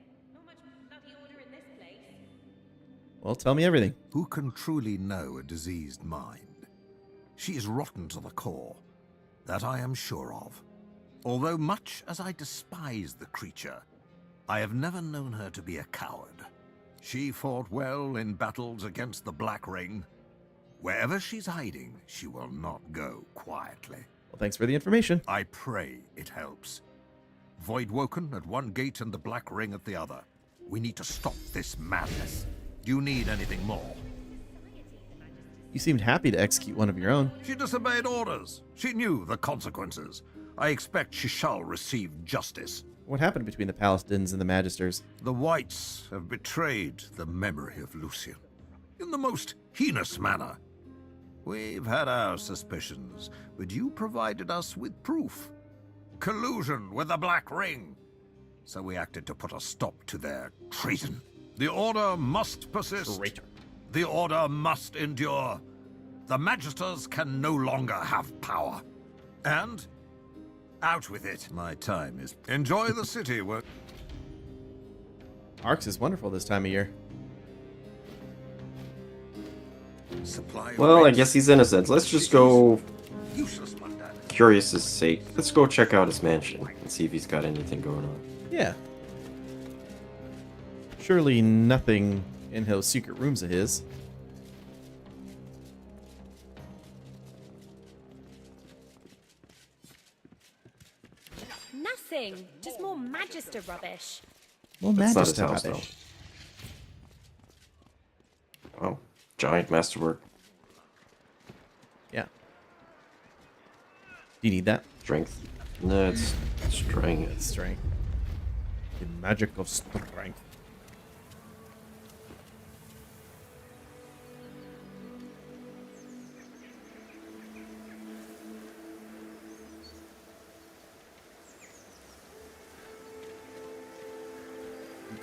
Well, tell me everything. Who can truly know a diseased mind? She is rotten to the core. That I am sure of. Although much as I despise the creature, I have never known her to be a coward. She fought well in battles against the Black Ring. Wherever she's hiding, she will not go quietly. Well, thanks for the information. I pray it helps. Voidwoken at one gate and the Black Ring at the other. We need to stop this madness. Do you need anything more? You seemed happy to execute one of your own. She disobeyed orders. She knew the consequences. I expect she shall receive justice. What happened between the Paladins and the Magisters? The Whites have betrayed the memory of Lucian in the most heinous manner. We've had our suspicions, but you provided us with proof. Collusion with the Black Ring. So we acted to put a stop to their treason. The Order must persist. Traitor. The Order must endure. The Magisters can no longer have power. And out with it. My time is... Enjoy the city. Arx is wonderful this time of year. Well, I guess he's innocent. Let's just go... Curious' sake. Let's go check out his mansion and see if he's got anything going on. Yeah. Surely nothing in those secret rooms of his. Nothing. Just more Magister rubbish. More That's not Magister his house, rubbish. Oh, giant masterwork. Yeah. Do you need that? Strength. No, it's strength. It's strength. The magic of strength.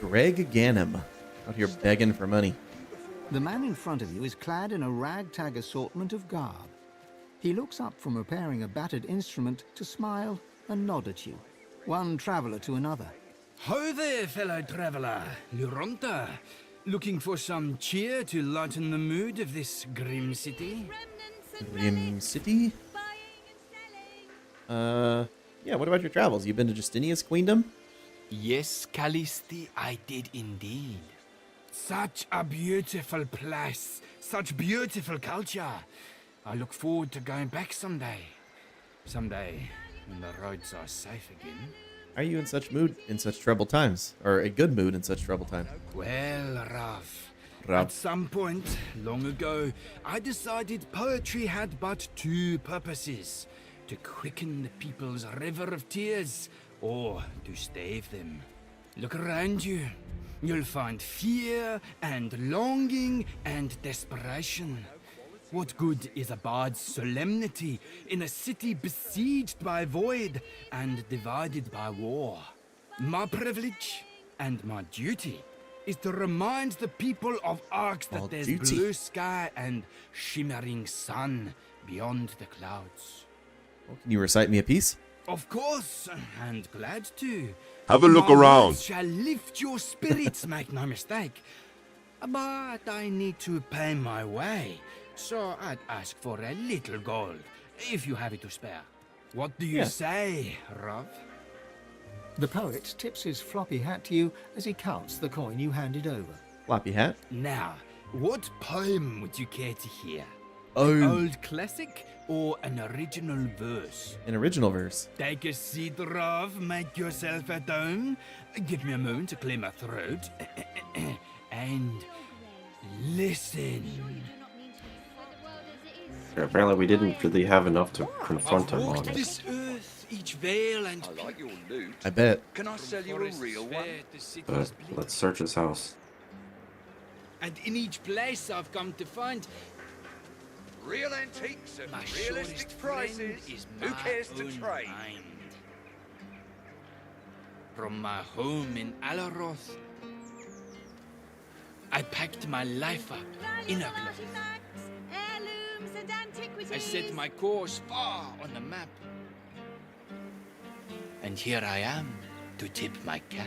Greg Ganem, out here begging for money. The man in front of you is clad in a ragtag assortment of garb. He looks up from repairing a battered instrument to smile and nod at you, one traveller to another. How there, fellow traveller? Luronta? Looking for some cheer to lighten the mood of this grim city? Grim City? Yeah, what about your travels? You been to Justinia's queendom? Yes, Callisti, I did indeed. Such a beautiful place, such beautiful culture. I look forward to going back someday. Someday, when the roads are safe again. Are you in such mood in such troubled times? Or a good mood in such troubled times? Well, Rav, at some point, long ago, I decided poetry had but two purposes. To quicken the people's river of tears, or to stave them. Look around you. You'll find fear and longing and desperation. What good is a bard's solemnity in a city besieged by void and divided by war? My privilege and my duty is to remind the people of Arx that there's blue sky and shimmering sun beyond the clouds. Well, can you recite me a piece? Of course, and glad to. Have a look My around. words shall lift your spirits, make no mistake. But I need to pay my way, so I'd ask for a little gold, if you have it to spare. What do you say, Rav? The poet tips his floppy hat to you as he counts the coin you handed over. Floppy hat? Now, what poem would you care to hear? Oh. An old classic or an original verse? An original verse. Take a seat, Rav. Make yourself at home. Give me a moment to clear my throat. And listen. Apparently we didn't really have enough to confront him on it. This earth, each vale and I like your loot. I bet. Can I sell you a real one? But let's search his house. And in each place I've come to find Real antiques at my realistic surest prices. friend is Who my cares to own trade? mind. From my home in Alaroth, I packed my life up in a cloth. I set my course far on the map. And here I am to tip my cap.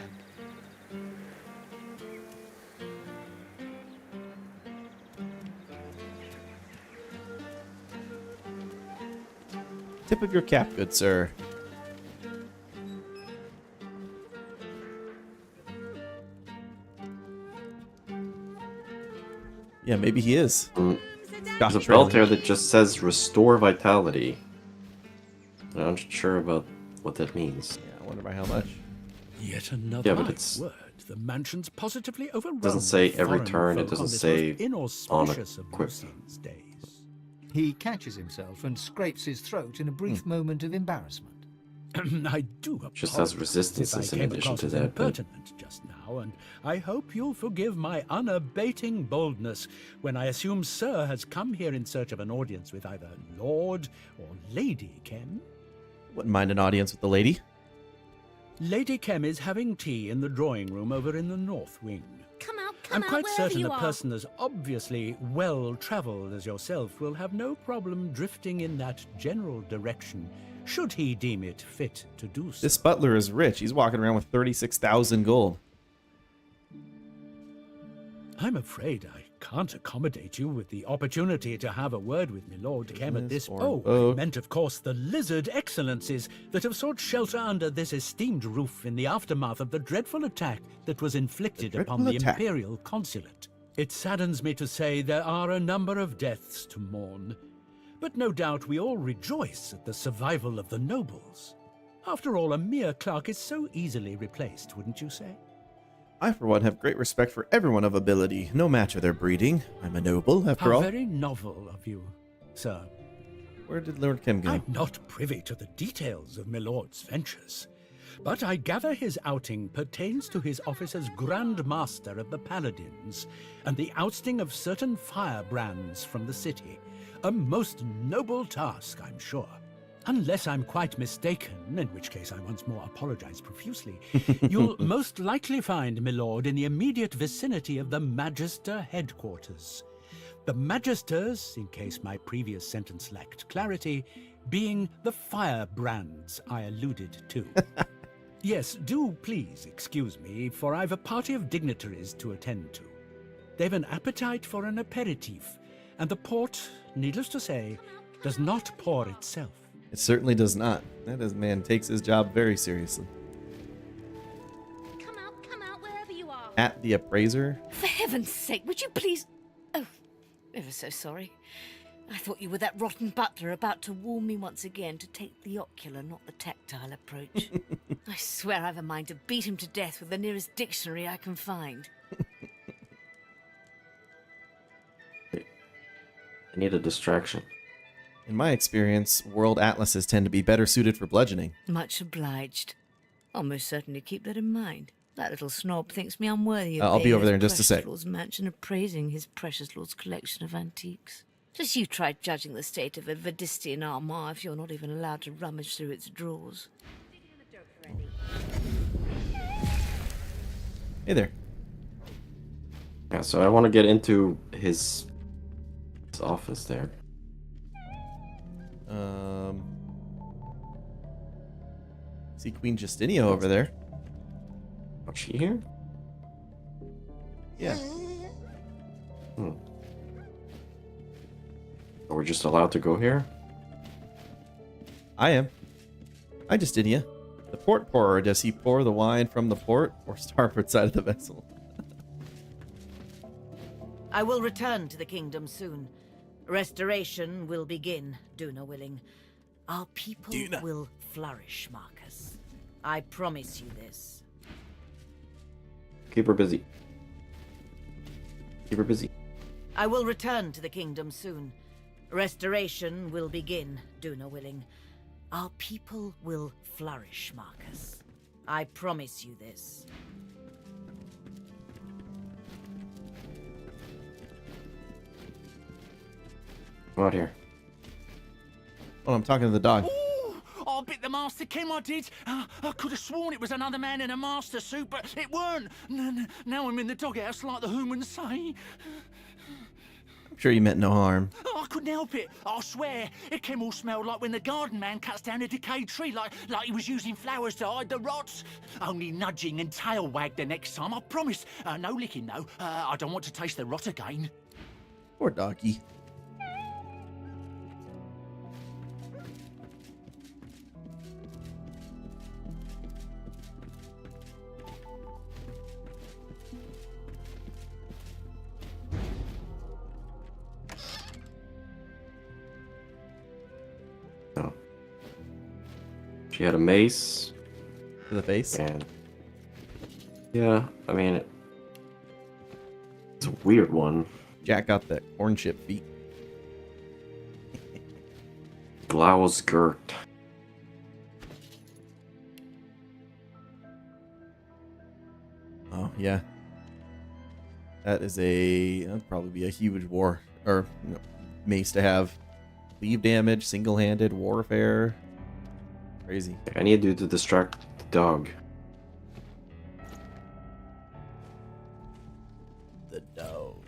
Tip of your cap, good sir. Yeah, maybe he is. There's a belt here that just says restore vitality. I'm not sure about what that means. Yeah, I wonder by how much. Yet another Yeah, but it's word. The mansion's positively overrun. It doesn't say with every foreign turn, it folk on doesn't this say most on inauspicious of equip. Lucian's days. He catches himself and scrapes his throat in a brief moment of embarrassment. I do Just has apologize resistances if I in came addition across to as that, but impertinent just now, and I hope you'll forgive my unabating boldness when I assume Sir has come here in search of an audience with either Lord or Lady Kem. Wouldn't mind an audience with the lady. Lady Kem is having tea in the drawing room over in the north wing. Come out, I'm out, quite wherever certain you a are. person as obviously well-travelled as yourself will have no problem drifting in that general direction, should he deem it fit to do so. This butler is rich. He's walking around with 36,000 gold. I'm afraid I can't accommodate you with the opportunity to have a word with my Lord Kem at this... I meant, of course, the lizard excellencies that have sought shelter under this esteemed roof in the aftermath of the dreadful attack that was inflicted upon the Imperial Consulate. It saddens me to say there are a number of deaths to mourn, but no doubt we all rejoice at the survival of the nobles. After all, a mere clerk is so easily replaced, wouldn't you say? I, for one, have great respect for everyone of ability, no matter their breeding. I'm a noble, after all. How very novel of you, sir. Where did Lord Kem go? I'm not privy to the details of my lord's ventures, but I gather his outing pertains to his office as Grand Master of the Paladins and the ousting of certain firebrands from the city. A most noble task, I'm sure. Unless I'm quite mistaken, in which case I once more apologize profusely, you'll most likely find my lord in the immediate vicinity of the Magister headquarters. The Magisters, in case my previous sentence lacked clarity, being the firebrands I alluded to. Yes, do please excuse me, for I've a party of dignitaries to attend to. They've an appetite for an aperitif, and the port, needless to say, does not pour itself. It certainly does not. That man takes his job very seriously. At the appraiser. For heaven's sake, would you please... Oh, ever so sorry. I thought you were that rotten butler about to warn me once again to take the ocular, not the tactile approach. I swear I've a mind to beat him to death with the nearest dictionary I can find. I need a distraction. In my experience, world atlases tend to be better suited for bludgeoning. Much obliged. I'll most certainly keep that in mind. That little snob thinks me unworthy of I'll be being over there in his just a sec. precious lord's mansion appraising his precious lord's collection of antiques. Just you try judging the state of a Vadistian armoire if you're not even allowed to rummage through its drawers. Hey there. Yeah, so I want to get into his office there. See Queen Justinia over there. Oh, she here? Yeah. Are we just allowed to go here? I am. Hi, Justinia. The port pourer, does he pour the wine from the port or starboard side of the vessel? I will return to the kingdom soon. Restoration will begin, Duna willing. Our people will flourish, Marcus. I promise you this. Keep her busy. Keep her busy. I will return to the kingdom soon. Restoration will begin, Duna willing. Our people will flourish, Marcus. I promise you this. Come out here. Oh, I'm talking to the dog. I bit the master Kim, I did. I could have sworn it was another man in a master suit, but it weren't. Now I'm in the doghouse like the humans say. I'm sure you meant no harm. Oh, I couldn't help it. I swear. It came all smelled like when the garden man cuts down a decayed tree, like he was using flowers to hide the rots. Only nudging and tail wag the next time, I promise. No licking, though. I don't want to taste the rot again. Poor doggy. She had a mace. To the face? And yeah, I mean, it's a weird one. Jack got that corn chip feet. Glau's girt. Oh, yeah. That is that'd probably be a huge war, or mace to have. Cleave damage, single-handed, warfare. Crazy. I need you to distract the dog. The dog.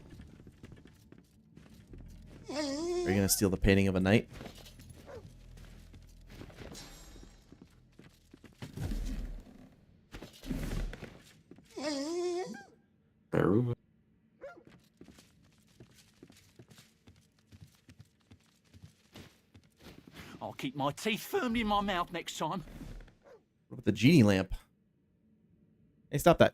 Are you gonna steal the painting of a knight? Aruba. I'll keep my teeth firmly in my mouth next time. What about the genie lamp? Hey, stop that.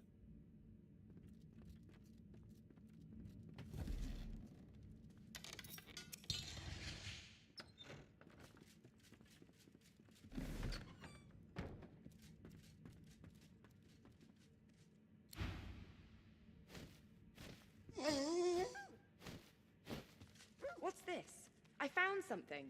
What's this? I found something.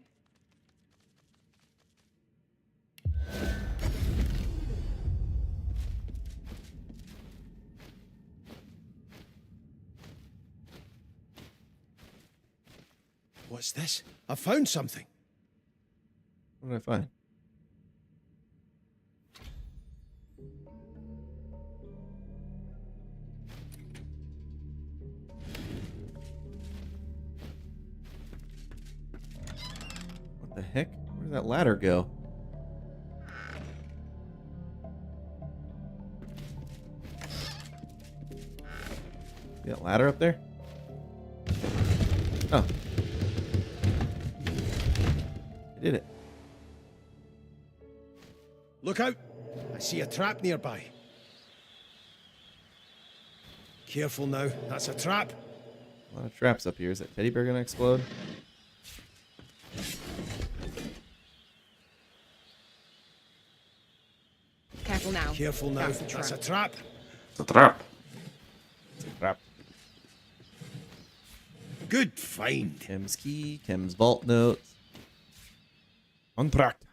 What's this? I found something. What did I find? What the heck? Where did that ladder go? See that ladder up there? Oh. I did it. Look out! I see a trap nearby. Careful now, that's a trap. A lot of traps up here. Is that teddy bear gonna explode? Careful now. Careful now, that's a trap. It's a trap. It's a trap. Good find. Chem's key, Chem's vault notes. Contract.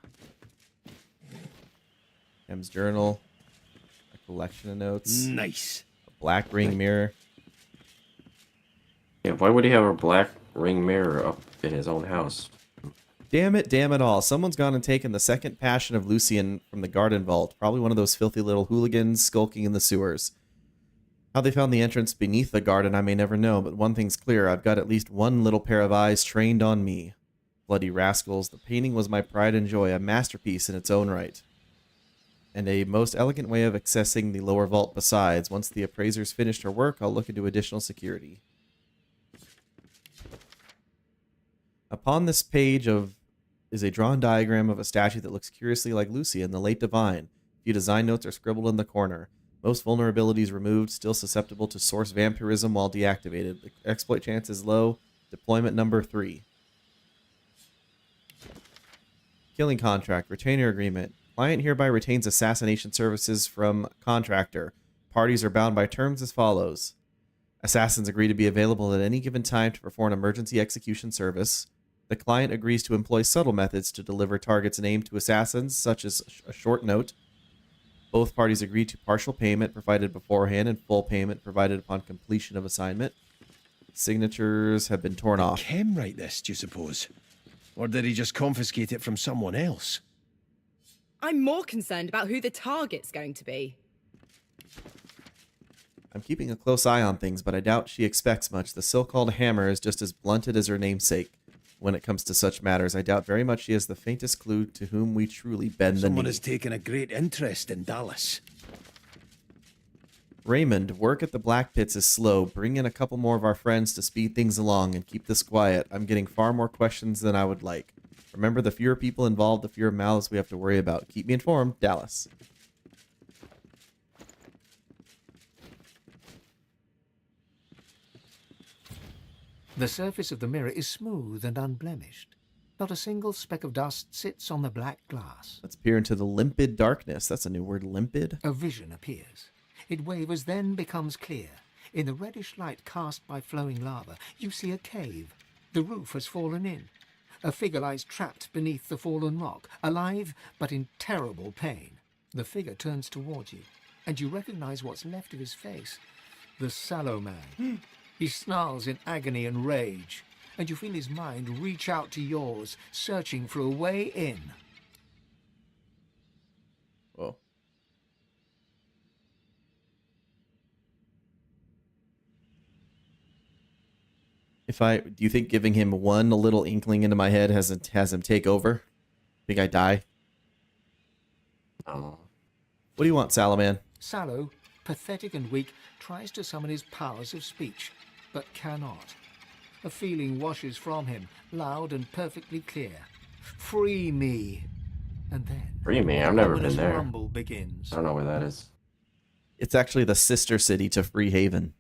Chem's journal. A collection of notes. Nice. A black ring mirror. Yeah, why would he have a black ring mirror up in his own house? Damn it all. Someone's gone and taken the second passion of Lucian from the garden vault. Probably one of those filthy little hooligans skulking in the sewers. How they found the entrance beneath the garden I may never know, but one thing's clear. I've got at least one little pair of eyes trained on me. Bloody rascals. The painting was my pride and joy, a masterpiece in its own right. And a most elegant way of accessing the lower vault besides. Once the appraiser's finished her work, I'll look into additional security. Upon this page is a drawn diagram of a statue that looks curiously like Lucian, the late divine. A few design notes are scribbled in the corner. Most vulnerabilities removed, still susceptible to source vampirism while deactivated. The exploit chance is low. Deployment number 3. Killing contract. Retainer agreement. Client hereby retains assassination services from contractor. Parties are bound by terms as follows. Assassins agree to be available at any given time to perform emergency execution service. The client agrees to employ subtle methods to deliver targets named to assassins, such as a short note. Both parties agree to partial payment provided beforehand and full payment provided upon completion of assignment. Signatures have been torn off. Did Kem write this, do you suppose? Or did he just confiscate it from someone else? I'm more concerned about who the target's going to be. I'm keeping a close eye on things, but I doubt she expects much. The so-called Hammer is just as blunted as her namesake. When it comes to such matters, I doubt very much she has the faintest clue to whom we truly bend the knee. Someone has taken a great interest in Dallas. Raymond, work at the Black Pits is slow. Bring in a couple more of our friends to speed things along and keep this quiet. I'm getting far more questions than I would like. Remember, the fewer people involved, the fewer mouths we have to worry about. Keep me informed, Dallas. The surface of the mirror is smooth and unblemished. Not a single speck of dust sits on the black glass. Let's peer into the limpid darkness. That's a new word, limpid. A vision appears. It wavers, then becomes clear. In the reddish light cast by flowing lava, you see a cave. The roof has fallen in. A figure lies trapped beneath the fallen rock, alive but in terrible pain. The figure turns towards you, and you recognize what's left of his face. The sallow man. He snarls in agony and rage, and you feel his mind reach out to yours, searching for a way in. Whoa. Do you think giving him one little inkling into my head has him take over? Think I die? Oh. What do you want, Salaman? Sallow, pathetic and weak, tries to summon his powers of speech, but cannot. A feeling washes from him, loud and perfectly clear. Free me. And then... Free me? I've never been there. Rumble begins. I don't know where that is. It's actually the sister city to Free Haven.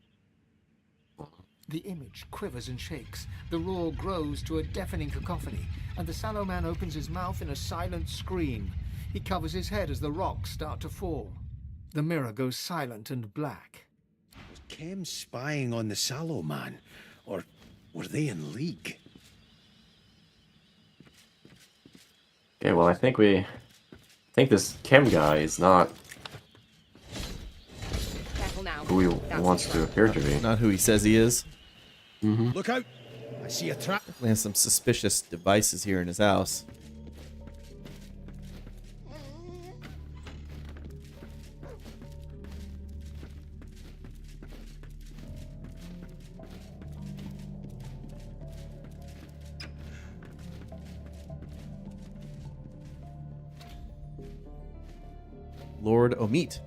The image quivers and shakes. The roar grows to a deafening cacophony, and the sallow man opens his mouth in a silent scream. He covers his head as the rocks start to fall. The mirror goes silent and black. Was Kem spying on the sallow man? Or were they in league? Okay, well, I think this Kem guy is not who he wants to appear to be. Not who he says he is. Mm-hmm. Look out! I see a trap. Definitely has some suspicious devices here in his house. Lord Omit.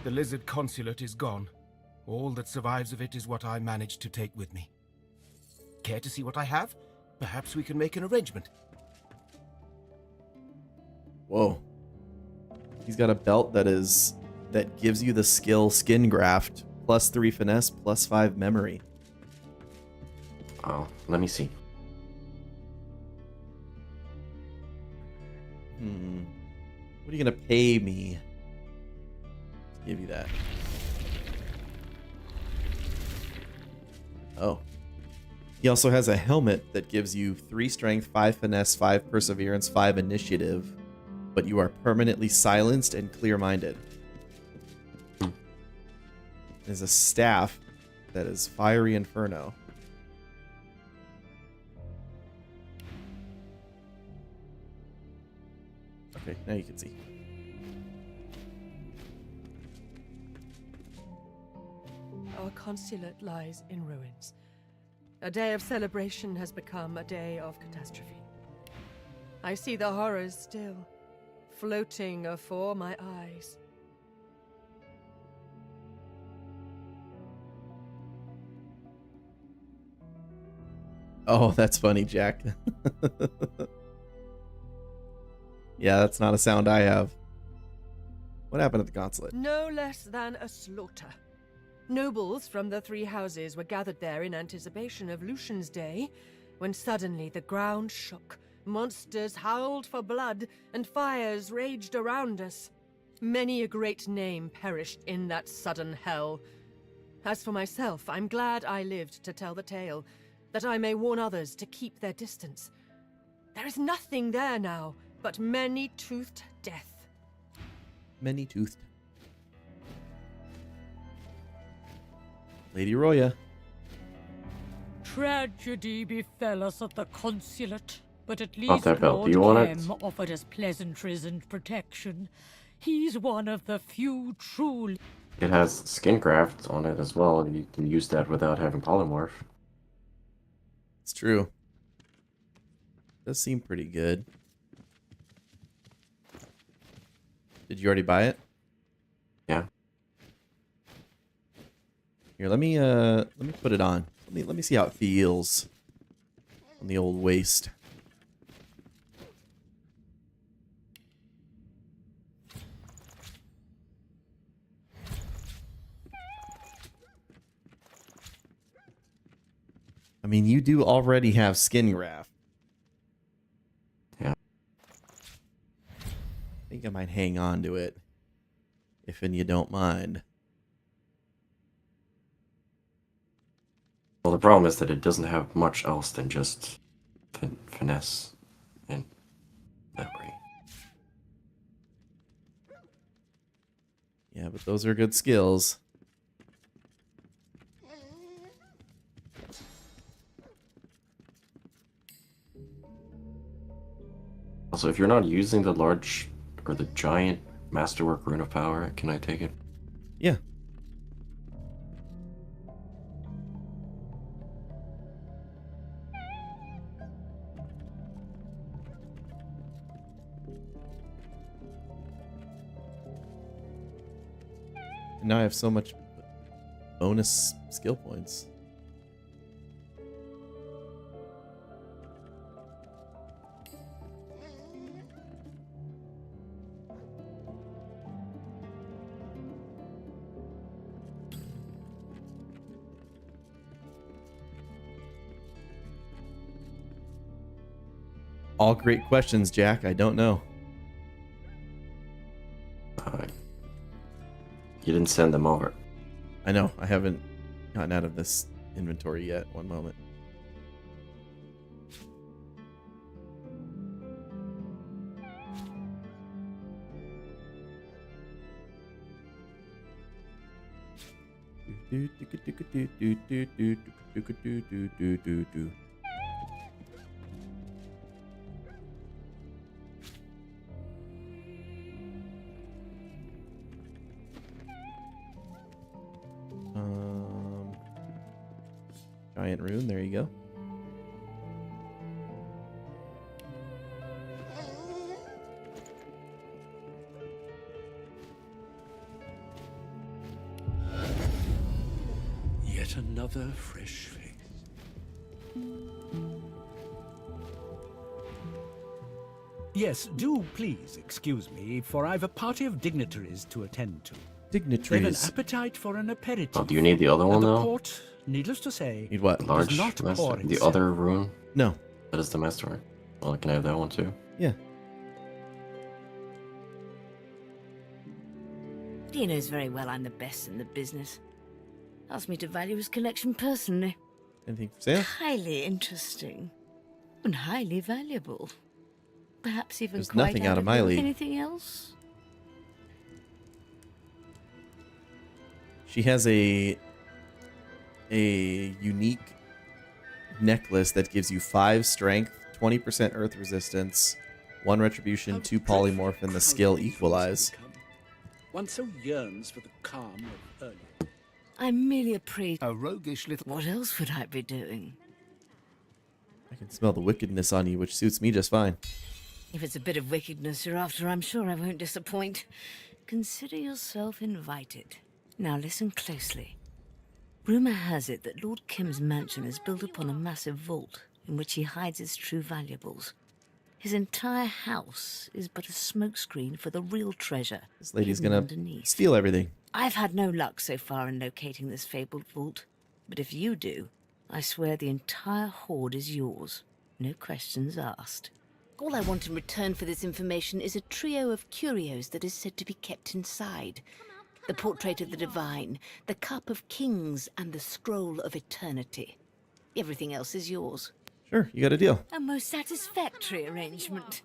The lizard consulate is gone. All that survives of it is what I managed to take with me. Care to see what I have? Perhaps we can make an arrangement. Whoa. He's got a belt that gives you the skill Skin Graft +3 finesse, +5 memory. Oh, let me see. What are you gonna pay me to give you that? Oh. He also has a helmet that gives you 3 strength, 5 finesse, 5 perseverance, 5 initiative, but you are permanently silenced and clear-minded. There's a staff that is Fiery Inferno. Okay, now you can see. Our consulate lies in ruins. A day of celebration has become a day of catastrophe. I see the horrors still, floating afore my eyes. Oh, that's funny, Jack. Yeah, that's not a sound I have. What happened at the consulate? No less than a slaughter. Nobles from the 3 houses were gathered there in anticipation of Lucian's Day, when suddenly the ground shook, monsters howled for blood, and fires raged around us. Many a great name perished in that sudden hell. As for myself, I'm glad I lived to tell the tale, that I may warn others to keep their distance. There is nothing there now but many-toothed death. Many-toothed. Lady Roya. Tragedy befell us at the consulate, but at Not least that belt. Lord Do you want it? Clem offered us pleasantries and protection. He's one of the few true... It has skin graft on it as well. You can use that without having polymorph. It's true. Does seem pretty good. Did you already buy it? Yeah. Here, let me put it on. Let me see how it feels on the old waist. I mean, you do already have skin graft. Yeah. I think I might hang on to it, if you don't mind. Well, the problem is that it doesn't have much else than just finesse and memory. Yeah, but those are good skills. Also, if you're not using the large or the giant masterwork rune of power, can I take it? Yeah. And now I have so much bonus skill points. All great questions, Jack. I don't know. You didn't send them over. I know. I haven't gotten out of this inventory yet. One moment. Giant rune, there you go. Yet another fresh face. Yes, do please excuse me, for I've a party of dignitaries to attend to. They've an Dignitaries. appetite for an aperitif. Oh, do you need the other one and the though? port, needless to say, Need what? Large does not master. pour The itself. other rune. No. That is the masterwork. Well, can I have that one too? Yeah. He knows very well I'm the best in the business. Asked me to value his collection personally. Anything for sale? Highly interesting. And highly valuable. Perhaps even There's quite nothing out of my worth league. Anything else? She has a unique necklace that gives you 5 strength, 20% earth resistance, 1 retribution, 2 polymorph, and the skill equalize. One so yearns for the calm of early. I'm merely a priest. A roguish little... What else would I be doing? I can smell the wickedness on you, which suits me just fine. If it's a bit of wickedness you're after, I'm sure I won't disappoint. Consider yourself invited. Now listen closely. Rumour has it that Lord Kim's mansion is built upon a massive vault in which he hides his true valuables. His entire house is but a smokescreen for the real treasure. This lady's hidden gonna underneath. steal everything. I've had no luck so far in locating this fabled vault, but if you do, I swear the entire hoard is yours. No questions asked. All I want in return for this information is a trio of curios that is said to be kept inside. The portrait of the divine, the cup of kings, and the scroll of eternity. Everything else is yours. Sure, you got a deal. A most satisfactory arrangement.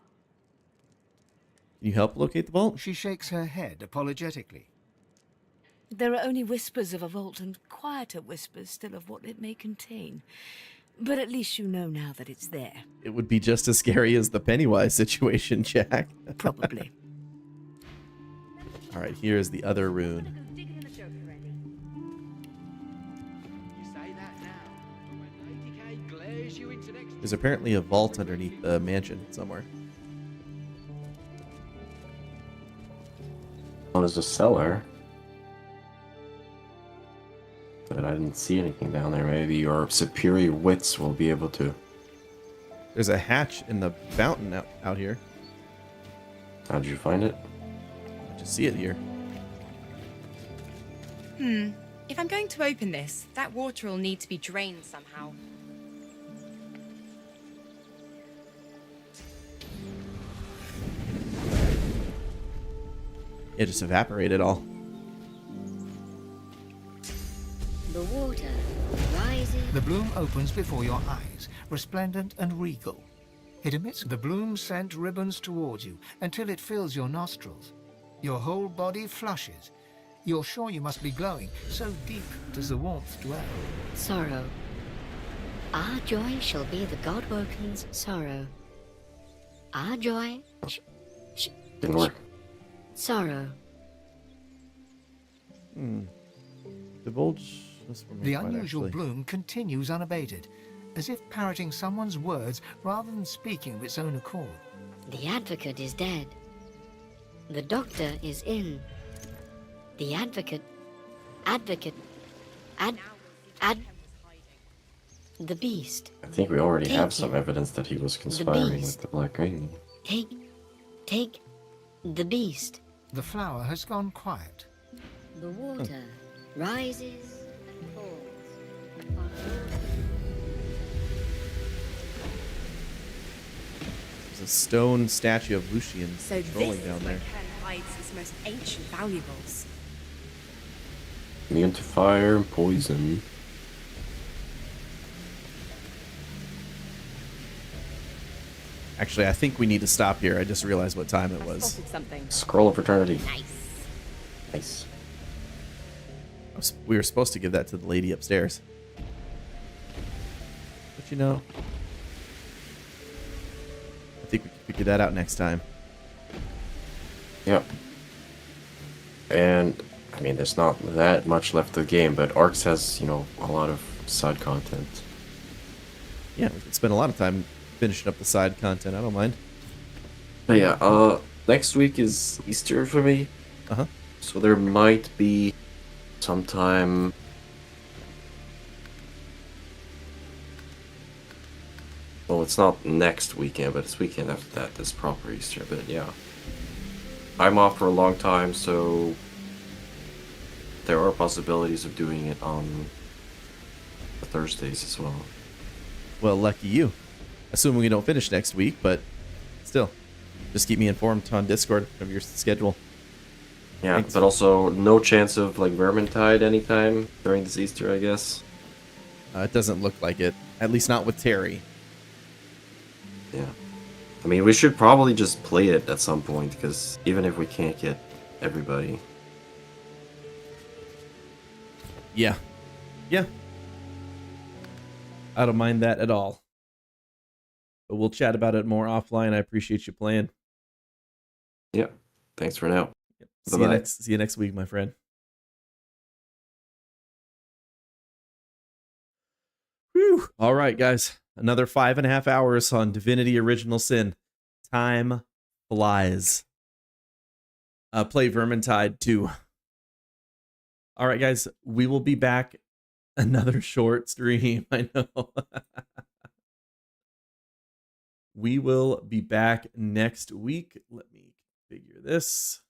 Can you help locate the vault? She shakes her head apologetically. There are only whispers of a vault and quieter whispers still of what it may contain. But at least you know now that it's there. It would be just as scary as the Pennywise situation, Jack. Probably. All right, here's the other rune. There's apparently a vault underneath the mansion somewhere. One is a cellar. But I didn't see anything down there. Maybe your superior wits will be able to. There's a hatch in the fountain out here. How did you find it? I just see it here. If I'm going to open this, that water will need to be drained somehow. It just evaporated all. The water rises. The bloom opens before your eyes, resplendent and regal. It emits the bloom scent ribbons towards you until it fills your nostrils. Your whole body flushes. You're sure you must be glowing, so deep does the warmth dwell. Sorrow. Our joy shall be the God-woken's sorrow. Our joy... Didn't work. Sorrow. Divulge this for me. The quite unusual actually. bloom continues unabated, as if parroting someone's words rather than speaking of its own accord. The advocate is dead. The doctor is in. The advocate... The beast. I think we already have Take some him. evidence that he was conspiring with beast. the Black Ring. Take the beast. The flower has gone quiet. The water rises and falls. There's a stone statue of Lucian So strolling this down is there. where Ken hides his most ancient valuables. Immune to fire and poison. Actually, I think we need to stop here. I just realized what time it was. Spotted something. Scroll of Eternity. Nice. Nice. We were supposed to give that to the lady upstairs. But you know, I think we can figure that out next time. Yep. And, I mean, there's not that much left of the game, but Arcs has, you know, a lot of side content. Yeah, we could spend a lot of time finishing up the side content. I don't mind. But yeah, next week is Easter for me. Uh-huh. So there might be sometime... Well, it's not next weekend, but it's weekend after that. That's proper Easter, but yeah. I'm off for a long time, so there are possibilities of doing it on the Thursdays as well. Well, lucky you. Assuming we don't finish next week, but still, just keep me informed on Discord of your schedule. Yeah, Thanks. but also no chance of like Vermintide anytime during this Easter, I guess. It doesn't look like it. At least not with Terry. Yeah. I mean, we should probably just play it at some point, because even if we can't get everybody. Yeah. Yeah. I don't mind that at all. But we'll chat about it more offline. I appreciate you playing. Yeah. Thanks for now. Yep. See you next week, my friend. Whew. All right, guys. Another 5.5 hours on Divinity Original Sin. Time flies. Play Vermintide 2. All right, guys. We will be back. Another short stream. I know. We will be back next week. Let me figure this.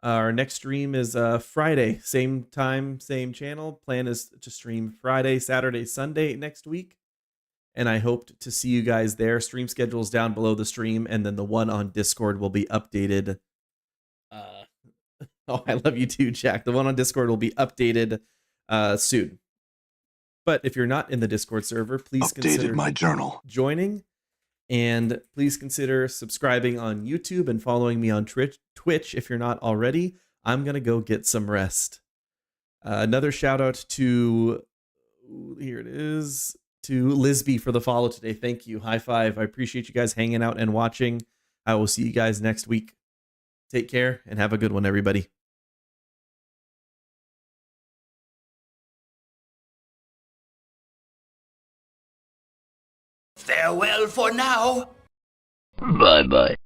Our next stream is Friday. Same time, same channel. Plan is to stream Friday, Saturday, Sunday next week. And I hope to see you guys there. Stream schedules down below the stream. And then the one on Discord will be updated. Oh, I love you too, Jack. The one on Discord will be updated soon. But if you're not in the Discord server, please consider my journal. Joining. And please consider subscribing on YouTube and following me on Twitch if you're not already. I'm going to go get some rest. Another shout out to, here it is, to Lisby for the follow today. Thank you. High five. I appreciate you guys hanging out and watching. I will see you guys next week. Take care and have a good one, everybody. Farewell for now. Bye-bye.